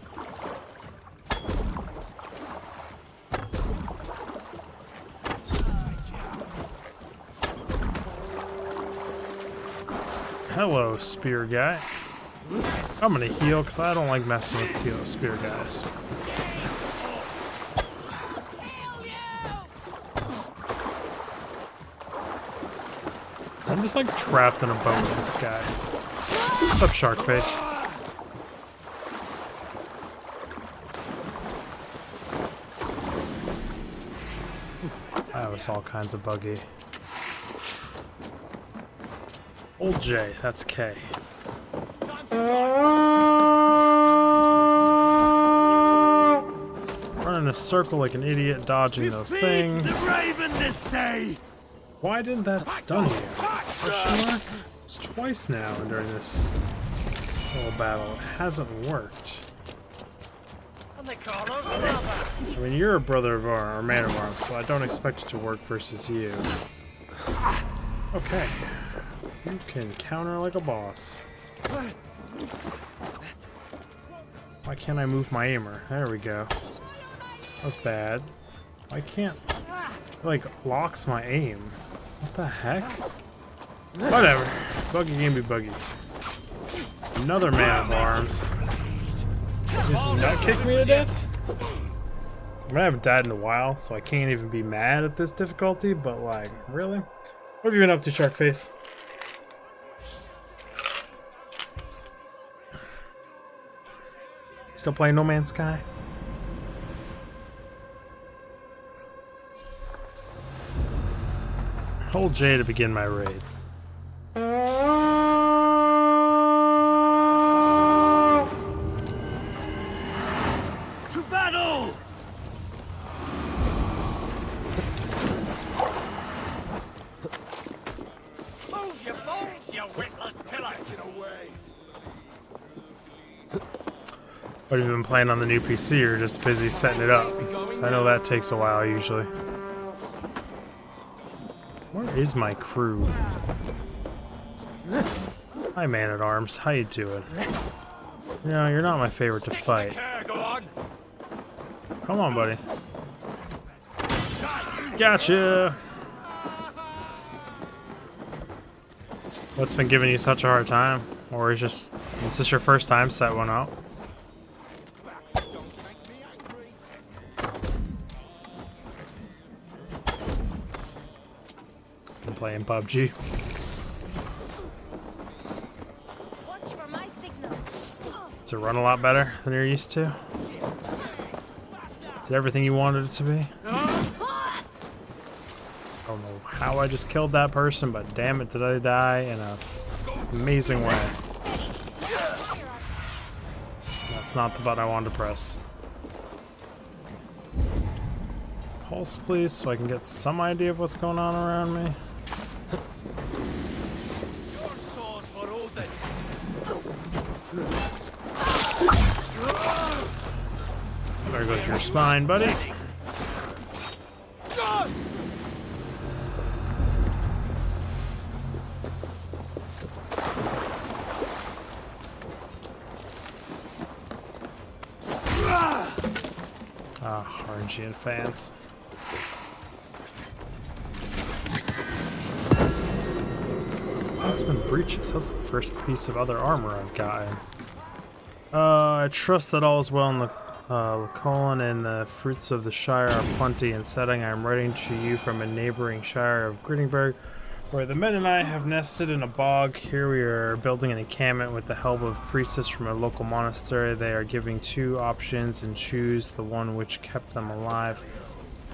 Hello, spear guy. I'm gonna heal because I don't like messing with heal spear guys. I'm just like trapped in a boat with this guy. What's up, shark face? That was all kinds of buggy. Old J, that's K. Running in a circle like an idiot, dodging those things. Why didn't that stun you? Question mark? It's twice now during this little battle. It hasn't worked. I mean, you're a brother of our man of arms, so I don't expect it to work versus you. Okay. You can counter like a boss. Why can't I move my aimer? There we go. That was bad. Why can't... It, like, locks my aim. What the heck? Whatever. Buggy can be buggy. Another man of arms. Just nut kick me to death? I mean, I haven't died in a while, so I can't even be mad at this difficulty, but like, really? What have you been up to, Sharkface? Still playing No Man's Sky? Hold J to begin my raid. To battle! you witless pillar! Get away! What have you been playing on the new PC, or just busy setting it up? 'Cause I know that takes a while usually. Where is my crew? Hi, Man-at-Arms. How you doing? You know, you're not my favorite to fight. Come on, buddy. Gotcha! What's been giving you such a hard time? Or is this your first time set one up? I'm playing PUBG. Does it run a lot better than you're used to? Is it everything you wanted it to be? I don't know how I just killed that person, but damn it, did I die in an amazing way. That's not the button I wanted to press. Pulse, please, so I can get some idea of what's going on around me. There goes your spine, buddy. RNG and fans. That's been breaches. That's the first piece of other armor I've gotten. I trust that all is well in the Colin and the fruits of the Shire are plenty in setting. I am writing to you from a neighboring Shire of Grittingberg, where the men and I have nested in a bog. Here we are building an encampment with the help of priestess from a local monastery. They are giving 2 options and choose the one which kept them alive.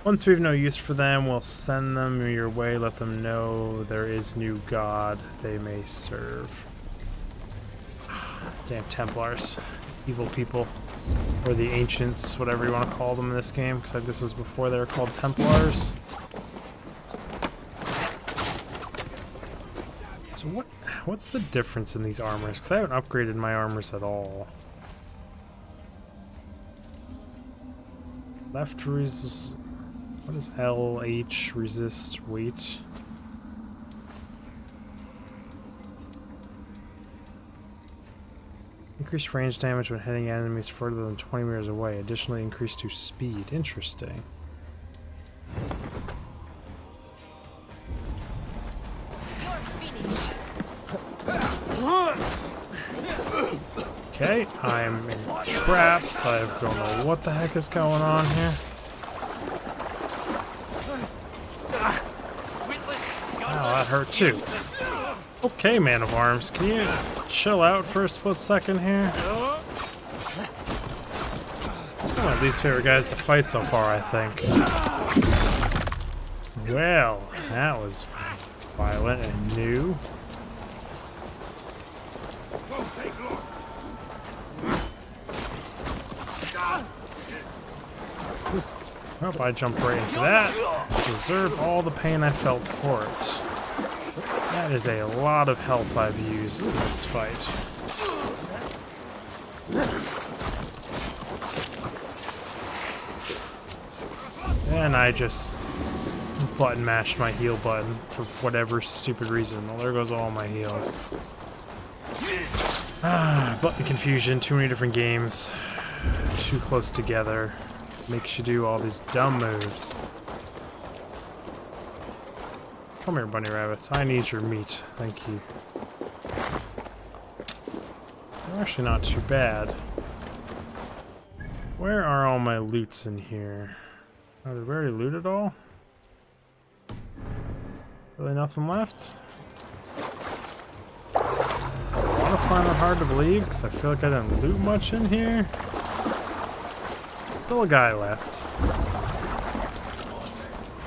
Once we have no use for them, we'll send them your way. Let them know there is new god they may serve. Damn Templars. Evil people. Or the ancients, whatever you want to call them in this game, because this is before they were called Templars. So what's the difference in these armors? Because I haven't upgraded my armors at all. Left resist. What is LH resist weight? Increased range damage when hitting enemies further than 20 meters away. Additionally increased to speed. Interesting. Okay, I'm in traps. I don't know what the heck is going on here. Oh, that hurt too. Okay, Man of Arms, can you chill out for a split second here? It's one of my least favorite guys to fight so far, I think. Well, that was violent and new. Hope I jumped right into that. Deserve all the pain I felt for it. That is a lot of health I've used in this fight. And I just button mashed my heal button for whatever stupid reason. Well, there goes all my heals. Button confusion, too many different games. Too close together. Makes you do all these dumb moves. Come here, bunny rabbits. I need your meat. Thank you. They're actually not too bad. Where are all my loots in here? Oh, did we already loot it all? Really nothing left? I want to find it hard to believe because I feel like I didn't loot much in here. Still a guy left.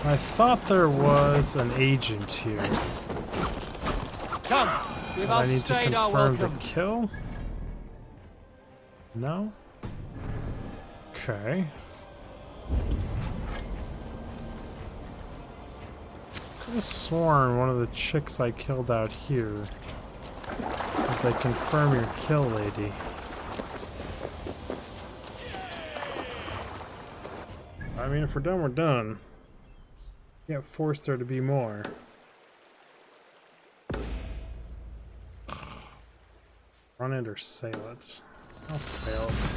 I thought there was an agent here. Come, we've I need to outstayed our confirm the welcome. kill? No? Okay. I could have sworn one of the chicks I killed out here As I confirm your kill, lady. I mean, if we're done, we're done. Can't force there to be more. Run it or sail it? I'll sail it.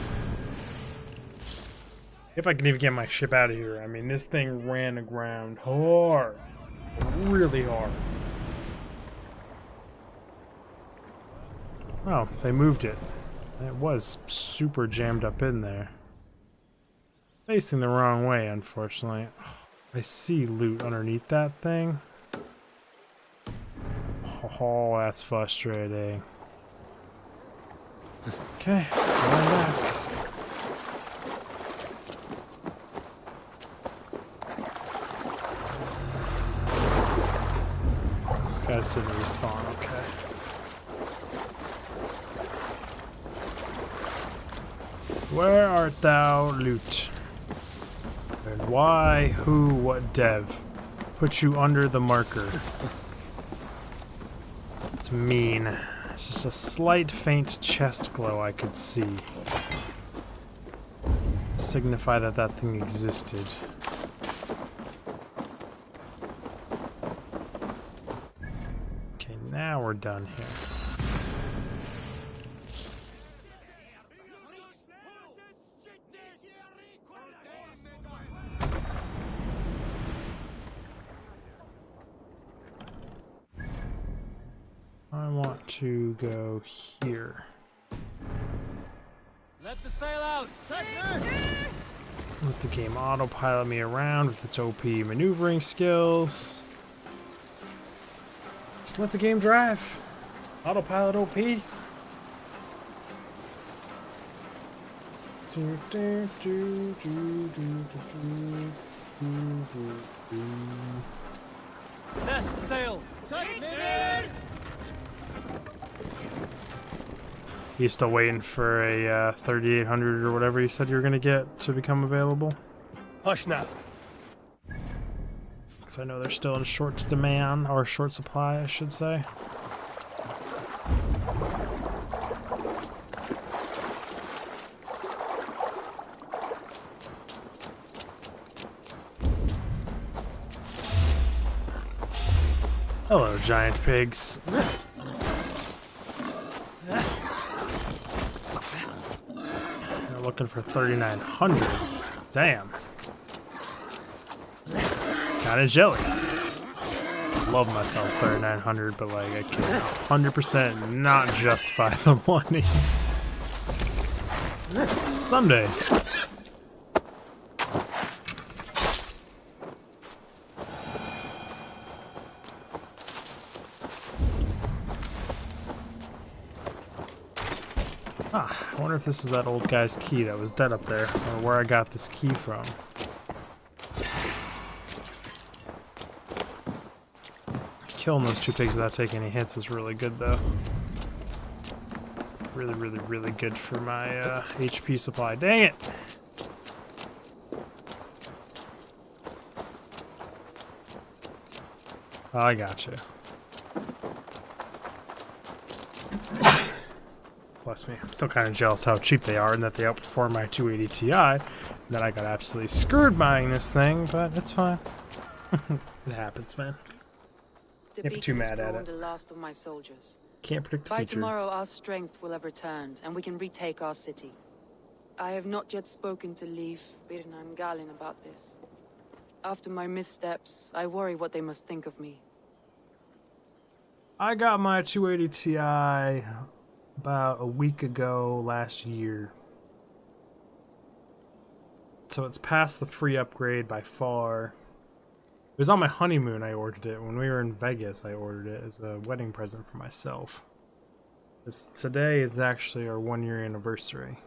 If I can even get my ship out of here. I mean, this thing ran aground hard. Really hard. Oh, they moved it. It was super jammed up in there. Facing the wrong way, unfortunately. I see loot underneath that thing. Oh, that's frustrating. Okay, going back. This guy's didn't respawn, okay. Where art thou, loot? And why, who, what dev put you under the marker? It's mean. It's just a slight faint chest glow I could see. Signify that that thing existed. Okay, now we're done here. I want to go here. Let the sail out! Let the game autopilot me around with its OP maneuvering skills. Just let the game drive. Autopilot OP. Less sail! You still waiting for a 3800 or whatever you said you were gonna get to become available? Hush now. Because I know they're still in short demand, or short supply, I should say. Hello, giant pigs. They're looking for 3,900. Damn. Kinda jelly. Love myself 3,900, but like I can 100% not justify the money. Someday. I wonder if this is that old guy's key that was dead up there, or where I got this key from. Killing those two pigs without taking any hits is really good, though. Really, really, really good for my HP supply. Dang it! Oh, I gotcha. Bless me. I'm still kind of jealous how cheap they are and that they outperform my 280 Ti. And then I got absolutely screwed buying this thing, but it's fine. It happens, man. Can't be too mad at it. The last of my soldiers. Can't predict the By future. tomorrow, our strength will have returned, and we can retake our city. I have not yet spoken to Leif, Birna, and Galin about this. After my missteps, I worry what they must think of me. I got my 280 Ti about a week ago last year. So it's past the free upgrade by far. It was on my honeymoon I ordered it. When we were in Vegas, I ordered it as a wedding present for myself. Today is actually our 1-year anniversary.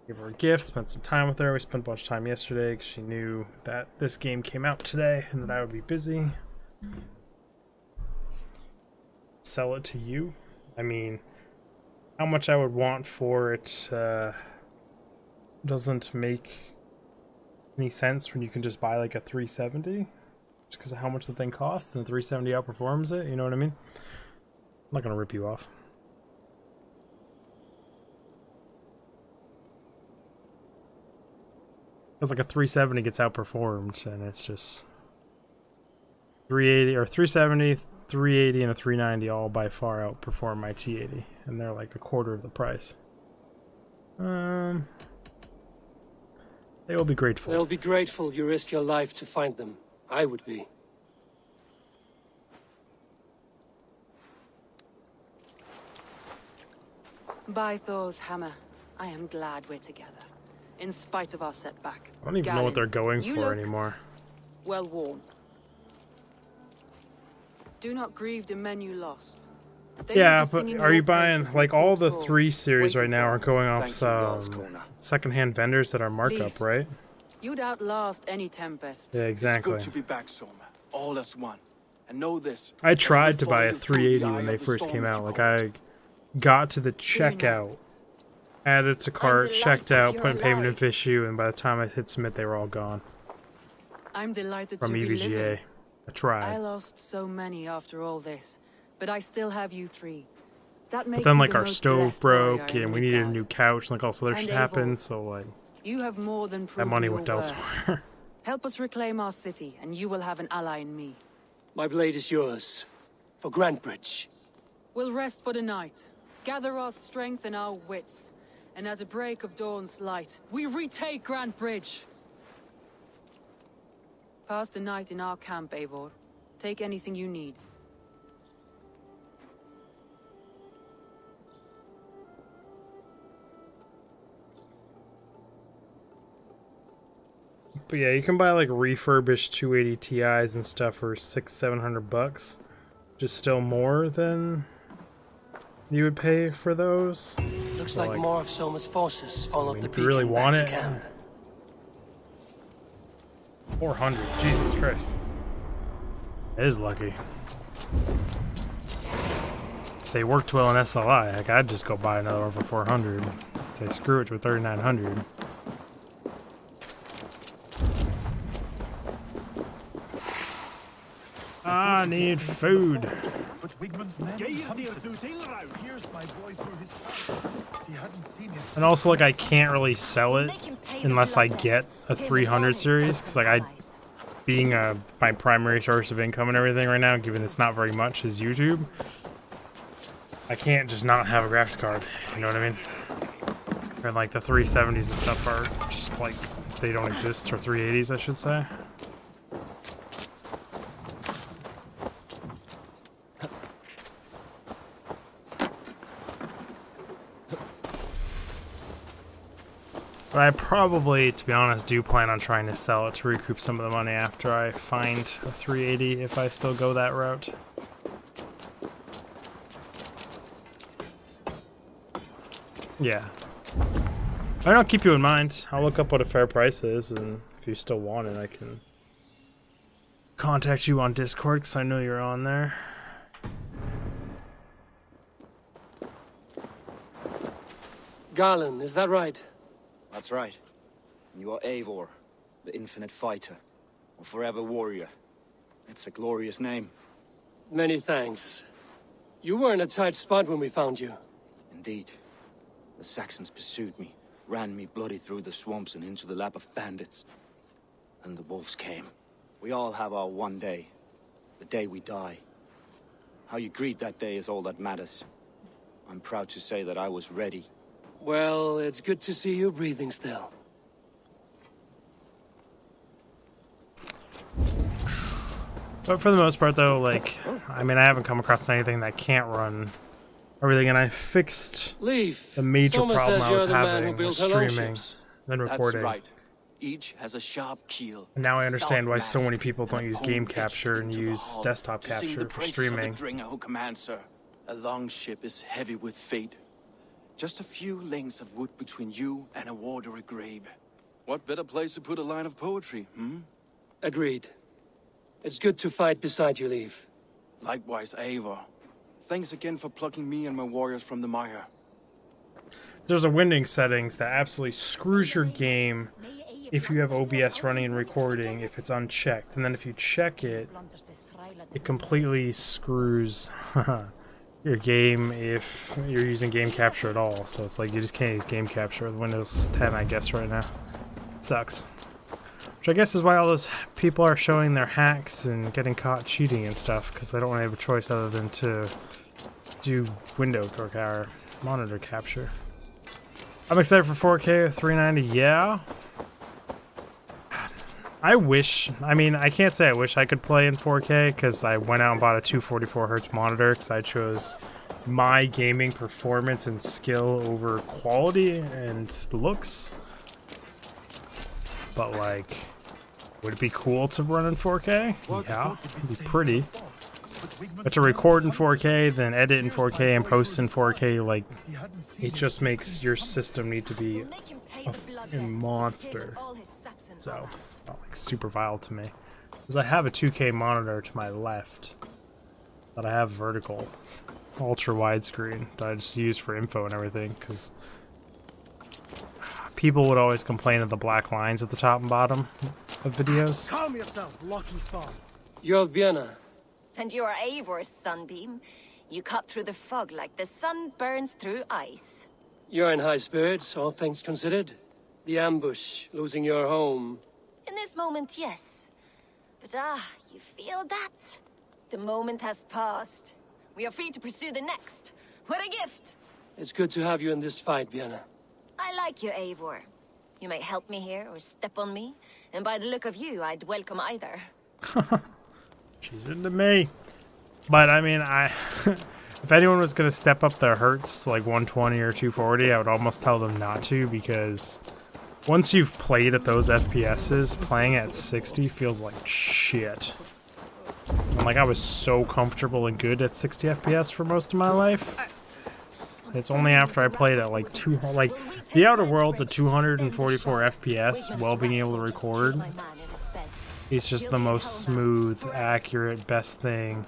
Gave her a gift, spent some time with her. We spent a bunch of time yesterday because she knew that this game came out today and that I would be busy. Sell it to you? I mean, how much I would want for it doesn't make any sense when you can just buy like a 370 just because of how much the thing costs, and 370 outperforms it, you know what I mean? not gonna rip you off. It's like a 370 gets outperformed, and it's just 380 or 370, 380, and a 390 all by far outperform my T80, and they're like a quarter of the price. They will be grateful. They'll be grateful you risk your life to find them. I would be. By Thor's hammer, I am glad we're together, in spite of our setback. I don't even know what they're going for anymore. Well worn. Do not grieve the men you lost. Yeah, but are you buying, like, all the 3 series right now are going off some secondhand vendors that are markup, right? You'd outlast any tempest. Yeah, exactly. It's good to be back, Soma. All as one. And know this. I tried to buy a 380 when they first came out. Like, I got to the checkout, added to cart, checked out, put in payment in issue, and by the time I hit submit, they were all gone. I'm delighted from to be EVGA. living. I tried. I lost so many after all this, but I still have you 3. That makes But then, me like, the our most stove blessed warrior broke, I and am we with needed a God. new couch, and like all this other And shit Eivor, happened, so like You have more than that proven money your went worth. elsewhere. Help us reclaim our city, and you will have an ally in me. My blade is yours. For Grantbridge. We'll rest for the night, gather our strength and our wits, and at the break of dawn's light, we retake Grantbridge. Pass the night in our camp, Eivor. Take anything you need. But yeah, you can buy like refurbished 280 Ti's and stuff for $600-700, just still more than you would pay for those. Looks So, like more of Soma's forces followed the if you really beacon want back it, to camp. 400. Jesus Christ, it is lucky. If they worked well in SLI, like I'd just go buy another one for 400. Say screw it to a 3900. I need food. But Wigman's men Here's my boy through his fight. He hadn't seen his And also, like, I can't really sell it unless I get a 300 series, because, like, being my primary source of income and everything right now, given it's not very much, is YouTube, I can't just not have a graphics card, you know what I mean? And, like, the 370s and stuff are just, like, they don't exist, or 380s, I should say. But I probably, to be honest, do plan on trying to sell it to recoup some of the money after I find a 380 if I still go that route. Yeah. I'll keep you in mind. I'll look up what a fair price is, and if you still want it, I can contact you on Discord, because I know you're on there. Garland, is that right? That's right. You are Eivor, the infinite fighter, or forever warrior. It's a glorious name. Many thanks. You were in a tight spot when we found you. Indeed. The Saxons pursued me, ran me bloody through the swamps and into the lap of bandits. And the wolves came. We all have our one day. The day we die. How you greet that day is all that matters. I'm proud to say that I was ready. Well, it's good to see you breathing still. But for the most part, though, like, I mean, I haven't come across anything that can't run everything, and I fixed the major Soma problem says I was you're the man who having with built her own streaming ships. and recording. That's right. Each has a sharp keel. And now I understand why so stout many people don't use mast, game and a capture and into the use hull desktop to sing capture the for praises streaming. Of the Drengr who commands her. A long ship is heavy with fate. Just a few lengths of wood between you and a watery grave. What better place to put a line of poetry, hmm? Agreed. It's good to fight beside you, Leif. Likewise, Eivor. Thanks again for plucking me and my warriors from the mire. There's a winding settings that absolutely screws your game if you have OBS running and recording if it's unchecked. And then if you check it, it completely screws your game if you're using game capture at all. So it's like you just can't use game capture with Windows 10, I guess, right now. Sucks. Which I guess is why all those people are showing their hacks and getting caught cheating and stuff, because they don't really have a choice other than to do window or monitor capture. I'm excited for 4K 390, yeah. I mean, I can't say I wish I could play in 4K, because I went out and bought a 244Hz monitor, because I chose my gaming performance and skill over quality and looks. But, like, would it be cool to run in 4K? Yeah, it'd be pretty. But to record in 4K, then edit in 4K, and post in 4K, like, it just makes your system need to be a monster. So, it's not, like, super vile to me. Because I have a 2K monitor to my left that I have vertical, ultra widescreen, that I just use for info and everything, because people would always complain of the black lines at the top and bottom of videos. Calm yourself, lucky spawn. You're Vienna. And you're Eivor's sunbeam. You cut through the fog like the sun burns through ice. You're in high spirits, all things considered. The ambush, losing your home. In this moment, yes. But you feel that? The moment has passed. We are free to pursue the next. What a gift! It's good to have you in this fight, Vienna. I like you, Eivor. You may help me here or step on me, and by the look of you, I'd welcome either. She's into me. But I mean, if anyone was gonna step up their hertz to like 120 or 240, I would almost tell them not to, because once you've played at those FPSs, playing at 60 feels like shit. And like I was so comfortable and good at 60 FPS for most of my life. It's only after I played at like the Outer Worlds at 244 FPS while being able to record. It's just the most smooth, accurate, best thing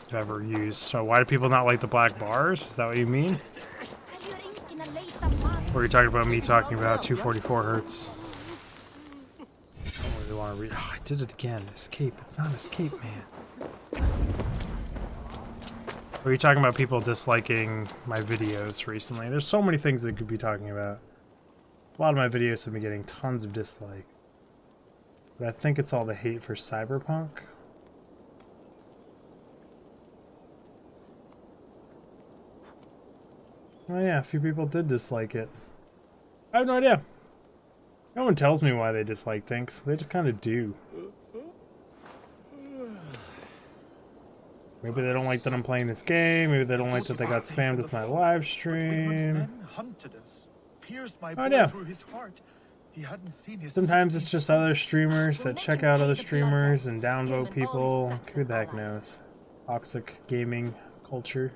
I've ever used. So why do people not like the black bars? Is that what you mean? Or are you talking about me talking about 244 hertz? I don't really want to read. Oh, I did it again. Escape. It's not escape, man. Or are you talking about people disliking my videos recently? There's so many things that could be talking about. A lot of my videos have been getting tons of dislike. But I think it's all the hate for Cyberpunk. Oh yeah, a few people did dislike it. I have no idea. No one tells me why they dislike things. They just kind of do. Maybe they don't like that I'm playing this game. Maybe they don't like that they got spammed with my live stream. Oh yeah. Sometimes it's just other streamers that check out other streamers and downvote people. Who the heck knows? Toxic gaming culture.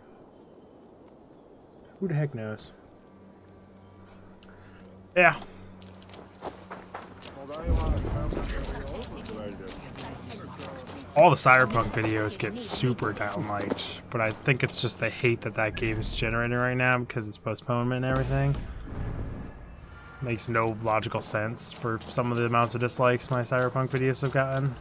Who the heck knows? Yeah. All the Cyberpunk videos get super downliked, but I think it's just the hate that that game is generating right now because it's postponement and everything. Makes no logical sense for some of the amounts of dislikes my Cyberpunk videos have gotten.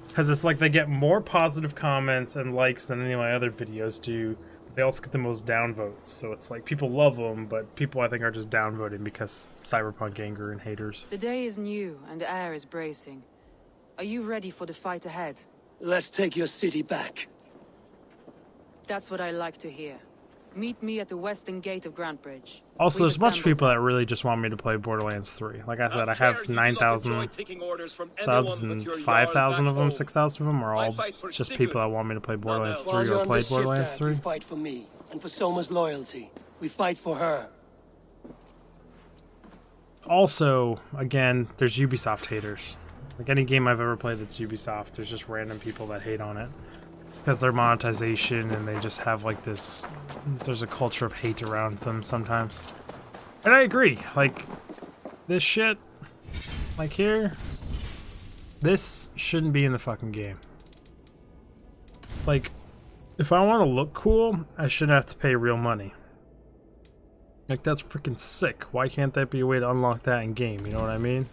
Because it's like they get more positive comments and likes than any of my other videos do. They also get the most downvotes, so it's like people love them, but people I think are just downvoting because Cyberpunk anger and haters. The day is new and the air is bracing. Are you ready for the fight ahead? Let's take your city back. That's what I like to hear. Meet me at the western gate of Grantbridge. Also, there's a bunch of people that really just want me to play Borderlands 3. Like I said, I have 9,000 subs and 5,000 of them, 6,000 of them are all just people that want me to play Borderlands 3 or play Borderlands 3. We fight for me and for Soma's loyalty. We fight for her. Also, again, there's Ubisoft haters. Like any game I've ever played that's Ubisoft, there's just random people that hate on it. Because their monetization and they just have like this, there's a culture of hate around them sometimes. And I agree, like, this shit, like here, this shouldn't be in the fucking game. Like, if I want to look cool, I shouldn't have to pay real money. Like, that's freaking sick. Why can't that be a way to unlock that in game, you know what I mean?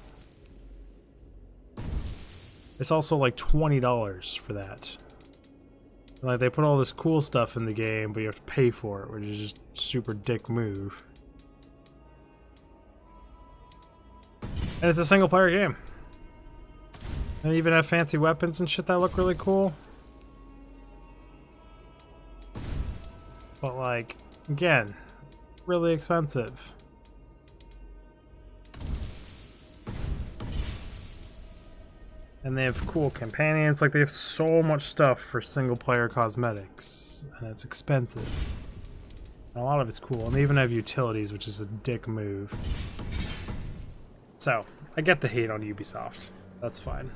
It's also like $20 for that. Like, they put all this cool stuff in the game, but you have to pay for it, which is just super dick move. And it's a single player game. And they even have fancy weapons and shit that look really cool. But like, again, really expensive. And they have cool companions, like they have so much stuff for single player cosmetics, and it's expensive. And a lot of it's cool, and they even have utilities, which is a dick move. So, I get the hate on Ubisoft. That's fine.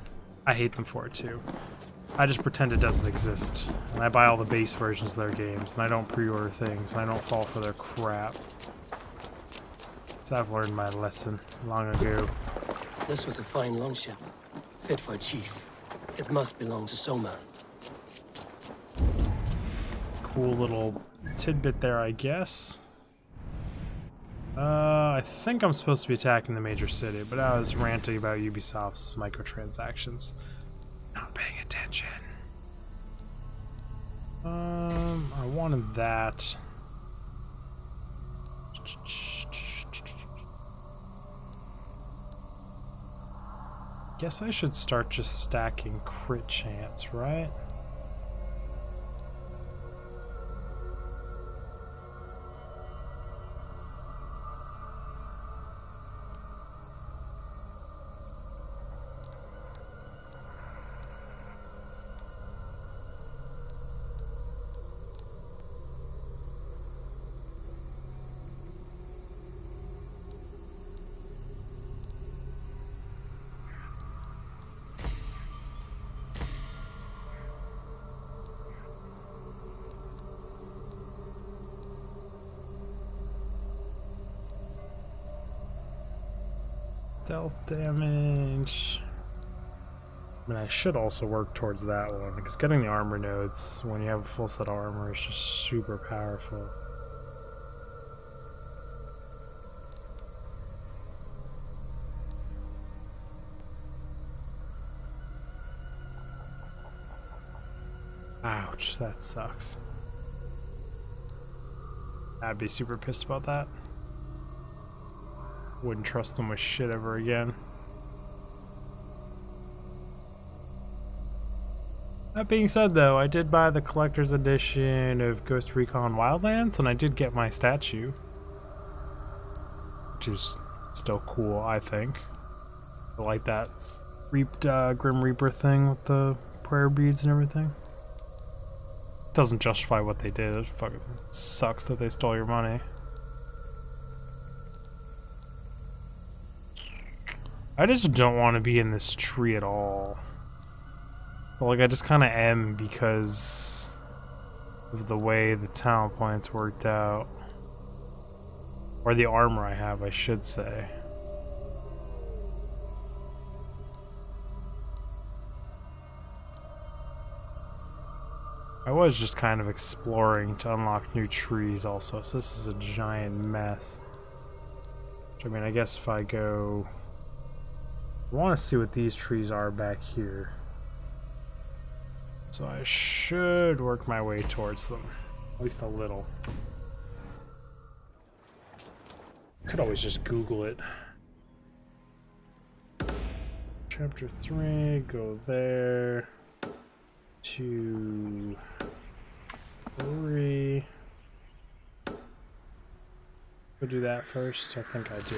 I hate them for it too. I just pretend it doesn't exist, and I buy all the base versions of their games, and I don't pre-order things, and I don't fall for their crap. So I've learned my lesson long ago. This was a fine longship. Fit for a chief. It must belong to Soma. Cool little tidbit there, I guess. I think I'm supposed to be attacking the major city, but I was ranting about Ubisoft's microtransactions. Not paying attention. I wanted that. Guess I should start just stacking crit chance, right? Stealth damage. I mean, I should also work towards that one, because getting the armor nodes when you have a full set of armor is just super powerful. Ouch, that sucks. I'd be super pissed about that. Wouldn't trust them with shit ever again. That being said though, I did buy the collector's edition of Ghost Recon Wildlands, and I did get my statue. Which is still cool, I think. I like that Grim Reaper thing with the prayer beads and everything. Doesn't justify what they did. It fucking sucks that they stole your money. I just don't want to be in this tree at all. But like, I just kind of am because of the way the talent points worked out. Or the armor I have, I should say. I was just kind of exploring to unlock new trees also, so this is a giant mess. Which, I mean, I guess if I go... I want to see what these trees are back here. So I should work my way towards them. At least a little. Could always just Google it. Chapter 3, go there. 2, 3. Go do that first. I think I do.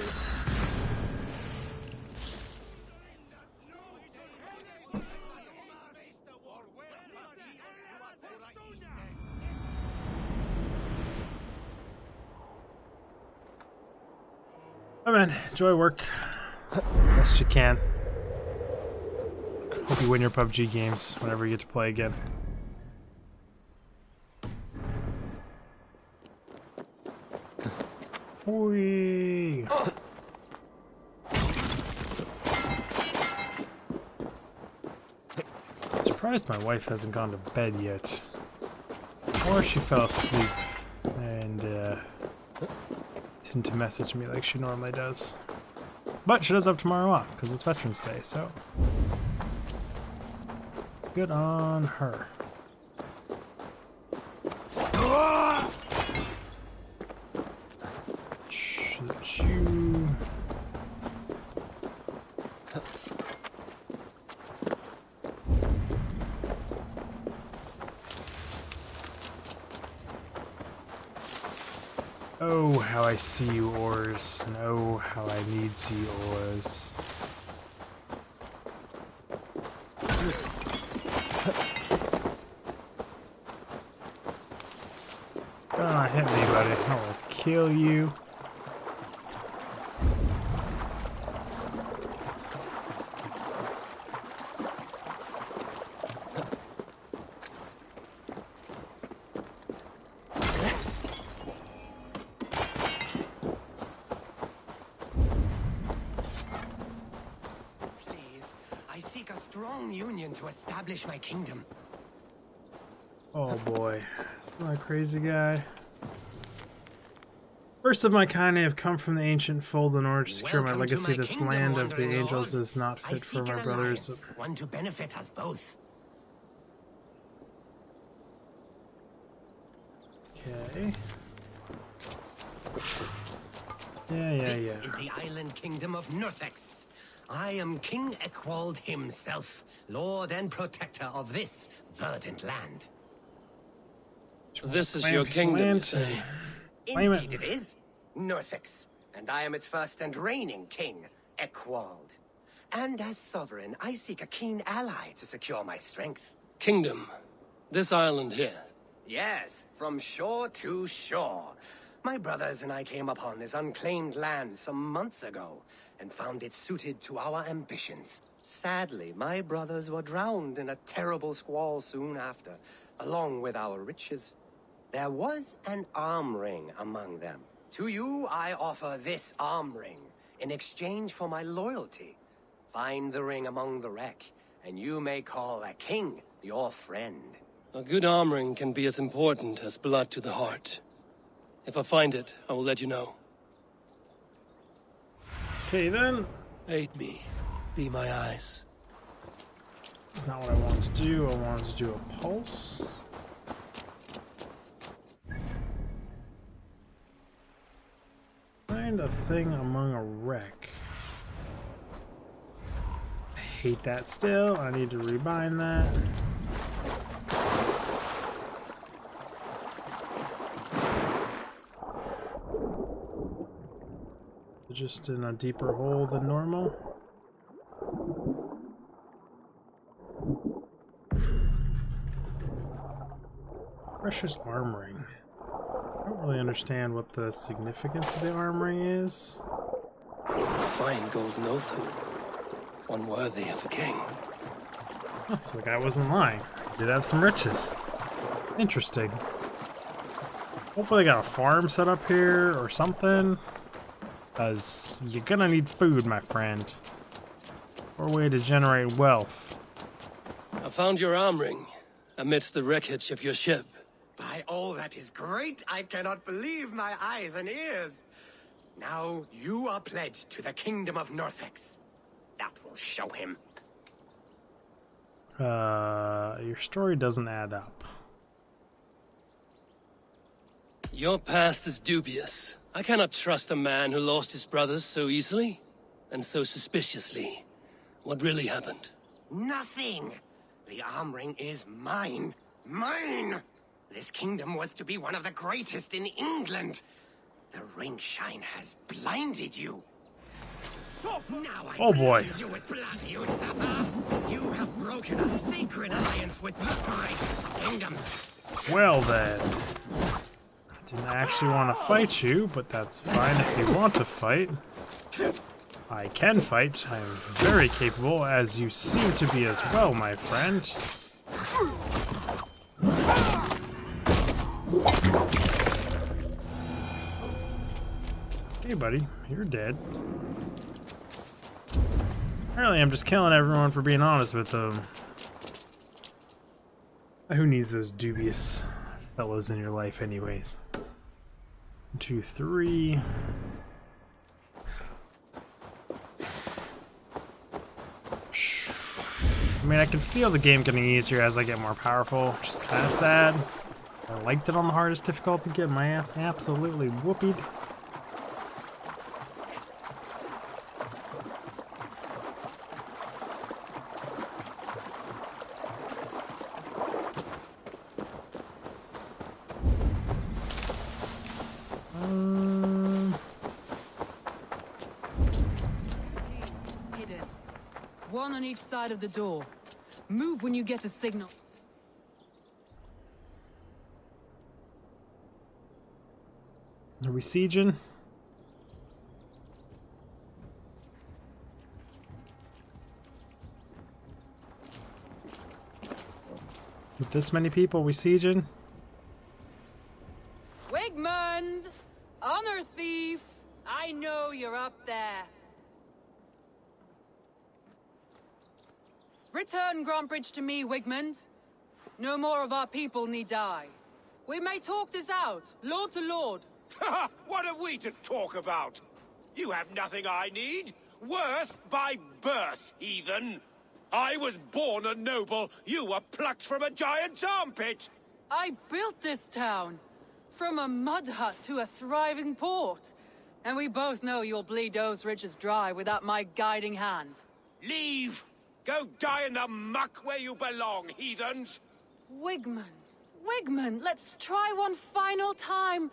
Oh man, enjoy work. Best you can. Hope you win your PUBG games whenever you get to play again. Whee! Surprised my wife hasn't gone to bed yet. Or she fell asleep and didn't message me like she normally does. But she does have tomorrow off because it's Veterans Day, so good on her. Oh, how I see you, ores, and oh, how I need you, ores. Don't hit me, buddy. I will kill you. To establish my kingdom. Oh boy, is my crazy guy. First of my kind, I have come from the ancient fold in order to secure my legacy. This land of the angels is not fit for my brothers. One to benefit us both. Okay. Yeah. This is the island kingdom of Northex. I am King Ekwald himself, lord and protector of this verdant land. This is your kingdom, you say? Indeed it is. Northex. And I am its first and reigning king, Ekwald. And as sovereign, I seek a keen ally to secure my strength. Kingdom. This island here. Yes, from shore to shore. My brothers and I came upon this unclaimed land some months ago, and found it suited to our ambitions. Sadly, my brothers were drowned in a terrible squall soon after, along with our riches. There was an arm ring among them. To you, I offer this arm ring, in exchange for my loyalty. Find the ring among the wreck, and you may call a king your friend. A good arm ring can be as important as blood to the heart. If I find it, I will let you know. Okay then. Aid me. Be my eyes. That's not what I wanted to do. I wanted to do a pulse. Find a thing among a wreck. I hate that still. I need to rebind that. Just in a deeper hole than normal. Precious arm ring. I don't really understand what the significance of the arm ring is. Fine golden oath, one worthy of a king. Oh, so the guy wasn't lying. He did have some riches. Interesting. Hopefully they got a farm set up here or something. Because you're gonna need food, my friend. Or a way to generate wealth. I found your arm ring amidst the wreckage of your ship. By all that is great, I cannot believe my eyes and ears. Now you are pledged to the kingdom of Northex. That will show him. Your story doesn't add up. Your past is dubious. I cannot trust a man who lost his brothers so easily and so suspiciously. What really happened? Nothing. The arm ring is mine. Mine! This kingdom was to be one of the greatest in England. The ring shine has blinded you. Now I blind you with blood, you usurper. You have broken a sacred alliance with the greatest kingdoms. Well then. Didn't actually want to fight you, but that's fine if you want to fight. I can fight. I am very capable, as you seem to be as well, my friend. Hey, buddy. You're dead. Apparently, I'm just killing everyone for being honest with them. Who needs those dubious fellows in your life anyways? 1, 2, 3. I mean, I can feel the game getting easier as I get more powerful, which is kind of sad. I liked it on the hardest difficulty, get my ass absolutely whooped. one on each side of the door. Move when you get the signal. Are we sieging? With this many people, we sieging? Wigmund! Honor thief! I know you're up there. Return Grantbridge to me, Wigmund. No more of our people need die. We may talk this out, lord to lord. What are we to talk about? You have nothing I need. Worth by birth, heathen. I was born a noble. You were plucked from a giant's armpit. I built this town. From a mud hut to a thriving port. And we both know you'll bleed those riches dry without my guiding hand. Leave! Go die in the muck where you belong, heathens! Wigmund, let's try one final time.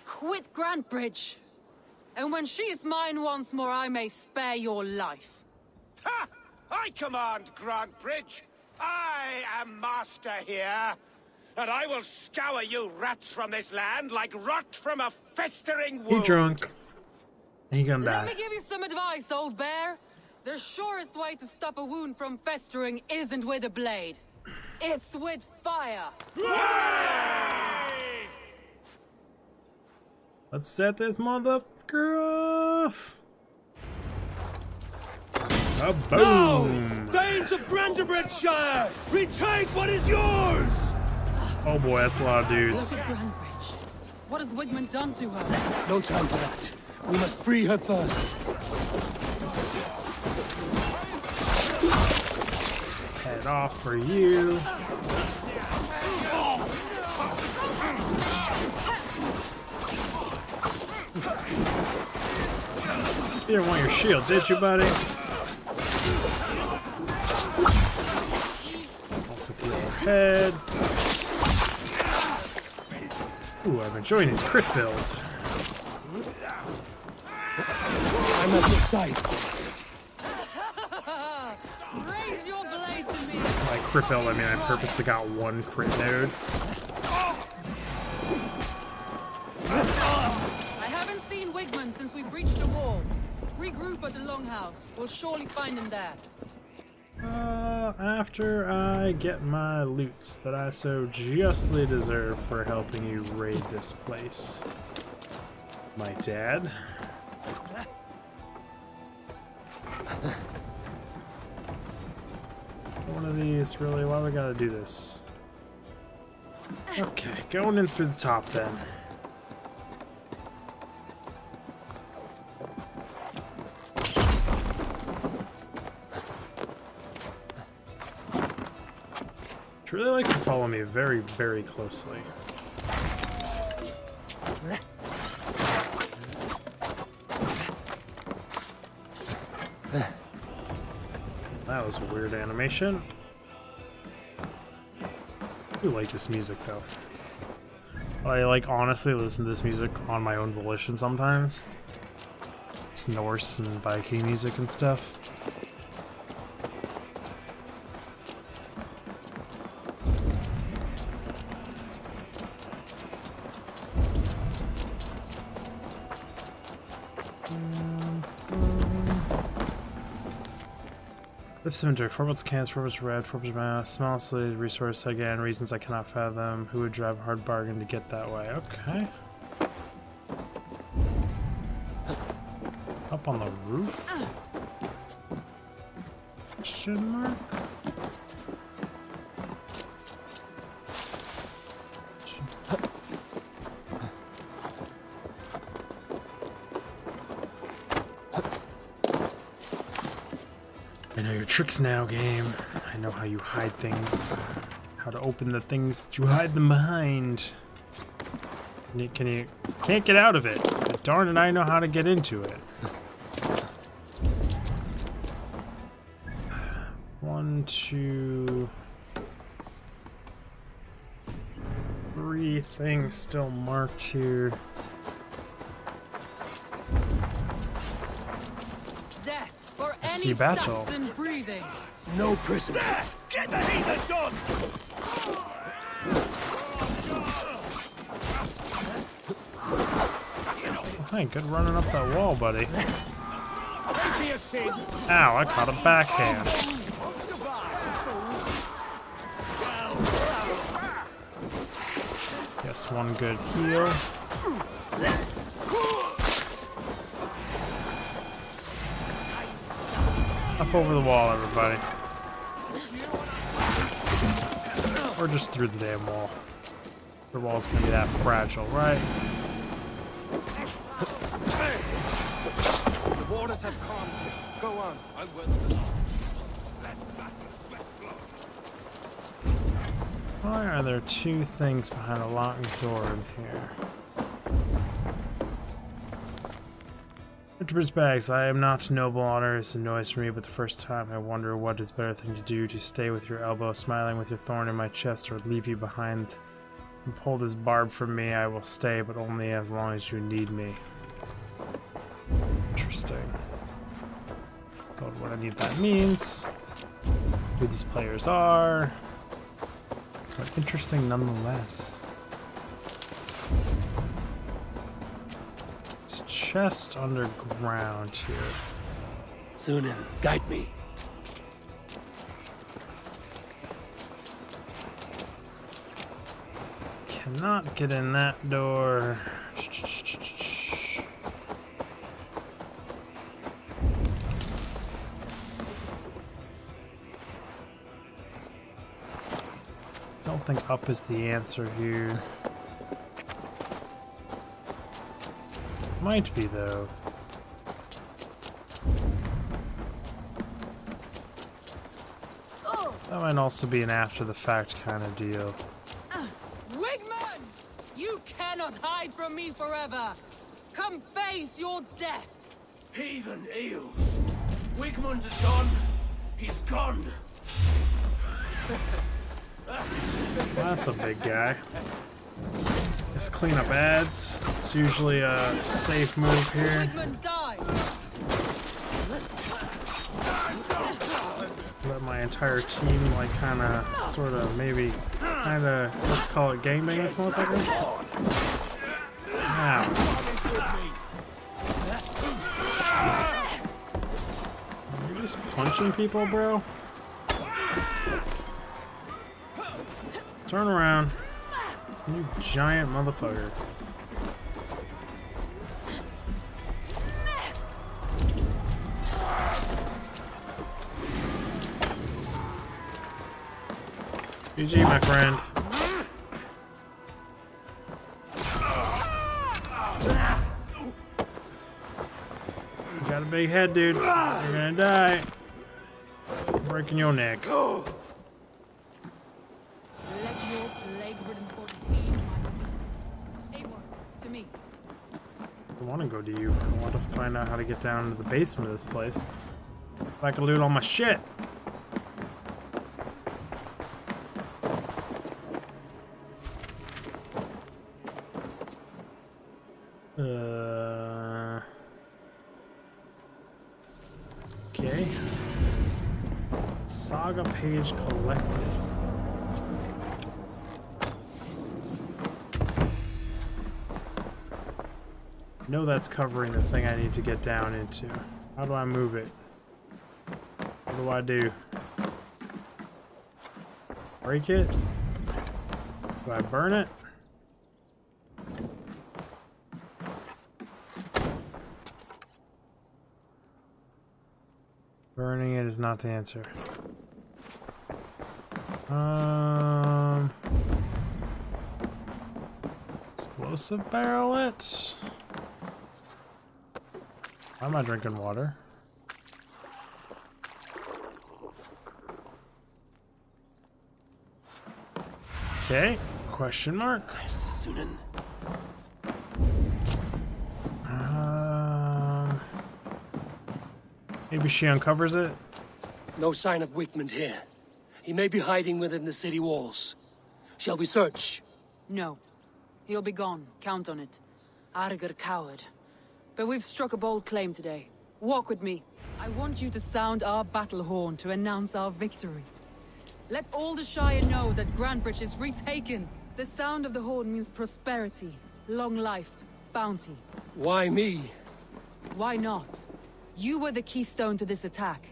Quit Grantbridge. And when she is mine once more, I may spare your life. Ha! I command Grantbridge. I am master here. And I will scour you rats from this land like rot from a festering wound. He drunk. He come Let back. me give you some advice, old bear. The surest way to stop a wound from festering isn't with a blade. It's with fire. Let's set this motherfucker off. A boom! No! Thanes of Grantbridgeshire! Retake what is yours! Oh boy, that's a lot of dudes. Look at Grantbridge. What has Wigmund done to her? No time for that. We must free her first. Head off for you. You didn't want your shield, did you, buddy? Off with your head. Ooh, I'm enjoying his crit build. I'm at your side. Raise your blade to me. By crit build, I mean I purposely got one crit node. I haven't seen Wigmund since we breached the wall. Regroup at the Longhouse. We'll surely find him there. After I get my loots that I so justly deserve for helping you raid this place. My dad. One of these, really? Why we gotta do this? Okay, going in through the top then. She really likes to follow me very, very closely. That was a weird animation. I do like this music though. I like honestly listen to this music on my own volition sometimes. It's Norse and Viking music and stuff. This inventory, Forbes cans, Forbes red, Forbes mass, small slate, resource again, reasons I cannot fathom. Who would drive a hard bargain to get that way? Okay. Up on the roof? Question mark? I know your tricks now, game. I know how you hide things. How to open the things that you hide them behind. Can't get out of it. But darn it, I know how to get into it. 1, 2, 3 things still marked here. see battle. breathing. No prisoners. Get the heathen done! Hey, good running up that wall, buddy. Pay for your sins! Ow, I caught a backhand. Guess one good heal. Up over the wall, everybody. Or just through the damn wall. The wall's gonna be that fragile, right? The waters have calmed. Go on. I will. Why are there two things behind a locked door in here? Winter's bags. I am not noble. Honor is a noise for me, but the first time I wonder what is better thing to do: to stay with your elbow, smiling with your thorn in my chest, or leave you behind and pull this barb from me. I will stay, but only as long as you need me. Interesting. Don't know what any of that means. Who these players are. But interesting nonetheless. It's chest underground here. Sunan, guide me. Cannot get in that door. Don't think up is the answer here. Might be though. That might also be an after the fact kind of deal. Wigman! You cannot hide from me forever! Come face your death! Heathen eel. Wigmund is gone. He's gone. That's a big guy. Let's clean up ads. It's usually a safe move here. Let my entire team, like, kind of, sort of, maybe, kind of, let's call it gangbang this motherfucker. Ow. Are you just punching people, bro? Turn around. You giant motherfucker. GG, my friend. You got a big head, dude. You're gonna die. I'm breaking your neck. Let your plague-ridden body feed my weakness. Eivor, to me. I want to go to you. I want to find out how to get down into the basement of this place. If I can loot all my shit. Okay. Saga page collected. I know that's covering the thing I need to get down into. How do I move it? What do I do? Break it? Do I burn it? Burning it is not the answer. Explosive barrel it? Why am I drinking water? Okay, question mark. Yes, Sunan. Maybe she uncovers it? No sign of Wigmund here. He may be hiding within the city walls. Shall we search? No. He'll be gone. Count on it. Arger coward. But we've struck a bold claim today. Walk with me. I want you to sound our battle horn to announce our victory. Let all the Shire know that Grantbridge is retaken. The sound of the horn means prosperity, long life, bounty. Why me? Why not? You were the keystone to this attack.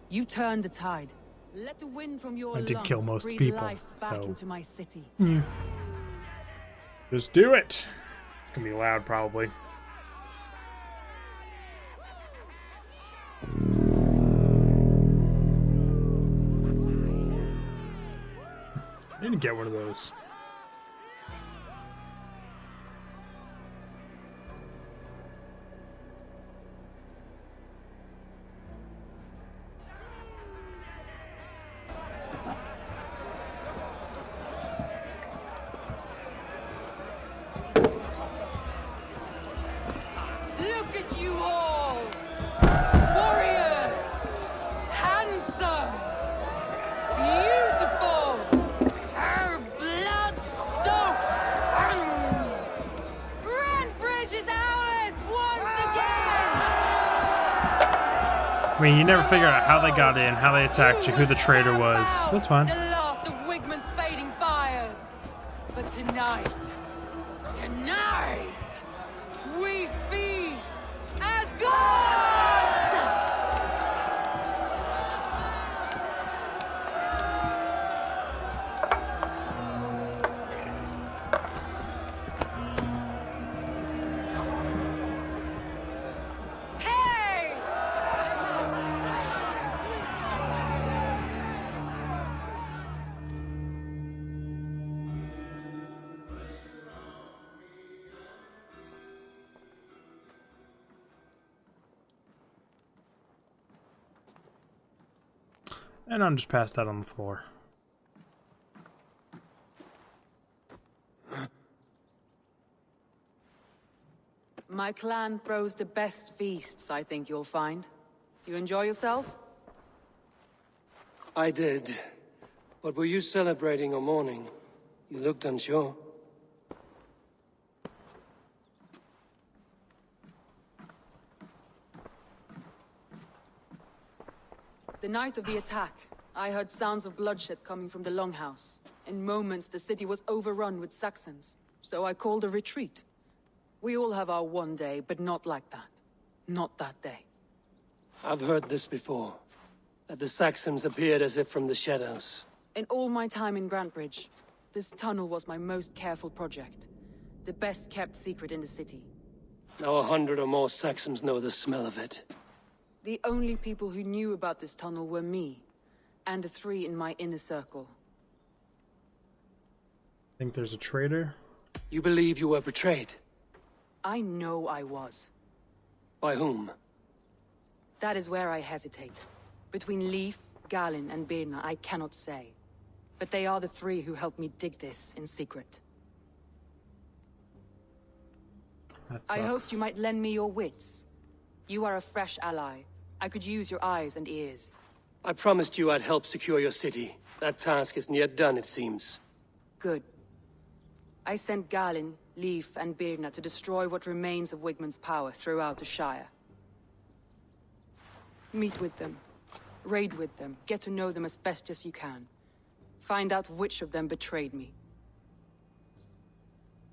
You turned the tide. Let the wind from your I did lungs kill most breathe people, life back so- into my city. Just do it. It's gonna be loud, probably. I need to get one of those. Look at you all! Warriors! Handsome! Beautiful! Our blood-soaked! Grantbridge is ours once again! I mean, you never figure out how they got in, how they attacked you, who the traitor was. That's fine. The last of Wigman's fading fires! But tonight, we feast as gods! Hey! And I'm just passed out on the floor. My clan throws the best feasts, I think you'll find. You enjoy yourself? I did. But were you celebrating or mourning? You looked unsure. The night of the attack, I heard sounds of bloodshed coming from the Longhouse. In moments, the city was overrun with Saxons, so I called a retreat. We all have our one day, but not like that. Not that day. I've heard this before. That the Saxons appeared as if from the shadows. In all my time in Grantbridge, this tunnel was my most careful project. The best kept secret in the city. Now 100 or more Saxons know the smell of it. The only people who knew about this tunnel were me, and the 3 in my inner circle. Think there's a traitor? You believe you were betrayed? I know I was. By whom? That is where I hesitate. Between Leif, Galin, and Birna, I cannot say. But they are the 3 who helped me dig this in secret. That I sucks. hoped you might lend me your wits. You are a fresh ally. I could use your eyes and ears. I promised you I'd help secure your city. That task isn't yet done, it seems. Good. I sent Galin, Leif, and Birna to destroy what remains of Wigman's power throughout the Shire. Meet with them. Raid with them. Get to know them as best as you can. Find out which of them betrayed me.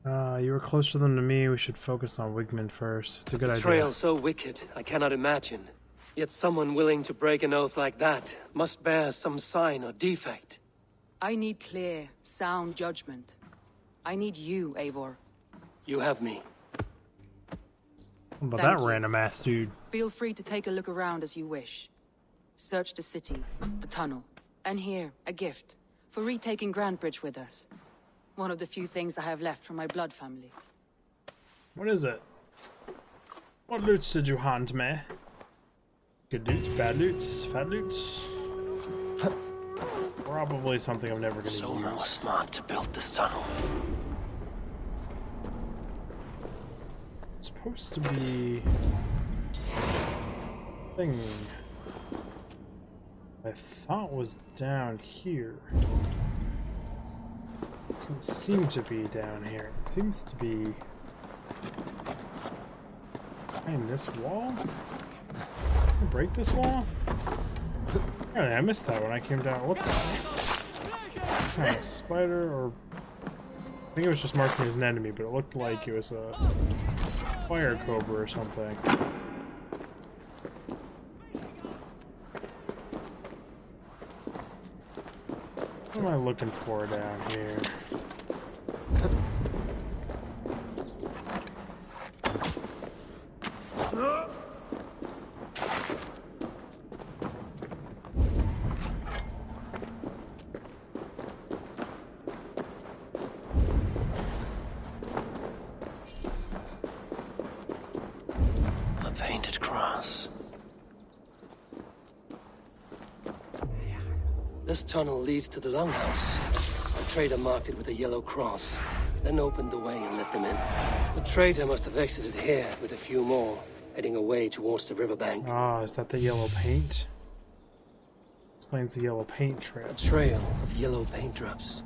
You were closer than to me. We should focus on Wigman first. It's a good Betrayal idea. so wicked, I cannot imagine. Yet someone willing to break an oath like that must bear some sign or defect. I need clear, sound judgment. I need you, Eivor. You have me. But Thank that you. random ass dude. Feel free to take a look around as you wish. Search the city, the tunnel, and here, a gift, for retaking Grantbridge with us. One of the few things I have left from my blood family. What is it? What loots did you hunt me? Good loots, bad loots, fat loots? Probably something I'm never gonna use. Someone was smart to build this tunnel. It's supposed to be thing I thought was down here. Doesn't seem to be down here. It seems to be behind this wall. Can I break this wall? Apparently I missed that when I came down. What the kind of spider or I think it was just marking as an enemy, but it looked like it was a fire cobra or something. What am I looking for down here? A painted cross. This tunnel leads to the longhouse. A trader marked it with a yellow cross, then opened the way and let them in. The trader must have exited here with a few more, heading away towards the riverbank. Ah, is that the yellow paint? Explains the yellow paint trail. A trail of yellow paint drops.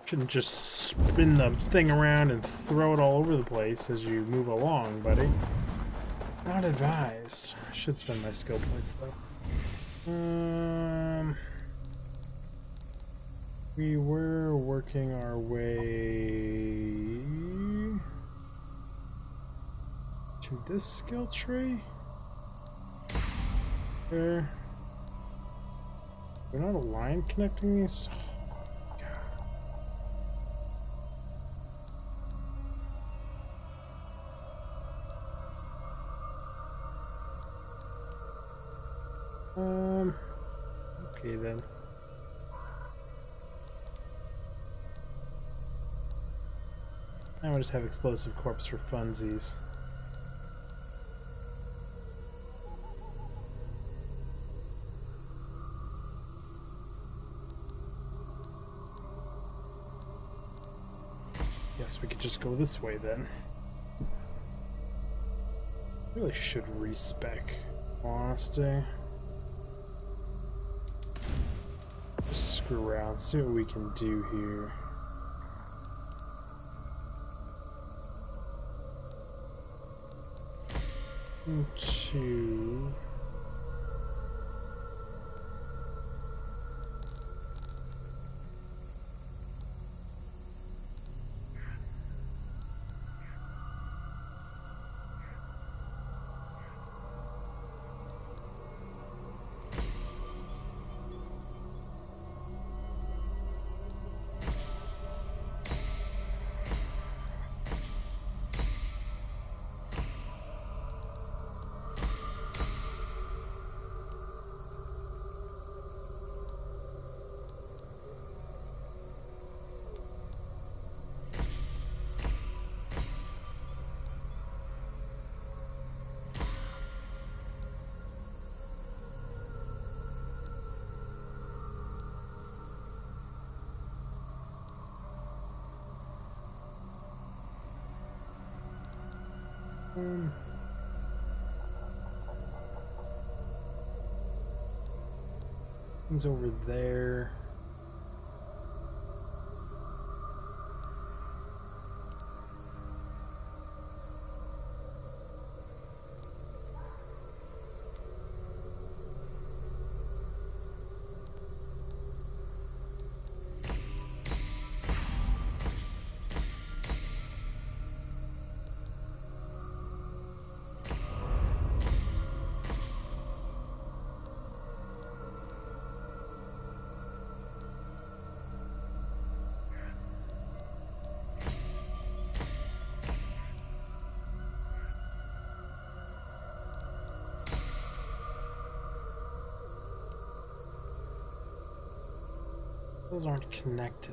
Shouldn't just spin the thing around and throw it all over the place as you move along, buddy. Not advised. I should spend my skill points though. We were working our way to this skill tree. There. There's not a line connecting these. Okay then. Now we'll just have explosive corpse for funsies. Guess we could just go this way then. Really should respec honesty. Just screw around, see what we can do here. Two. One's over there. Those aren't connected.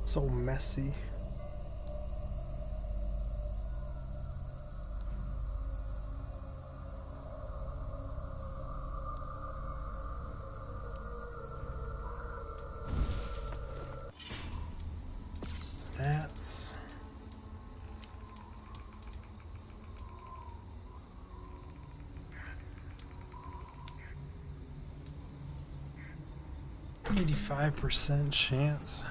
So messy. Stats. %85 chance.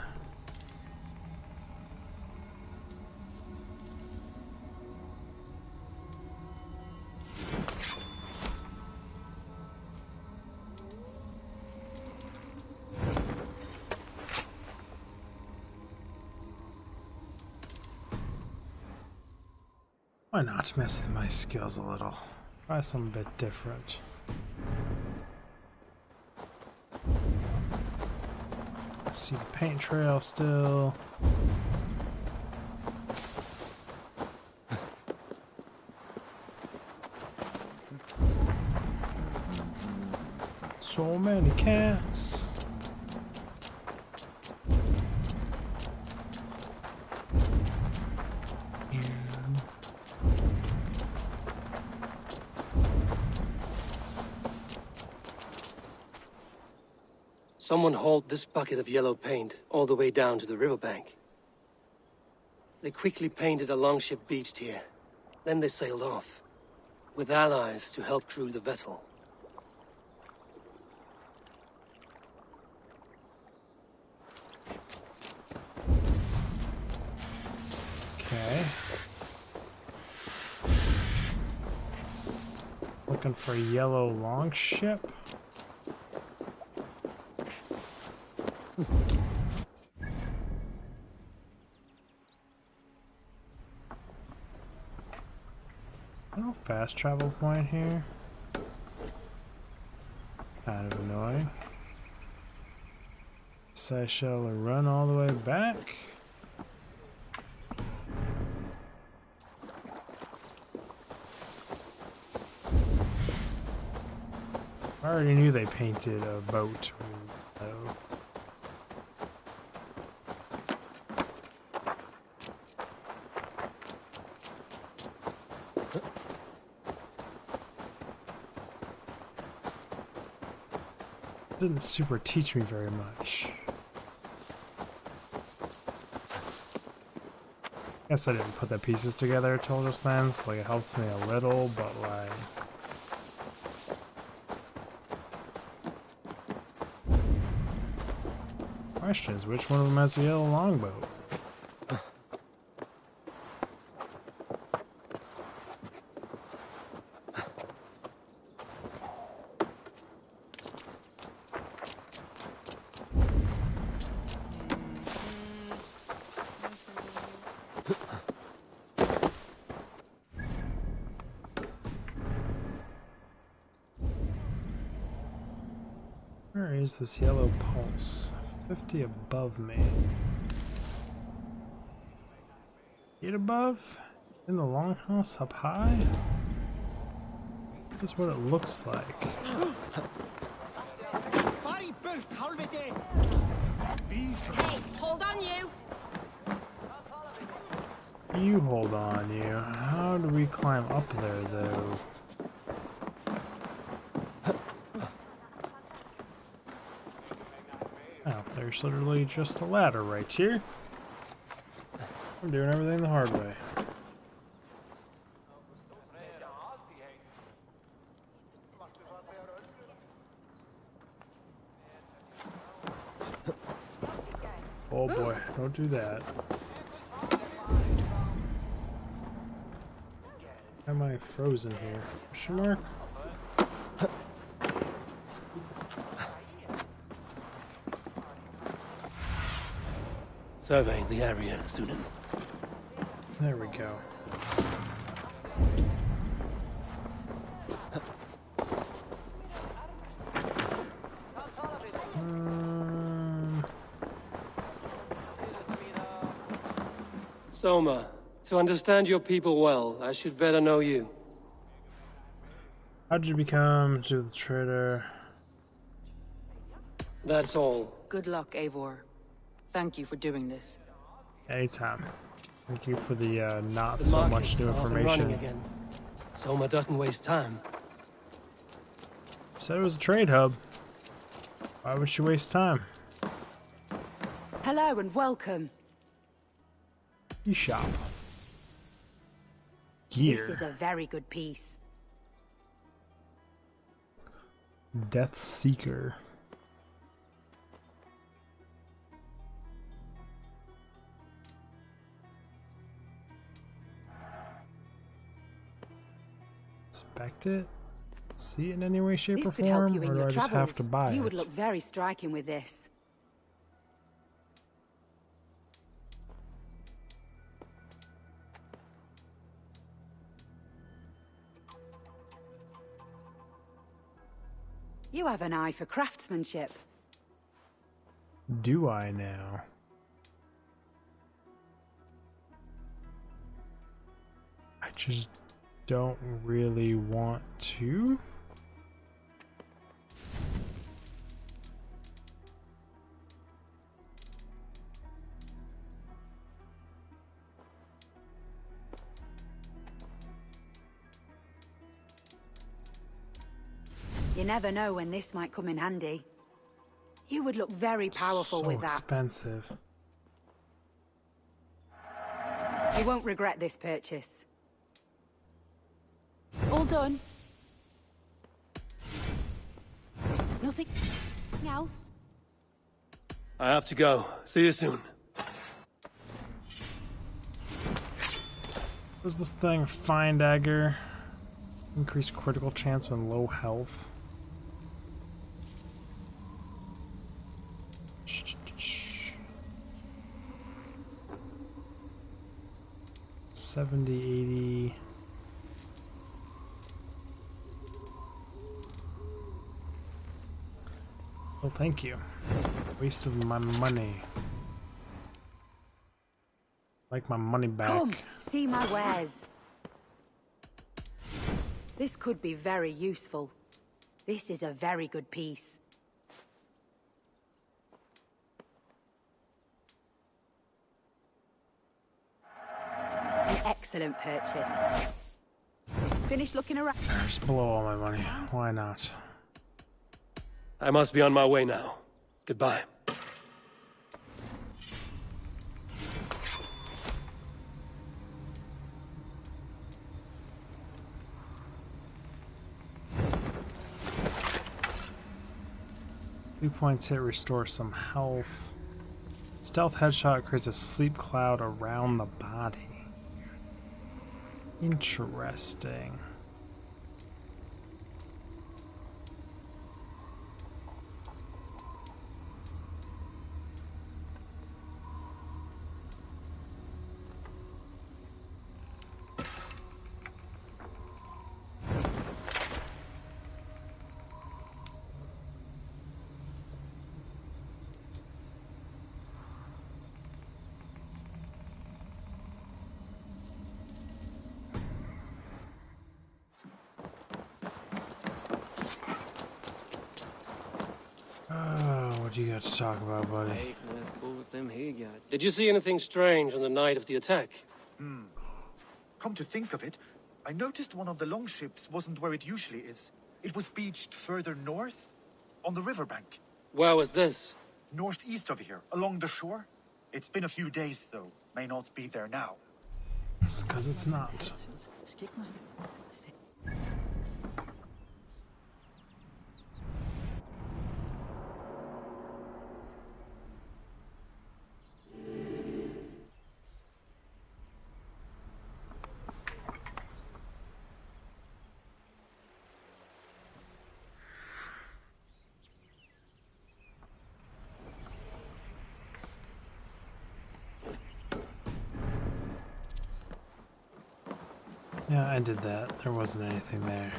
Why not mess with my skills a little? Try something a bit different. See the paint trail still. So many cats. Someone hauled this bucket of yellow paint all the way down to the riverbank. They quickly painted a longship beached here. Then they sailed off, with allies to help crew the vessel. Okay. Looking for a yellow longship. No fast travel point here. Kind of annoying. So I shall run all the way back. I already knew they painted a boat. So. Didn't super teach me very much. Guess I didn't put the pieces together till just then, so like it helps me a little, but like question is which one of them has a yellow longboat? Where is this yellow pulse? 50 above me. Get above? In the longhouse up high? This is what it looks like. Hey, hold on you! You hold on, you. How do we climb up there, though? Oh, there's literally just a ladder right here. I'm doing everything the hard way. Oh boy, don't do that. Am I frozen here? Question mark? Survey the area, Sunan. There we go. Soma, to understand your people well, I should better know you. How did you become to the trader? That's all. Good luck, Eivor. Thank you for doing this. Anytime. Thank you for the not The so much markets new are up and running information. again. Soma doesn't waste time. Said it was a trade hub. Why would she waste time? Hello and welcome. Shop. Gear. This is a very good piece. Death Seeker. Inspect it? See it in any way, shape, This or could help form? you in Or do your I just have to travels. buy You it? would look very striking with this. You have an eye for craftsmanship. Do I now? I just don't really want to. You never know when this might come in handy. You would look very powerful So with that. expensive. You won't regret this purchase. All done. Nothing else? I have to go. See you soon. What's this thing? Fine dagger. Increased critical chance when low health. 70, 80. Well, thank you. Waste of my money. Like my money back. Come, see my wares. This could be very useful. This is a very good piece. An excellent purchase. Finish looking around. Just blow all my money. Why not? I must be on my way now. Goodbye. Two points hit, restore some health. Stealth headshot creates a sleep cloud around the body. Interesting. What do you got to talk about, buddy? Did you see anything strange on the night of the attack? Come to think of it, I noticed one of the longships wasn't where it usually is. It was beached further north, on the riverbank. Where was this? Northeast of here, along the shore. It's been a few days, though. May not be there now. It's because it's not. Yeah, I did that. There wasn't anything there.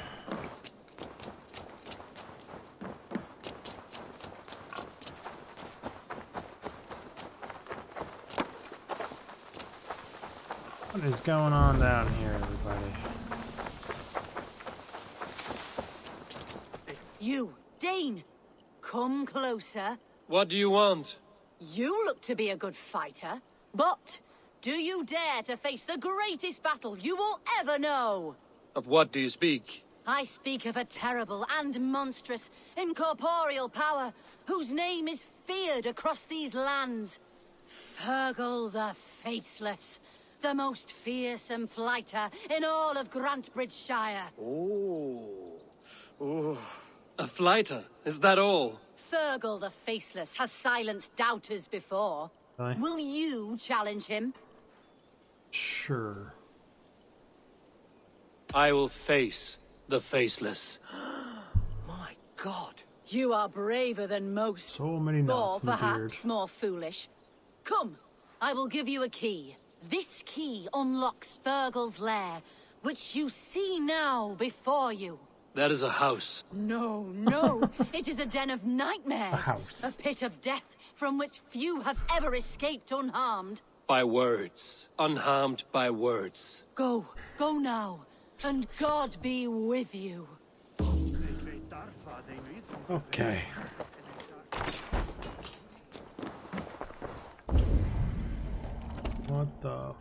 What is going on down here, everybody? You, Dane, come closer. What do you want? You look look to be a good fighter, but do you dare to face the greatest battle you will ever know? Of what do you speak? I speak of a terrible and monstrous incorporeal power whose name is feared across these lands. Fergal the Faceless, the most fearsome fighter in all of Grantebridgeshire. A fighter? Is that all? Fergal the Faceless has silenced doubters before. Aye. Will you challenge him? Sure. I will face the Faceless. My God. You are braver than most. So many knots or in the beard. perhaps more foolish. Come, I will give you a key. This key unlocks Fergal's lair, which you see now before you. That is a house. No, no. It is a den of nightmares. A house. A pit of death from which few have ever escaped unharmed. By words. Unharmed by words. Go now, and God be with you. Okay. What the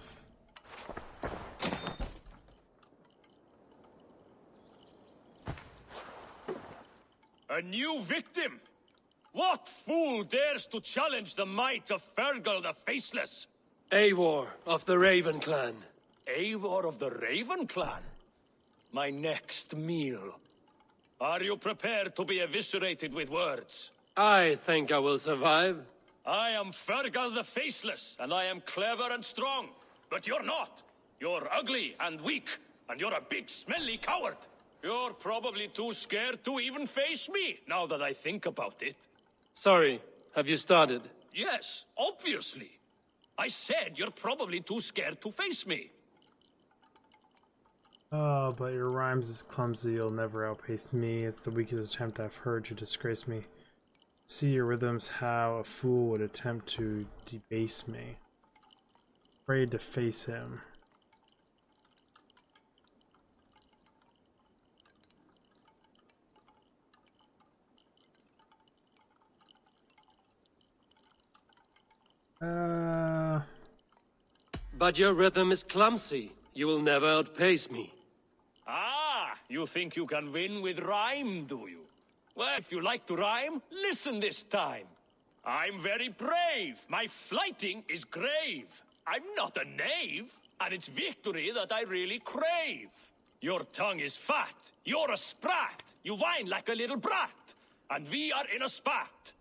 A new victim? What fool dares to challenge the might of Fergal the Faceless? Eivor of the Raven Clan. Eivor of the Raven Clan? My next meal. Are you prepared to be eviscerated with words? I think I will survive. I am Fergal the Faceless, and I am clever and strong. But you're not. You're ugly and weak, and you're a big smelly coward. You're probably too scared to even face me, now that I think about it. Sorry, have you started? Yes, obviously. I said you're probably too scared to face me. Oh, but your rhymes is clumsy, you'll never outpace me. It's the weakest attempt I've heard to disgrace me. See your rhythms, how a fool would attempt to debase me. Afraid to face him. But your rhythm is clumsy. You will never outpace me. Ah, you think you can win with rhyme, do you? Well, if you like to rhyme, listen this time. I'm very brave. My flighting is grave. I'm not a knave, and it's victory that I really crave. Your tongue is fat. You're a sprat. You whine like a little brat. And we are in a spat.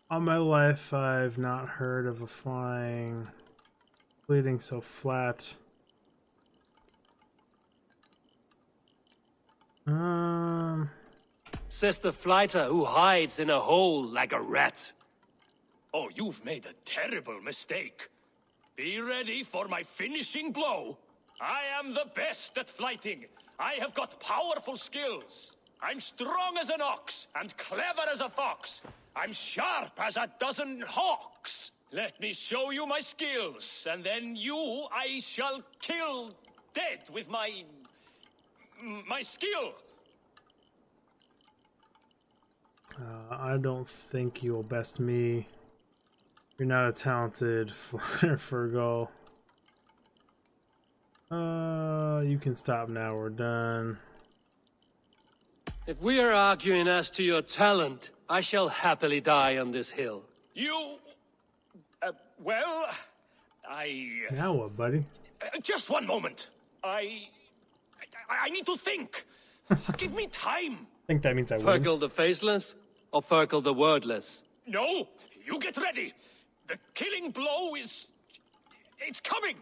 All my life, I've not heard of a flying bleeding so flat. Says the fighter who hides in a hole like a rat. Oh, you've made a terrible mistake. Be ready for my finishing blow. I am the best at flighting. I have got powerful skills. I'm strong as an ox and clever as a fox. I'm sharp as a dozen hawks. Let me show you my skills, and then you I shall kill dead with my skill. I don't think you'll best me. You're not a talented flyer for goal. You can stop now, we're done. If we are arguing as to your talent, I shall happily die on this hill. You... well... I... Now what, buddy? Just one moment. I need to think. Give me time. I think that means I win. Fergal the Faceless or Fergal the Wordless? No, you get ready. The killing blow is... it's coming.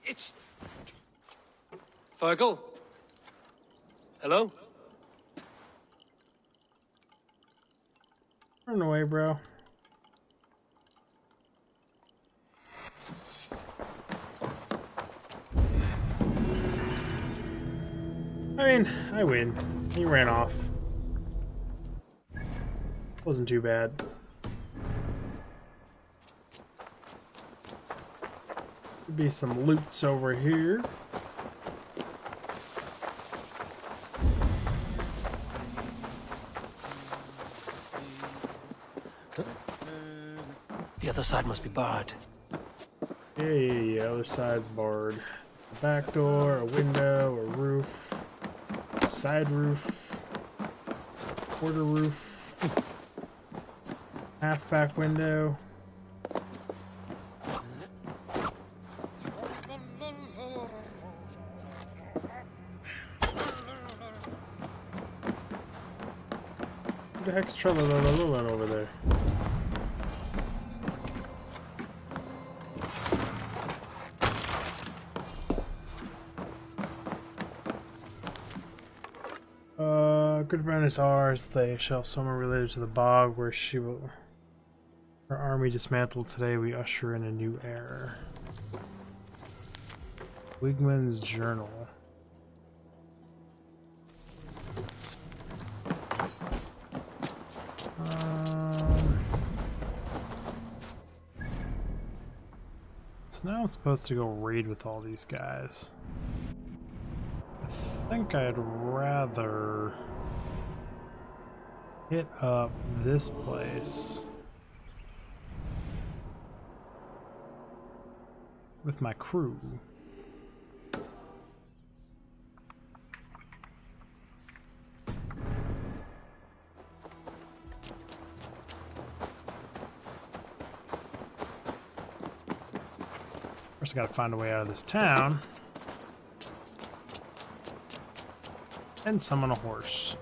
It's... Fergal? Hello? Run away, bro. I mean, I win. He ran off. Wasn't too bad. Could be some loots over here. other side must be barred. Yeah, other side's barred. A back door, a window, a roof, a side roof, quarter roof, half back window. What the heck's Trellalala over there? Good friend is ours. They shall someone related to the bog where she will. Her army dismantled today. We usher in a new era. Wigman's journal. So now I'm supposed to go raid with all these guys. I think I'd rather hit up this place with my crew. First I gotta find a way out of this town and summon a horse.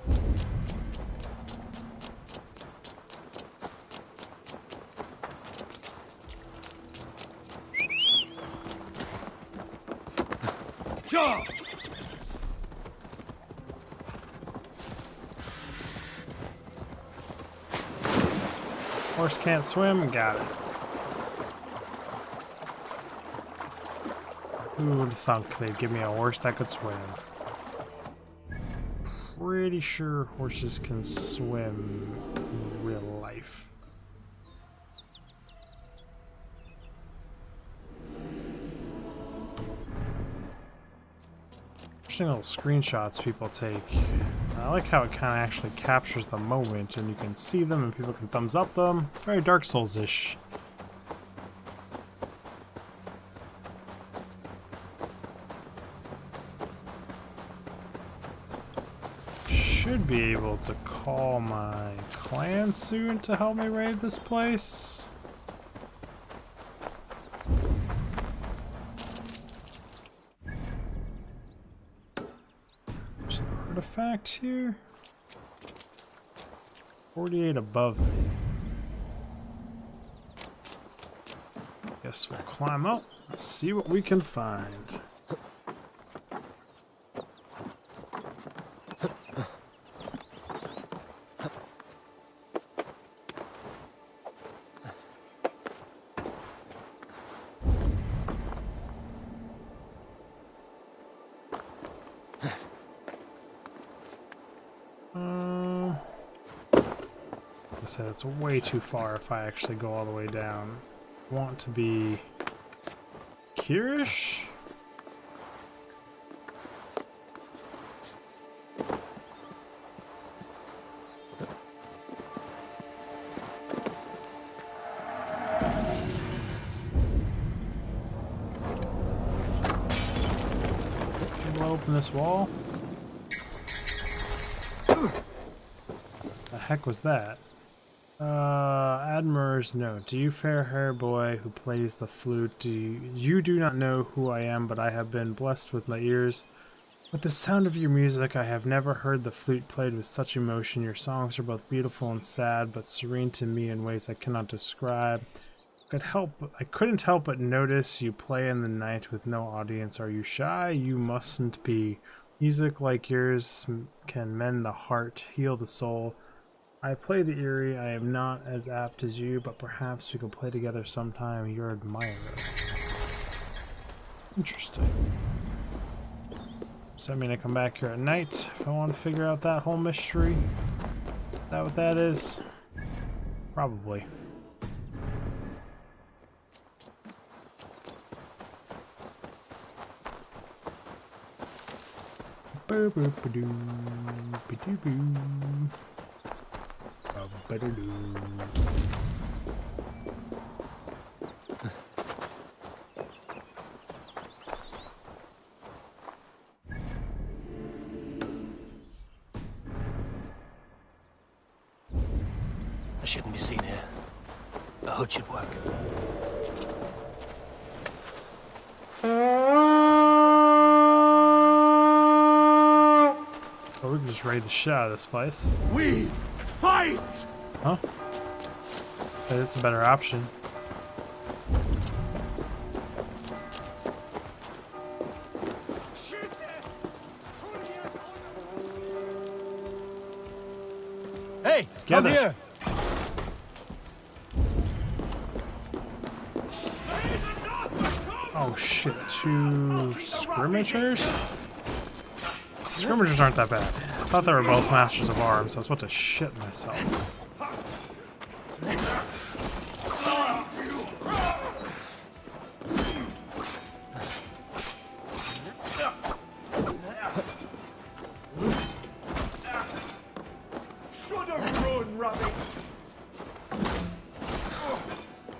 Horse can't swim, got it. Who would have thunk they'd give me a horse that could swim? Pretty sure horses can swim in real life. Interesting little screenshots people take. I like how it kind of actually captures the moment and you can see them and people can thumbs up them. It's very Dark Souls-ish. Should be able to call my clan soon to help me raid this place. There's an artifact here. 48 above me. Guess we'll climb up and see what we can find. I said it's way too far if I actually go all the way down. I want to be Kirish? Can I open this wall? The heck was that? Admirer's note. Do you fair hair boy who plays the flute, you do not know who I am, but I have been blessed with my ears. With the sound of your music, I have never heard the flute played with such emotion. Your songs are both beautiful and sad, but serene to me in ways I cannot describe. I couldn't help but notice you play in the night with no audience. Are you shy? You mustn't be. Music like yours can mend the heart, heal the soul. I play the eerie. I am not as apt as you, but perhaps we can play together sometime. Your admirer. Interesting. Does that mean I come back here at night if I want to figure out that whole mystery? Is that what that is? Probably. Boo-boo-ba-doo, ba-doo-boo. shouldn't be seen here. A hood should work. So we can just raid the shit out of this place. We fight! Huh? It's a better option. Hey, Together. come here! Oh shit, 2 scrimmagers? Scrimmagers aren't that bad. I thought they were both masters of arms. I was about to shit myself.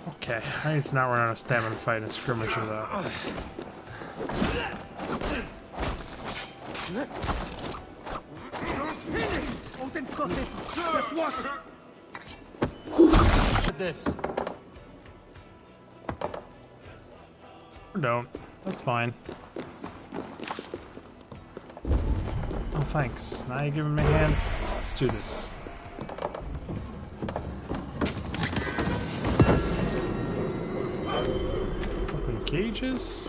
Okay, I need to not run out of stamina fighting a skirmisher though. This. Or don't. That's fine. Oh, thanks. Now you're giving me a hand. Let's do this. Open cages.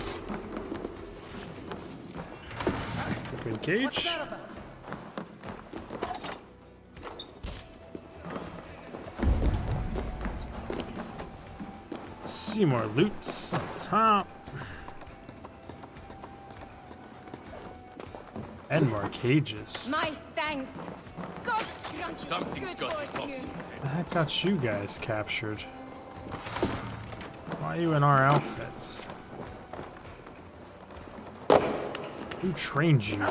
Open cage. See more loots on top. And more cages. My thanks. God's grant Something's good got to fortune. The heck got you guys captured? Why are you in our outfits? Who trained you?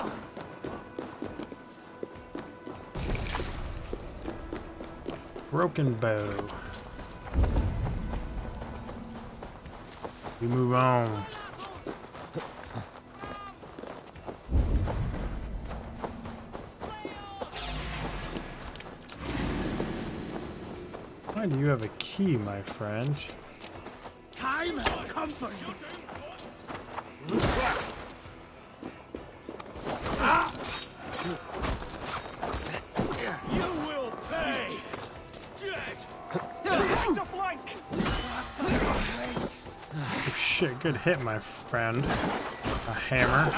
Broken bow. We move on. Why do you have a key, my friend? Time has come for you. You will pay! Dead! To flank! Oh shit, good hit, my friend. A hammer.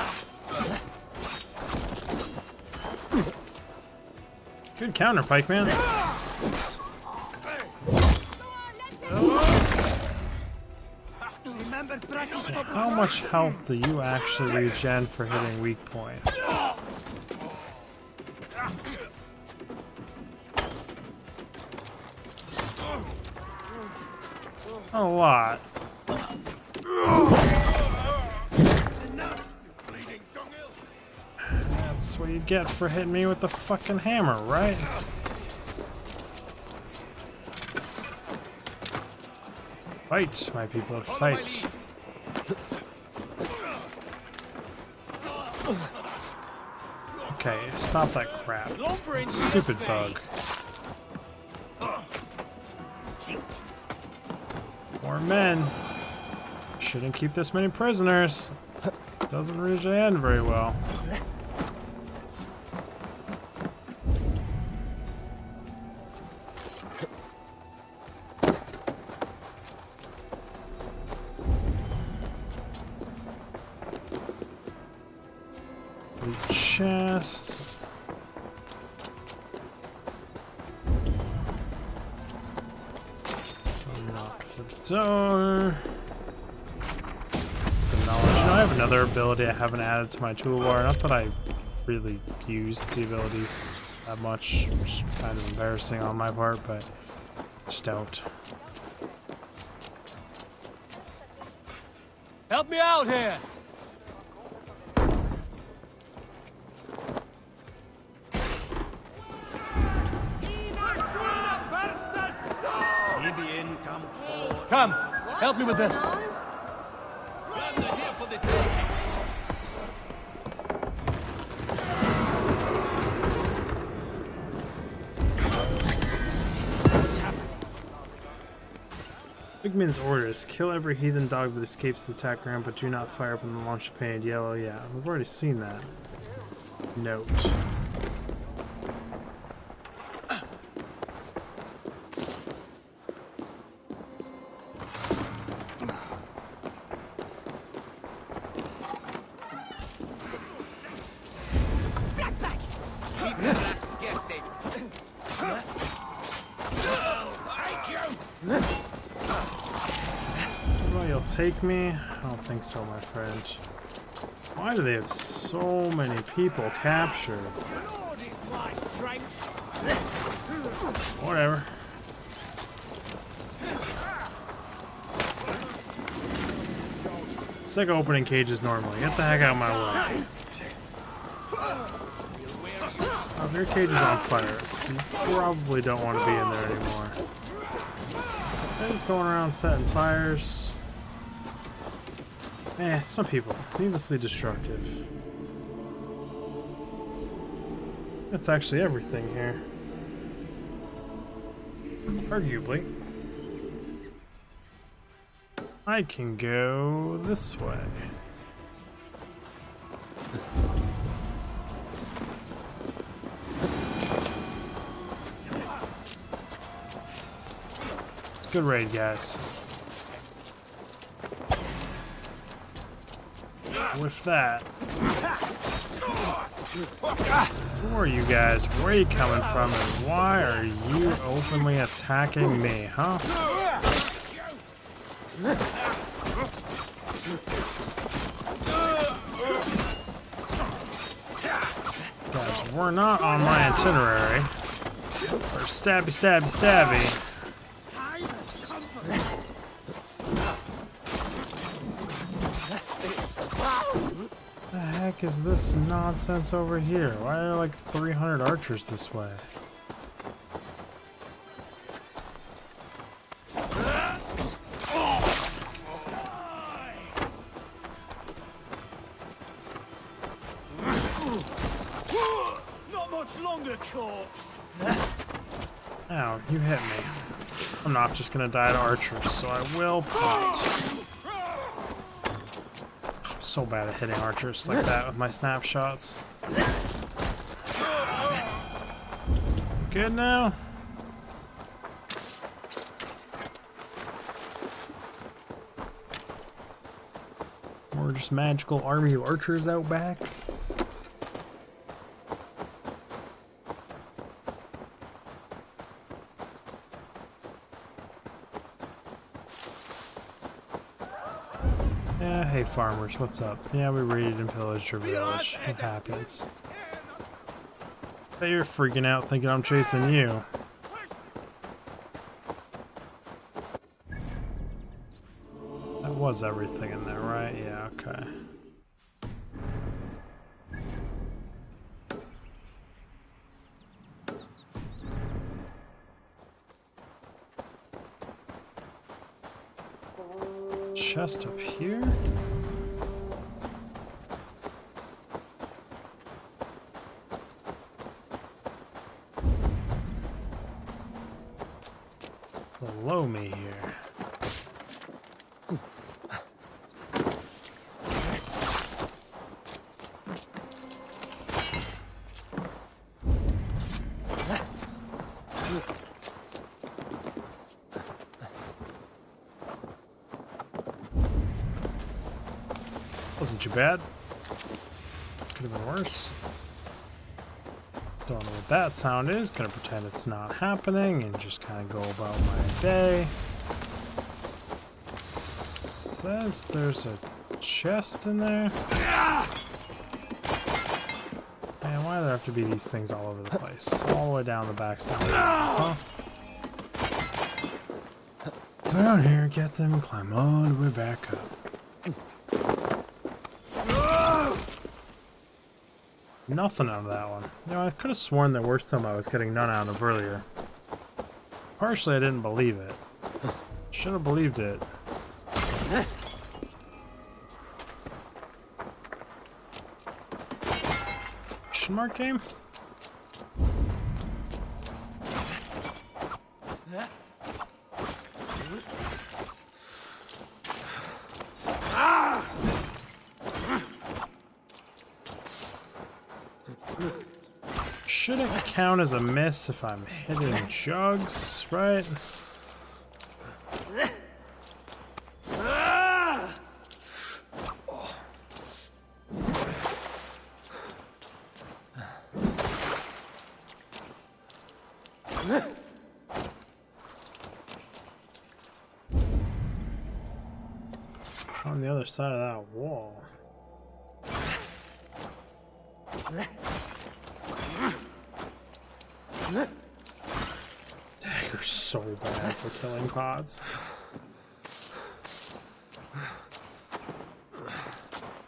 Good counter, Pikeman. So how much health do you actually regen for hitting weak points? A lot. That's what you get for hitting me with the fucking hammer, right? Fight, my people, fight. Okay, stop that crap. Stupid bug. More men. Shouldn't keep this many prisoners. Doesn't usually end very well. Chest. Unlock the door. The knowledge. You know, I have another ability I haven't added to my toolbar. Not that I really use the abilities that much, which is kind of embarrassing on my part, but just don't. Help me out here! Come, help me with this. Bigman's orders. Kill every heathen dog that escapes the attack ground, but do not fire up when the launch painted yellow. Yeah, we've already seen that. Note. Well, you'll take me? I don't think so, my friend. Why do they have so many people captured? Whatever. It's like opening cages normally. Get the heck out of my way. Oh, their cage is on fire, so you probably don't want to be in there anymore. They're just going around setting fires. Some people. Needlessly destructive. That's actually everything here. Arguably. I can go this way. It's a good raid, guys. With that, who are you guys? Where are you coming from? And why are you openly attacking me, huh? Guys, we're not on my itinerary. We're stabby, stabby, stabby. What the heck is this nonsense over here? Why are there like 300 archers this way? Not much longer, corpse. Ow, you hit me. I'm not just gonna die to archers, so I will pop. I'm so bad at hitting archers like that with my snapshots. Good now? More just magical army of archers out back. Yeah, hey farmers, what's up? Yeah, we raided and pillaged your village. It happens. Bet you're freaking out thinking I'm chasing you. That was everything in there, right? Yeah, okay. Chest up here? Below me here. Wasn't too bad. Could have been worse. Don't know what that sound is. Gonna pretend it's not happening and just kind of go about my day. It says there's a chest in there. Man, why do there have to be these things all over the place? All the way down the backside. Huh? Go down here, get them, climb all the way back up. Nothing out of that one. You know, I could have sworn there were some I was getting none out of earlier. Partially, I didn't believe it. Should have believed it. Smart game? shouldn't count as a miss if I'm hitting jugs, right? On the other side of that wall. Dagger's so bad for killing pods.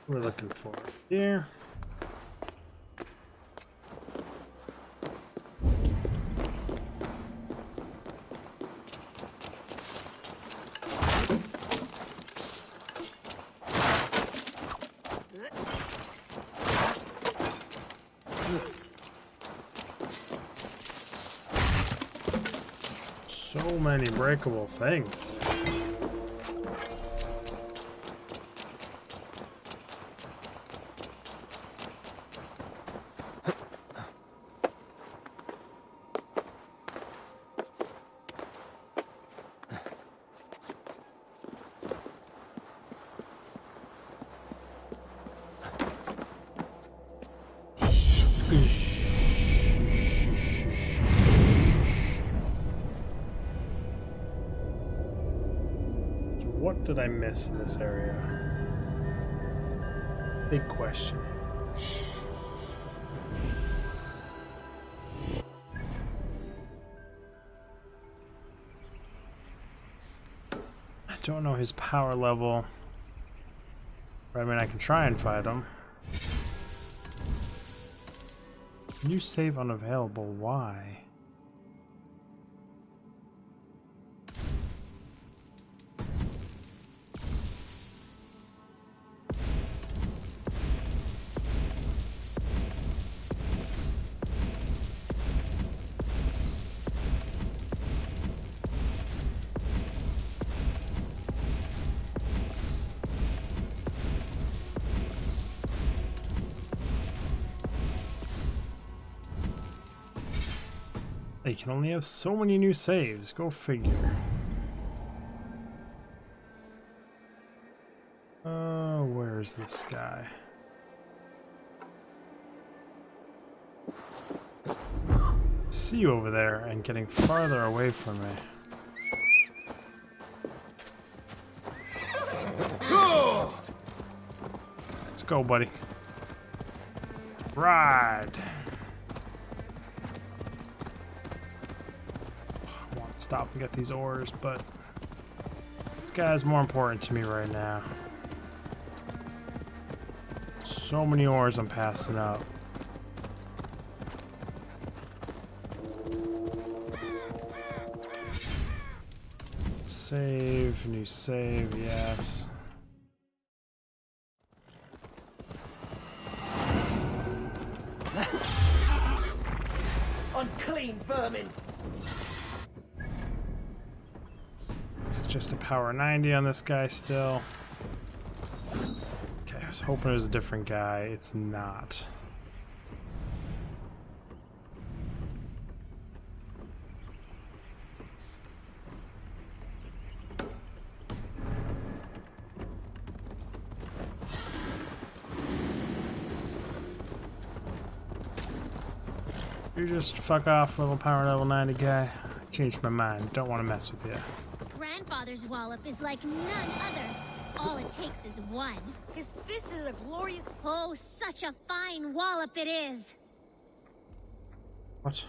We're looking for it here. So many breakable things. What did I miss in this area? Big question. I don't know his power level. But I mean, I can try and fight him. New save unavailable. Why? They can only have so many new saves. Go figure. Where's this guy? See you over there and getting farther away from me. Let's go, buddy. Ride. I want to stop and get these ores, but this guy's more important to me right now. So many ores I'm passing up. Save, new save, yes. Unclean vermin! It's just a power 90 on this guy still. Okay, I was hoping it was a different guy. It's not. You just fuck off, little power level 90 guy. I changed my mind. Don't want to mess with you. Grandfather's wallop is like none other. All it takes is one. His fist is a glorious... Oh, such a fine wallop it is. What?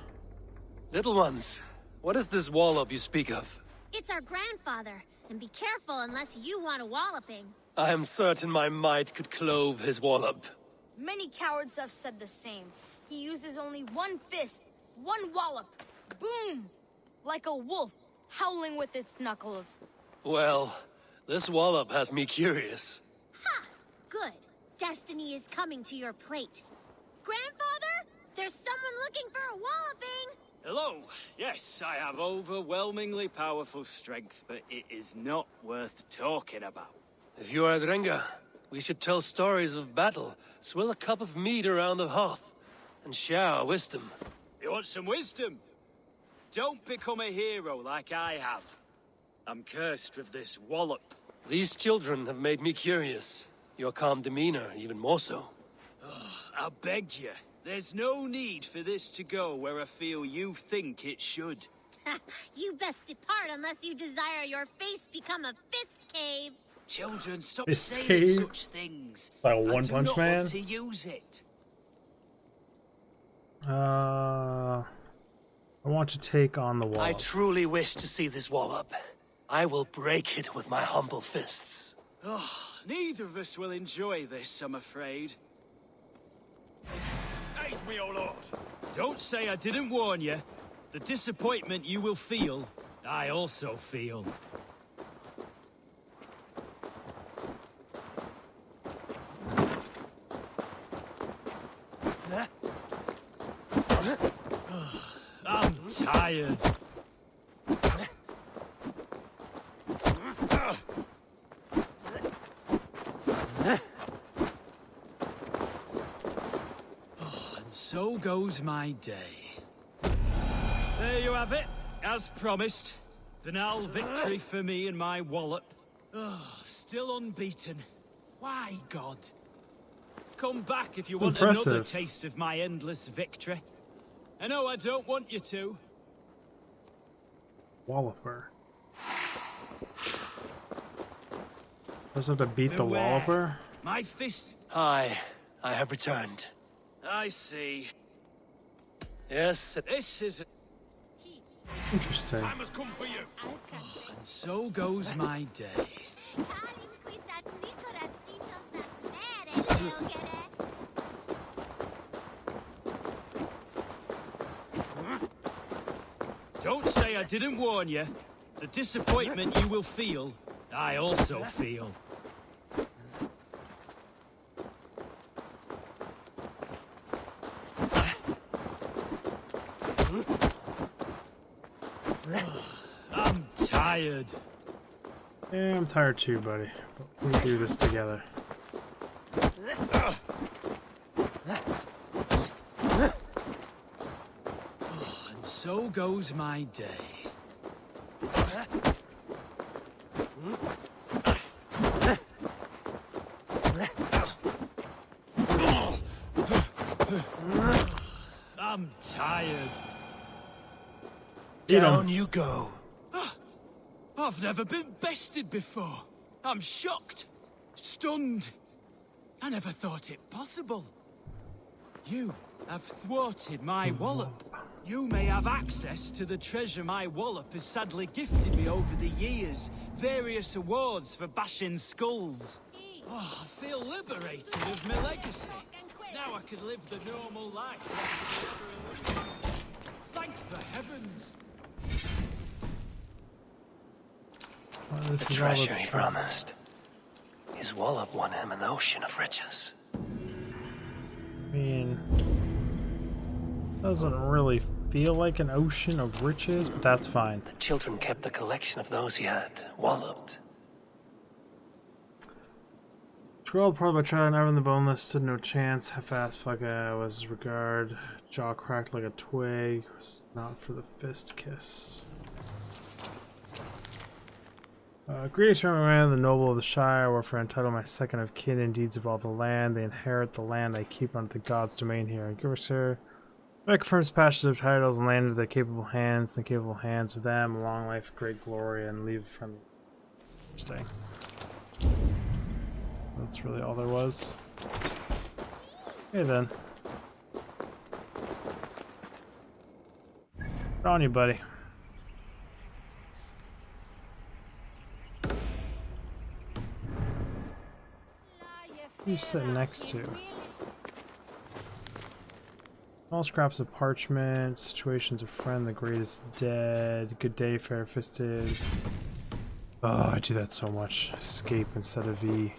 Little ones, what is this wallop you speak of? It's our grandfather, and be careful unless you want a walloping. I am certain my might could clove his wallop. Many cowards have said the same. He uses only one fist, one wallop. Boom! Like a wolf, howling with its knuckles. Well, this wallop has me curious. Ha! Good. Destiny is coming to your plate. Grandfather, there's someone looking for a walloping. Hello. Yes, I have overwhelmingly powerful strength, but it is not worth talking about. If you are Drengr, we should tell stories of battle, swill a cup of mead around the hearth, and share our wisdom. You want some wisdom? Don't become a hero like I have. I'm cursed with this wallop. These children have made me curious. Your calm demeanor, even more so. I beg you, there's no need for this to go where I feel you think it should. You best depart unless you desire your face become a fist cave. Children, stop Fist saying cave? such things. Like a I One do Punch not Man? want to use it. I want to take on the wall. I truly wish to see this wallop. I will break it with my humble fists. Oh, neither of us will enjoy this, I'm afraid. Aid me, O Lord! Don't say I didn't warn you. The disappointment you will feel, I also feel. I'm tired. And so goes my day. There you have it, as promised. Banal victory for me and my wallop. Still unbeaten. Why, God? Come back if you want another taste of my endless victory. I know I don't want you to. Walloper. Does have to beat the Walloper? My fist. Hi, I have returned. I see. Yes. This is. Interesting. Time has come for you. And so goes my day. Don't say I didn't warn you. The disappointment you will feel, I also feel. I'm tired. Yeah, I'm tired too, buddy. But we do this together. And so goes my day. I'm tired. Down you go. I've never been bested before. I'm shocked, stunned. I never thought it possible. You have thwarted my wallop. You may have access to the treasure my wallop has sadly gifted me over the years. Various awards for bashing skulls. Oh, I feel liberated of my legacy. Now I can live the normal life. Thank the heavens. The treasure he promised. His wallop won him an ocean of riches. I mean, doesn't really feel like an ocean of riches, but that's fine. The children kept a collection of those he had walloped. Scrolled part by trying Ivan the Boneless, stood no chance. Half-assed fuck was his regard. Jaw cracked like a twig. Was not for the fist kiss. Greetings from my man, the noble of the Shire, wherefore I entitle my second of kin and deeds of all the land. They inherit the land I keep under the God's domain here. Give her, sir. I confirms passages of titles and land into their capable hands, and the capable hands of them, long life, great glory, and leave from. Interesting. That's really all there was. Okay then. Good on you, buddy. Who you sitting next to? All scraps of parchment, situations of friend, the greatest dead, good day, fair-fisted. Oh, I do that so much. Escape instead of E.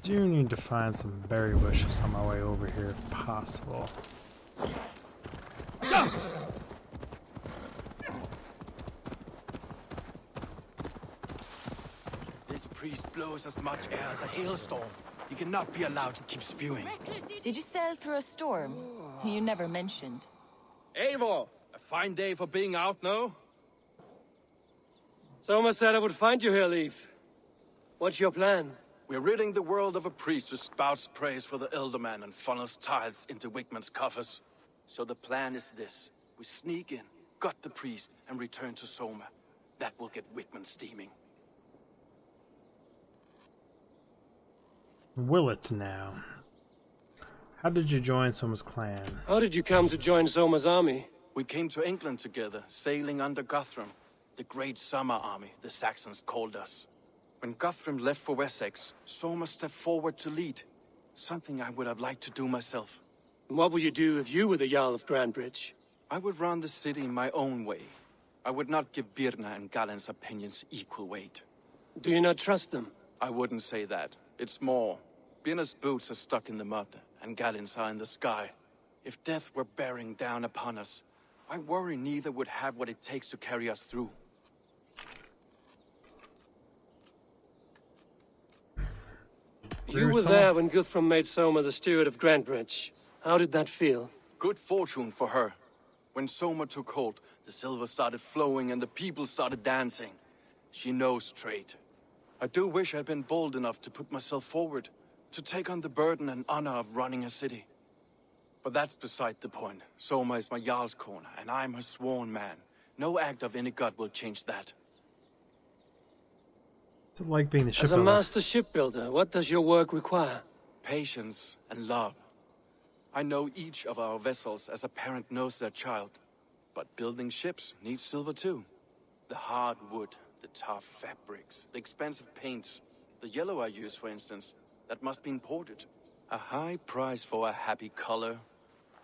do need to find some berry bushes on my way over here if possible. This priest blows as much air as a hailstorm. He cannot be allowed to keep spewing. Did you sail through a storm? You never mentioned. Eivor! A fine day for being out, no? Soma said I would find you here, Leif. What's your plan? We're ridding the world of a priest who spouts praise for the Elderman and funnels tithes into Wickman's coffers. So the plan is this. We sneak in, gut the priest, and return to Soma. That will get Wickman steaming. Will it now? How did you join Soma's clan? How did you come to join Soma's army? We came to England together, sailing under Guthrum. The great summer army, the Saxons called us. When Guthrum left for Wessex, Soma stepped forward to lead. Something I would have liked to do myself. What would you do if you were the Jarl of Grandbridge? I would run the city my own way. I would not give Birna and Galen's opinions equal weight. Do you not trust them? I wouldn't say that. It's more. Birna's boots are stuck in the mud, and Galen's are in the sky. If death were bearing down upon us, I worry neither would have what it takes to carry us through. You were there when Guthrum made Soma the steward of Grandbridge. How did that feel? Good fortune for her. When Soma took hold, the silver started flowing and the people started dancing. She knows trade. I do wish I'd been bold enough to put myself forward, to take on the burden and honor of running a city. But that's beside the point. Soma is my Jarl's corner, and I'm her sworn man. No act of any god will change that. What's it like being the As a shipbuilder? master shipbuilder, what does your work require? Patience and love. I know each of our vessels as a parent knows their child. But building ships needs silver too. The hard wood, the tough fabrics, the expensive paints. The yellow I use, for instance, that must be imported. A high price for a happy color.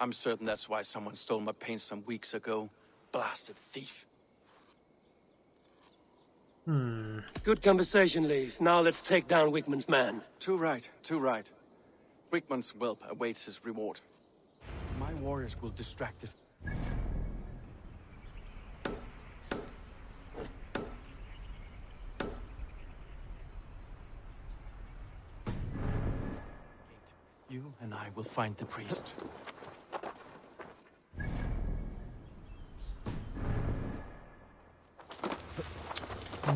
I'm certain that's why someone stole my paint some weeks ago. Blasted thief. Good conversation, Leif. Now let's take down Wickman's man. Too right, too right. Wickman's whelp awaits his reward. My warriors will distract this. You and I will find the priest.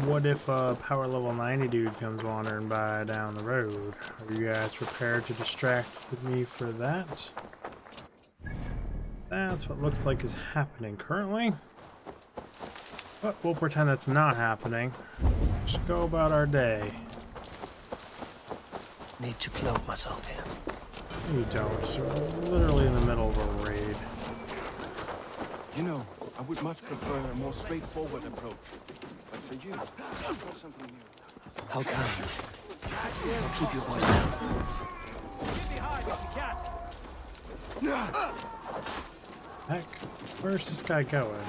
What if a power level 90 dude comes wandering by down the road? Are you guys prepared to distract me for that? That's what looks like is happening currently. But we'll pretend that's not happening. Just go about our day. Need to cloak myself here. You don't. We're literally in the middle of a raid. You know, I would much prefer a more straightforward approach. But for you, I've got something new. How come? I'll keep your voice down. Heck, where's this guy going?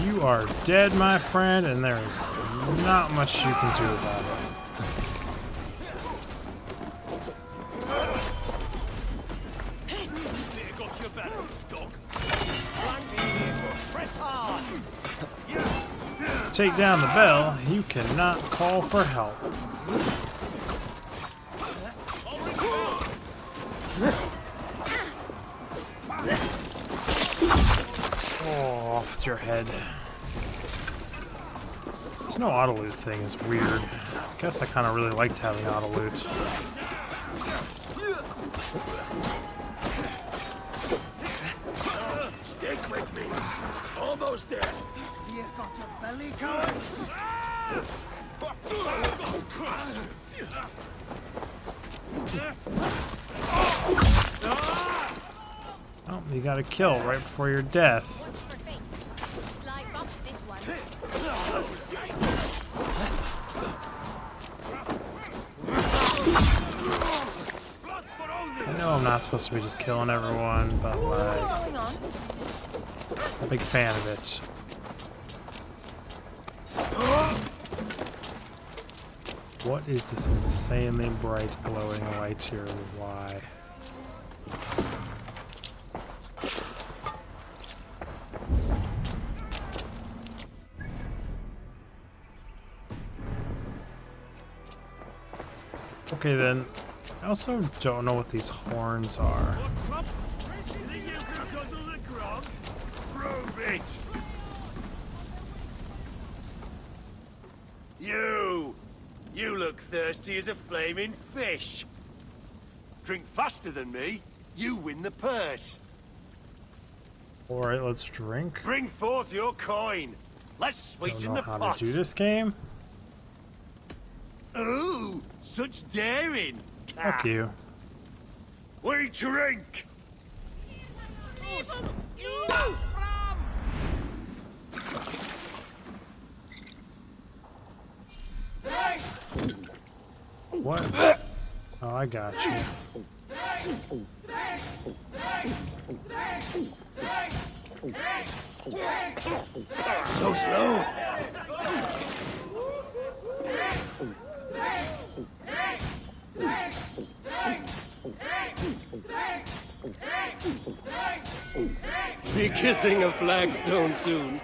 You are dead, my friend, and there's not much you can do about it. Take down the bell, you cannot call for help. Oh, off with your head. This no auto loot thing is weird. I guess I kind of really liked having auto loot. Stick with me. Almost dead. You got a belly card? Oh, you got a kill right before your death. Slight box this one. not supposed to be just killing everyone, but like, I'm a big fan of it. What is this insanely bright glowing light here? Why? Okay then, I also don't know what these horns are. Prove it! You look thirsty as a flaming fish. Drink faster than me, you win the purse. Alright, let's drink. Bring forth your coin. Let's sweeten the pot. How to do this game? Ooh, such daring. Fuck you. We drink. What? Oh, I got you. So slow. Be kissing a flagstone soon.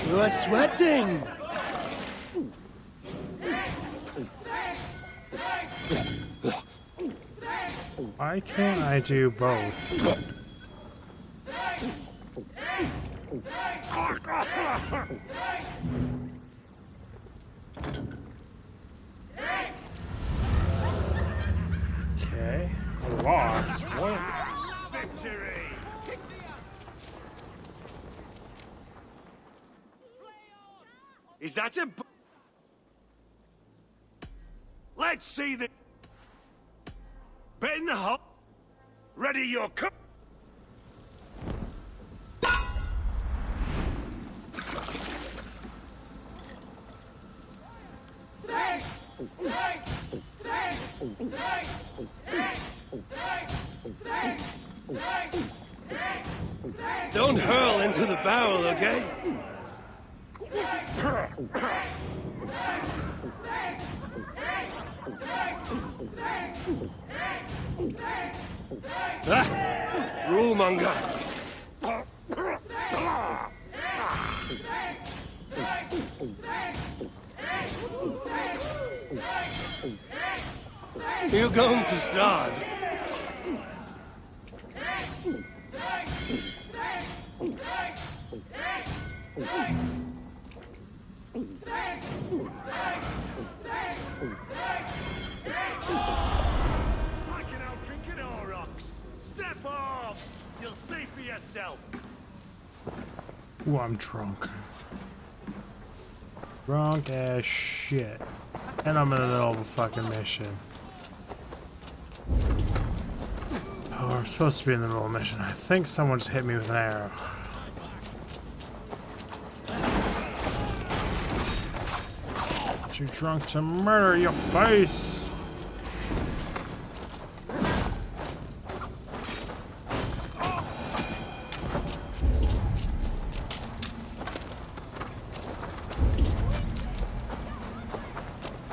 You are sweating! Why can't I do both? Okay, I lost. What? Victory! Is that a... Let's see the... Ben Hop. Ready your cup. Don't hurl into the barrel, okay? Ah, rulemonger. You're going to start. I can out-drink an AORUS. Step off! You'll see for yourself. Ooh, I'm drunk. Drunk as shit. And I'm in the middle of a fucking mission. Oh, I'm supposed to be in the middle of a mission. I think someone just hit me with an arrow. Too drunk to murder your face.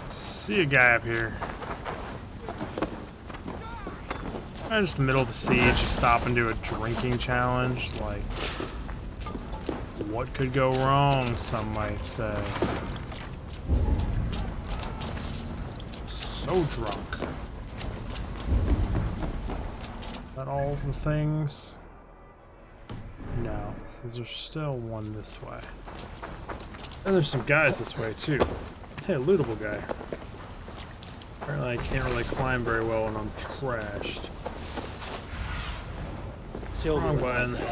See a guy up here. I'm just in the middle of a siege, just stop and do a drinking challenge. Like, what could go wrong, some might say. So drunk. Is that all of the things? No, there's still one this way. And there's some guys this way too. Hey, a lootable guy. Apparently I can't really climb very well when I'm trashed. Wrong button. Yes,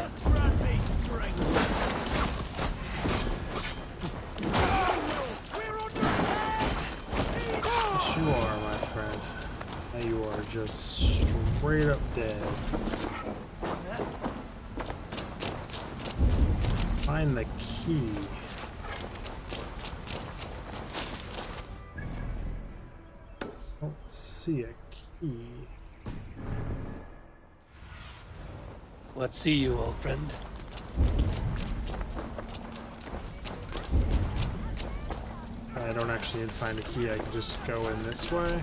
you are, my friend. Now you are just straight up dead. Find the key. Don't see a key. What see you, old friend? I don't actually need to find a key. I can just go in this way.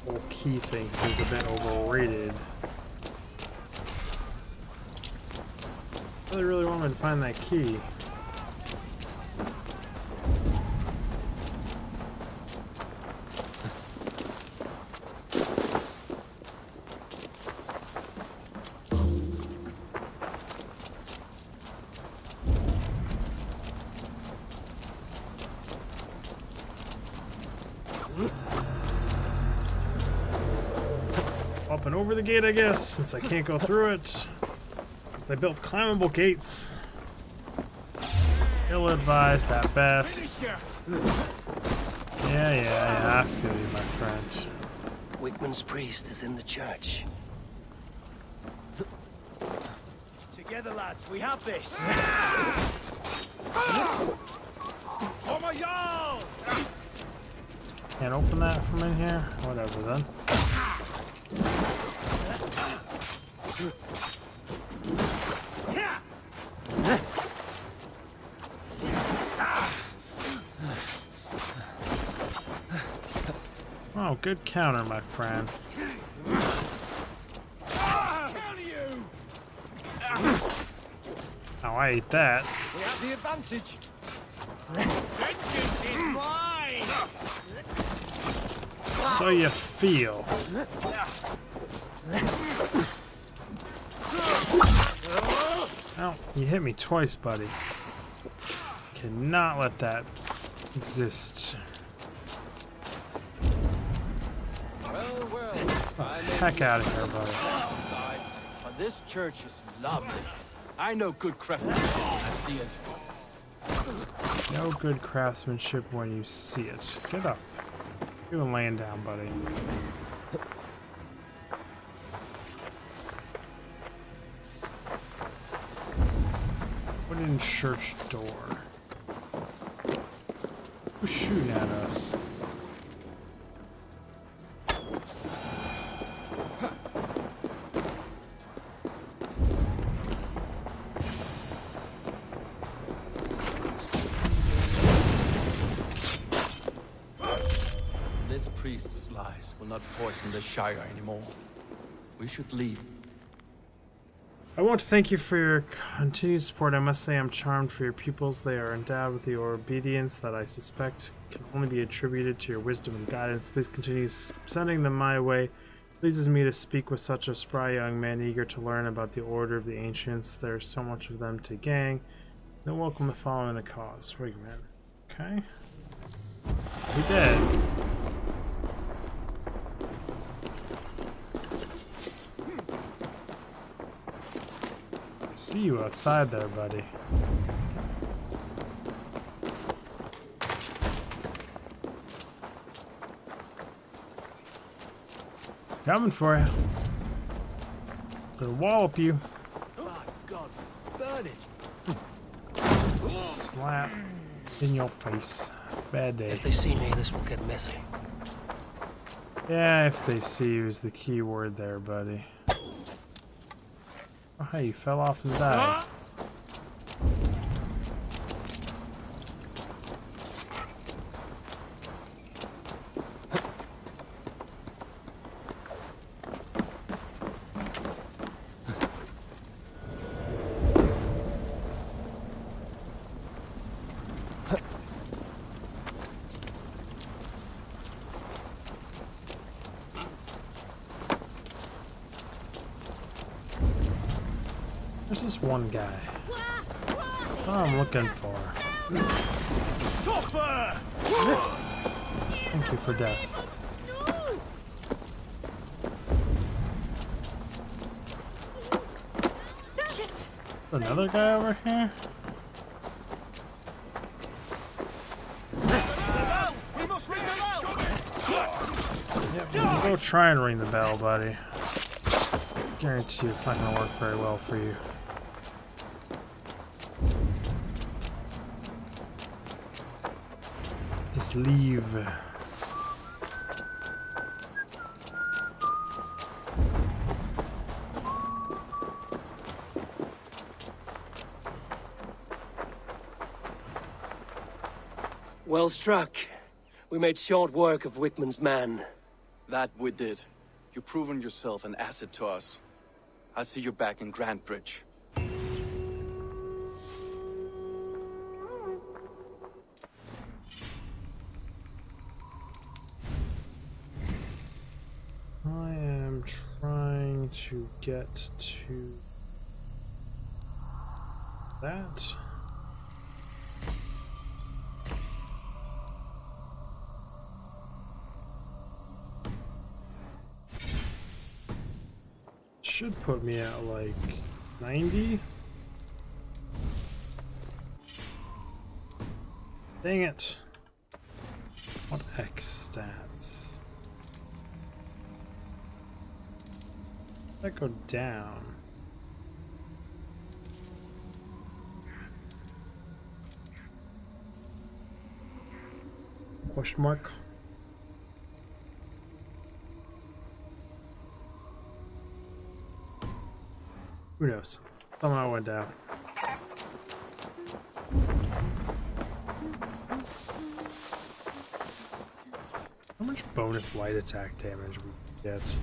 Whole key thing seems a bit overrated. I really want me to find that key. Up and over the gate, I guess, since I can't go through it. Because they built climbable gates. Ill-advised at best. Yeah, I feel you, my friend. Wickman's priest is in the church. Together, lads, we have this. Oh my God! Can't open that from in here? Whatever then. Oh, good counter, my friend. Oh, I ate that. We have the advantage. Vengeance is mine! So you feel. Oh, you hit me twice, buddy. Cannot let that exist. Heck out of here, buddy. But this church is lovely. I know good craftsmanship when I see it. No good craftsmanship when you see it. Get up. You're laying down, buddy. Wooden church door. Who's shooting at us? This priest's lies will not poison the Shire anymore. We should leave. I want to thank you for your continued support. I must say I'm charmed for your pupils. They are endowed with the obedience that I suspect can only be attributed to your wisdom and guidance. Please continue sending them my way. It pleases me to speak with such a spry young man eager to learn about the order of the ancients. There's so much of them to gang. No welcome to following the cause. Wigman. Okay. He did. See you outside there, buddy. Coming for you. Gonna wallop you. My God, it's burning. Slap in your face. It's a bad day. If they see me, this will get messy. Yeah, if they see you is the key word there, buddy. Oh, hey, you fell off and died. There's this one guy. Oh, I'm looking for. Suffer! Thank you for death. Another guy over here? We must reach out! Yep, Go try and ring the bell, buddy. Guarantee you it's not gonna work very well for you. Just leave. Well struck. We made short work of Wickman's man. That we did. You've proven yourself an asset to us. I'll see you back in Grand Bridge. I am trying to get to that. Should put me at like 90. Dang it. What X stats? That go down. Question mark. Who knows? Somehow went down. How much bonus light attack damage we get?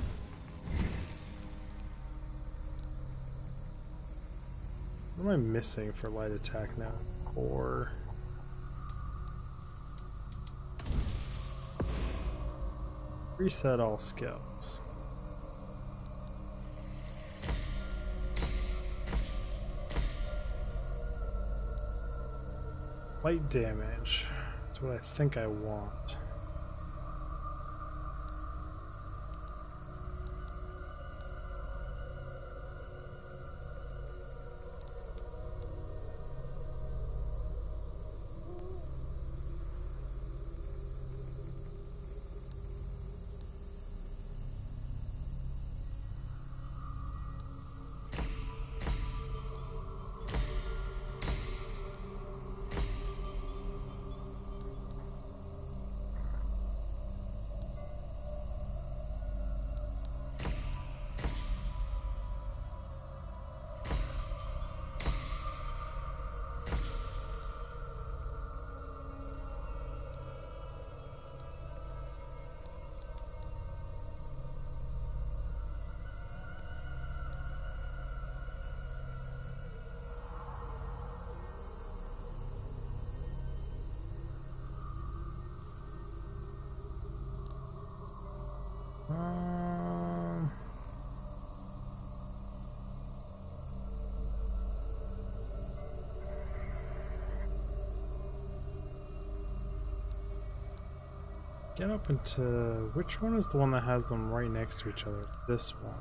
What am I missing for light attack now? Or reset all skills. Light damage. That's what I think I want. Get up into... which one is the one that has them right next to each other? This one.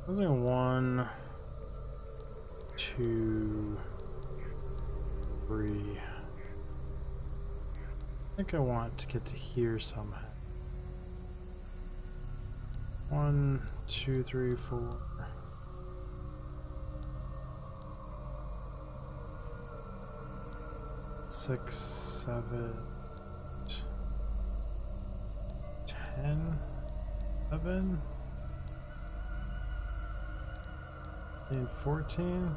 There's only 1, 2, 3. think I want to get to here somehow. 1, 2, 3, 4. 6, 7, 10, 11, and 14.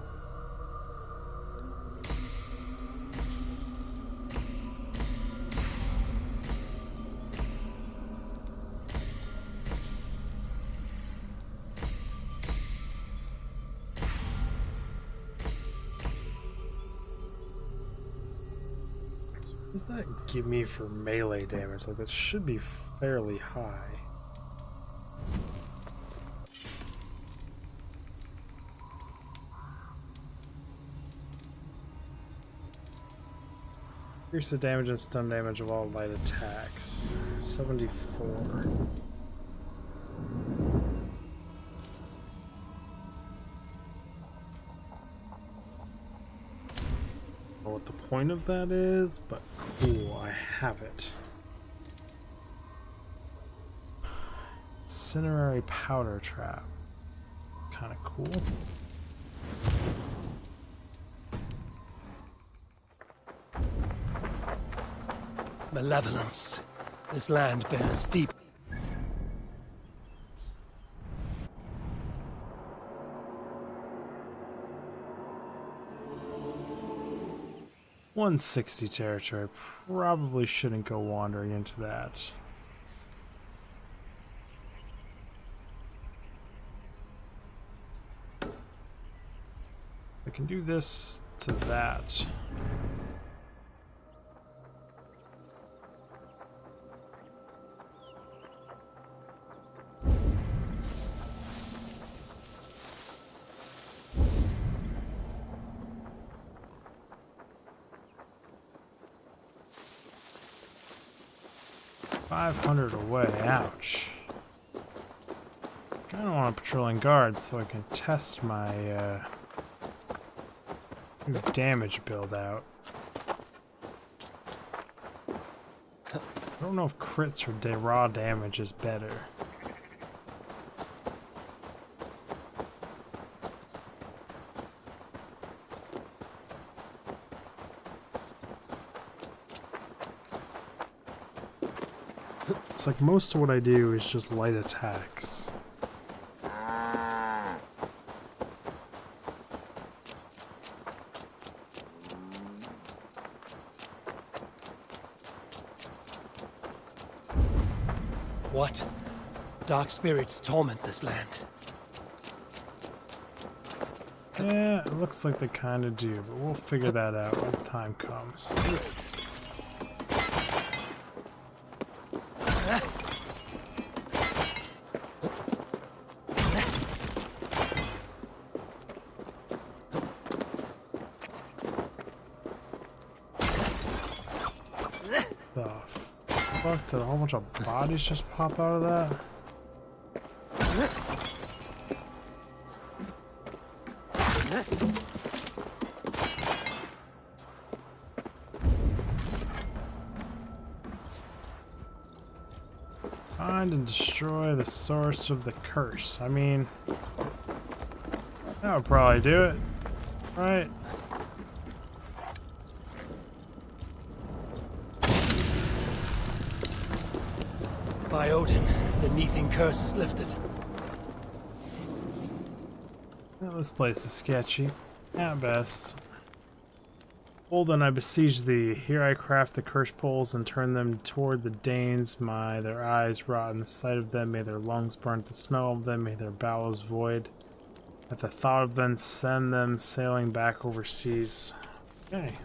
What does that give me for melee damage? Like, that should be fairly high. Increase the damage and stun damage of all light attacks. 74. I don't know what the point of that is, but cool, I have it. Incinerary powder trap. Kinda cool. Malevolence. This land bears deep. .160 territory. Probably shouldn't go wandering into that. I can do this to that. .500 away, ouch. I don't want a patrolling guard so I can test my damage build out. I don't know if crits or raw damage is better. It's like most of what I do is just light attacks. What? Dark spirits torment this land. Yeah, it looks like they kind of do, but we'll figure that out when the time comes. Did a whole bunch of bodies just pop out of that? Find and destroy the source of the curse. I mean, that would probably do it, right? By Odin, the Neathing curse is lifted. Well, this place is sketchy, at best. Odin, I beseech thee. Here I craft the curse poles and turn them toward the Danes. May their eyes rot in the sight of them. May their lungs burn at the smell of them. May their bowels void at the thought of them. Send them sailing back overseas. Okay.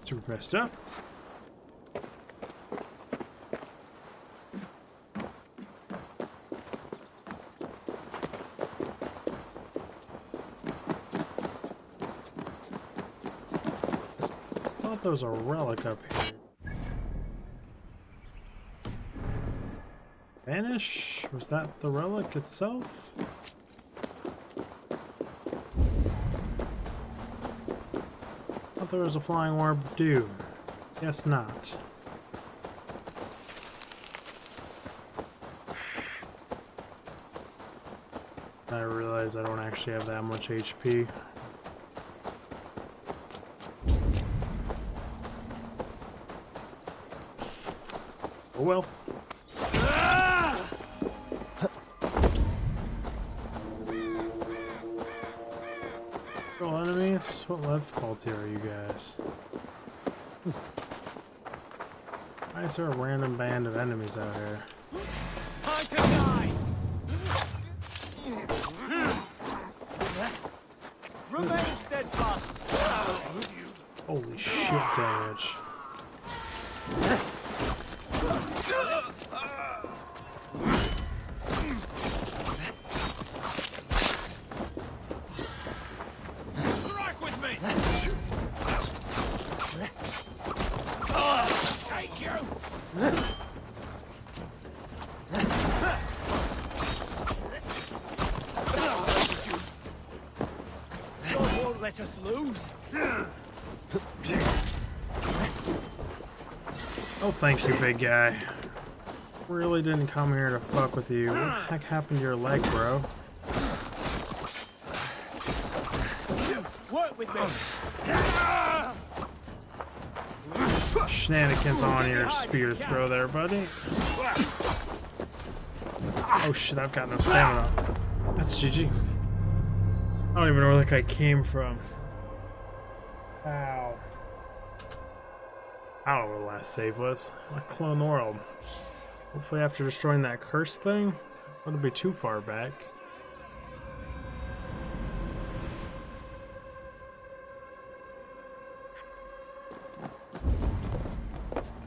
Super messed up. I thought there was a relic up here. Vanish? Was that the relic itself? thought there was a flying orb of doom. Guess not. I realize I don't actually have that much HP. Oh well. Enemies? What difficulty are you guys? Why is there a random band of enemies out here? Time to die! Remain steadfast! Holy shit damage. Let us lose. Oh, thank you, big guy. Really didn't come here to fuck with you. What the heck happened to your leg, bro? Work with me. Shenanigans on your spear throw there, buddy. Oh shit, I've got no stamina. That's GG. I don't even know where that guy came from. Ow. I don't know where the last save was. I clone the world. Hopefully after destroying that curse thing, it wouldn't be too far back.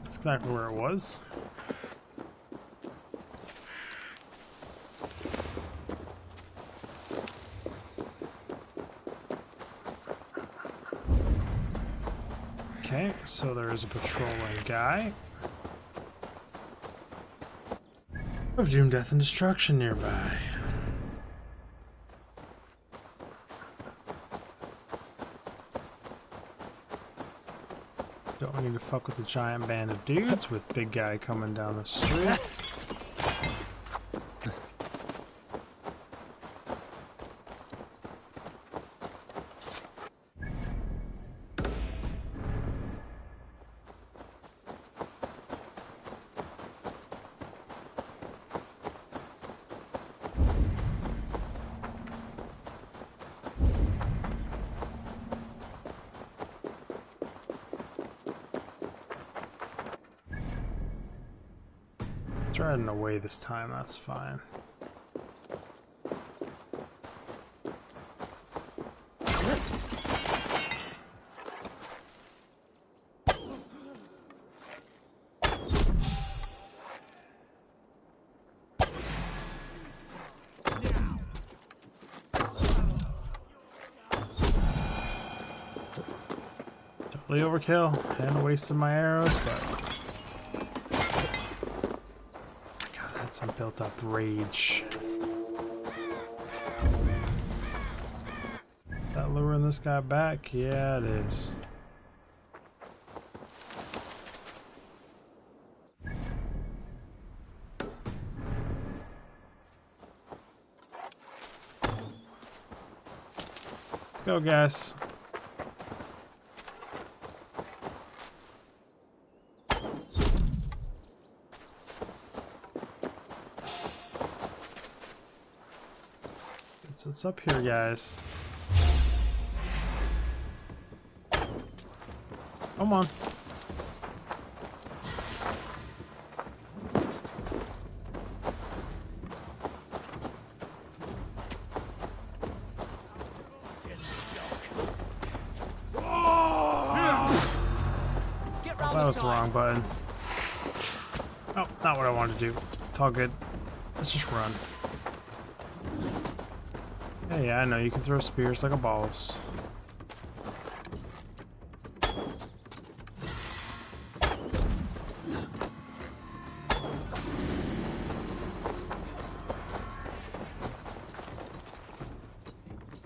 That's exactly where it was. Okay, so there is a patrolling guy. Of doom, death, and destruction nearby. Don't need to fuck with the giant band of dudes with big guy coming down the street. Riding away this time, that's fine. Totally overkill and wasted my arrows, but some built up rage. That luring this guy back? Yeah, it is. Let's go, guys. It's up here, guys. Come on. That was the wrong button. Oh, not what I wanted to do. It's all good. Let's just run. Yeah, I know, you can throw spears like a boss.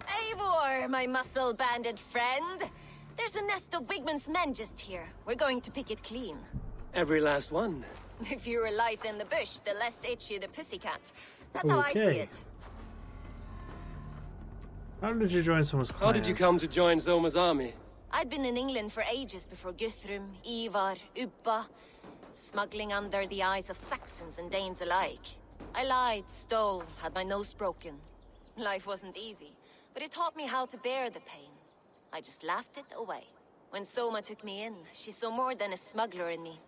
Eivor, my muscle-banded friend. There's a nest of Wigman's men just here. We're going to pick it clean. Every last one. The fewer lice in the bush, the less itchy the pussycat. That's how I see Okay. it. How did you join someone's clan? How did you come to join Zoma's army? I'd been in England for ages before Guthrum, Eivor, Ubba, smuggling under the eyes of Saxons and Danes alike. I lied, stole, had my nose broken. Life wasn't easy, but it taught me how to bear the pain. I just laughed it away. When Soma took me in, she saw more than a smuggler in me.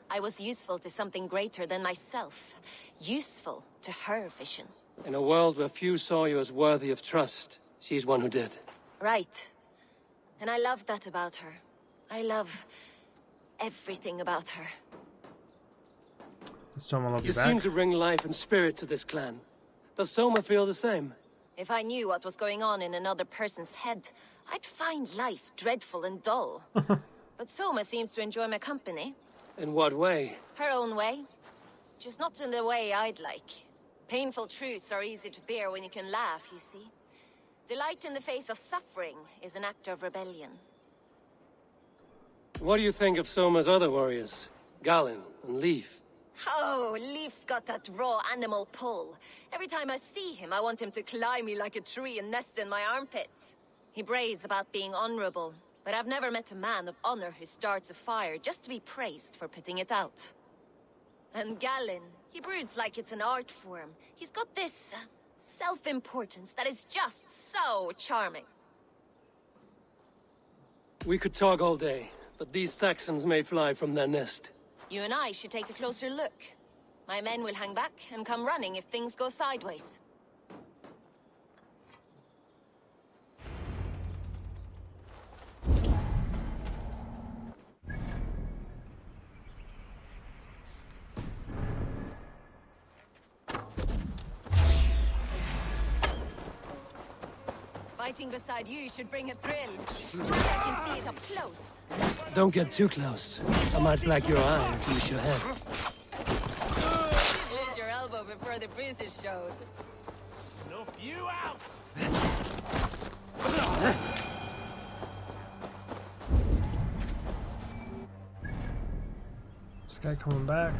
I was useful to something greater than myself. Useful to her vision. In a world where few saw you as worthy of trust, she's one who did. Right. And I love that about her. I love everything about her. Someone love You you back? seem to bring life and spirit to this clan. Does Soma feel the same? If I knew what was going on in another person's head, I'd find life dreadful and dull. But Soma seems to enjoy my company. In what way? Her own way. Just not in the way I'd like. Painful truths are easy to bear when you can laugh, you see. Delight in the face of suffering is an act of rebellion. What do you think of Soma's other warriors? Galen and Leaf? Oh, Leaf's got that raw animal pull. Every time I see him, I want him to climb me like a tree and nest in my armpits. He brays about being honorable, but I've never met a man of honor who starts a fire just to be praised for putting it out. And Galen, he broods like it's an art form. He's got this self-importance that is just so charming. We could talk all day, but these Saxons may fly from their nest. You and I should take a closer look. My men will hang back and come running if things go sideways. Fighting beside you should bring a thrill. I can see it up close. Don't get too close. I might black your eye and finish your head. Lose your elbow before the bruises showed. Snuff you out! This guy coming back.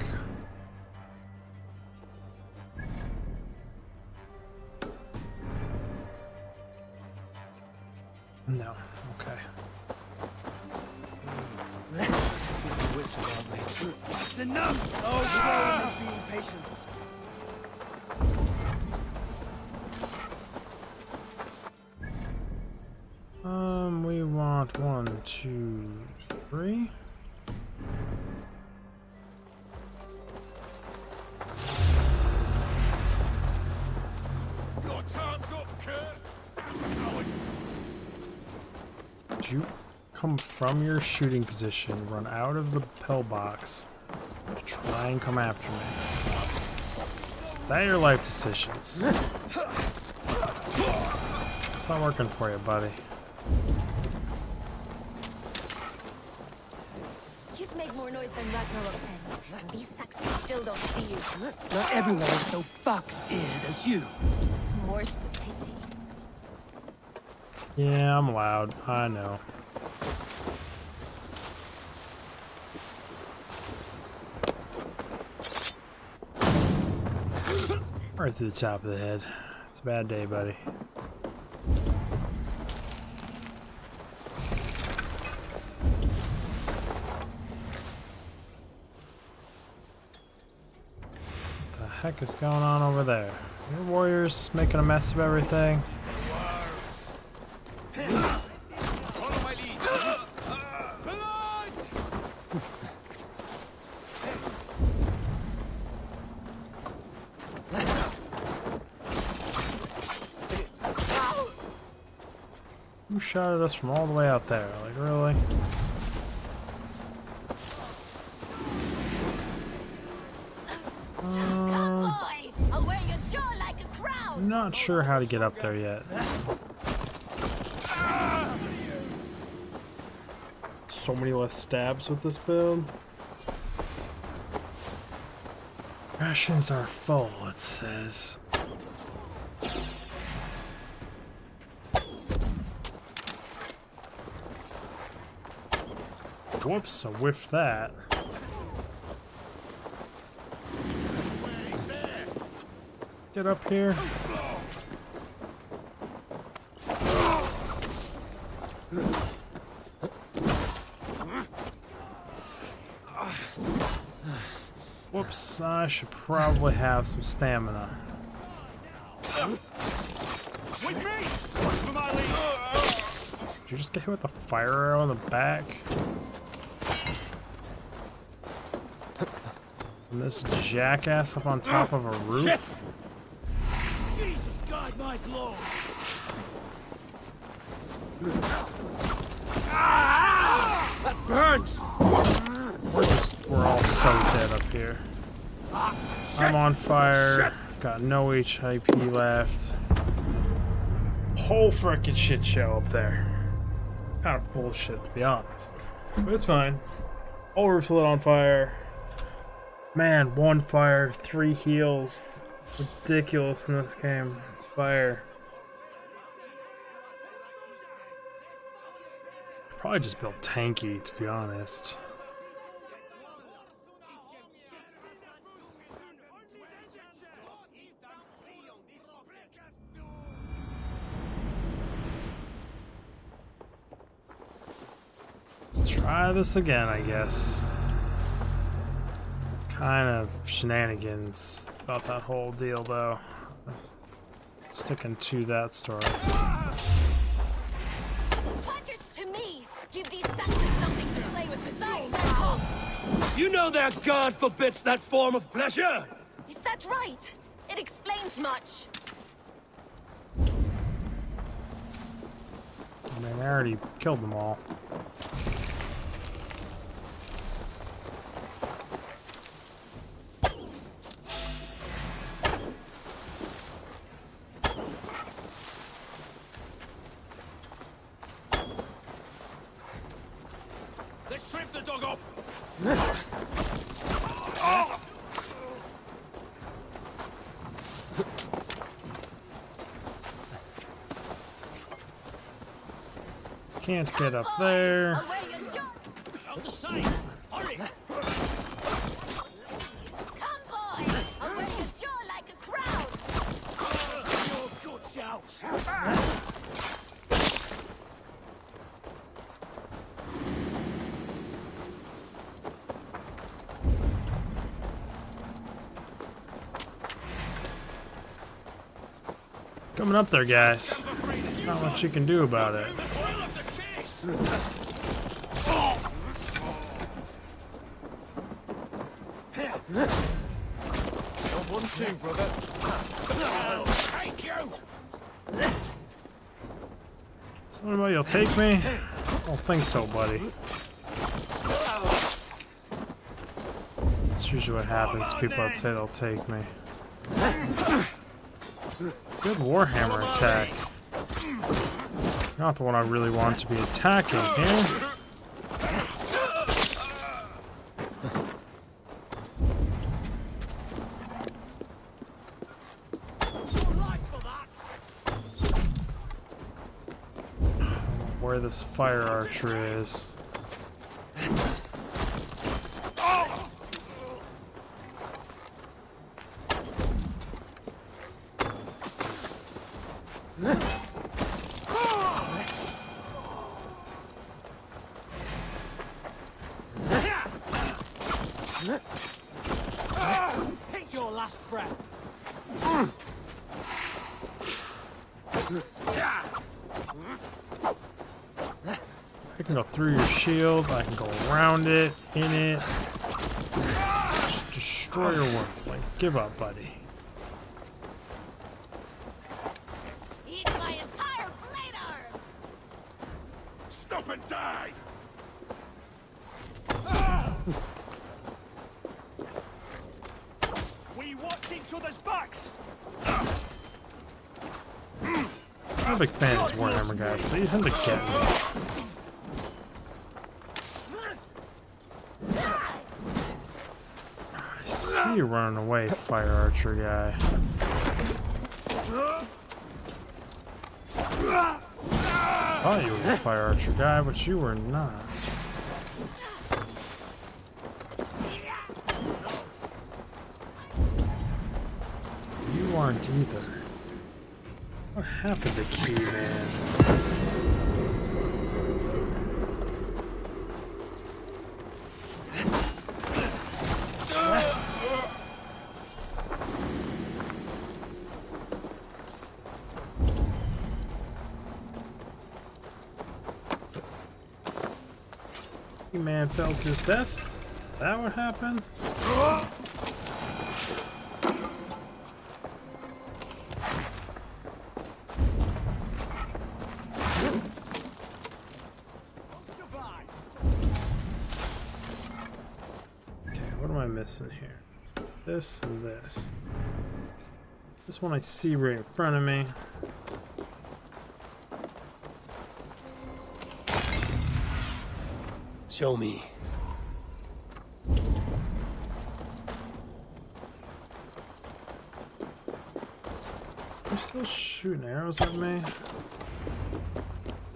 No. Okay. That's enough! Oh, being patient. We want 1, 2, 3. Your time's up, Kurt! Did you come from your shooting position, run out of the pillbox, to try and come after me? Is that your life decisions? It's not working for you, buddy. You've made more noise than Ragnarok then, and these Saxons still don't see you. Not everyone is so fox-eared as you. More's the pity. Yeah, I'm loud. I know. Right through the top of the head. It's a bad day, buddy. What the heck is going on over there? Your warriors making a mess of everything? Follow my lead! Who shot at us from all the way out there? Like, really? I'll wear your jaw like a crown. I'm not sure how to get up there yet. So many less stabs with this build. Rations are full, it says. Whoops, I whiffed that. Get up here. Whoops, I should probably have some stamina. With me! For my lead! Did you just get hit with a fire arrow in the back? And this jackass up on top of a roof? Shit. Jesus, guide my blow! That burns! We're all so dead up here. I'm on fire. I've got no HIP left. Whole frickin' shit show up there. Kind of bullshit, to be honest. But it's fine. All roof's lit on fire. Man, 1 fire, 3 heals. Ridiculous in this game. Fire. Probably just built tanky, to be honest. Let's try this again, I guess. Kind of shenanigans about that whole deal, though. Sticking to that story. Wonders to me! Give these Saxons something to play with besides their hogs! You know that God forbids that form of pleasure? Is that right? It explains much. I mean, I already killed them all. Let's strip the dog up! Can't get up there. Out the side! Hurry! Come, boy! I'll wear your jaw like a crown! Your guts out! Coming up there, guys. Not much you can do about it. One, two, brother. Thank you. Somebody will take me? I don't think so, buddy. That's usually what happens to people that say they'll take me. Good Warhammer attack. Not the one I really want to be attacking here. Where this fire archer is. Take your last breath. I can go through your shield, I can go around it, in it. Just destroy your work. Like, give up, buddy. Eat my entire blade arm! Stop and die! We watch each other's backs! I'm a big fan of these Warhammer guys. They tend to get me. I see you running away, fire archer guy. I thought you were a fire archer guy, but you were not. aren't either. What happened to Q, man? Man fell to his death? Is that what happened? Okay, what am I missing here? This and this. This one I see right in front of me. Show me. You're still shooting arrows at me?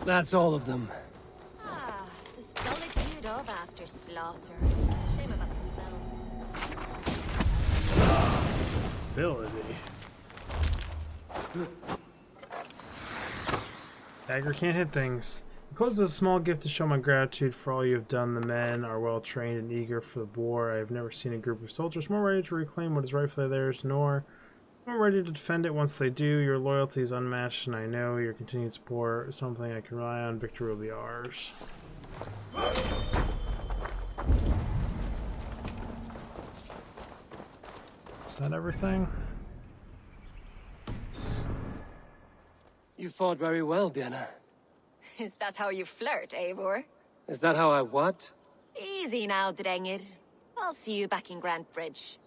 That's all of them. Ah, the solitude of after slaughter. Shame about the smell. Ability. Dagger can't hit things. Enclosed is a small gift to show my gratitude for all you have done. The men are well trained and eager for the war. I have never seen a group of soldiers more ready to reclaim what is rightfully theirs, nor more ready to defend it once they do. Your loyalty is unmatched, and I know your continued support is something I can rely on. Victory will be ours. Is that everything? You fought very well, Bianna. Is that how you flirt, Eivor? Is that how I what? Easy now, Drengr. I'll see you back in Grand Bridge.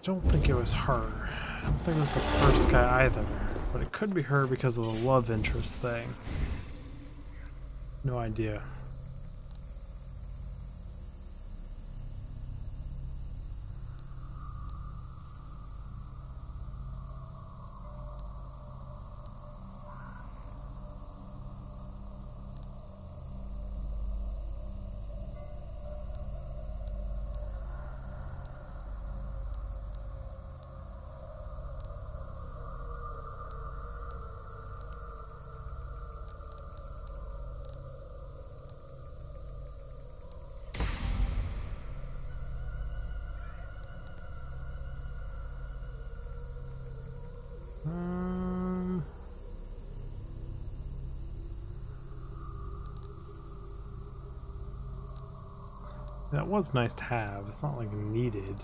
Don't think it was her. I don't think it was the first guy either. But it could be her because of the love interest thing. No idea. That was nice to have. It's not like needed.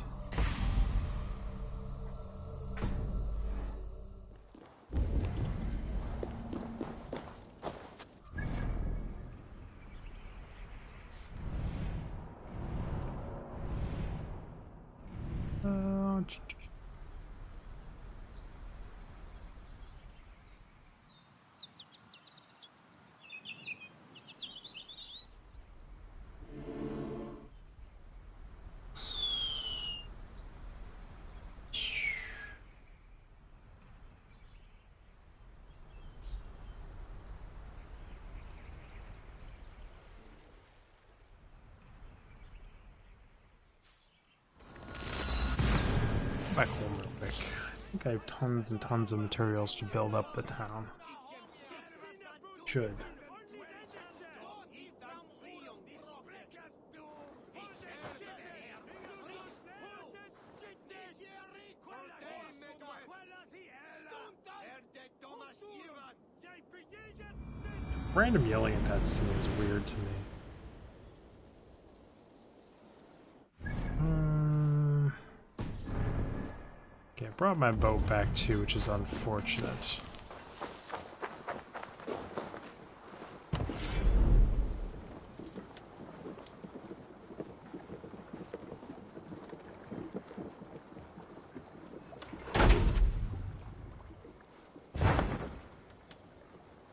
Back home real quick. I think I have tons and tons of materials to build up the town. Should. Random yelling at that scene is weird to me. Okay, I brought my boat back too, which is unfortunate.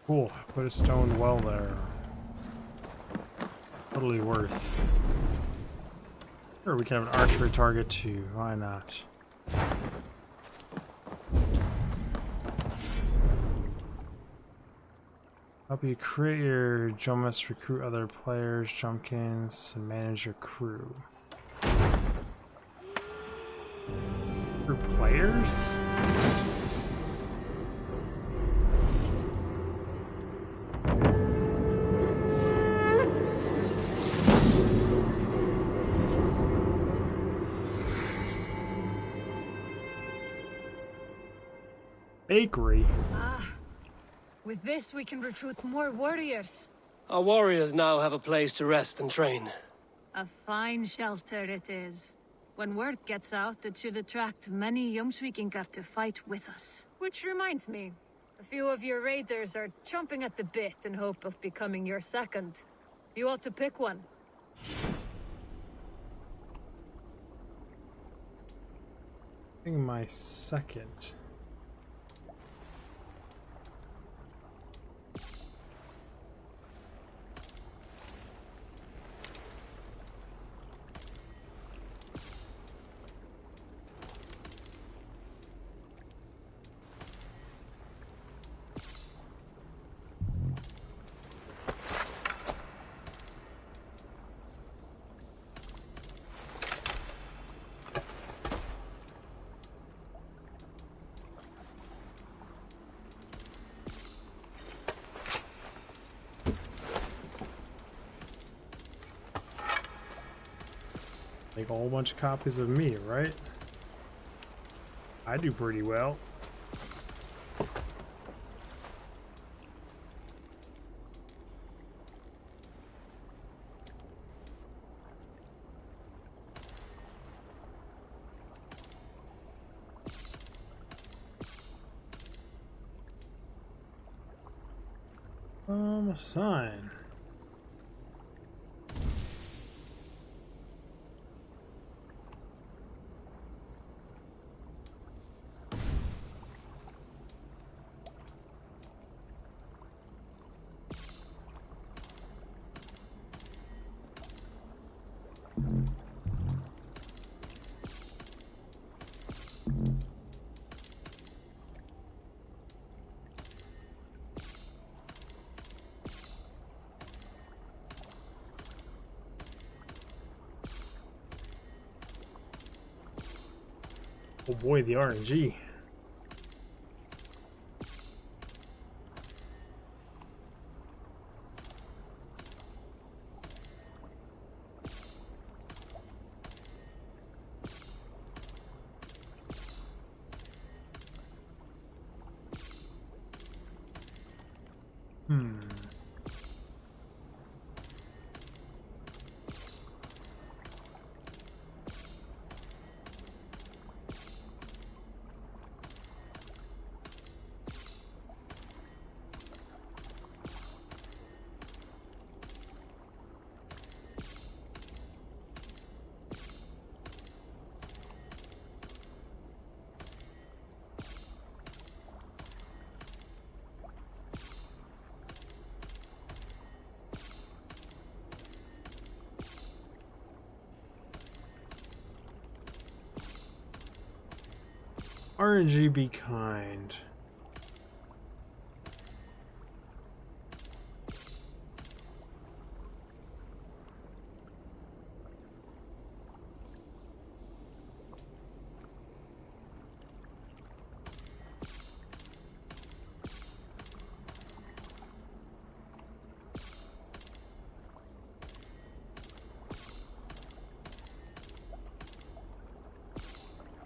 Cool, put a stone well there. Totally worth. Sure, we can have an archery target too, why not? Help you create your Jomas, recruit other players, Jumpkins, and manage your crew. For players? Bakery. With this, we can recruit more warriors. Our warriors now have a place to rest and train. A fine shelter it is. When word gets out, it should attract many Vikinger to fight with us. Which reminds me, a few of your raiders are chomping at the bit in hope of becoming your second. You ought to pick one. I think my second. Make a whole bunch of copies of me, right? I do pretty well. A sign. Oh boy, the RNG. RNG, be kind.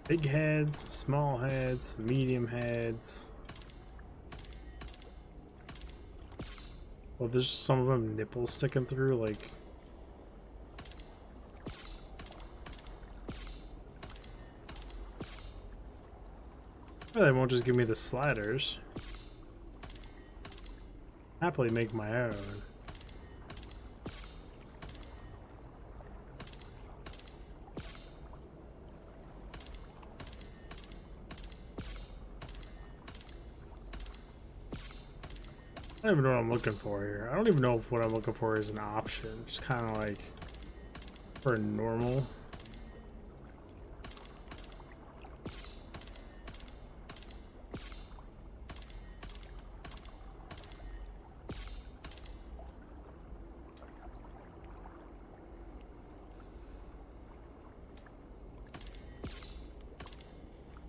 Big heads, small heads, medium heads. Well, there's some of them nipples sticking through, like. Well, they won't just give me the sliders. Happily make my own. I don't even know what I'm looking for here. I don't even know if what I'm looking for is an option. Just kind of like for normal.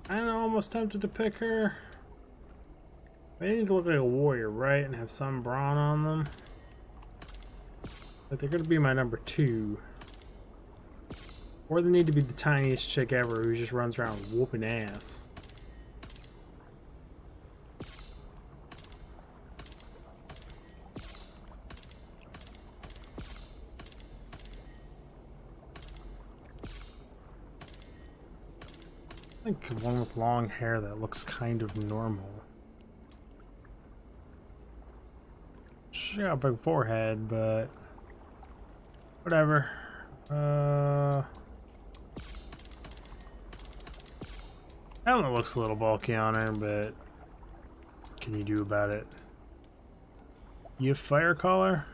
I'm almost tempted to pick her. They need to look like a warrior, right? And have some brawn on them. But they're gonna be my number 2. Or they need to be the tiniest chick ever who just runs around whooping ass. I think one with long hair that looks kind of normal. She got a big forehead, but whatever. That looks a little bulky on her, but what can you do about it? You have fire caller?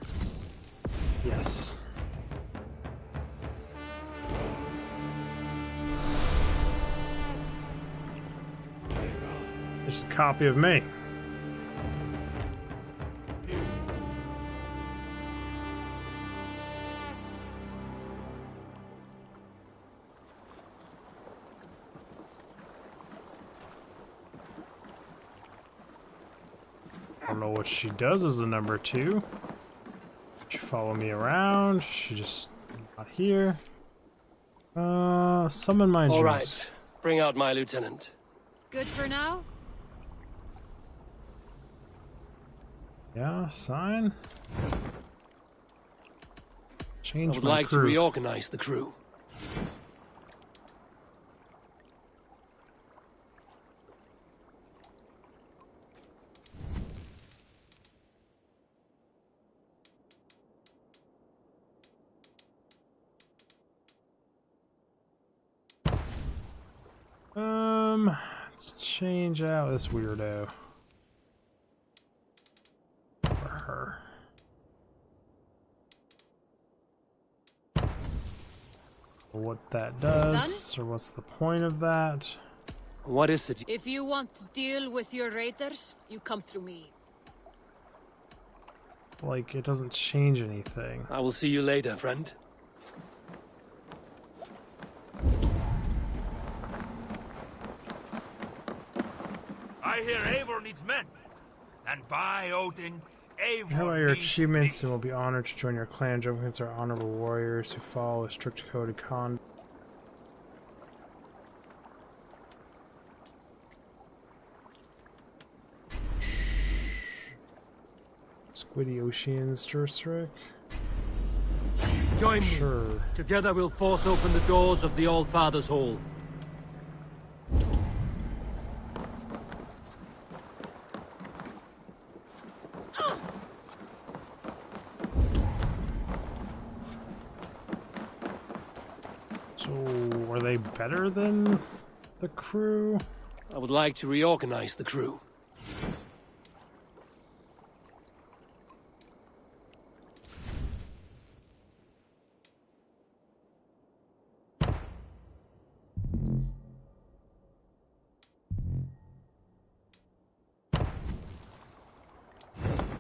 Yes. It's a copy of me. I don't know what she does as a number 2. She follow me around. She just not here. Summon my juice. All right, bring out my lieutenant. Good for now? Yeah, sign. Change I would my like crew. to reorganize the crew. Let's change out this weirdo. For her. What that does, or what's the point of that? What is it? If you want to deal with your raiders, you come through me. Like, it doesn't change anything. I will see you later, friend. I hear Eivor needs men. And by Odin, Eivor How about your needs achievements, and will be honored to join your clan. Jumpkins are honorable warriors who follow a strict code of conduct. Squiddy Oceans, Jerstrick. Join me. Sure. Together we'll force open the doors of the All-Father's Hall. So, are they better than the crew? I would like to reorganize the crew.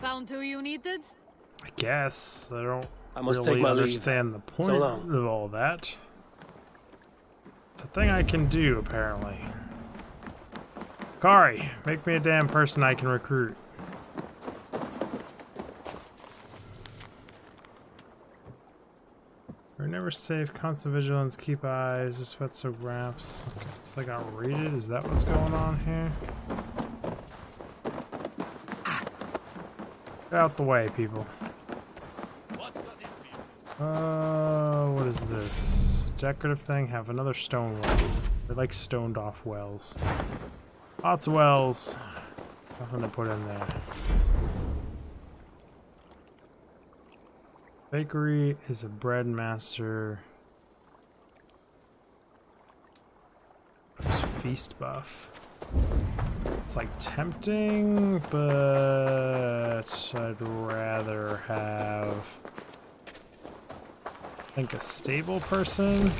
Found who you needed? I guess. I don't must really take my leave. understand the point So long. of all that. It's a thing I can do, apparently. Kari, make me a damn person I can recruit. We're never safe. Constant vigilance. Keep eyes. Just sweat so graphs. Okay, so they got raided. Is that what's going on here? Get out the way, people. What is this? Decorative thing. Have another stone well. They're like stoned off wells. Lots of wells. Nothing to put in there. Bakery is a bread master. Feast buff. It's like tempting, but I'd rather have, I think, a stable person.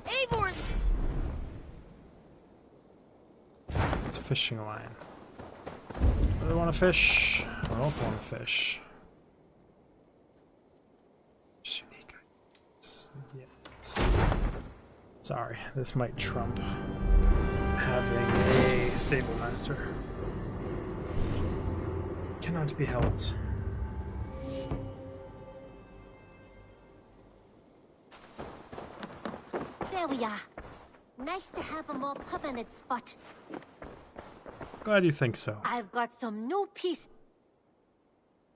Eivor! It's a fishing line. Do they want to fish? I don't want to fish. Yes. Sorry, this might trump having a stable master. Cannot be helped. There we are. Nice to have a more permanent spot. Glad you think so. I've got some new piece.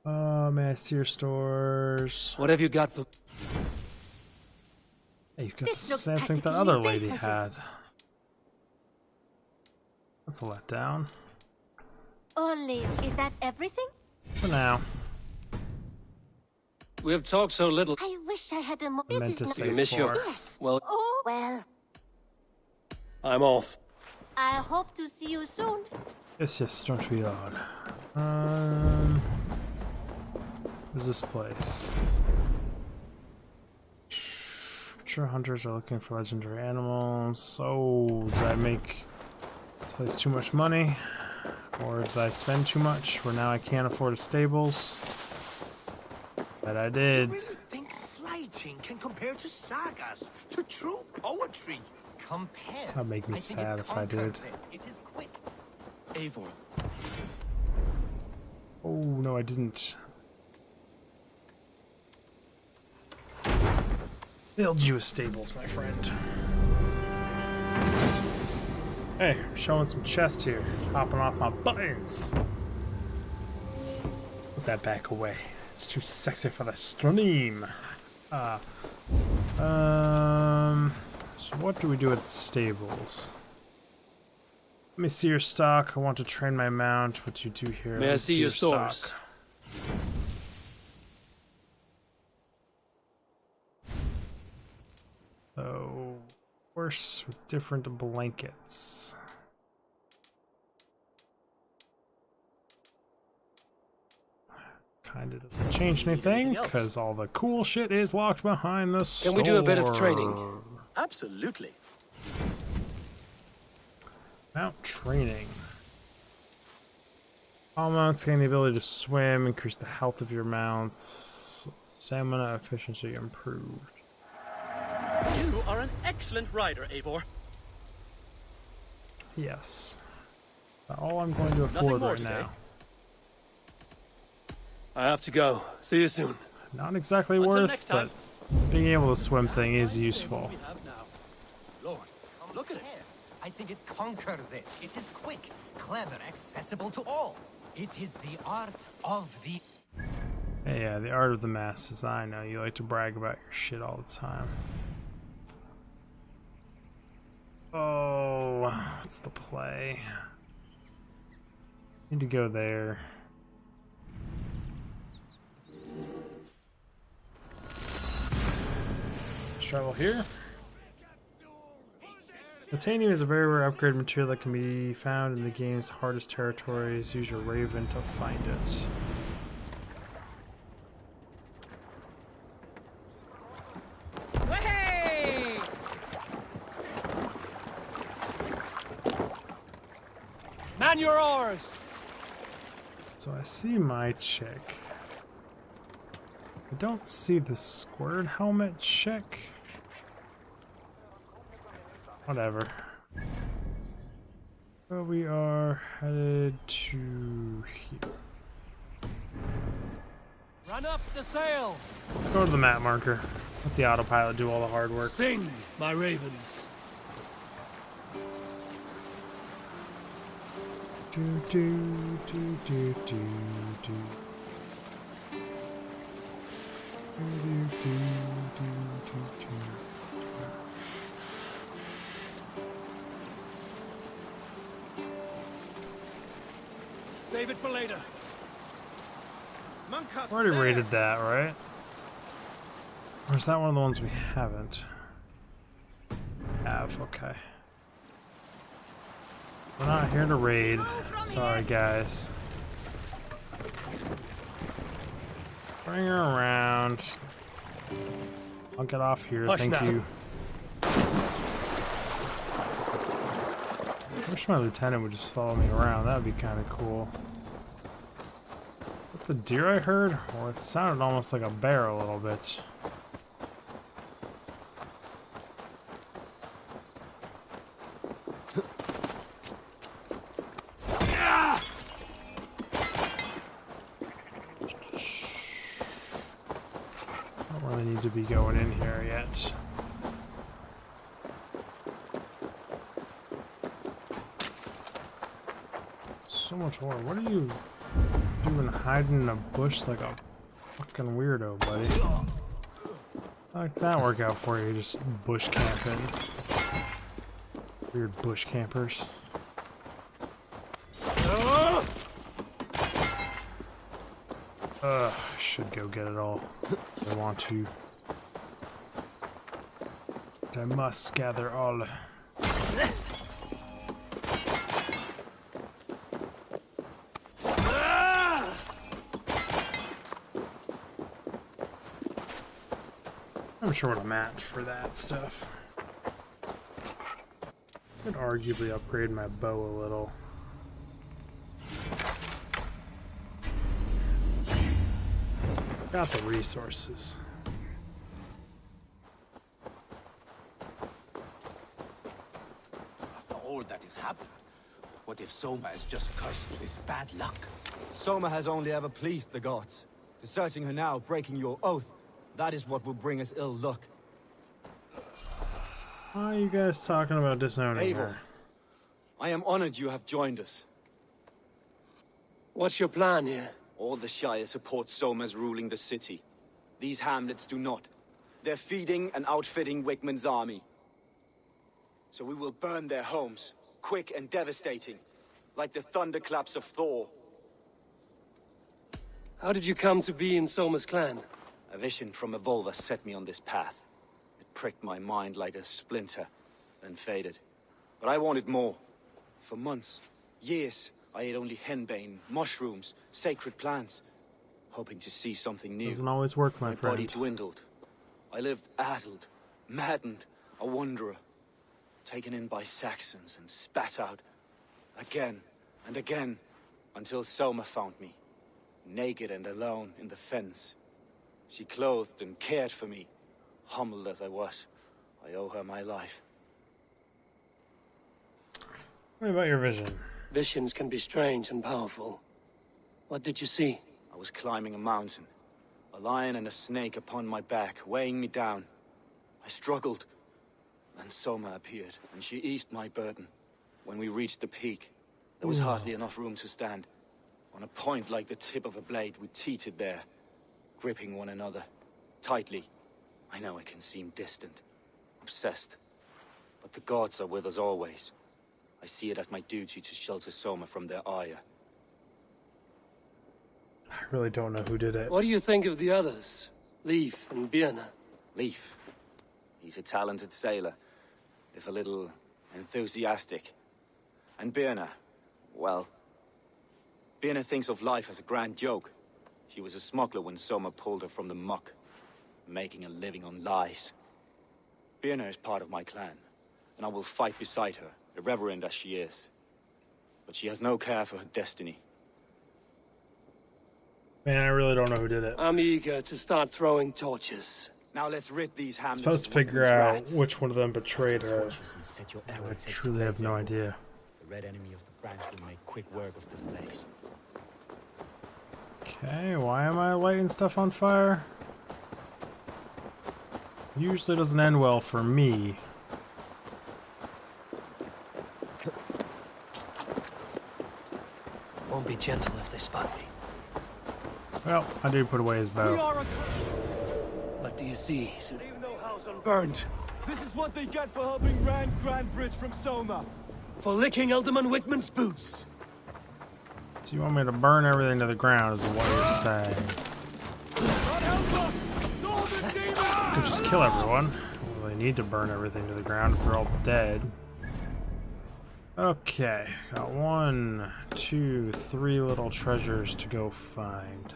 May I see your stores? What have you got for... Hey, you've got This the looks same thing the practically other built lady for you. had. That's a letdown. Only, is that everything? For now. We have talked so little. I wish I had a more. I meant This to is say not. miss you. four. Yes. Well, Oh well. I'm off. I hope to see you soon. Yes, yes, don't be odd. Where's this place? Sure, hunters are looking for legendary animals. Oh, did I make this place too much money? Or did I spend too much where now I can't afford a stables? But I did. You really think flighting can compare to sagas, to true poetry? Compare. That'd make me sad if I did. It is quick. Eivor. Oh, no, I didn't. Build you a stables, my friend. Hey, I'm showing some chest here. Hopping off my buttons. Put that back away. It's too sexy for the stream. So what do we do at stables? Let me see your stock. I want to train my mount. What you do here? May I Let's see your stock. stores? So, horse with different blankets. Kinda doesn't change anything because all the cool shit is locked behind the store. Can we do a bit of training? Absolutely. Mount training. All mounts gain the ability to swim, increase the health of your mounts, stamina efficiency improved. You are an excellent rider, Eivor. Yes. About all I'm going to afford right now. I have to go. See you soon. Not exactly Until worth, next but time. being able to swim thing is useful. Lord, look at it. I think it conquers it. It is quick, clever, accessible to all. It is the art of the... Hey, yeah, the art of the masses. I know, you like to brag about your shit all the time. Oh, what's the play? Need to go there. Let's travel here. Titanium is a very rare upgrade material that can be found in the game's hardest territories. Use your Raven to find it. Hey! Man your oars! So I see my chick. I don't see the squared helmet chick. Whatever. So we are headed to here. Run up the sail. Go to the map marker. Let the autopilot do all the hard work. Sing, my ravens. Do do do do do do. Do do do do do. Save it for later. Already rated that, right? Or is that one of the ones we haven't? Have, okay. We're not here to raid. Sorry, guys. Bring her around. I'll get off here, Hush thank now. you. I wish my lieutenant would just follow me around. That would be kind of cool. What's the deer I heard? Or it sounded almost like a bear a little bit. Don't really need to be going in here yet. So much more. What are you doing hiding in a bush like a fucking weirdo, buddy? How did that work out for you? Just bush camping. Weird bush campers. I should go get it all. I want to. I must gather all. I'm sure what I'm at for that stuff. Could arguably upgrade my bow a little. Got the resources. After all that has happened, what if Soma is just cursed with bad luck? Soma has only ever pleased the gods. Deserting her now, breaking your oath, that is what will bring us ill luck. Why are you guys talking about disowning her? I am honored you have joined us. What's your plan here? All the Shire support Soma's ruling the city. These hamlets do not. They're feeding and outfitting Wickman's army. So we will burn their homes, quick and devastating, like the thunderclaps of Thor. How did you come to be in Soma's clan? A vision from Evolver set me on this path. It pricked my mind like a splinter, then faded. But I wanted more. For months, years, I ate only henbane, mushrooms, sacred plants, hoping to see something new. Doesn't always work, my friend. My body dwindled. I lived addled, maddened, a wanderer, taken in by Saxons and spat out again and again, until Soma found me, naked and alone in the fens. She clothed and cared for me, humbled as I was. I owe her my life. What about your vision? Visions can be strange and powerful. What did you see? I was climbing a mountain. A lion and a snake upon my back, weighing me down. I struggled. Then Soma appeared, and she eased my burden. When we reached the peak, there was hardly enough room to stand. On a point like the tip of a blade, we teetered there, gripping one another, tightly. I know it can seem distant, obsessed, but the gods are with us always. I see it as my duty to shelter Soma from their ire. I really don't know who did it. What do you think of the others? Leif and Birna? Leif. He's a talented sailor, if a little enthusiastic. And Birna, well, Birna thinks of life as a grand joke. She was a smuggler when Soma pulled her from the muck, making a living on lies. Birna is part of my clan, and I will fight beside her, irreverent as she is. But she has no care for her destiny. Man, I really don't know who did it. I'm eager to start throwing torches. Now let's rid these hamlets. I'm supposed to figure out which one of them betrayed her. I truly have no idea. The red enemy of the branch will make quick work of this place. Okay, why am I lighting stuff on fire? Usually doesn't end well for me. Won't be gentle if they spot me. Well, I do put away his bow. What do you see? Burned. This is what they get for helping Rand Cranbridge from Soma. For licking Alderman Wickman's boots. So you want me to burn everything to the ground is what you're saying. Could just kill everyone. Don't really need to burn everything to the ground if they're all dead. Okay, got 1, 2, 3 little treasures to go find.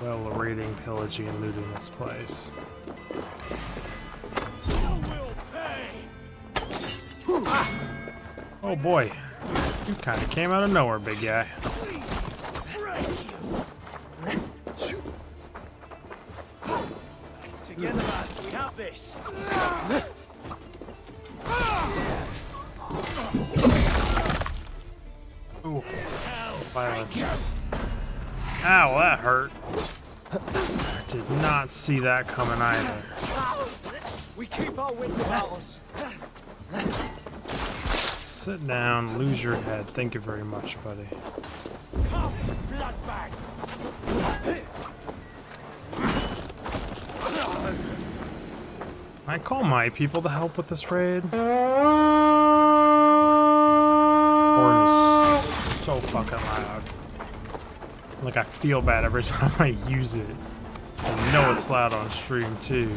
Well, raiding, pillaging, and looting this place. Oh boy, you kind of came out of nowhere, big guy. Together, lads, we have this. Ooh, violence. Ow, that hurt. Did not see that coming either. We keep our wits about us. Sit down, lose your head. Thank you very much, buddy. Blood bag. I call my people to help with this raid. Horn is so fucking loud. Like I feel bad every time I use it. I know it's loud on stream too.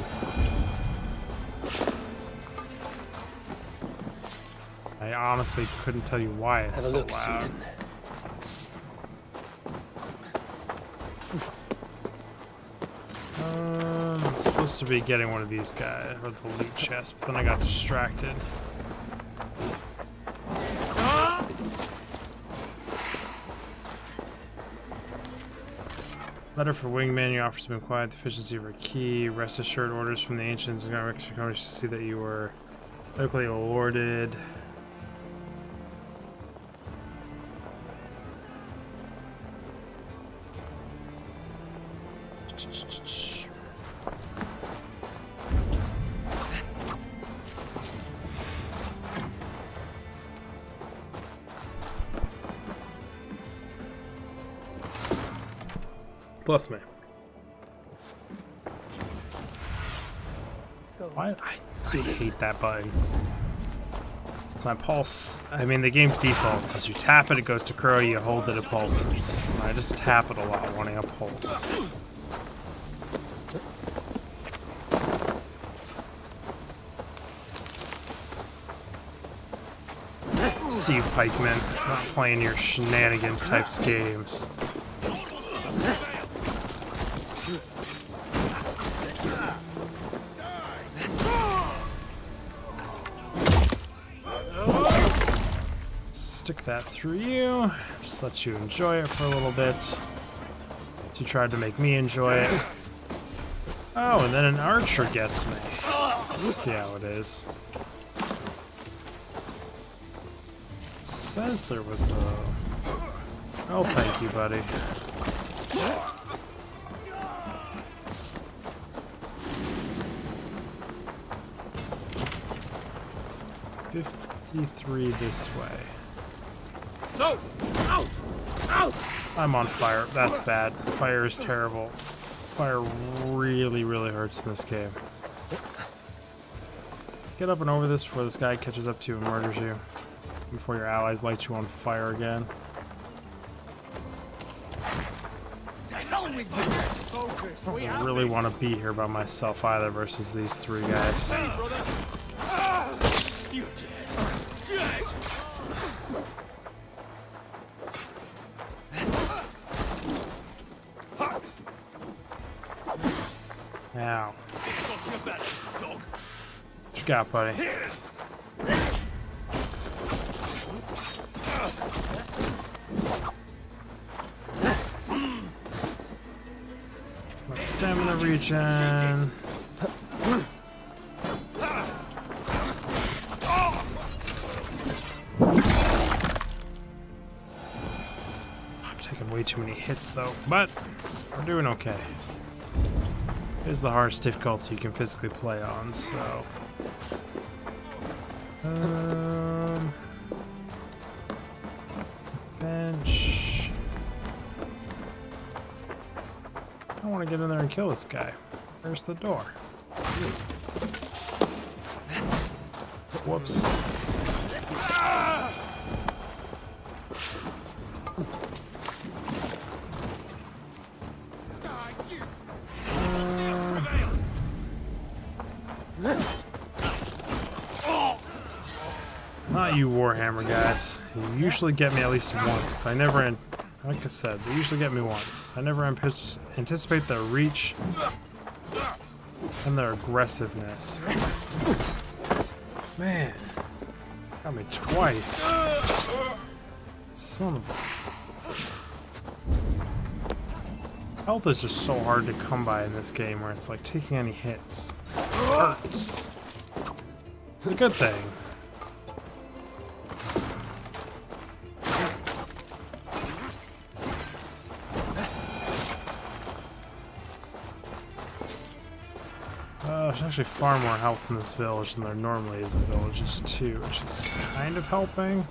I honestly couldn't tell you why it's so loud. I'm supposed to be getting one of these guys, or the loot chest, but then I got distracted. Letter for Wingman, your offers have been quiet, the efficiency of our key. Rest assured, orders from the ancients and extra companies to see that you were locally awarded. Bless me. Why? I hate that button. It's my pulse. I mean, the game's default says you tap it, it goes to crow, you hold it, it pulses. I just tap it a lot, wanting a pulse. See you, pikemen. Not playing your shenanigans types games. Stick that through you. Just let you enjoy it for a little bit. You tried to make me enjoy it. Oh, and then an archer gets me. Let's see how it is. It says there was a... Oh, thank you, buddy. "53 this way." No! Out! Out! I'm on fire. That's bad. Fire is terrible. Fire really, really hurts in this game. Get up and over this before this guy catches up to you and murders you. Before your allies light you on fire again. To hell with you! Focus. I don't really want to be here by myself either versus these three guys. Hey, brother! You're dead. Dead! Ow. Dog. What you got, buddy? Let's stamina regen. I'm taking way too many hits though, but we're doing okay. Is the hardest difficulty you can physically play on, so... bench... I want to get in there and kill this guy. Where's the door? Whoops. Not you, Warhammer guys. You usually get me at least once, because I never, like I said, they usually get me once. I never anticipate their reach and their aggressiveness. Man, got me twice. Son of a... Health is just so hard to come by in this game, where it's like taking any hits hurts. It's a good thing. There's actually far more health in this village than there normally is in villages too, which is kind of helping.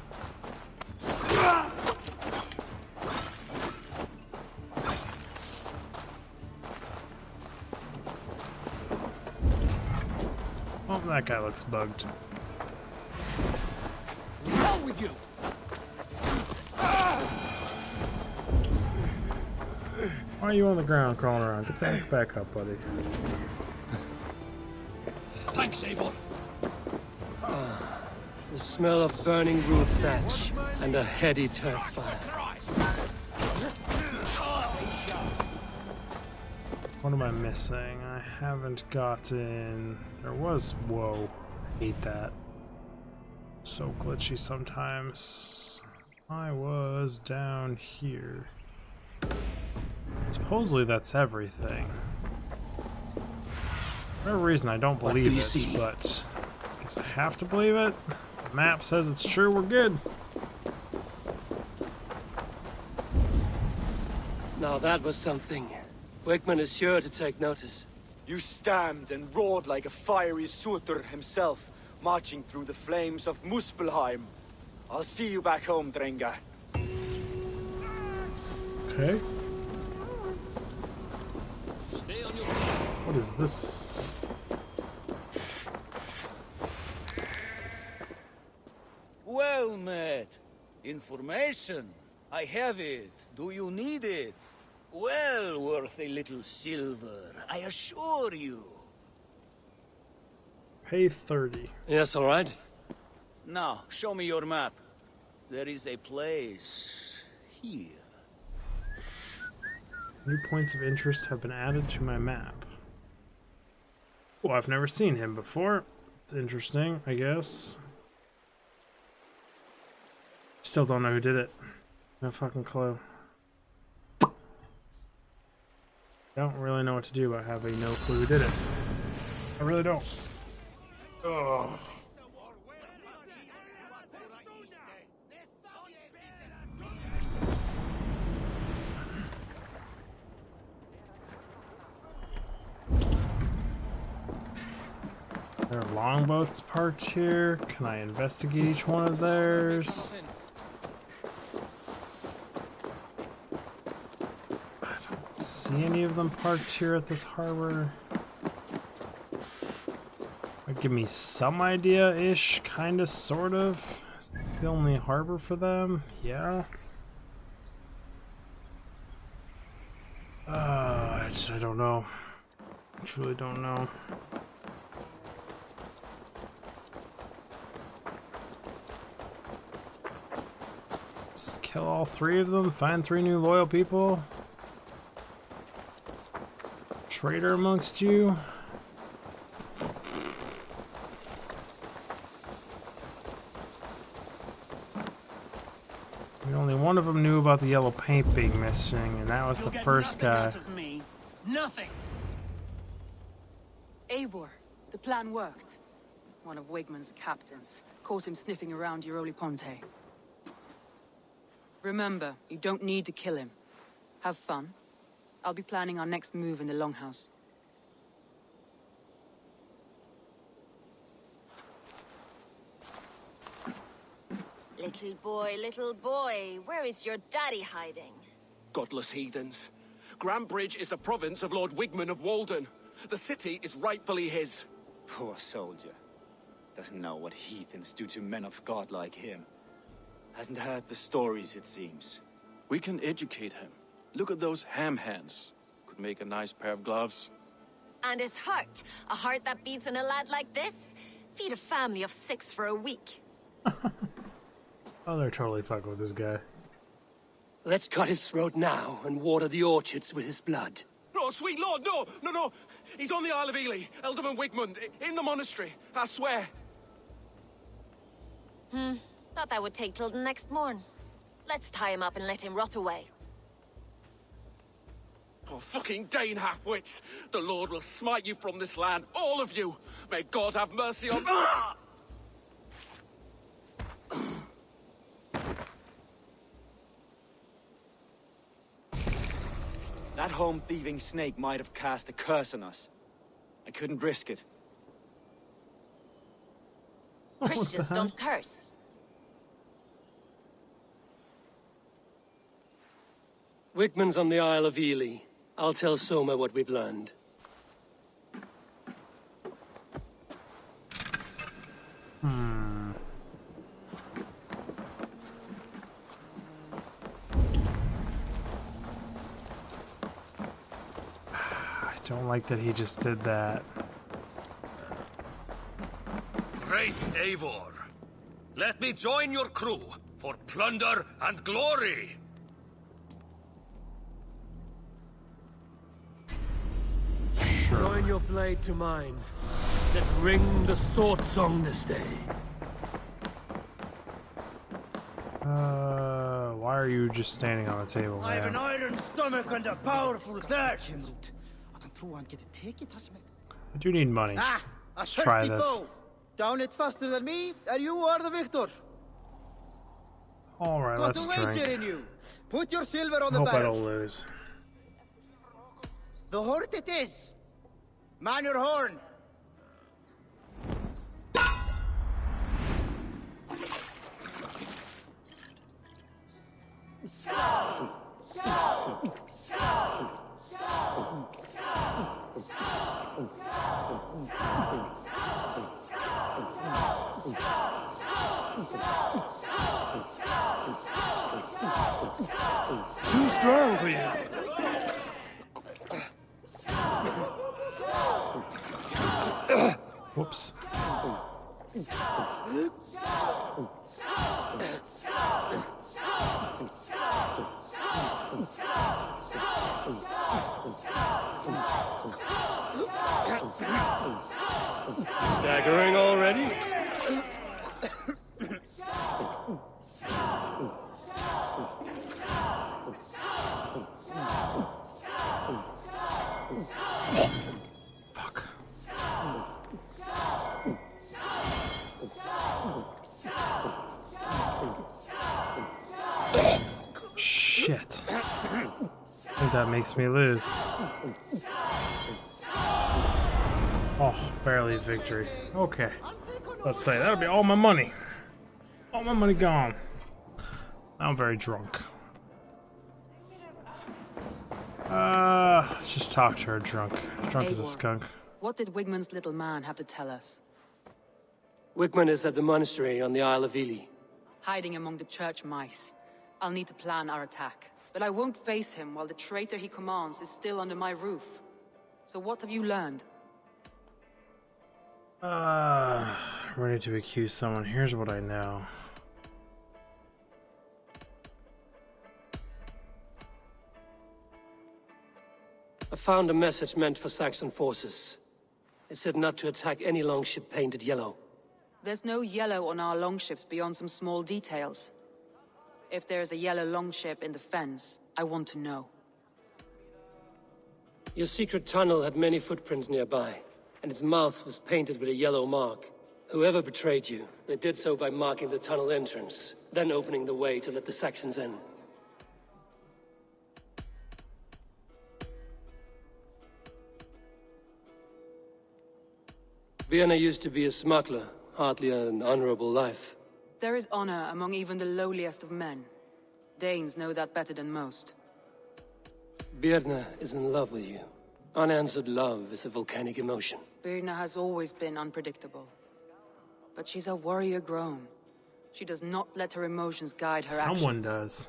Oh, that guy looks bugged. What's with you? Why are you on the ground crawling around? Get that back up, buddy. Thanks, Eivor. The smell of burning roof thatch and a heady turf fire. What am I missing? I haven't gotten... There was... Whoa. Hate that. So glitchy sometimes. I was down here. Supposedly that's everything. For whatever reason I don't believe it, but I guess I have to believe it. The map says it's true, we're good. Now that was something. Wigman is sure to take notice. You stamped and roared like a fiery Surtur himself, marching through the flames of Muspelheim. I'll see you back home, Drengr. Okay. What is this? Well met. Information. I have it. Do you need it? Well worth a little silver, I assure you. Pay 30. Yes, all right. Now, show me your map. There is a place here. New points of interest have been added to my map. Oh, I've never seen him before. It's interesting, I guess. Still don't know who did it. No fucking clue. Don't really know what to do about having no clue who did it. I really don't. Ugh. There are longboats parked here. Can I investigate each one of theirs? I don't see any of them parked here at this harbor. Might give me some idea-ish, kinda, sort of. Is this the only harbor for them? Yeah. I don't know. I truly don't know. Just kill all 3 of them, find 3 new loyal people. Traitor amongst you. Only one of them knew about the yellow paint being missing, and that was the first guy. Nothing. Eivor, the plan worked. One of Wigman's captains caught him sniffing around Euroli Ponte. Remember, you don't need to kill him. Have fun. I'll be planning our next move in the Longhouse. Little boy, where is your daddy hiding? Godless heathens. Grambridge is a province of Lord Wigman of Walden. The city is rightfully his. Poor soldier. Doesn't know what heathens do to men of God like him. Hasn't heard the stories, it seems. We can educate him. Look at those ham hands. Could make a nice pair of gloves. And his heart. A heart that beats in a lad like this? Feed a family of 6 for a week. Oh, they're totally fucking with this guy. Let's cut his throat now and water the orchards with his blood. No, sweet lord, no! He's on the Isle of Ely, Ealdorman Wigmund, in the monastery, I swear. Thought that would take till the next morn. Let's tie him up and let him rot away. Oh, fucking Dane halfwits! The Lord will smite you from this land, all of you! May God have mercy on... That home-thieving snake might have cast a curse on us. I couldn't risk it. Christians don't curse. Wigman's on the Isle of Ely. I'll tell Soma what we've learned. I don't like that he just did that. Great Eivor, let me join your crew for plunder and glory. Join your blade to mine. Let's ring the sword song this day. Why are you just standing on the table, I have an man? iron stomach and a powerful thirst. I do need money. A Let's try thirsty this. foe. Down it faster than me, and you are the victor. Alright, Got let's a wager drink. in you. Put your silver on I the hope I barrel. don't lose. The hort it is. Man your horn. Too strong for you. Whoops. Staggering already? Fuck. Shit. I think that makes me lose. Oh, barely victory. Okay. Let's say that'll be all my money. All my money gone. I'm very drunk. Let's just talk to her drunk. Drunk as a Eivor, skunk. What did Wigman's little man have to tell us? Wigman is at the monastery on the Isle of Ely. Hiding among the church mice. I'll need to plan our attack. But I won't face him while the traitor he commands is still under my roof. So what have you learned? Ready to accuse someone. Here's what I know. I found a message meant for Saxon forces. It said not to attack any longship painted yellow. There's no yellow on our longships beyond some small details. If there's a yellow longship in the fens, I want to know. Your secret tunnel had many footprints nearby, and its mouth was painted with a yellow mark. Whoever betrayed you, they did so by marking the tunnel entrance, then opening the way to let the Saxons in. Vienna used to be a smuggler, hardly an honorable life. There is honor among even the lowliest of men. Danes know that better than most. Birna is in love with you. Unanswered love is a volcanic emotion. Birna has always been unpredictable. But she's a warrior grown. She does not let her emotions guide her actions. Someone does.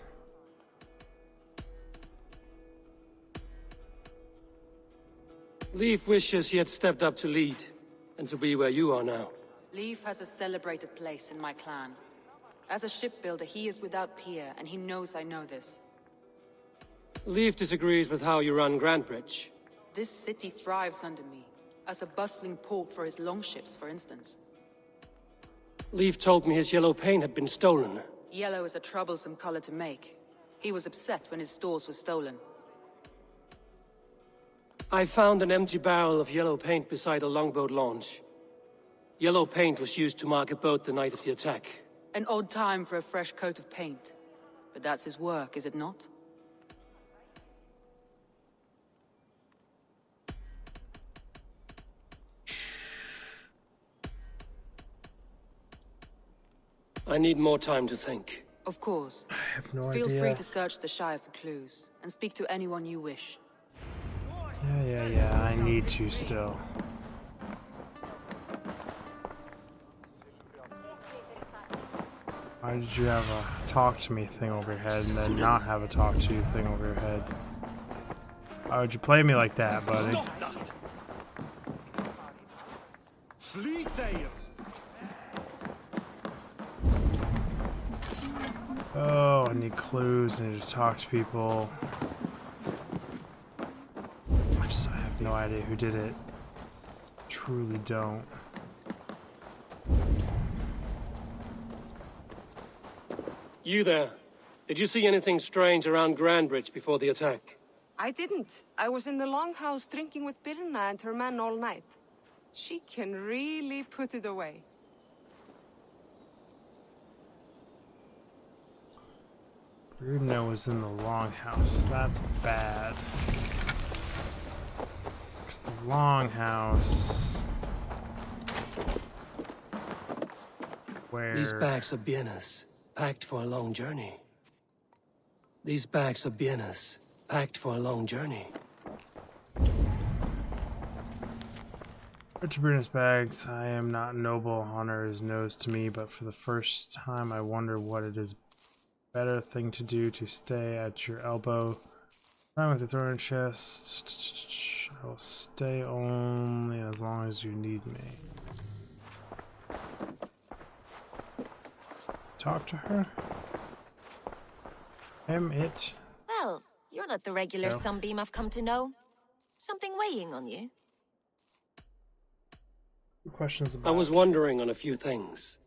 Leif wishes he had stepped up to lead, and to be where you are now. Leif has a celebrated place in my clan. As a shipbuilder, he is without peer, and he knows I know this. Leif disagrees with how you run Grantbridge. This city thrives under me, as a bustling port for his longships, for instance. Leif told me his yellow paint had been stolen. Yellow is a troublesome color to make. He was upset when his stores were stolen. I found an empty barrel of yellow paint beside a longboat launch. Yellow paint was used to mark a boat the night of the attack. An odd time for a fresh coat of paint. But that's his work, is it not? I need more time to think. Of course. I have no Feel idea. free to search the Shire for clues, and speak to anyone you wish. Yeah, I need to still. Why did you have a talk to me thing over your head and then not have a talk to you thing over your head? Why would you play me like that, buddy? Stop that! Flee there! Oh, I need clues, I need to talk to people. I have no idea who did it. Truly don't. You there. Did you see anything strange around Grandbridge before the attack? I didn't. I was in the longhouse drinking with Birna and her men all night. She can really put it away. Birna was in the longhouse. That's bad. It's the longhouse. Where? These bags are bienes, packed for a long journey. These bags are bienes, packed for a long journey. Richard Bruno's bags. I am not noble. Honor is nose to me, but for the first time I wonder what it is better thing to do to stay at your elbow. Time with the throne chest. I will stay only as long as you need me. Talk to her? It. Well, you're not the regular No. sunbeam I've come to know. Something weighing on you? Questions about. I was wondering on a few things.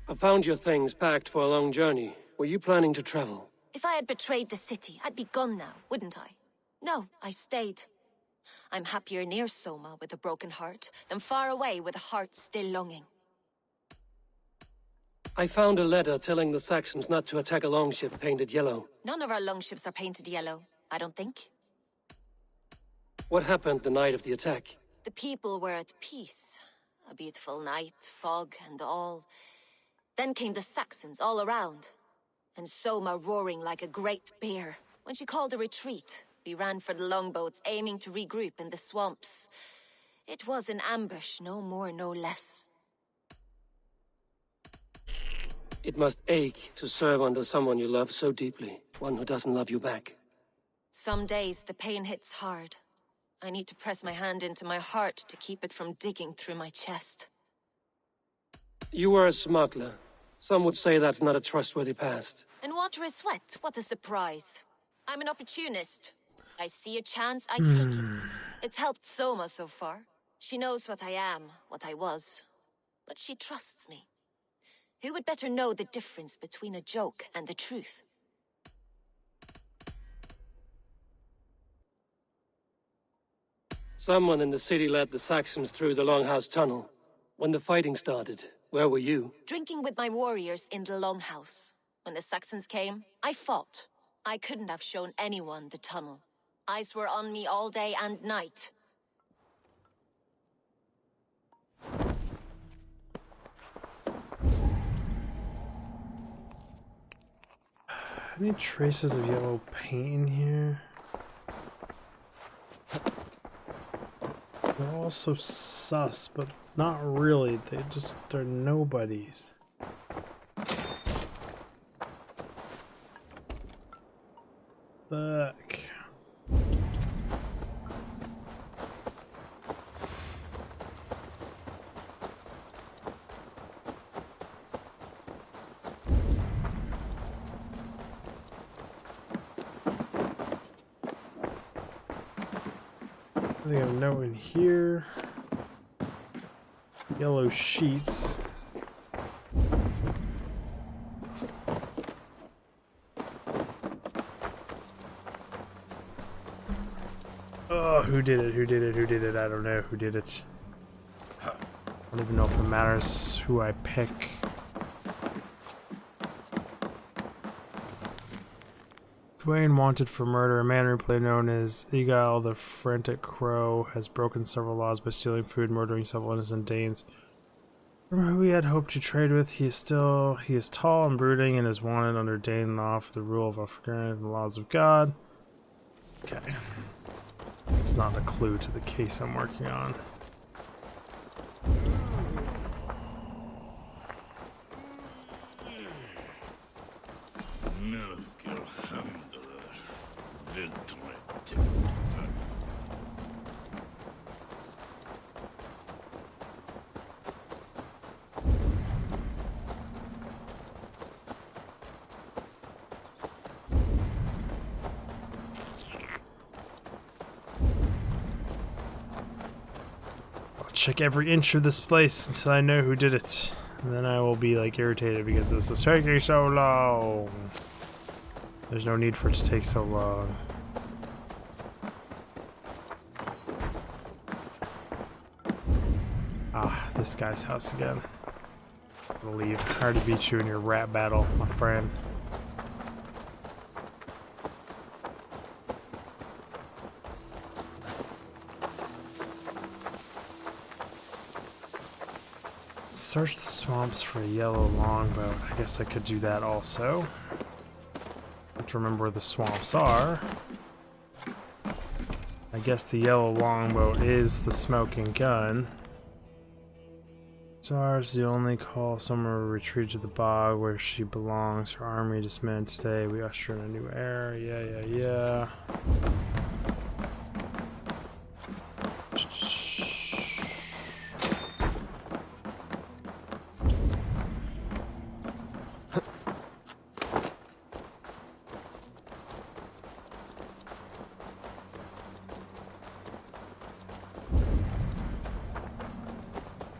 I found your things packed for a long journey. Were you planning to travel? If I had betrayed the city, I'd be gone now, wouldn't I? No, I stayed. I'm happier near Soma with a broken heart than far away with a heart still longing. I found a letter telling the Saxons not to attack a longship painted yellow. None of our longships are painted yellow, I don't think. What happened the night of the attack? The people were at peace. A beautiful night, fog and all. Then came the Saxons all around, and Soma roaring like a great bear. When she called a retreat, we ran for the longboats, aiming to regroup in the swamps. It was an ambush, no more, no less. It must ache to serve under someone you love so deeply, one who doesn't love you back. Some days the pain hits hard. I need to press my hand into my heart to keep it from digging through my chest. You were a smuggler. Some would say that's not a trustworthy past. And water is wet, what a surprise. I'm an opportunist. I see a chance, I take it. It's helped Soma so far. She knows what I am, what I was. But she trusts me. Who would better know the difference between a joke and the truth? Someone in the city led the Saxons through the Longhouse Tunnel. When the fighting started, where were you? Drinking with my warriors in the Longhouse. When the Saxons came, I fought. I couldn't have shown anyone the tunnel. Eyes were on me all day and night. Any traces of yellow paint in here? They're all so sus, but not really. They're nobodies. Fuck. I think I have a note in here. Yellow sheets. Oh, who did it? Who did it? Who did it? I don't know who did it. I don't even know if it matters who I pick. Dwayne wanted for murder. A man replay known as Eagle the Frantic Crow has broken several laws by stealing food, murdering several innocent Danes. Remember who he had hoped to trade with? He is tall and brooding and is wanted under Dane law for the rule of African and the laws of God. Okay. It's not a clue to the case I'm working on. Check every inch of this place until I know who did it. And then I will be like irritated because this is taking so long. There's no need for it to take so long. Ah, this guy's house again. I'm gonna leave. I already beat you in your rat battle, my friend. Search the swamps for a yellow longbow. I guess I could do that also. I have to remember where the swamps are. I guess the yellow longbow is the smoking gun. Stars, the only call summer retreat to the bog where she belongs. Her army disbanded today. We usher in a new era. Yeah.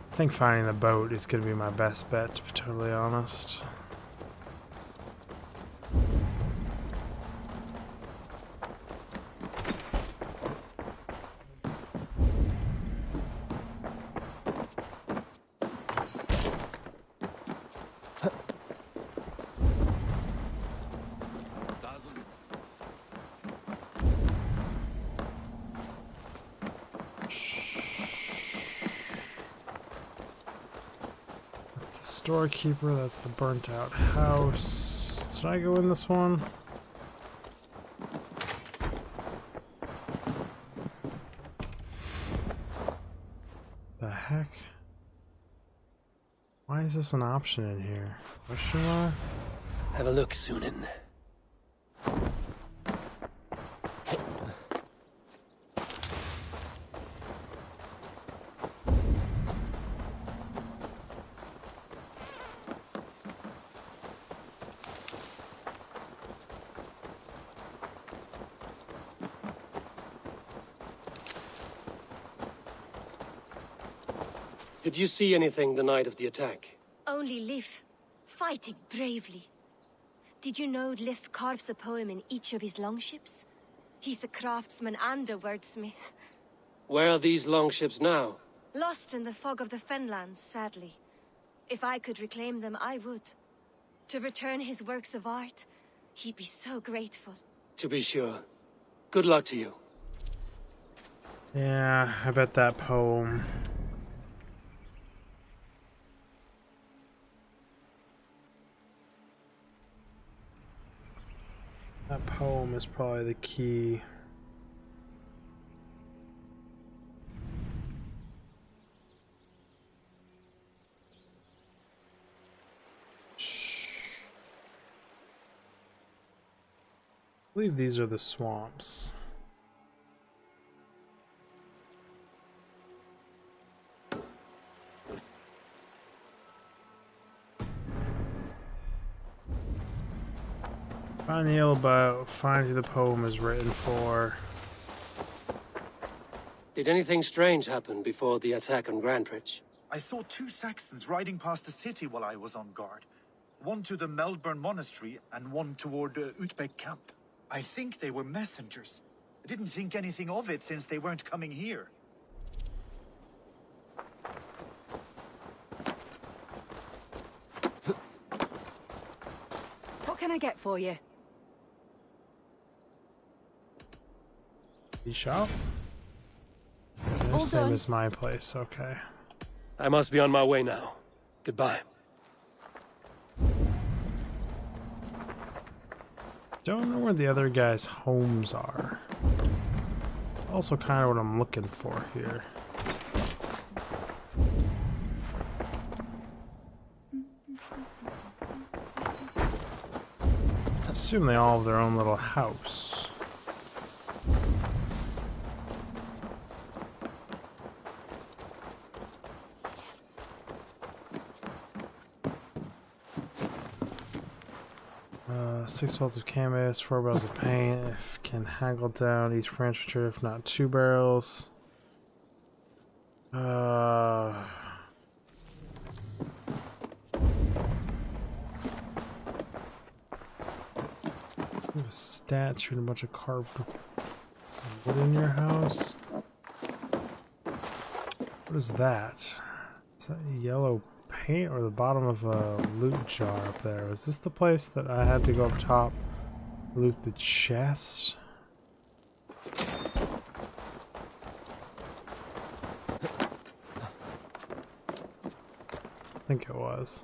I think finding the boat is going to be my best bet, to be totally honest. Storekeeper, that's the burnt out house. Should I go in this one? The heck? Why is this an option in here? Question mark? Have a look, Sunan. Did you see anything the night of the attack? Only Lif, fighting bravely. Did you know Lif carves a poem in each of his longships? He's a craftsman and a wordsmith. Where are these longships now? Lost in the fog of the Fenlands, sadly. If I could reclaim them, I would. To return his works of art, he'd be so grateful. To be sure. Good luck to you. Yeah, I bet that poem... That poem is probably the key. I believe these are the swamps. Find the yellow bow, find who the poem is written for. Did anything strange happen before the attack on Grandbridge? I saw 2 Saxons riding past the city while I was on guard. One to the Melbourne Monastery and one toward Utbeck Camp. I think they were messengers. I didn't think anything of it since they weren't coming here. What can I get for you? shop? All Same done. as my place, okay. I must be on my way now. Goodbye. Don't know where the other guys' homes are. Also kind of what I'm looking for here. I assume they all have their own little house. Six barrels of canvas, 4 barrels of paint. If can haggle down each furniture, if not 2 barrels. A statue and a bunch of carved wood in your house. What is that? Is that yellow paint or the bottom of a loot jar up there? Was this the place that I had to go up top, loot the chest? I think it was.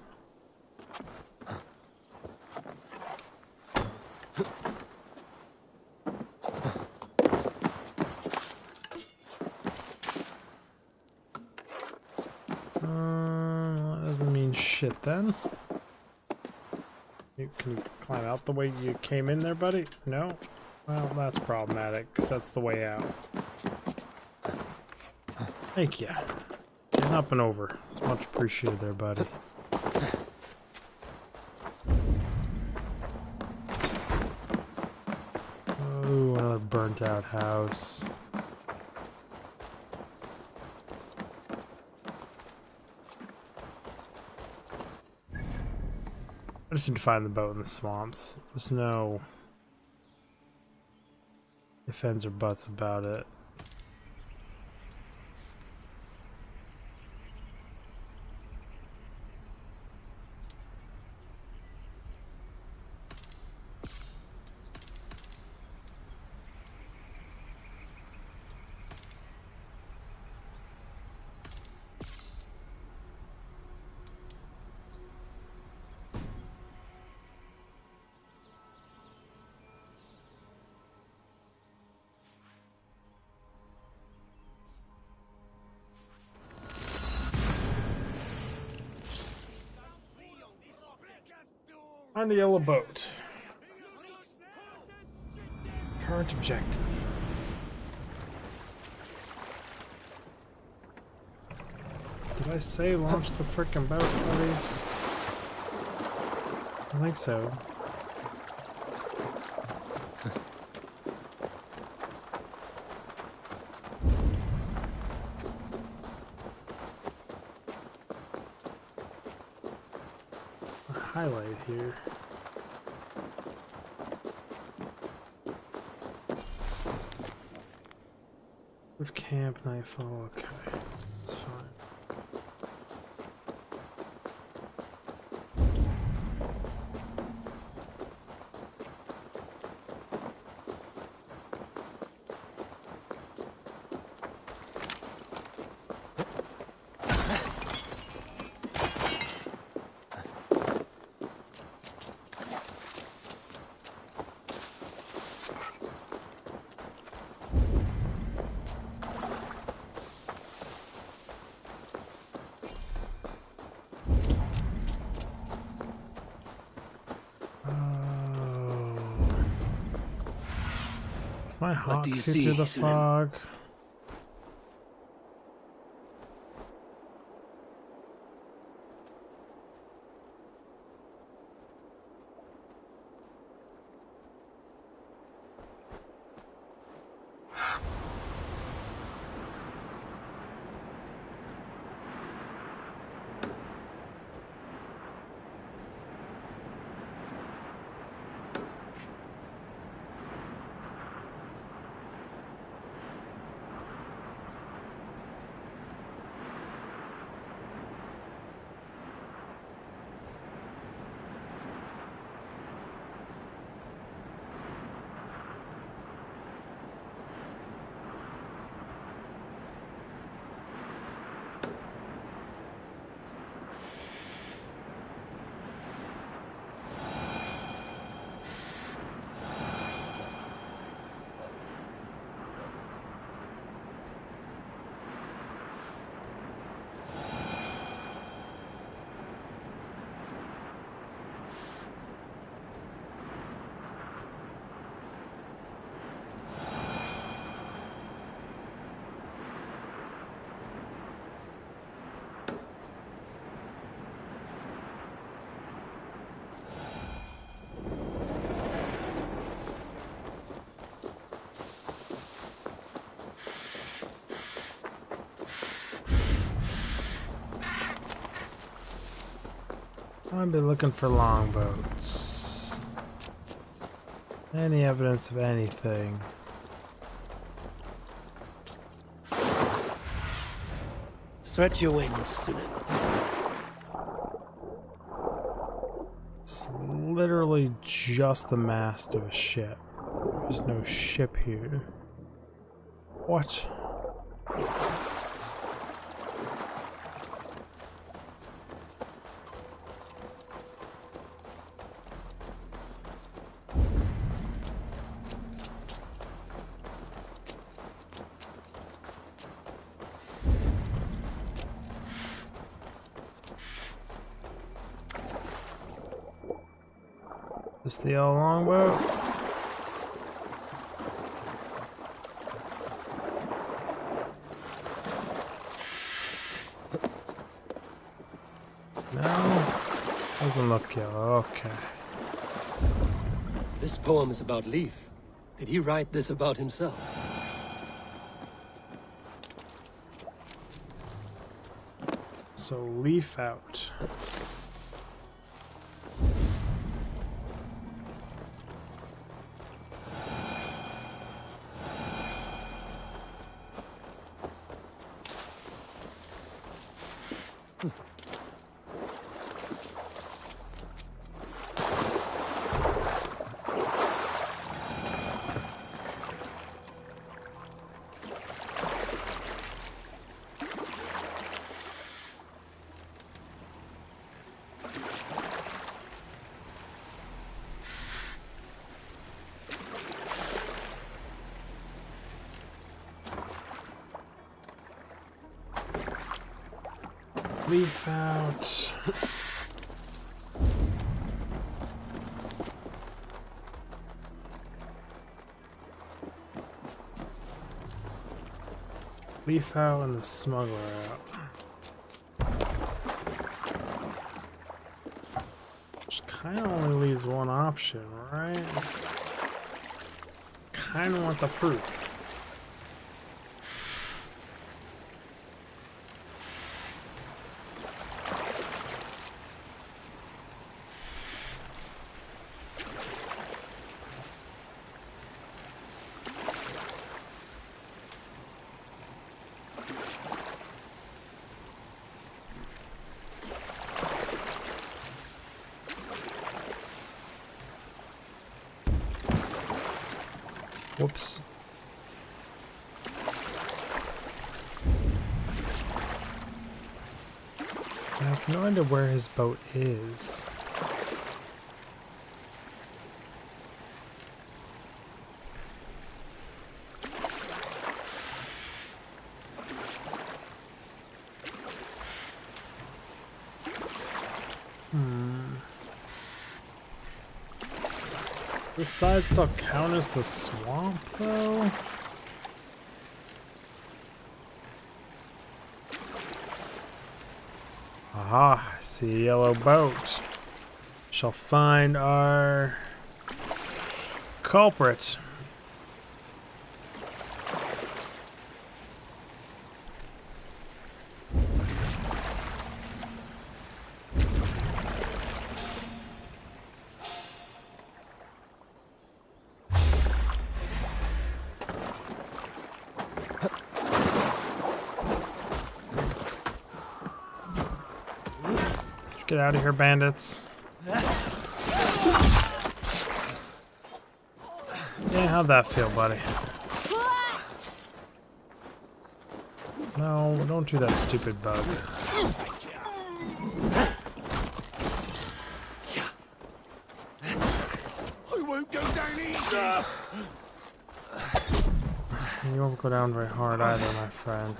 Shit then. Can you climb out the way you came in there, buddy? No? Well, that's problematic, because that's the way out. Thank you. Getting up and over. It's much appreciated there, buddy. Oh, another burnt out house. I just need to find the boat in the swamps. There's no ifs, ands, or buts about it. On the yellow boat. Current objective. Did I say launch the frickin' boat, buddies? I think so. Highlight here. Wood camp, nightfall, okay. That's fine. My hawk see through the fog. I've been looking for longboats. Any evidence of anything? Stretch your wings, Sunan. It's literally just the mast of a ship. There's no ship here. What? Is this the old longboat? No, doesn't look yellow. Okay. This poem is about Leaf. Did he write this about himself? So Leaf out. Leaf out. Leaf out and the smuggler out. Which kind of only leaves one option, right? Kind of want the proof. Whoops. I have no idea where his boat is. This side still count as the swamp, though? Aha, I see a yellow boat. Shall find our culprit. Get out of here, bandits. Yeah, how'd that feel, buddy? No, don't do that stupid bug. I won't go down easy. You won't go down very hard either, my friend.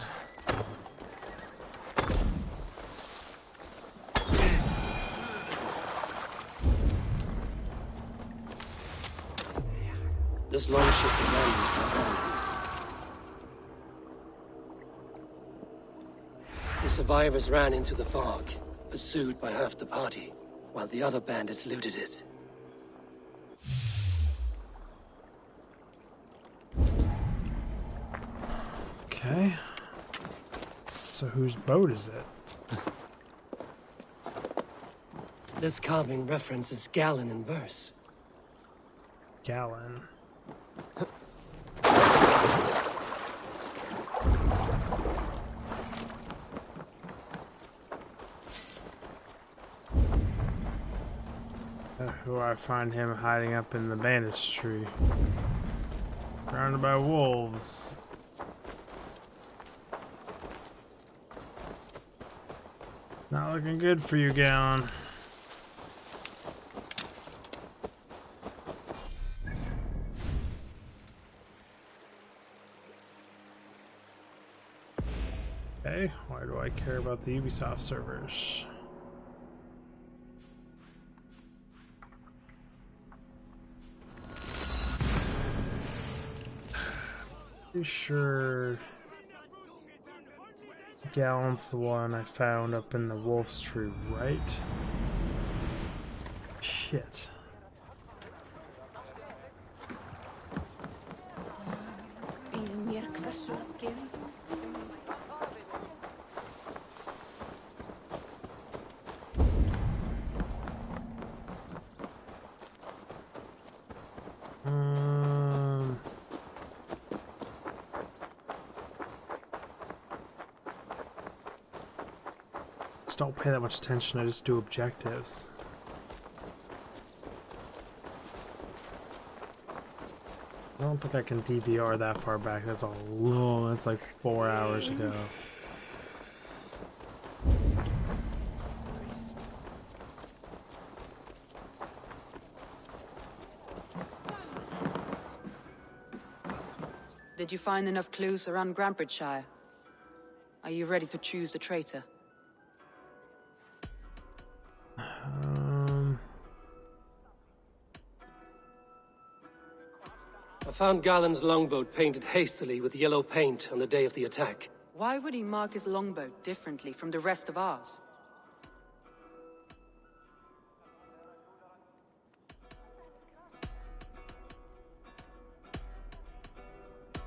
This longship commands farmlands. The survivors ran into the fog, pursued by half the party, while the other bandits looted it. Okay. So whose boat is it? This carving references Gallon in verse. Gallon. Who I find him hiding up in the bandage tree, surrounded by wolves. Not looking good for you, Gallon. Okay, why do I care about the Ubisoft servers? Pretty sure Gallon's the one I found up in the wolf's tree, right? Shit. Just don't pay that much attention, I just do objectives. I don't think I can DVR that far back, that's that's like 4 hours ago. Did you find enough clues around Grantbridgeshire? Are you ready to choose the traitor? I found Gallon's longboat painted hastily with yellow paint on the day of the attack. Why would he mark his longboat differently from the rest of ours?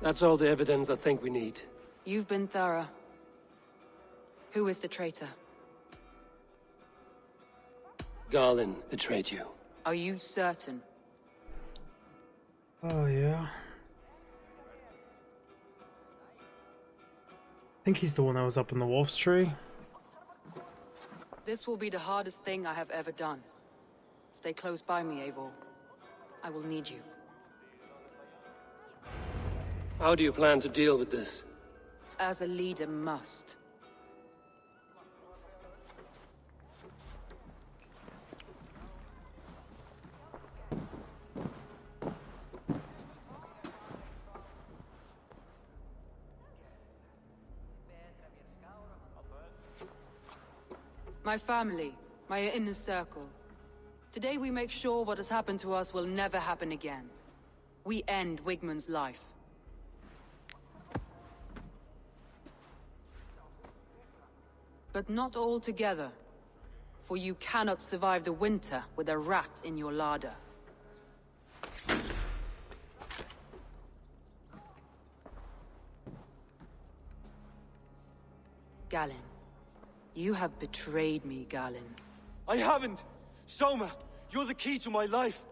That's all the evidence I think we need. You've been thorough. Who is the traitor? Gallon betrayed you. Are you certain? Oh yeah. I think he's the one that was up in the wolf's tree. This will be the hardest thing I have ever done. Stay close by me, Eivor. I will need you. How do you plan to deal with this? As a leader must. My family, my inner circle. Today we make sure what has happened to us will never happen again. We end Wigmund's life. But not all together. For you cannot survive the winter with a rat in your larder. Gallon. You have betrayed me, Gallon. I haven't! Soma, you're the key to my life.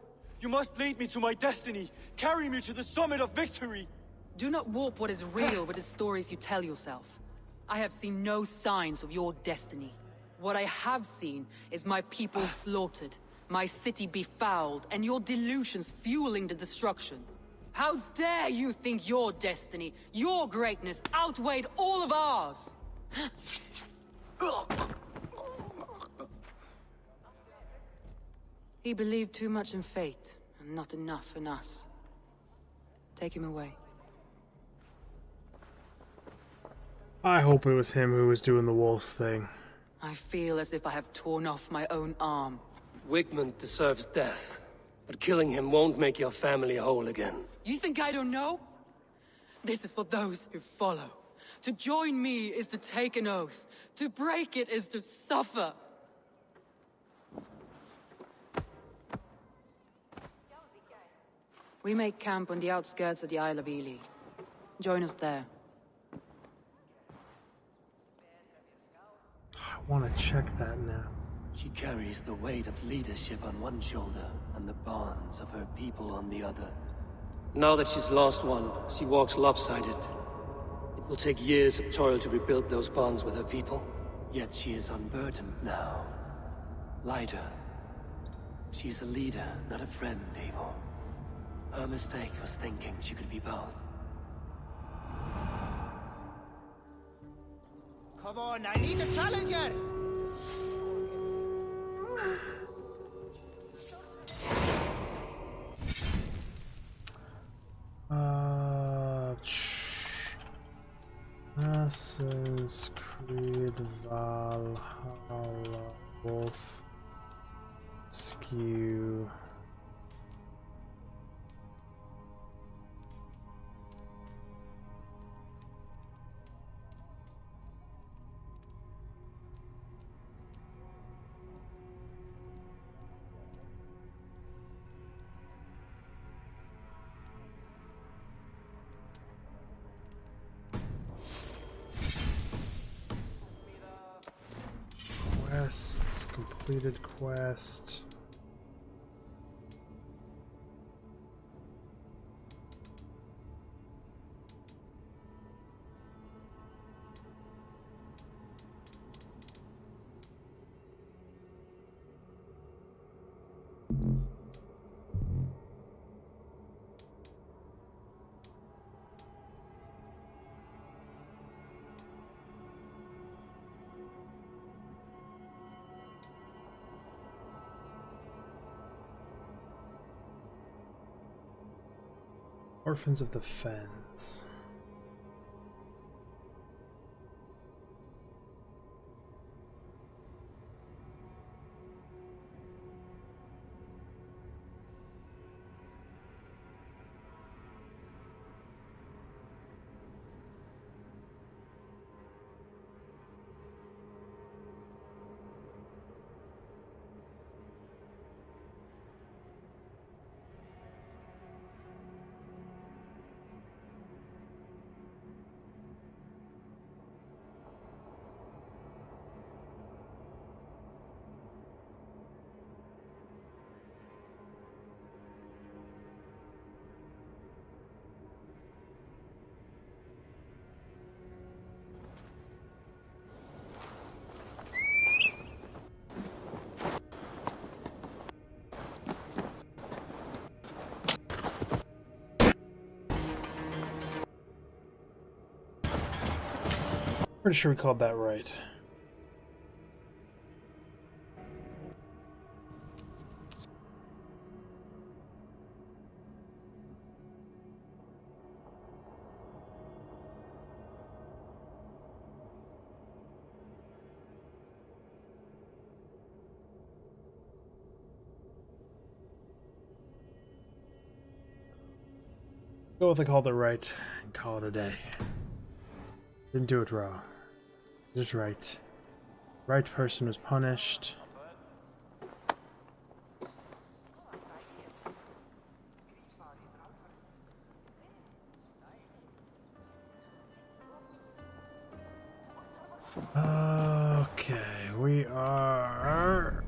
You must lead me to my destiny. Carry me to the summit of victory. Do not warp what is real with the stories you tell yourself. I have seen no signs of your destiny. What I have seen is my people slaughtered, my city befouled, and your delusions fueling the destruction. How dare you think your destiny, your greatness, outweighed all of ours? He believed too much in fate, and not enough in us. Take him away. I hope it was him who was doing the wolves thing. I feel as if I have torn off my own arm. Wigmund deserves death, but killing him won't make your family whole again. You think I don't know? This is for those who follow. To join me is to take an oath. To break it is to suffer. We make camp on the outskirts of the Isle of Ely. Join us there. I want to check that now. She carries the weight of leadership on one shoulder and the bonds of her people on the other. Now that she's lost one, she walks lopsided. It will take years of toil to rebuild those bonds with her people. Yet she is unburdened now. Lighter. She's a leader, not a friend, Eivor. Her mistake was thinking she could be both. Come on, I need a challenger! Assassin's Creed Valhalla Wolf Skew. Quests, completed quest. Orphans of the Fens. Pretty sure we called that right. Go with I called it right and call it a day. Didn't do it wrong. It is right. Right person was punished. Okay, we are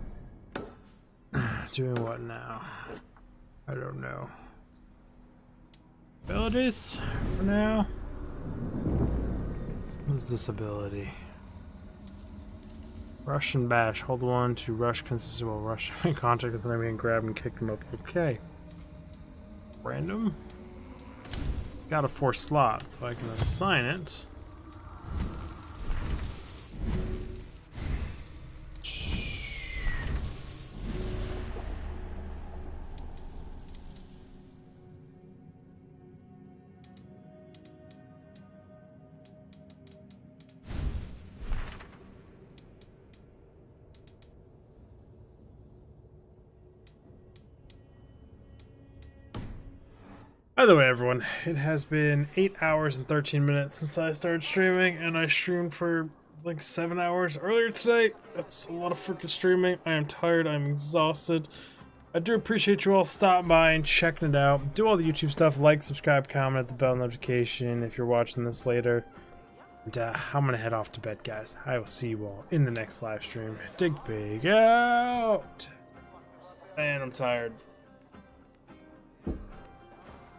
doing what now? I don't know. Abilities for now. What's this ability? Rush and bash. Hold one to rush consistent while rush in contact with an enemy and grab and kick them up. Okay. Random. Got a 4 slot, so I can assign it. By the way, everyone, it has been 8 hours and 13 minutes since I started streaming, and I streamed for like 7 hours earlier today. That's a lot of freaking streaming. I am tired. I'm exhausted. I do appreciate you all stopping by and checking it out. Do all the YouTube stuff, like, subscribe, comment, the bell notification if you're watching this later. And I'm gonna head off to bed, guys. I will see you all in the next live stream. Dig big out! Man, I'm tired.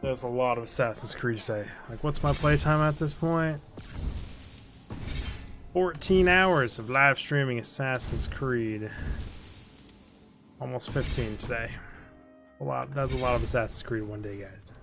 There's a lot of Assassin's Creed today. Like, what's my playtime at this point? 14 hours of live streaming Assassin's Creed. Almost 15 today. A lot. That's a lot of Assassin's Creed one day, guys.